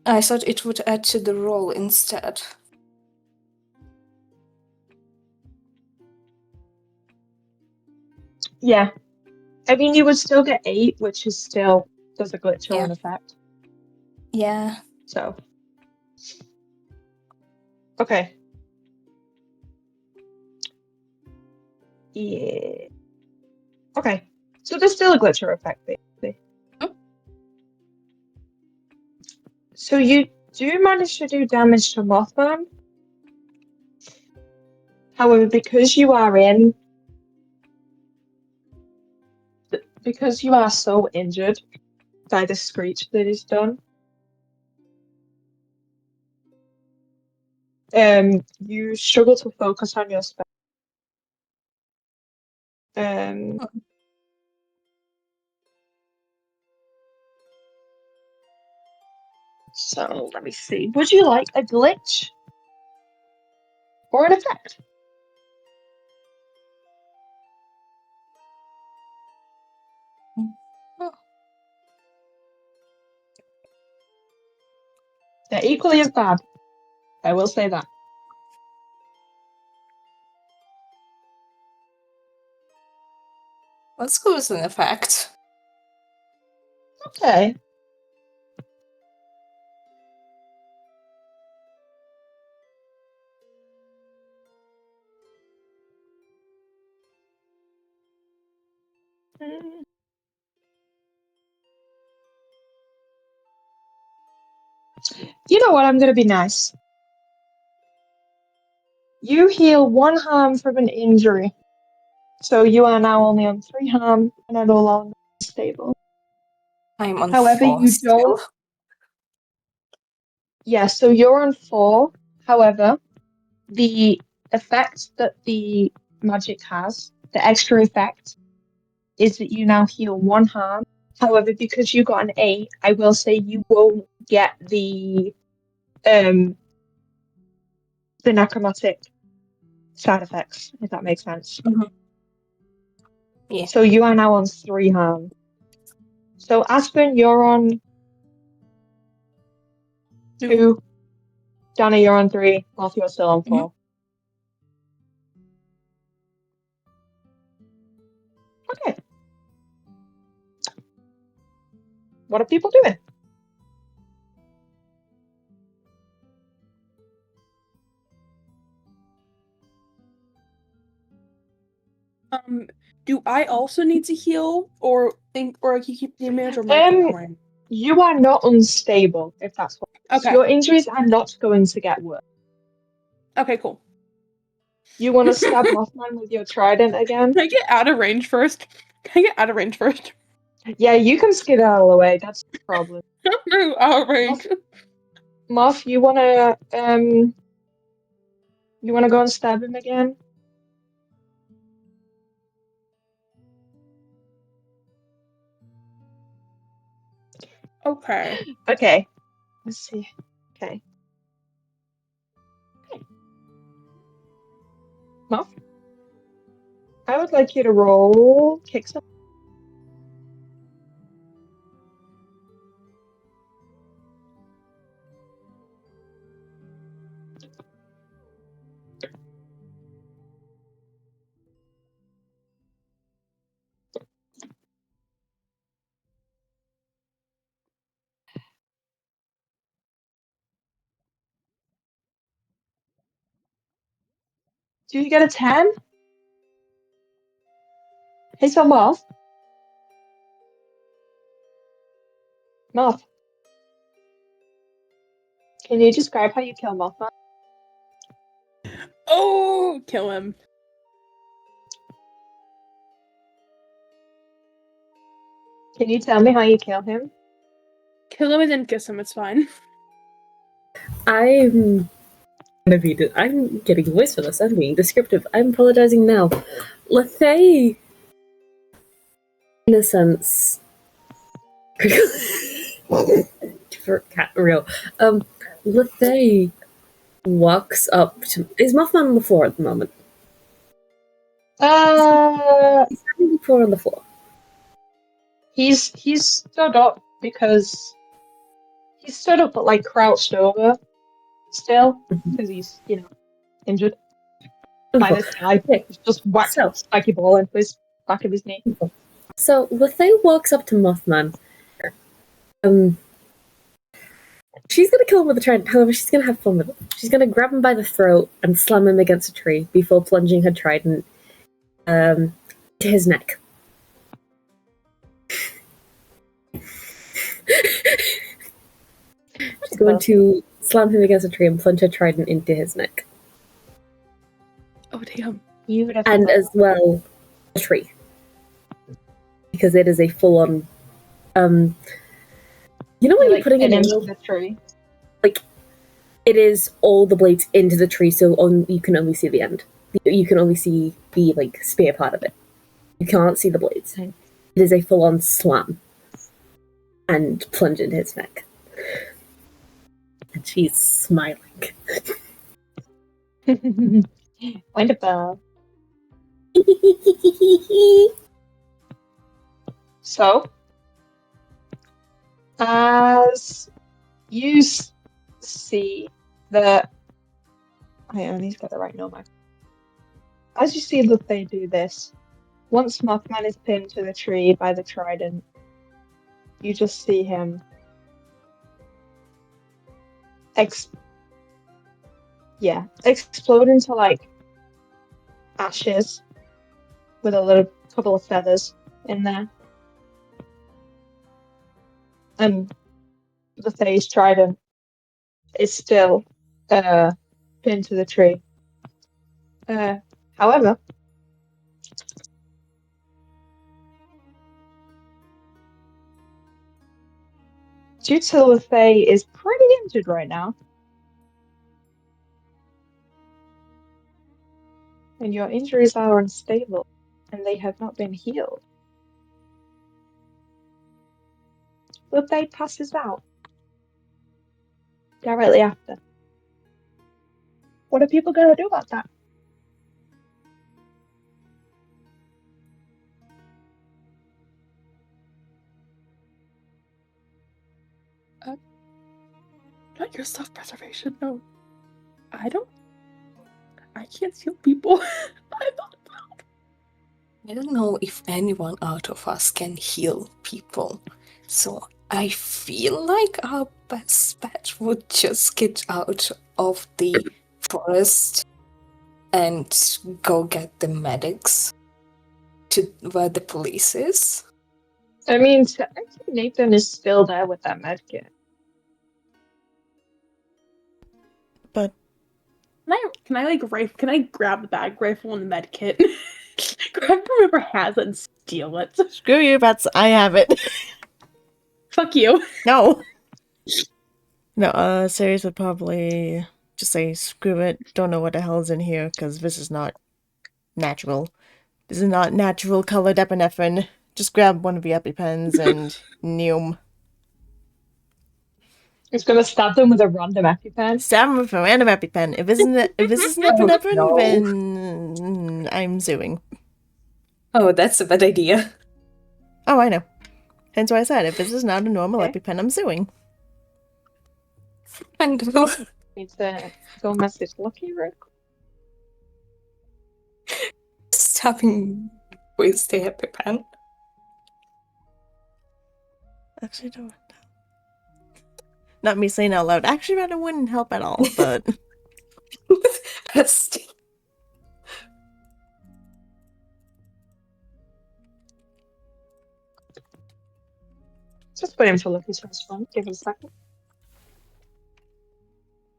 Speaker 6: I thought it would add to the roll instead.
Speaker 1: Yeah. I mean, you would still get 8, which is still does a glitch or an effect.
Speaker 6: Yeah.
Speaker 1: So. Okay. Yeah. Okay. So there's still a glitch or effect, basically. So you do manage to do damage to Mothman. However, because you are so injured by the screech that is done, you struggle to focus on your spell. So let me see. Would you like a glitch or an effect? They're equally as bad. I will say that.
Speaker 6: Let's go with an effect.
Speaker 1: Okay. You know what? I'm going to be nice. You heal 1 harm from an injury. So you are now only on 3 harm and are no longer stable.
Speaker 6: I'm on
Speaker 1: However,
Speaker 6: 4
Speaker 1: you
Speaker 6: still.
Speaker 1: don't. Yeah, so you're on 4. However, the effect that the magic has, the extra effect, is that you now heal 1 harm. However, because you got an 8, I will say you won't get the necromantic side effects, if that makes sense.
Speaker 6: Mm-hmm. Yeah.
Speaker 1: So you are now on 3 harm. So Aspen, you're on 2. Dana, you're on 3. Moth, you're still on 4. Okay. What are people doing?
Speaker 9: Do I also need to heal, or can you keep the damage, or my point?
Speaker 1: You are not unstable, if that's what.
Speaker 9: Okay.
Speaker 1: Your injuries are not going to get worse.
Speaker 9: Okay, cool.
Speaker 1: You want to stab Mothman with your trident again?
Speaker 9: Can I get out of range first?
Speaker 1: Yeah, you can skedaddle away. That's the problem.
Speaker 9: No, out of range.
Speaker 1: Moth, you wanna go and stab him again?
Speaker 9: Okay.
Speaker 1: Okay. Let's see. Okay. Moth, I would like you to roll kick some. Do you get a 10? Hey, so Moth. Moth. Can you describe how you kill Mothman?
Speaker 9: Oh, kill him.
Speaker 1: Can you tell me how you kill him?
Speaker 9: Kill him and then kiss him, it's fine.
Speaker 5: I'm getting a voice for this. I'm being descriptive. I'm apologizing now. Lethay, in a sense, for cat real. Lethay walks up to. Is Mothman on the floor at the moment? He's having the floor on the floor.
Speaker 1: He's stood up because he's stood up but like crouched over still because he's injured by this guy. He's just whacked a spiky ball into his back of his knee.
Speaker 5: So Lethay walks up to Mothman. She's gonna kill him with a trident, however, she's gonna have fun with it. She's gonna grab him by the throat and slam him against a tree before plunging her trident to his neck. going to slam him against a tree and plunge her trident into his neck.
Speaker 9: Oh damn!
Speaker 5: And as well, a tree, because it is a full-on. You know when you're putting it into
Speaker 1: the tree,
Speaker 5: like it is all the blades into the tree, so you can only see the end. You can only see the spear part of it. You can't see the blades. It is a full-on slam and plunge into his neck. And she's smiling.
Speaker 1: Wonderful. So, as you see that, I need to get the right number. As you see that they do this, once Mothman is pinned to the tree by the trident, you just see him explode into like ashes with a little couple of feathers in there. And the phase trident is still pinned to the tree. However, due to the Fae is pretty injured right now, and your injuries are unstable, and they have not been healed, the Fae passes out directly after. What are people going to do about that?
Speaker 9: Not your self-preservation, no. I can't heal people.
Speaker 6: I don't know if anyone out of us can heal people. So I feel like our best bet would just get out of the forest and go get the medics to where the police is.
Speaker 1: I mean, technically Nathan is still there with that medkit.
Speaker 2: But
Speaker 9: can I grab the bag rifle and the med kit? Grab whoever has it and steal it.
Speaker 2: Screw you, I have it.
Speaker 9: Fuck you.
Speaker 2: No. No, Sirius would probably just say, screw it, don't know what the hell's in here, because this is not natural. This is not natural colored epinephrine. Just grab one of the EpiPens and neum.
Speaker 1: It's gonna stab them with a random EpiPen.
Speaker 2: Stab them with a random EpiPen. If this isn't epinephrine, then I'm suing.
Speaker 6: Oh, that's a bad idea.
Speaker 2: Oh, I know. Hence why I said, if this is not a normal EpiPen, I'm suing.
Speaker 6: Wonderful.
Speaker 1: Need to go message Lucky real quick.
Speaker 6: Stabbing with the EpiPen.
Speaker 2: Actually, don't. Not me saying out loud. Actually, that wouldn't help at all, but.
Speaker 6: Bestie.
Speaker 1: Just waiting for Lucky's response. Give it a second.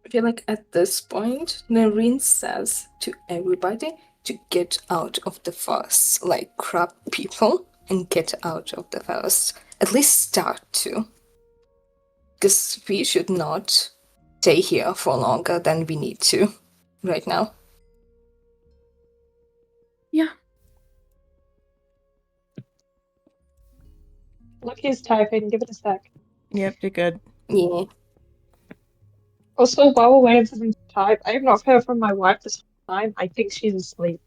Speaker 6: I feel like at this point, Nareen says to everybody to get out of the forest. Like, grab people and get out of the forest. At least start to. Because we should not stay here for longer than we need to right now.
Speaker 9: Yeah.
Speaker 1: Lucky's typing. Give it a sec.
Speaker 2: Yep, you're good.
Speaker 6: Yeah.
Speaker 1: Also, while we're waiting for them to type, I have not heard from my wife this time. I think she's asleep.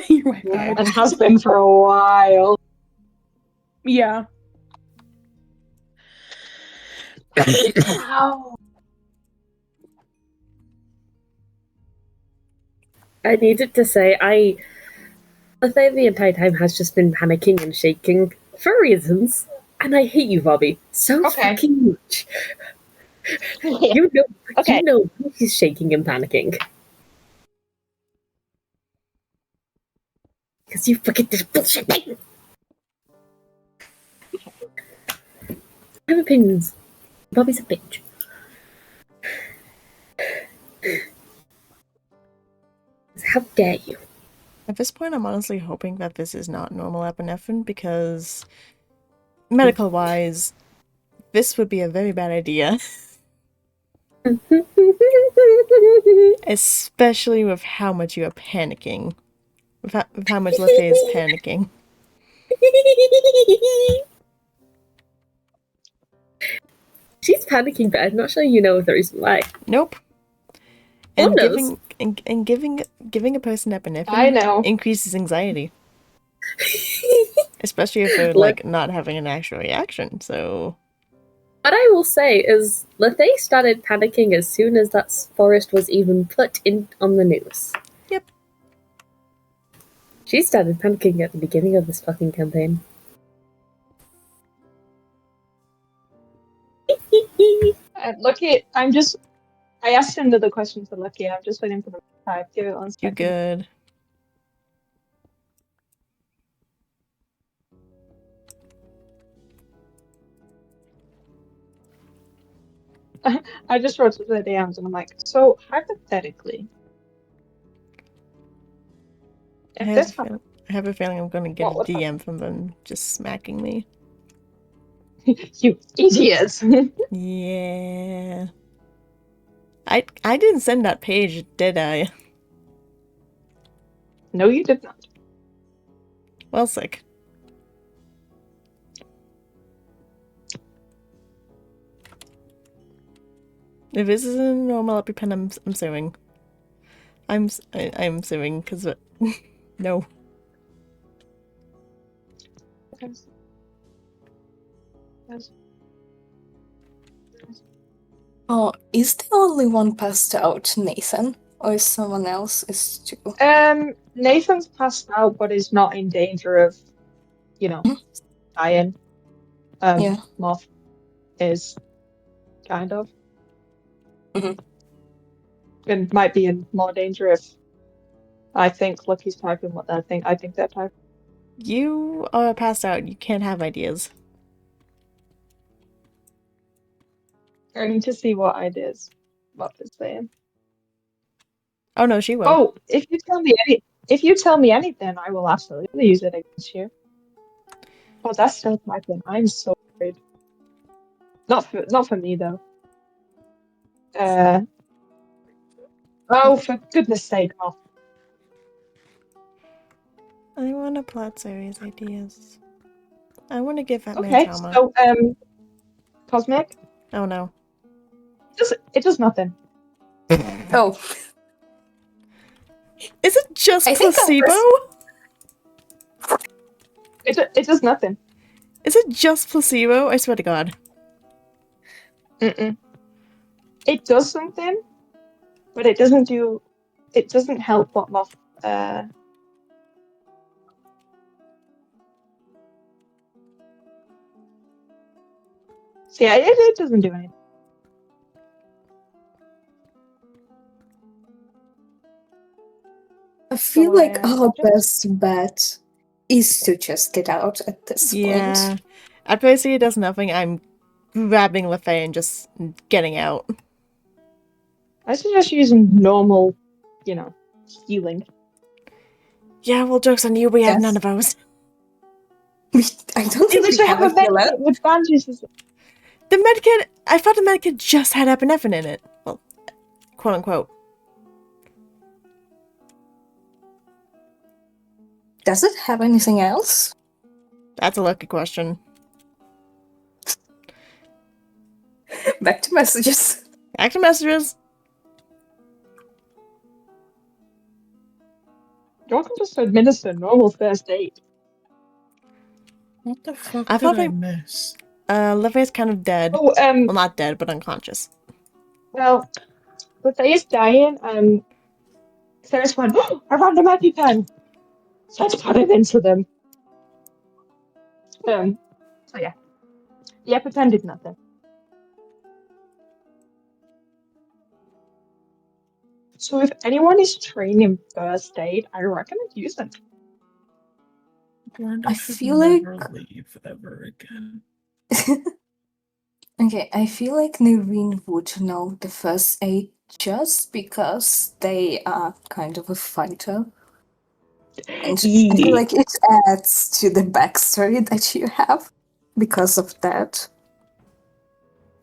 Speaker 9: Your wife died.
Speaker 1: And has been for a while.
Speaker 9: Yeah.
Speaker 1: Ow.
Speaker 5: I needed to say, the thing the entire time has just been panicking and shaking for reasons, and I hate you, Bobby, so fucking much. You know he's shaking and panicking. Because you forget this bullshit thing. I have opinions. Bobby's a bitch. How dare you?
Speaker 2: At this point, I'm honestly hoping that this is not normal epinephrine because, medical-wise, this would be a very bad idea. Especially with how much you are panicking. With how much Lefay is panicking.
Speaker 5: She's panicking, but I'm not sure you know the reason why.
Speaker 2: Nope.
Speaker 5: One
Speaker 2: And
Speaker 5: knows.
Speaker 2: giving a person epinephrine
Speaker 1: I know.
Speaker 2: increases anxiety. Especially if they're like not having an actual reaction, so
Speaker 5: what I will say is Lefay started panicking as soon as that forest was even put in on the news.
Speaker 2: Yep.
Speaker 5: She started panicking at the beginning of this fucking campaign.
Speaker 1: Lucky, I asked another question for Lucky. I'm just waiting for the type. Give it 1 second.
Speaker 2: you're good.
Speaker 1: I just wrote to the DMs and I'm like, so hypothetically,
Speaker 2: I
Speaker 1: if this
Speaker 2: have a feeling I'm going to get
Speaker 1: What
Speaker 2: a
Speaker 1: would
Speaker 2: DM from them just smacking me.
Speaker 1: you idiots.
Speaker 2: Yeah. I didn't send that page, did I?
Speaker 1: No, you did not.
Speaker 2: Well, sick. If this isn't a normal EpiPen, I'm suing. I'm suing because no.
Speaker 6: Oh, is the only one passed out Nathan? Or is someone else is too?
Speaker 1: Nathan's passed out, but is not in danger of, dying.
Speaker 6: Yeah.
Speaker 1: Moth is kind of. And might be in more danger if I think Lucky's typing what I think they're typing.
Speaker 2: You are passed out. You can't have ideas.
Speaker 1: I need to see what ideas Moth is saying.
Speaker 2: Oh no, she will.
Speaker 1: Oh, if you tell me anything, I will absolutely use it against you. Oh, that's still typing. I'm so worried. Not for me though. Oh, for goodness sake, Moth.
Speaker 2: I want to plot series ideas. I want to give that man
Speaker 1: Okay,
Speaker 2: trauma.
Speaker 1: so Cosmic.
Speaker 2: Oh no.
Speaker 1: It does nothing.
Speaker 6: Oh.
Speaker 2: Is it just placebo?
Speaker 1: It does nothing.
Speaker 2: Is it just placebo? I swear to God.
Speaker 1: Mm-mm. It does something, but it doesn't do. It doesn't help what Moth. So yeah, it doesn't do anything.
Speaker 8: I feel like our best bet is to just get out at this point.
Speaker 2: After I see it does nothing, I'm grabbing Lefay and just getting out.
Speaker 1: I suggest using normal, healing.
Speaker 2: Yeah, well, joke's on you, we have none of those.
Speaker 8: I don't think we have a
Speaker 1: medkit with bandages.
Speaker 2: The medkit, I thought the medkit just had epinephrine in it. Well, quote unquote.
Speaker 8: Does it have anything else?
Speaker 2: That's a lucky question.
Speaker 8: Back to messages.
Speaker 2: Back to messages.
Speaker 1: You can just administer normal first aid.
Speaker 3: What the fuck did I miss?
Speaker 2: Lefay's kind of dead.
Speaker 1: Oh,
Speaker 2: well, not dead, but unconscious.
Speaker 1: Well, Lefay is dying. Sarah's went, oh, I found a EpiPen. Let's put it into them. So yeah. The EpiPen did nothing. So if anyone is trained in first aid, I recommend using it.
Speaker 8: I feel like
Speaker 3: leave ever again.
Speaker 8: I Okay, I feel like Nireen would know the first aid just because they are kind of a fighter. And I feel like it adds to the backstory that you have. Because of that,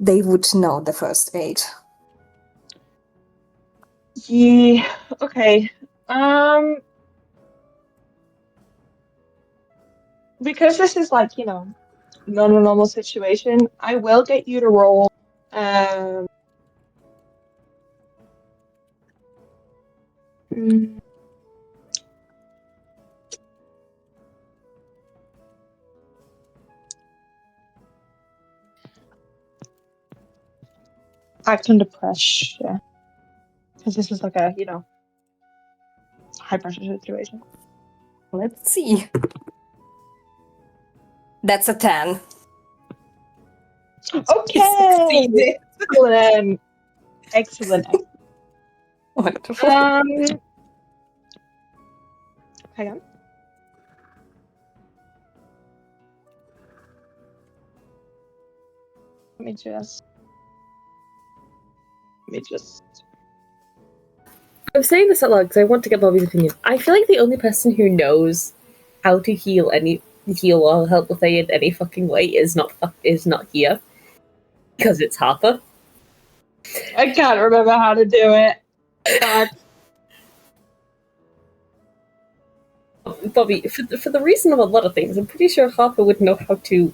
Speaker 8: they would know the first aid.
Speaker 1: Yeah, okay. Because this is like, not a normal situation, I will get you to roll. Act under pressure. Because this is like a, high pressure situation.
Speaker 6: Let's see. That's a 10.
Speaker 1: Okay! Excellent. Excellent.
Speaker 6: Wonderful.
Speaker 1: Hang on. Let me just.
Speaker 5: I'm saying this out loud because I want to get Bobby's opinion. I feel like the only person who knows how to heal or help with aid any fucking way is not here. Because it's Harper.
Speaker 1: I can't remember how to do it. But
Speaker 5: Bobby, for the reason of a lot of things, I'm pretty sure Harper would know how to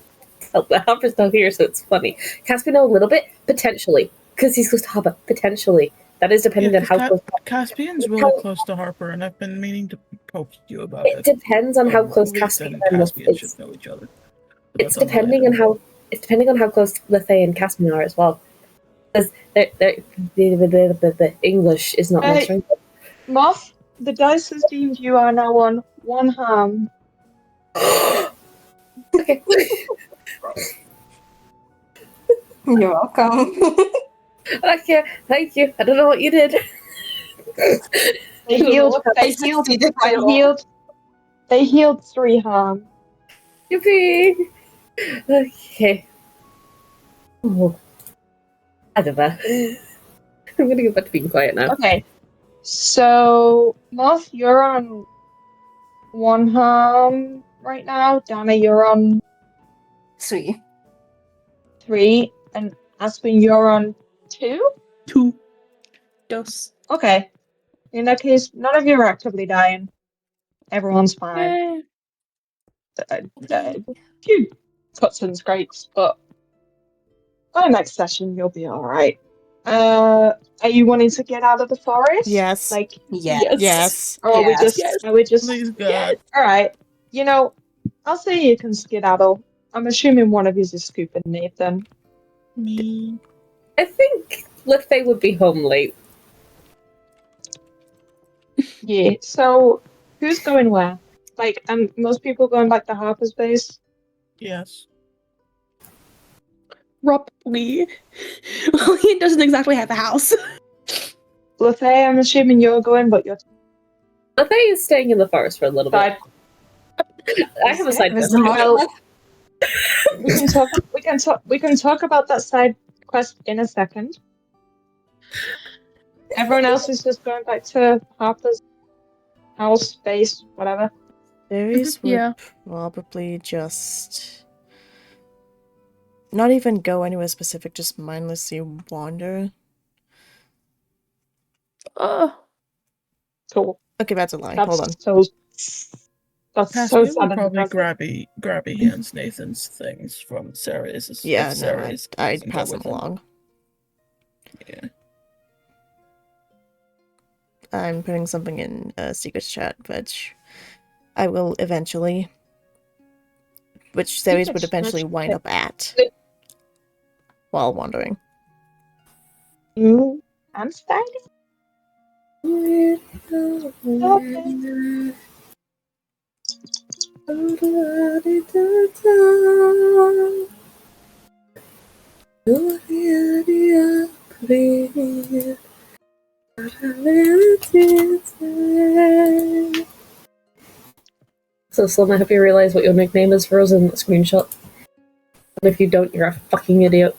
Speaker 5: help. Harper's not here, so it's funny. Caspian know a little bit, potentially, because he's close to Harper, potentially. That is depending on how close.
Speaker 3: Caspian's really close to Harper, and I've been meaning to poke you about it.
Speaker 5: It depends on how close Caspian
Speaker 3: and Caspian should know each other.
Speaker 5: It's depending on how close Lethe and Caspian are as well. Because the English is not my strength.
Speaker 1: Moth, the dice has deemed you are now on one harm.
Speaker 5: Okay.
Speaker 8: You're welcome.
Speaker 5: Okay, thank you. I don't know what you did.
Speaker 1: They healed 3 harm.
Speaker 5: Yippee! Okay. Oh. I don't know. I'm gonna go back to being quiet now.
Speaker 1: Okay. So, Moth, you're on 1 harm right now. Dana, you're on
Speaker 8: 3.
Speaker 1: 3. And Aspen, you're on 2?
Speaker 9: 2. Dos.
Speaker 1: Okay. In that case, none of you are actively dying. Everyone's fine. Few cuts and scrapes, but by the next session, you'll be alright. Are you wanting to get out of the forest?
Speaker 2: Yes.
Speaker 1: Like,
Speaker 2: Yes.
Speaker 1: Or are we just,
Speaker 3: Please, God.
Speaker 1: Alright. I'll say you can skedaddle. I'm assuming one of you is scooping Nathan.
Speaker 3: Me.
Speaker 5: I think Lethe would be home late.
Speaker 1: Yeah, so who's going where? Like, most people going back to Harper's base?
Speaker 3: Yes.
Speaker 9: Probably. Well, he doesn't exactly have a house.
Speaker 1: Lethe, I'm assuming you're going, but you're...
Speaker 5: Lethe is staying in the forest for a little bit. I have a side quest.
Speaker 1: Well, we can talk about that side quest in a second. Everyone else is just going back to Harper's house, base, whatever.
Speaker 2: Fairies would probably just not even go anywhere specific, just mindlessly wander.
Speaker 1: Cool.
Speaker 2: Okay, that's a lie.
Speaker 1: That's
Speaker 2: Hold on.
Speaker 1: That's
Speaker 3: Caspian
Speaker 1: so
Speaker 3: will
Speaker 1: sad.
Speaker 3: probably grabby hands Nathan's things from Sarah's.
Speaker 2: Yeah, no, I'd pass them along.
Speaker 3: Yeah.
Speaker 2: I'm putting something in secret chat, which I will eventually. Which Ceres would eventually wind up at while wandering.
Speaker 1: I'm starting.
Speaker 5: So, Slim, I hope you realize what your nickname is for us in that screenshot. And if you don't, you're a fucking idiot.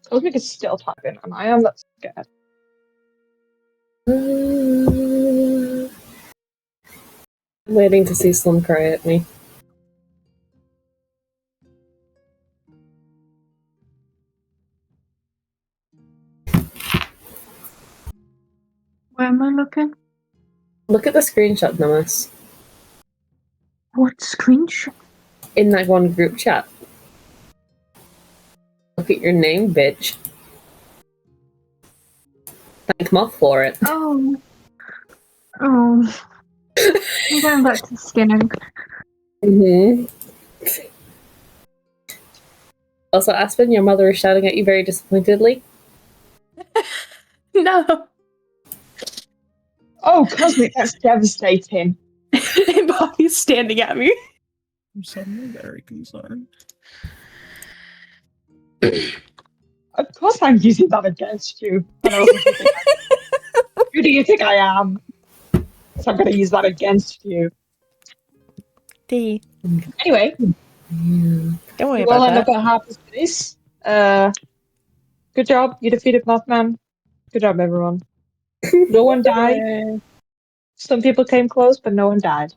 Speaker 1: Cosmic is still typing, and I am that scared.
Speaker 5: I'm waiting to see Slim cry at me.
Speaker 7: Where am I looking?
Speaker 5: Look at the screenshot, Namas.
Speaker 7: What screenshot?
Speaker 5: In that one group chat. Look at your name, bitch. Thank Moth for it.
Speaker 7: Oh. Oh. I'm going back to skinning.
Speaker 5: Also, Aspen, your mother is shouting at you very disappointedly.
Speaker 9: No.
Speaker 1: Oh, Cosmic, that's devastating.
Speaker 9: Bobby's standing at me.
Speaker 3: I'm suddenly very concerned.
Speaker 1: Of course I'm using that against you. I don't know who do you think I am? So I'm going to use that against you.
Speaker 2: D.
Speaker 1: Anyway,
Speaker 2: Don't worry
Speaker 1: you all
Speaker 2: about
Speaker 1: end
Speaker 2: that.
Speaker 1: up at Harper's Place. Good job. You defeated Mothman. Good job, everyone. No one died. Some people came close, but no one died.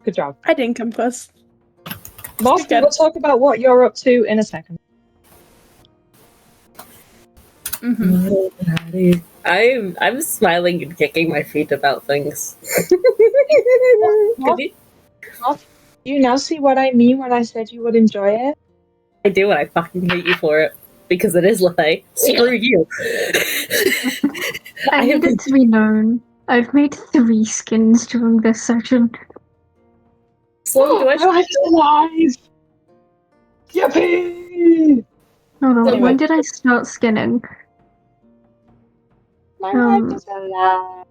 Speaker 1: Good job.
Speaker 9: I didn't come close.
Speaker 1: Moth, we'll talk about what you're up to in a second.
Speaker 9: Mm-hmm.
Speaker 5: I'm smiling and kicking my feet about things.
Speaker 1: Moth, you now see what I mean when I said you would enjoy it?
Speaker 5: I do, and I fucking hate you for it. Because it is Lethe. Screw you.
Speaker 7: I need it to be known. I've made 3 skins during this session.
Speaker 5: Slow, do I
Speaker 1: My life's alive! Yippee!
Speaker 7: Hold on,
Speaker 1: Anyway.
Speaker 7: when did I start skinning?
Speaker 1: My life is alive.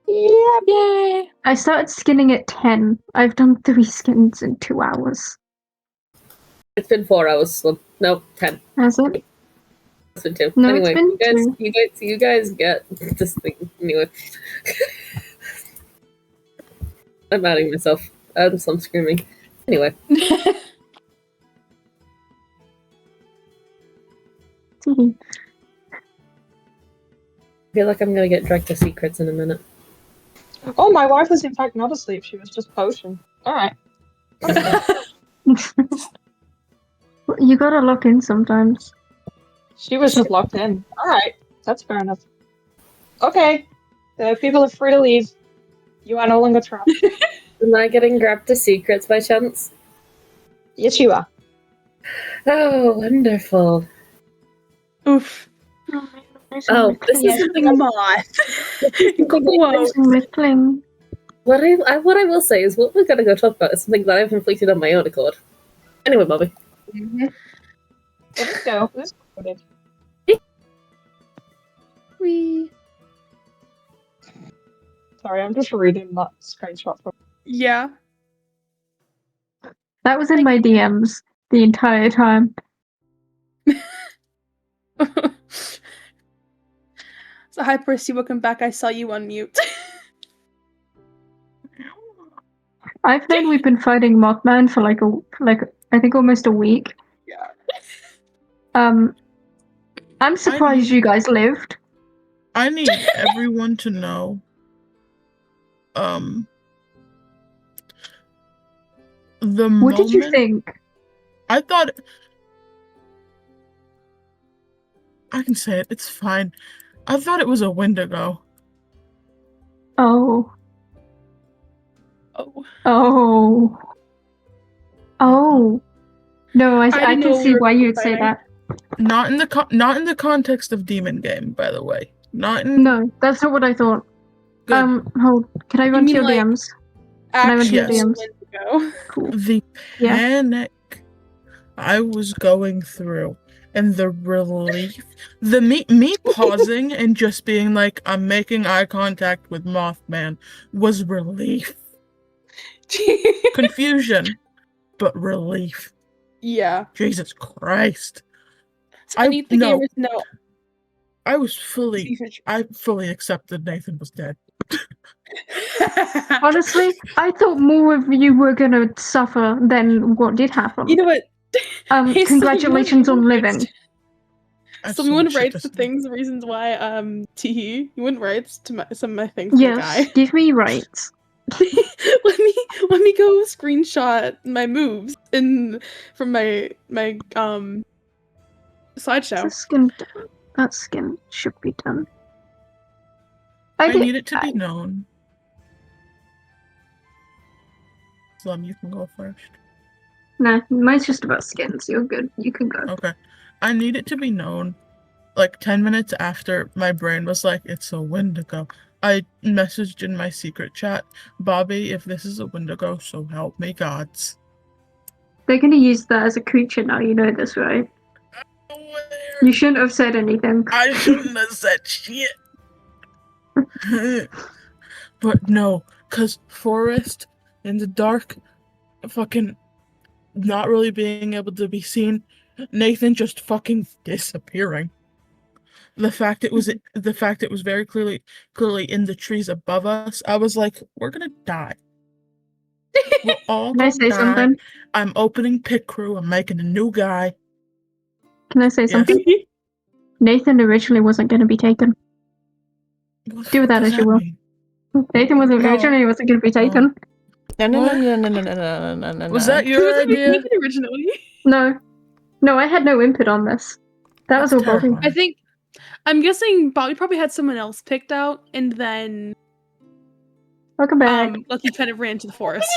Speaker 1: Yep.
Speaker 9: Yay!
Speaker 7: I started skinning at 10. I've done 3 skins in 2 hours.
Speaker 5: It's been 4 hours, Slim. No, 10.
Speaker 7: Has it?
Speaker 5: It's been 2.
Speaker 7: No,
Speaker 5: anyway,
Speaker 7: it's been 2.
Speaker 5: you guys get this thing. Anyway. I'm outing myself. I'm screaming. Anyway.
Speaker 7: I
Speaker 5: feel like I'm gonna get dragged to secrets in a minute.
Speaker 1: Oh, my wife was in fact not asleep. She was just potion. Alright.
Speaker 7: You gotta lock in sometimes.
Speaker 1: She was just locked in. Alright, that's fair enough. Okay, the people are free to leave. You are no longer trapped.
Speaker 5: Am I getting grabbed to secrets by chance?
Speaker 1: Yes, you are.
Speaker 5: Oh, wonderful.
Speaker 9: Oof.
Speaker 5: Oh, this is something
Speaker 9: Moth.
Speaker 7: Rippling.
Speaker 5: What I will say is what we're gonna go talk about is something that I've inflicted on my own accord. Anyway, Bobby.
Speaker 1: Mm-hmm. Let's go. Let's go.
Speaker 9: Wee.
Speaker 1: Sorry, I'm just reading that screenshot from.
Speaker 9: Yeah.
Speaker 7: That was in my DMs the entire time.
Speaker 9: So hi Percy, welcome back. I saw you on mute.
Speaker 7: I've known we've been fighting Mothman for like I think almost a week.
Speaker 9: Yeah.
Speaker 7: I'm surprised you guys lived.
Speaker 3: I need everyone to know.
Speaker 7: What did you think?
Speaker 3: I thought. I can say it. It's fine. I thought it was a Wendigo.
Speaker 7: Oh.
Speaker 9: Oh.
Speaker 7: Oh. Oh. No, I can see why you'd say that.
Speaker 3: Not in the context of Demon Game, by the way. Not in.
Speaker 7: No, that's not what I thought.
Speaker 3: Good.
Speaker 7: Hold. Can I run to your DMs? Can I run to your DMs?
Speaker 3: Cool. The panic I was going through and the relief, the me pausing and just being like, I'm making eye contact with Mothman was relief. Confusion, but relief.
Speaker 9: Yeah.
Speaker 3: Jesus Christ.
Speaker 9: So I need the gamers to know.
Speaker 3: I fully accepted Nathan was dead.
Speaker 7: Honestly, I thought more of you were gonna suffer than what did happen.
Speaker 9: You know what?
Speaker 7: Congratulations on living.
Speaker 9: Someone writes the things, reasons why, Teehee. You wouldn't write to some of my things,
Speaker 7: Yes,
Speaker 9: guy.
Speaker 7: give me rights.
Speaker 9: let me go screenshot my moves from my slideshow.
Speaker 7: Is skin done? That skin should be done.
Speaker 3: I need it to be known. Slum, you can go first.
Speaker 7: Nah, mine's just about skins. You're good. You can go.
Speaker 3: Okay. I need it to be known. Like 10 minutes after my brain was like, it's a Wendigo, I messaged in my secret chat, Bobby, if this is a Wendigo, so help me gods.
Speaker 7: They're gonna use that as a creature now, you know this, right? You shouldn't have said anything.
Speaker 3: I shouldn't have said shit. But no, because Forest in the dark, fucking not really being able to be seen, Nathan just fucking disappearing. The fact it was very clearly in the trees above us, I was like, we're gonna die. We're all
Speaker 7: Can I say something?
Speaker 3: I'm opening pit crew, I'm making a new guy.
Speaker 7: Can I say something? Nathan originally wasn't going to be taken. Do with that as you will. Nathan originally wasn't going to be taken.
Speaker 2: No.
Speaker 3: Was that your idea?
Speaker 9: Originally?
Speaker 7: No, I had no input on this. That was all Bobby.
Speaker 9: I'm guessing Bobby probably had someone else picked out, and then
Speaker 7: welcome back.
Speaker 9: Lucky kind of ran to the forest.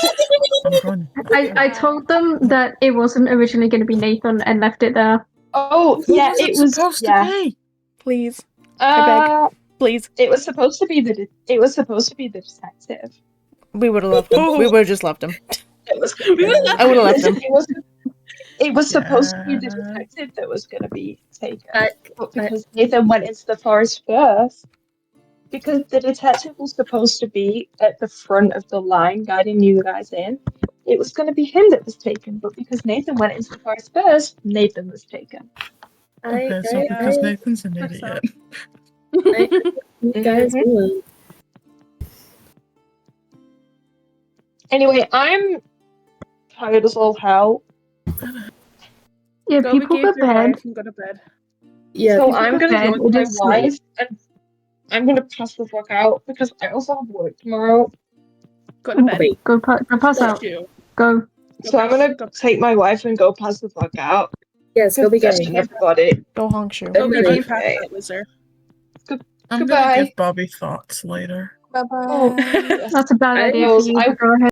Speaker 7: I told them that it wasn't originally going to be Nathan and left it there.
Speaker 1: Oh, yeah, it was
Speaker 3: supposed to be.
Speaker 2: Please. I beg. Please.
Speaker 1: It was supposed to be the detective.
Speaker 2: We would have left him. We would have just left him.
Speaker 1: I
Speaker 2: would have left him.
Speaker 1: It was supposed to be the detective that was going to be taken, but because Nathan went into the forest first, because the detective was supposed to be at the front of the line guiding you guys in, it was going to be him that was taken, but because Nathan went into the forest first, Nathan was taken.
Speaker 3: Okay, so because Nathan's an idiot.
Speaker 5: Guys,
Speaker 1: anyway, I'm tired as all hell.
Speaker 7: Yeah, people go to bed.
Speaker 9: Go to bed.
Speaker 5: Yeah,
Speaker 1: so I'm gonna go with my
Speaker 7: sleep.
Speaker 1: wife and I'm gonna pass the fuck out because I also have work tomorrow.
Speaker 9: Go to bed.
Speaker 7: Go pass out. Go.
Speaker 1: So I'm gonna take my wife and go pass the fuck out.
Speaker 5: Yes, go be
Speaker 1: Testing everybody.
Speaker 2: Go honk shoe.
Speaker 9: Go be game
Speaker 1: Okay.
Speaker 9: past that loser.
Speaker 3: I'm gonna give Bobby thoughts later.
Speaker 6: Bye bye.
Speaker 1: Oh,
Speaker 7: That's a bad idea for you. Go ahead.